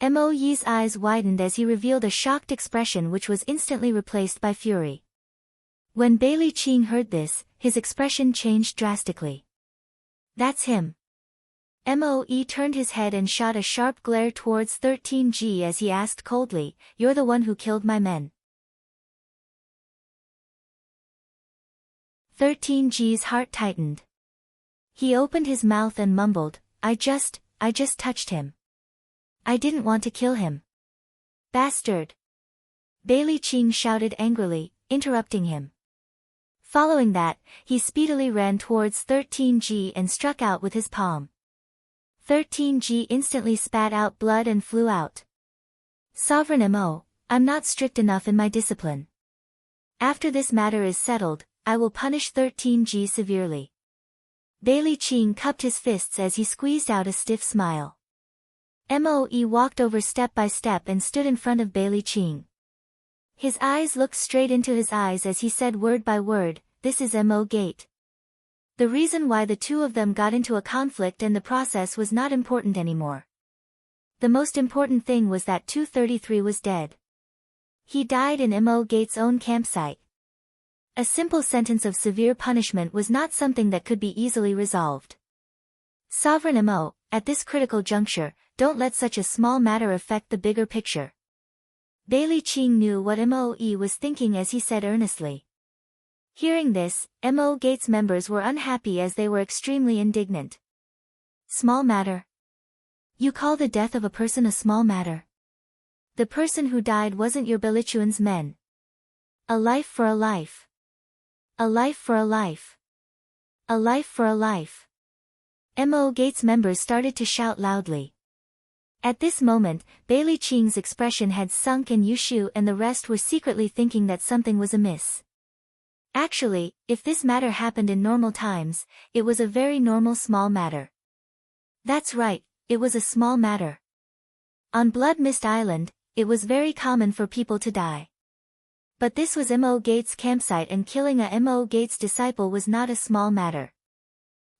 Mo Yi's eyes widened as he revealed a shocked expression which was instantly replaced by fury. When Bailey Qing heard this, his expression changed drastically. That's him. Mo Yi turned his head and shot a sharp glare towards 13G as he asked coldly, "You're the one who killed my men." 13G's heart tightened. He opened his mouth and mumbled, I just touched him. I didn't want to kill him. Bastard! Bailey Qing shouted angrily, interrupting him. Following that, he speedily ran towards 13G and struck out with his palm. 13G instantly spat out blood and flew out. Sovereign Mo, I'm not strict enough in my discipline. After this matter is settled, I will punish 13G severely. Bailey Qing cupped his fists as he squeezed out a stiff smile. Mo Yi walked over step by step and stood in front of Bailey Qing. His eyes looked straight into his eyes as he said word by word, "This is Mo Gate." The reason why the two of them got into a conflict and the process was not important anymore. The most important thing was that 233 was dead. He died in Mo Gate's own campsite. A simple sentence of severe punishment was not something that could be easily resolved. Sovereign Mo, at this critical juncture, don't let such a small matter affect the bigger picture. Bailey Qing knew what Mo Yi was thinking as he said earnestly. Hearing this, Mo Gate's members were unhappy as they were extremely indignant. Small matter? You call the death of a person a small matter? The person who died wasn't your Belichuan's men. A life for a life. A life for a life. A life for a life. Mo Gate's members started to shout loudly. At this moment, Bailey Qing's expression had sunk and Yushu and the rest were secretly thinking that something was amiss. Actually, if this matter happened in normal times, it was a very normal small matter. That's right, it was a small matter. On Blood Mist Island, it was very common for people to die. But this was Mo Gate's campsite and killing a Mo Gate's disciple was not a small matter.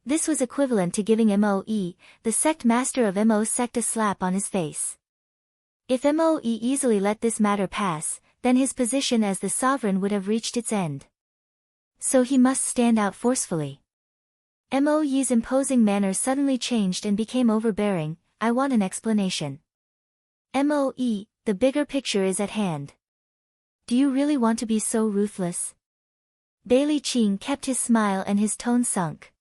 This was equivalent to giving Mo Yi, the sect master of Mo's sect, a slap on his face. If Mo Yi easily let this matter pass, then his position as the sovereign would have reached its end. So he must stand out forcefully. Mo Yi's imposing manner suddenly changed and became overbearing. I want an explanation. Mo Yi, the bigger picture is at hand. Do you really want to be so ruthless? Bailey Qing kept his smile and his tone sunk.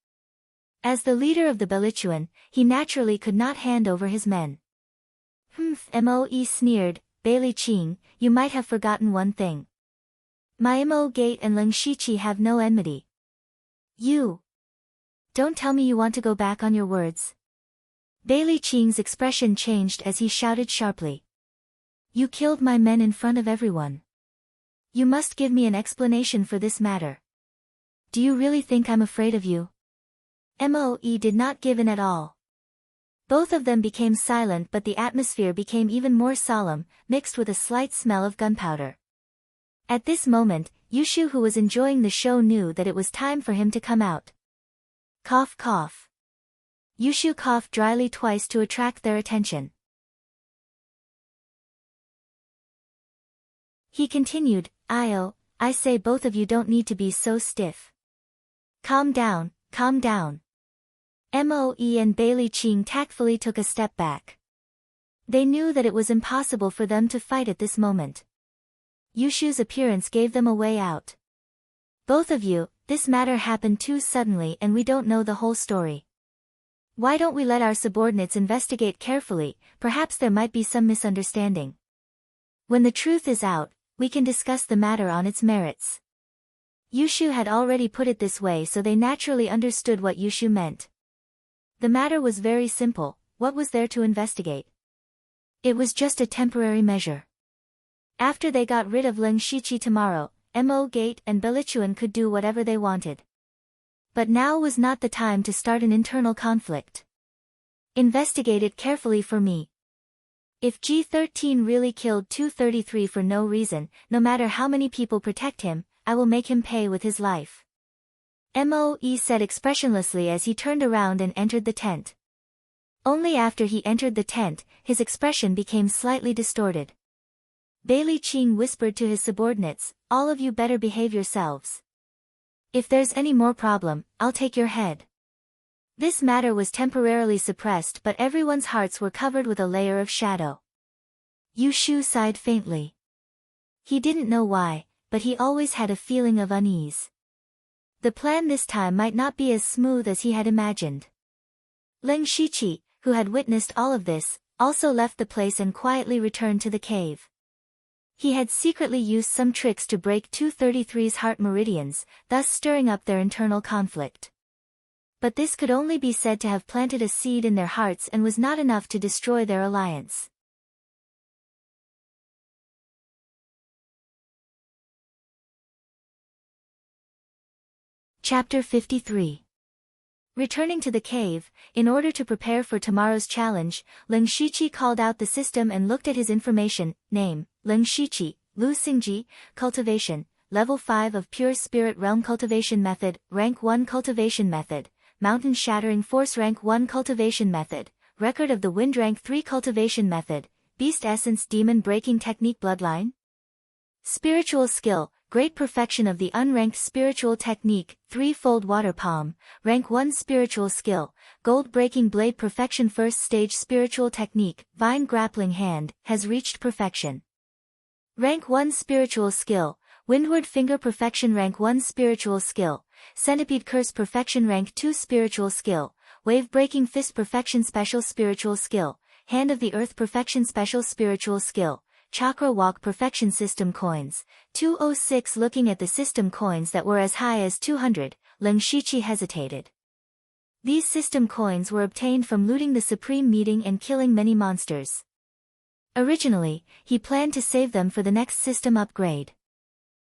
As the leader of the Belichuan, he naturally could not hand over his men. Mo Yi sneered, Bailey Qing, you might have forgotten one thing. My Mo Gate and Ling Shiqi have no enmity. You. Don't tell me you want to go back on your words. Bailey Qing's expression changed as he shouted sharply. You killed my men in front of everyone. You must give me an explanation for this matter. Do you really think I'm afraid of you? Mo Yi did not give in at all. Both of them became silent, but the atmosphere became even more solemn, mixed with a slight smell of gunpowder. At this moment, Yushu, who was enjoying the show, knew that it was time for him to come out. Cough cough. Yushu coughed dryly twice to attract their attention. He continued, I say both of you don't need to be so stiff. Calm down, calm down. Mo Yi and Bailey Qing tactfully took a step back. They knew that it was impossible for them to fight at this moment. Yushu's appearance gave them a way out. Both of you, this matter happened too suddenly and we don't know the whole story. Why don't we let our subordinates investigate carefully, perhaps there might be some misunderstanding. When the truth is out, we can discuss the matter on its merits. Yushu had already put it this way, so they naturally understood what Yushu meant. The matter was very simple. What was there to investigate? It was just a temporary measure. After they got rid of Ling Shiqi tomorrow, Mo Gate and Belichuan could do whatever they wanted. But now was not the time to start an internal conflict. Investigate it carefully for me. If G13 really killed 233 for no reason, no matter how many people protect him, I will make him pay with his life. Mo Yi said expressionlessly as he turned around and entered the tent. Only after he entered the tent, his expression became slightly distorted. Bailey Qing whispered to his subordinates, "All of you better behave yourselves. If there's any more problem, I'll take your head." This matter was temporarily suppressed, but everyone's hearts were covered with a layer of shadow. Yu Shu sighed faintly. He didn't know why, but he always had a feeling of unease. The plan this time might not be as smooth as he had imagined. Leng Shiqi, who had witnessed all of this, also left the place and quietly returned to the cave. He had secretly used some tricks to break 233's heart meridians, thus stirring up their internal conflict. But this could only be said to have planted a seed in their hearts and was not enough to destroy their alliance. Chapter 53. Returning to the cave, in order to prepare for tomorrow's challenge, Leng Shiqi called out the system and looked at his information. Name, Leng Shiqi, Lu Xingji, Cultivation, Level 5 of Pure Spirit Realm Cultivation Method, Rank 1 Cultivation Method, Mountain Shattering Force Rank 1 Cultivation Method, Record of the Wind Rank 3 Cultivation Method, Beast Essence Demon Breaking Technique Bloodline. Spiritual Skill, Great Perfection of the Unranked Spiritual Technique, Threefold Water Palm, Rank 1 Spiritual Skill, Gold Breaking Blade Perfection First Stage Spiritual Technique, Vine Grappling Hand, has reached perfection. Rank 1 Spiritual Skill, Windward Finger Perfection Rank 1 Spiritual Skill, Centipede Curse Perfection Rank 2 Spiritual Skill, Wave Breaking Fist Perfection Special Spiritual Skill, Hand of the Earth Perfection Special Spiritual Skill, Chakra Walk Perfection System Coins, 206. Looking at the system coins that were as high as 200, Leng Shiqi hesitated. These system coins were obtained from looting the Supreme Meeting and killing many monsters. Originally, he planned to save them for the next system upgrade.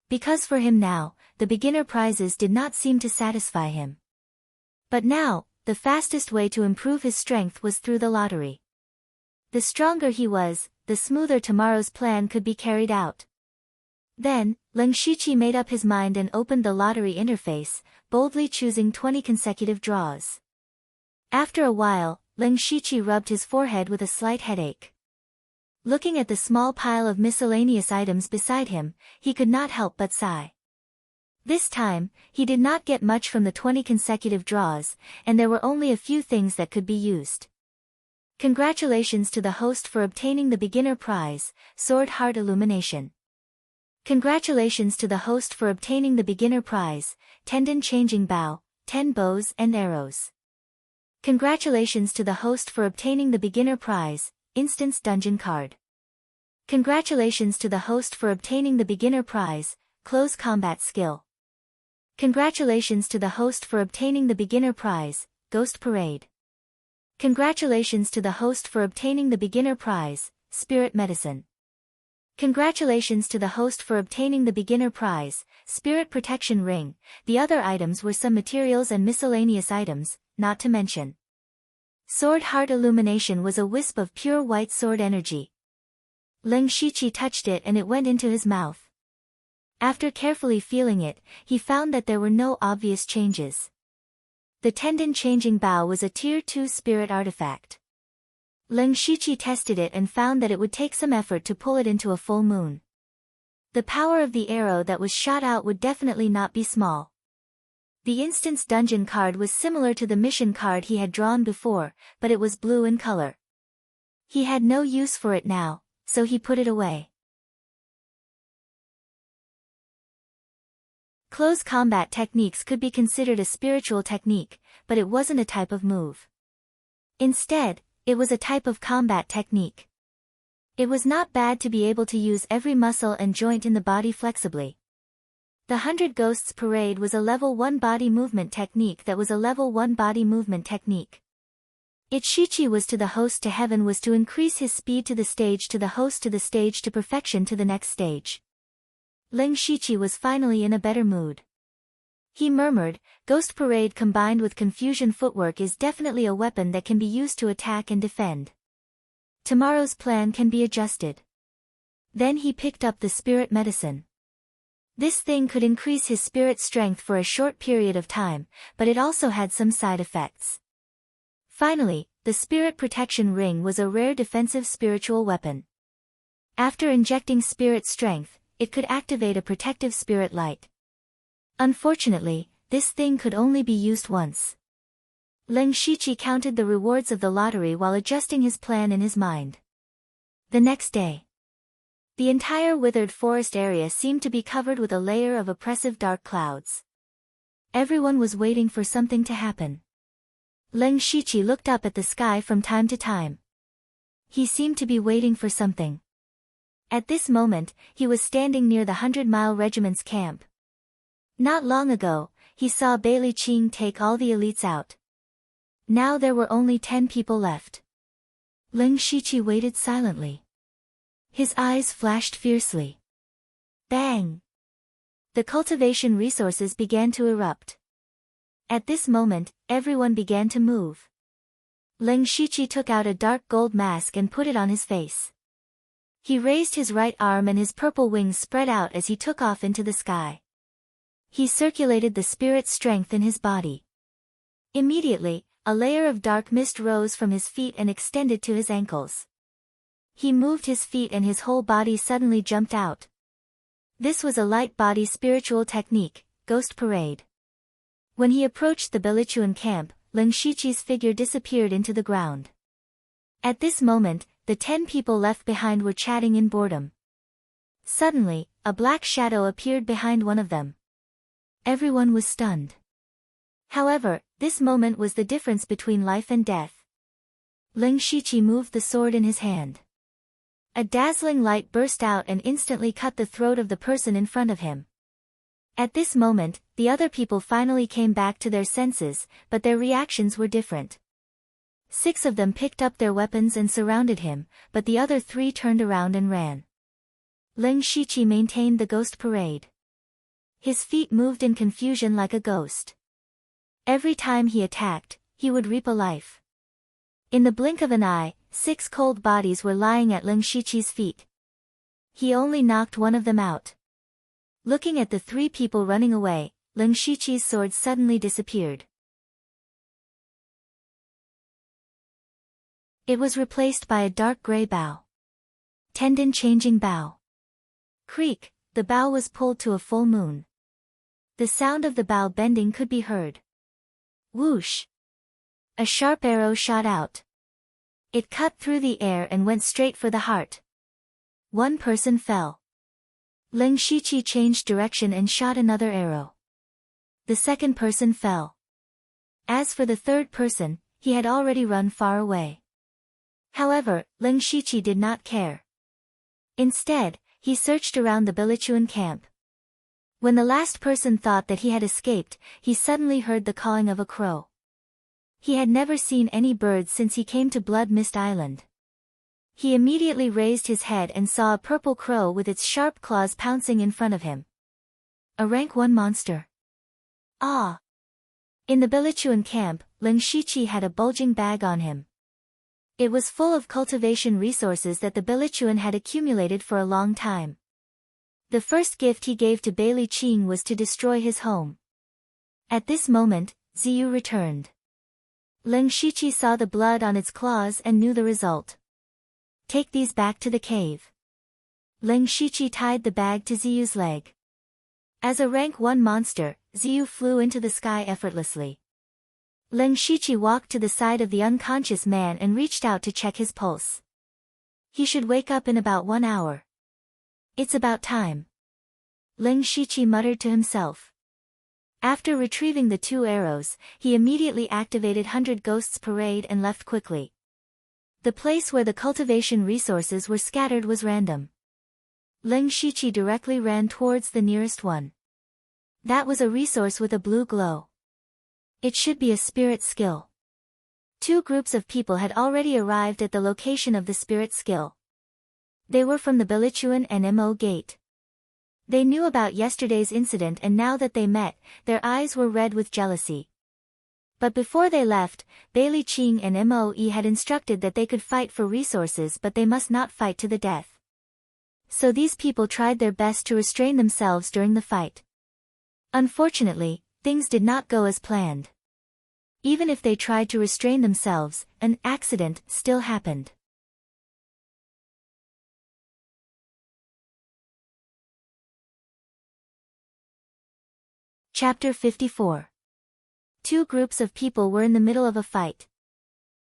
Because for him now, the beginner prizes did not seem to satisfy him. But now, the fastest way to improve his strength was through the lottery. The stronger he was, the smoother tomorrow's plan could be carried out. Then, Leng Shiqi made up his mind and opened the lottery interface, boldly choosing 20 consecutive draws. After a while, Leng Shiqi rubbed his forehead with a slight headache. Looking at the small pile of miscellaneous items beside him, he could not help but sigh. This time, he did not get much from the 20 consecutive draws, and there were only a few things that could be used. Congratulations to the host for obtaining the beginner prize, Sword Heart Illumination. Congratulations to the host for obtaining the beginner prize, Tendon Changing Bow, 10 bows and arrows. Congratulations to the host for obtaining the beginner prize, Instance Dungeon Card. Congratulations to the host for obtaining the beginner prize, Close Combat Skill. Congratulations to the host for obtaining the beginner prize, Ghost Parade. Congratulations to the host for obtaining the beginner prize, Spirit Medicine. Congratulations to the host for obtaining the beginner prize, Spirit Protection Ring. The other items were some materials and miscellaneous items, not to mention. Sword Heart Illumination was a wisp of pure white sword energy. Leng Shiqi touched it and it went into his mouth. After carefully feeling it, he found that there were no obvious changes. The Tendon Changing Bow was a Tier 2 spirit artifact. Leng Shiqi tested it and found that it would take some effort to pull it into a full moon. The power of the arrow that was shot out would definitely not be small. The Instance Dungeon card was similar to the mission card he had drawn before, but it was blue in color. He had no use for it now, so he put it away. Close combat techniques could be considered a spiritual technique, but it wasn't a type of move. Instead, it was a type of combat technique. It was not bad to be able to use every muscle and joint in the body flexibly. The 100 Ghosts Parade was a level 1 body movement technique that was a level 1 body movement technique. Its Shiqi was to the host to heaven was to increase his speed to the stage to the host to the stage to perfection to the next stage. Leng Shiqi was finally in a better mood. He murmured, Ghost Parade combined with Confusion Footwork is definitely a weapon that can be used to attack and defend. Tomorrow's plan can be adjusted. Then he picked up the Spirit Medicine. This thing could increase his spirit strength for a short period of time, but it also had some side effects. Finally, the Spirit Protection Ring was a rare defensive spiritual weapon. After injecting spirit strength, it could activate a protective spirit light. Unfortunately, this thing could only be used once. Leng Shiqi counted the rewards of the lottery while adjusting his plan in his mind. The next day, the entire withered forest area seemed to be covered with a layer of oppressive dark clouds. Everyone was waiting for something to happen. Leng Shiqi looked up at the sky from time to time. He seemed to be waiting for something. At this moment, he was standing near the 100-mile regiment's camp. Not long ago, he saw Bailey Qing take all the elites out. Now there were only 10 people left. Leng Shiqi waited silently. His eyes flashed fiercely. Bang! The cultivation resources began to erupt. At this moment, everyone began to move. Leng Shiqi took out a dark gold mask and put it on his face. He raised his right arm and his purple wings spread out as he took off into the sky. He circulated the spirit strength in his body. Immediately, a layer of dark mist rose from his feet and extended to his ankles. He moved his feet and his whole body suddenly jumped out. This was a light body spiritual technique, Ghost Parade. When he approached the Bilichuan camp, Leng Shiqi's figure disappeared into the ground. At this moment, the 10 people left behind were chatting in boredom. Suddenly, a black shadow appeared behind one of them. Everyone was stunned. However, this moment was the difference between life and death. Leng Shiqi moved the sword in his hand. A dazzling light burst out and instantly cut the throat of the person in front of him. At this moment, the other people finally came back to their senses, but their reactions were different. 6 of them picked up their weapons and surrounded him, but the other 3 turned around and ran. Leng Shiqi maintained the ghost parade. His feet moved in confusion like a ghost. Every time he attacked, he would reap a life. In the blink of an eye, 6 cold bodies were lying at Leng Shiqi's feet. He only knocked one of them out. Looking at the 3 people running away, Leng Shiqi's sword suddenly disappeared. It was replaced by a dark gray bow. Tendon-changing bow. Creak, the bow was pulled to a full moon. The sound of the bow bending could be heard. Whoosh! A sharp arrow shot out. It cut through the air and went straight for the heart. One person fell. Leng Shiqi changed direction and shot another arrow. The second person fell. As for the third person, he had already run far away. However, Leng Shiqi did not care. Instead, he searched around the Bilichuan camp. When the last person thought that he had escaped, he suddenly heard the cawing of a crow. He had never seen any birds since he came to Blood Mist Island. He immediately raised his head and saw a purple crow with its sharp claws pouncing in front of him. A rank 1 monster. Ah! In the Bilichuan camp, Leng Shiqi had a bulging bag on him. It was full of cultivation resources that the Bilichuan had accumulated for a long time. The first gift he gave to Bailey Qing was to destroy his home. At this moment, Ziyu returned. Leng Shiqi saw the blood on its claws and knew the result. Take these back to the cave. Leng Shiqi tied the bag to Ziyu's leg. As a rank 1 monster, Ziyu flew into the sky effortlessly. Leng Shiqi walked to the side of the unconscious man and reached out to check his pulse. He should wake up in about 1 hour. It's about time. Leng Shiqi muttered to himself. After retrieving the 2 arrows, he immediately activated 100 Ghosts Parade and left quickly. The place where the cultivation resources were scattered was random. Leng Shiqi directly ran towards the nearest one. That was a resource with a blue glow. It should be a spirit skill. 2 groups of people had already arrived at the location of the spirit skill. They were from the Bilichuan and Mo Gate. They knew about yesterday's incident and now that they met, their eyes were red with jealousy. But before they left, Bailey Qing and Moe had instructed that they could fight for resources but they must not fight to the death. So these people tried their best to restrain themselves during the fight. Unfortunately, things did not go as planned. Even if they tried to restrain themselves, an accident still happened. Chapter 54. Two groups of people were in the middle of a fight.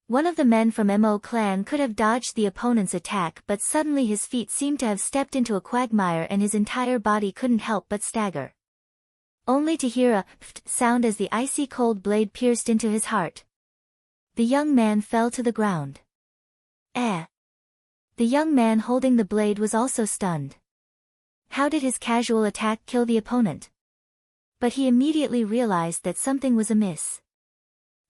One of the men from Mo clan could have dodged the opponent's attack, but suddenly his feet seemed to have stepped into a quagmire and his entire body couldn't help but stagger. Only to hear a pft sound as the icy cold blade pierced into his heart. The young man fell to the ground. The young man holding the blade was also stunned. How did his casual attack kill the opponent? But he immediately realized that something was amiss.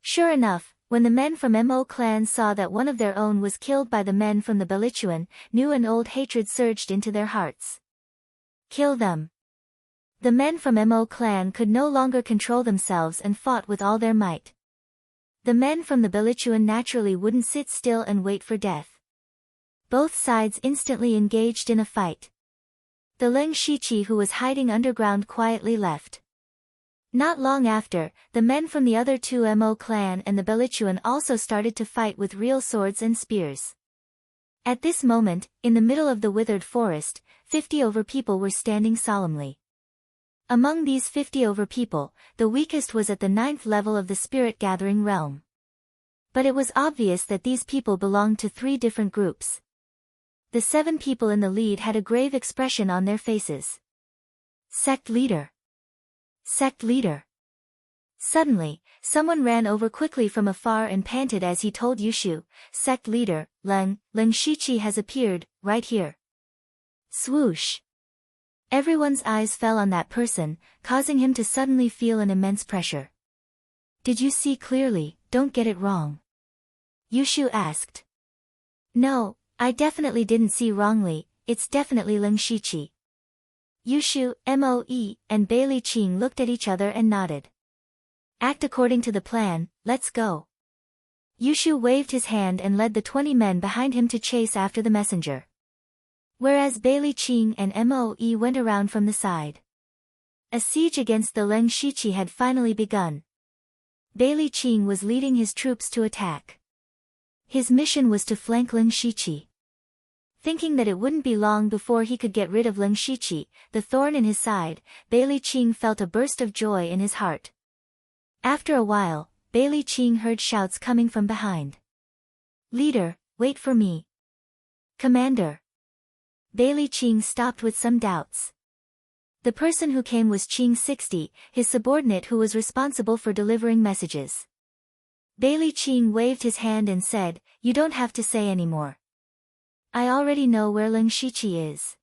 Sure enough, when the men from Mo clan saw that one of their own was killed by the men from the Belichuan, new and old hatred surged into their hearts. Kill them. The men from Mo clan could no longer control themselves and fought with all their might. The men from the Belichuan naturally wouldn't sit still and wait for death. Both sides instantly engaged in a fight. The Leng Shiqi who was hiding underground quietly left. Not long after, the men from the other two Mo clan and the Belichuan also started to fight with real swords and spears. At this moment, in the middle of the withered forest, 50 over people were standing solemnly. Among these 50 over people, the weakest was at the 9th level of the spirit-gathering realm. But it was obvious that these people belonged to 3 different groups. The 7 people in the lead had a grave expression on their faces. Sect leader. Sect leader. Suddenly, someone ran over quickly from afar and panted as he told Yushu, Sect leader, Leng Shiqi has appeared, right here. Swoosh. Everyone's eyes fell on that person, causing him to suddenly feel an immense pressure. Did you see clearly? Don't get it wrong. Yushu asked. No, I definitely didn't see wrongly, it's definitely Leng Shiqi. Yushu, Moe, and Bailey Qing looked at each other and nodded. Act according to the plan, let's go. Yushu waved his hand and led the 20 men behind him to chase after the messenger. Whereas Bailey Qing and Moe went around from the side. A siege against the Leng Shiqi had finally begun. Bailey Qing was leading his troops to attack. His mission was to flank Leng Shiqi. Thinking that it wouldn't be long before he could get rid of Leng Shiqi, the thorn in his side, Bailey Qing felt a burst of joy in his heart. After a while, Bailey Qing heard shouts coming from behind. Leader, wait for me. Commander. Bailey Qing stopped with some doubts. The person who came was Qing 60, his subordinate who was responsible for delivering messages. Bailey Qing waved his hand and said, You don't have to say anymore. I already know where Leng Shiqi is.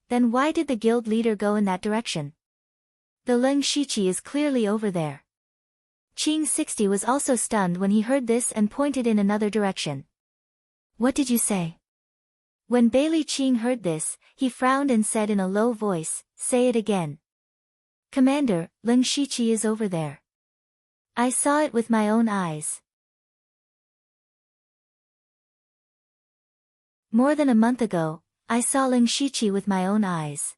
Then why did the guild leader go in that direction? The Leng Shiqi is clearly over there. Qing 60 was also stunned when he heard this and pointed in another direction. What did you say? When Bailey Qing heard this, he frowned and said in a low voice, Say it again. Commander, Leng Shiqi is over there. I saw it with my own eyes. More than a month ago, I saw Leng Shiqi with my own eyes.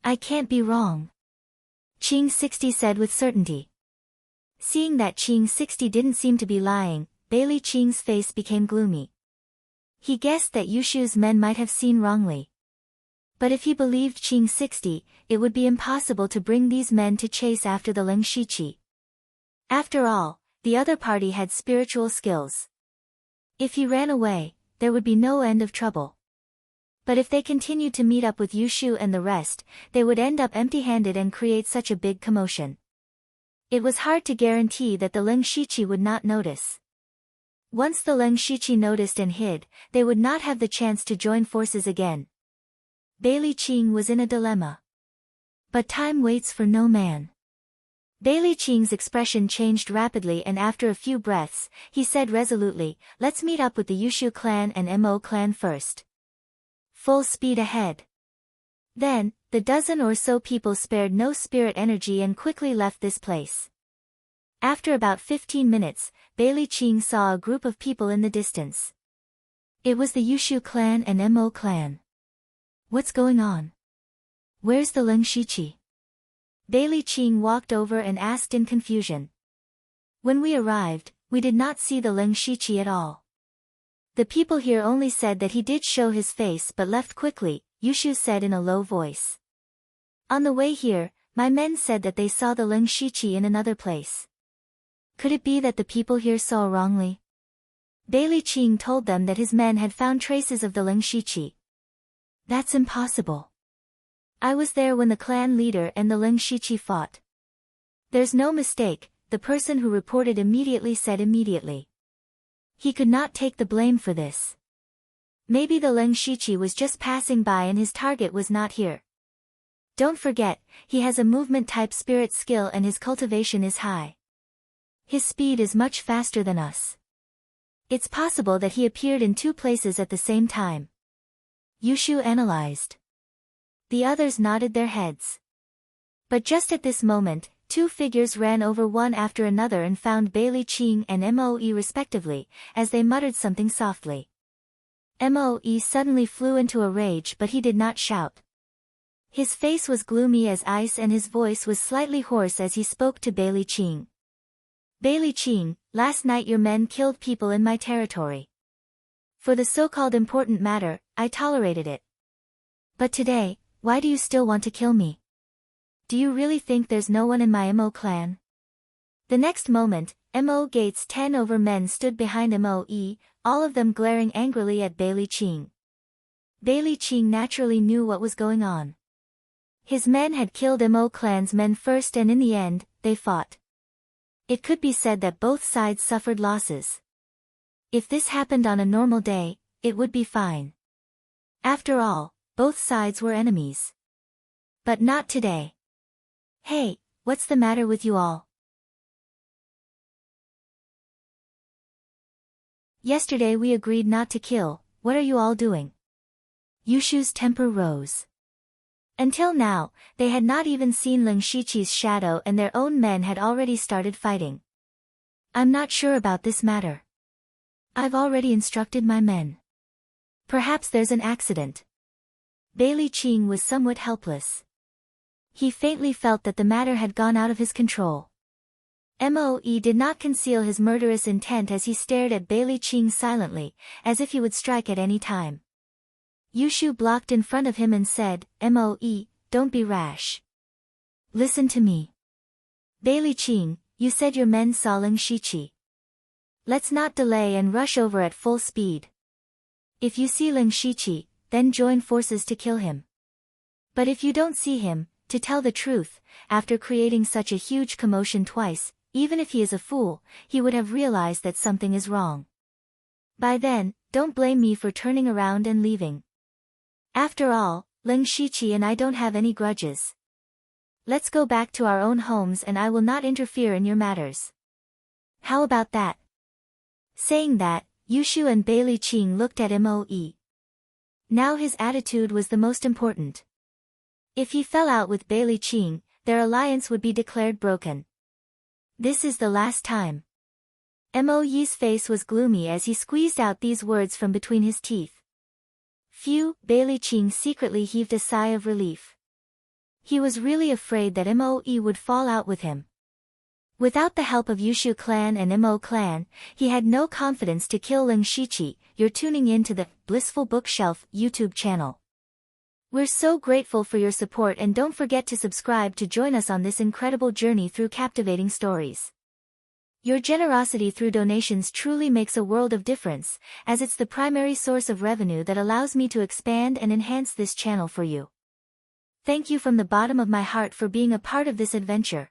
I can't be wrong. Qing 60 said with certainty. Seeing that Qing 60 didn't seem to be lying, Bailey Qing's face became gloomy. He guessed that Yushu's men might have seen wrongly. But if he believed Qing 60, it would be impossible to bring these men to chase after the Leng Shiqi. After all, the other party had spiritual skills. If he ran away, there would be no end of trouble. But if they continued to meet up with Yushu and the rest, they would end up empty-handed and create such a big commotion. It was hard to guarantee that the Leng Shiqi would not notice. Once the Leng Shiqi noticed and hid, they would not have the chance to join forces again. Bailey Qing was in a dilemma. But time waits for no man. Bailey Qing's expression changed rapidly and after a few breaths, he said resolutely, Let's meet up with the Yushu clan and Mo clan first. Full speed ahead. Then, the dozen or so people spared no spirit energy and quickly left this place. After about 15 minutes, Bailey Qing saw a group of people in the distance. It was the Yushu clan and Mo clan. What's going on? Where's the Leng Shiqi? Bailey Qing walked over and asked in confusion. When we arrived, we did not see the Ling Shiqi at all. The people here only said that he did show his face but left quickly, Yushu said in a low voice. On the way here, my men said that they saw the Ling Shiqi in another place. Could it be that the people here saw wrongly? Bailey Qing told them that his men had found traces of the Ling Shiqi. That's impossible. I was there when the clan leader and the Ling Shiqi fought. There's no mistake, the person who reported immediately said immediately. He could not take the blame for this. Maybe the Ling Shiqi was just passing by and his target was not here. Don't forget, he has a movement-type spirit skill and his cultivation is high. His speed is much faster than us. It's possible that he appeared in two places at the same time. Yushu analyzed. The others nodded their heads. But just at this moment, two figures ran over one after another and found Bailey Qing and Moe respectively, as they muttered something softly. Moe suddenly flew into a rage but he did not shout. His face was gloomy as ice and his voice was slightly hoarse as he spoke to Bailey Qing. Bailey Qing, last night your men killed people in my territory. For the so-called important matter, I tolerated it. But today, why do you still want to kill me? Do you really think there's no one in my Mo clan? The next moment, Mo Gates' 10 over men stood behind Moe, all of them glaring angrily at Bailey Qing. Bailey Qing naturally knew what was going on. His men had killed Mo clan's men first and in the end, they fought. It could be said that both sides suffered losses. If this happened on a normal day, it would be fine. After all, both sides were enemies. But not today. Hey, what's the matter with you all? Yesterday we agreed not to kill, what are you all doing? Yushu's temper rose. Until now, they had not even seen Ling Shiqi's shadow and their own men had already started fighting. I'm not sure about this matter. I've already instructed my men. Perhaps there's an accident. Bailey Qing was somewhat helpless. He faintly felt that the matter had gone out of his control. Moe did not conceal his murderous intent as he stared at Bailey Qing silently, as if he would strike at any time. Yushu blocked in front of him and said, Moe, don't be rash. Listen to me. Bailey Qing, you said your men saw Ling Shiqi. Let's not delay and rush over at full speed. If you see Ling Shiqi, then join forces to kill him. But if you don't see him, to tell the truth, after creating such a huge commotion twice, even if he is a fool, he would have realized that something is wrong. By then, don't blame me for turning around and leaving. After all, Ling Shiqi and I don't have any grudges. Let's go back to our own homes and I will not interfere in your matters. How about that? Saying that, Yushu and Bailey Qing looked at Moe. Now his attitude was the most important. If he fell out with Bailey Qing, their alliance would be declared broken. This is the last time. Moe's face was gloomy as he squeezed out these words from between his teeth. Phew, Bailey Qing secretly heaved a sigh of relief. He was really afraid that Moe would fall out with him. Without the help of Yushu clan and Mo clan, he had no confidence to kill Ling Shiqi. You're tuning in to the Blissful Bookshelf YouTube channel. We're so grateful for your support and don't forget to subscribe to join us on this incredible journey through captivating stories. Your generosity through donations truly makes a world of difference, as it's the primary source of revenue that allows me to expand and enhance this channel for you. Thank you from the bottom of my heart for being a part of this adventure.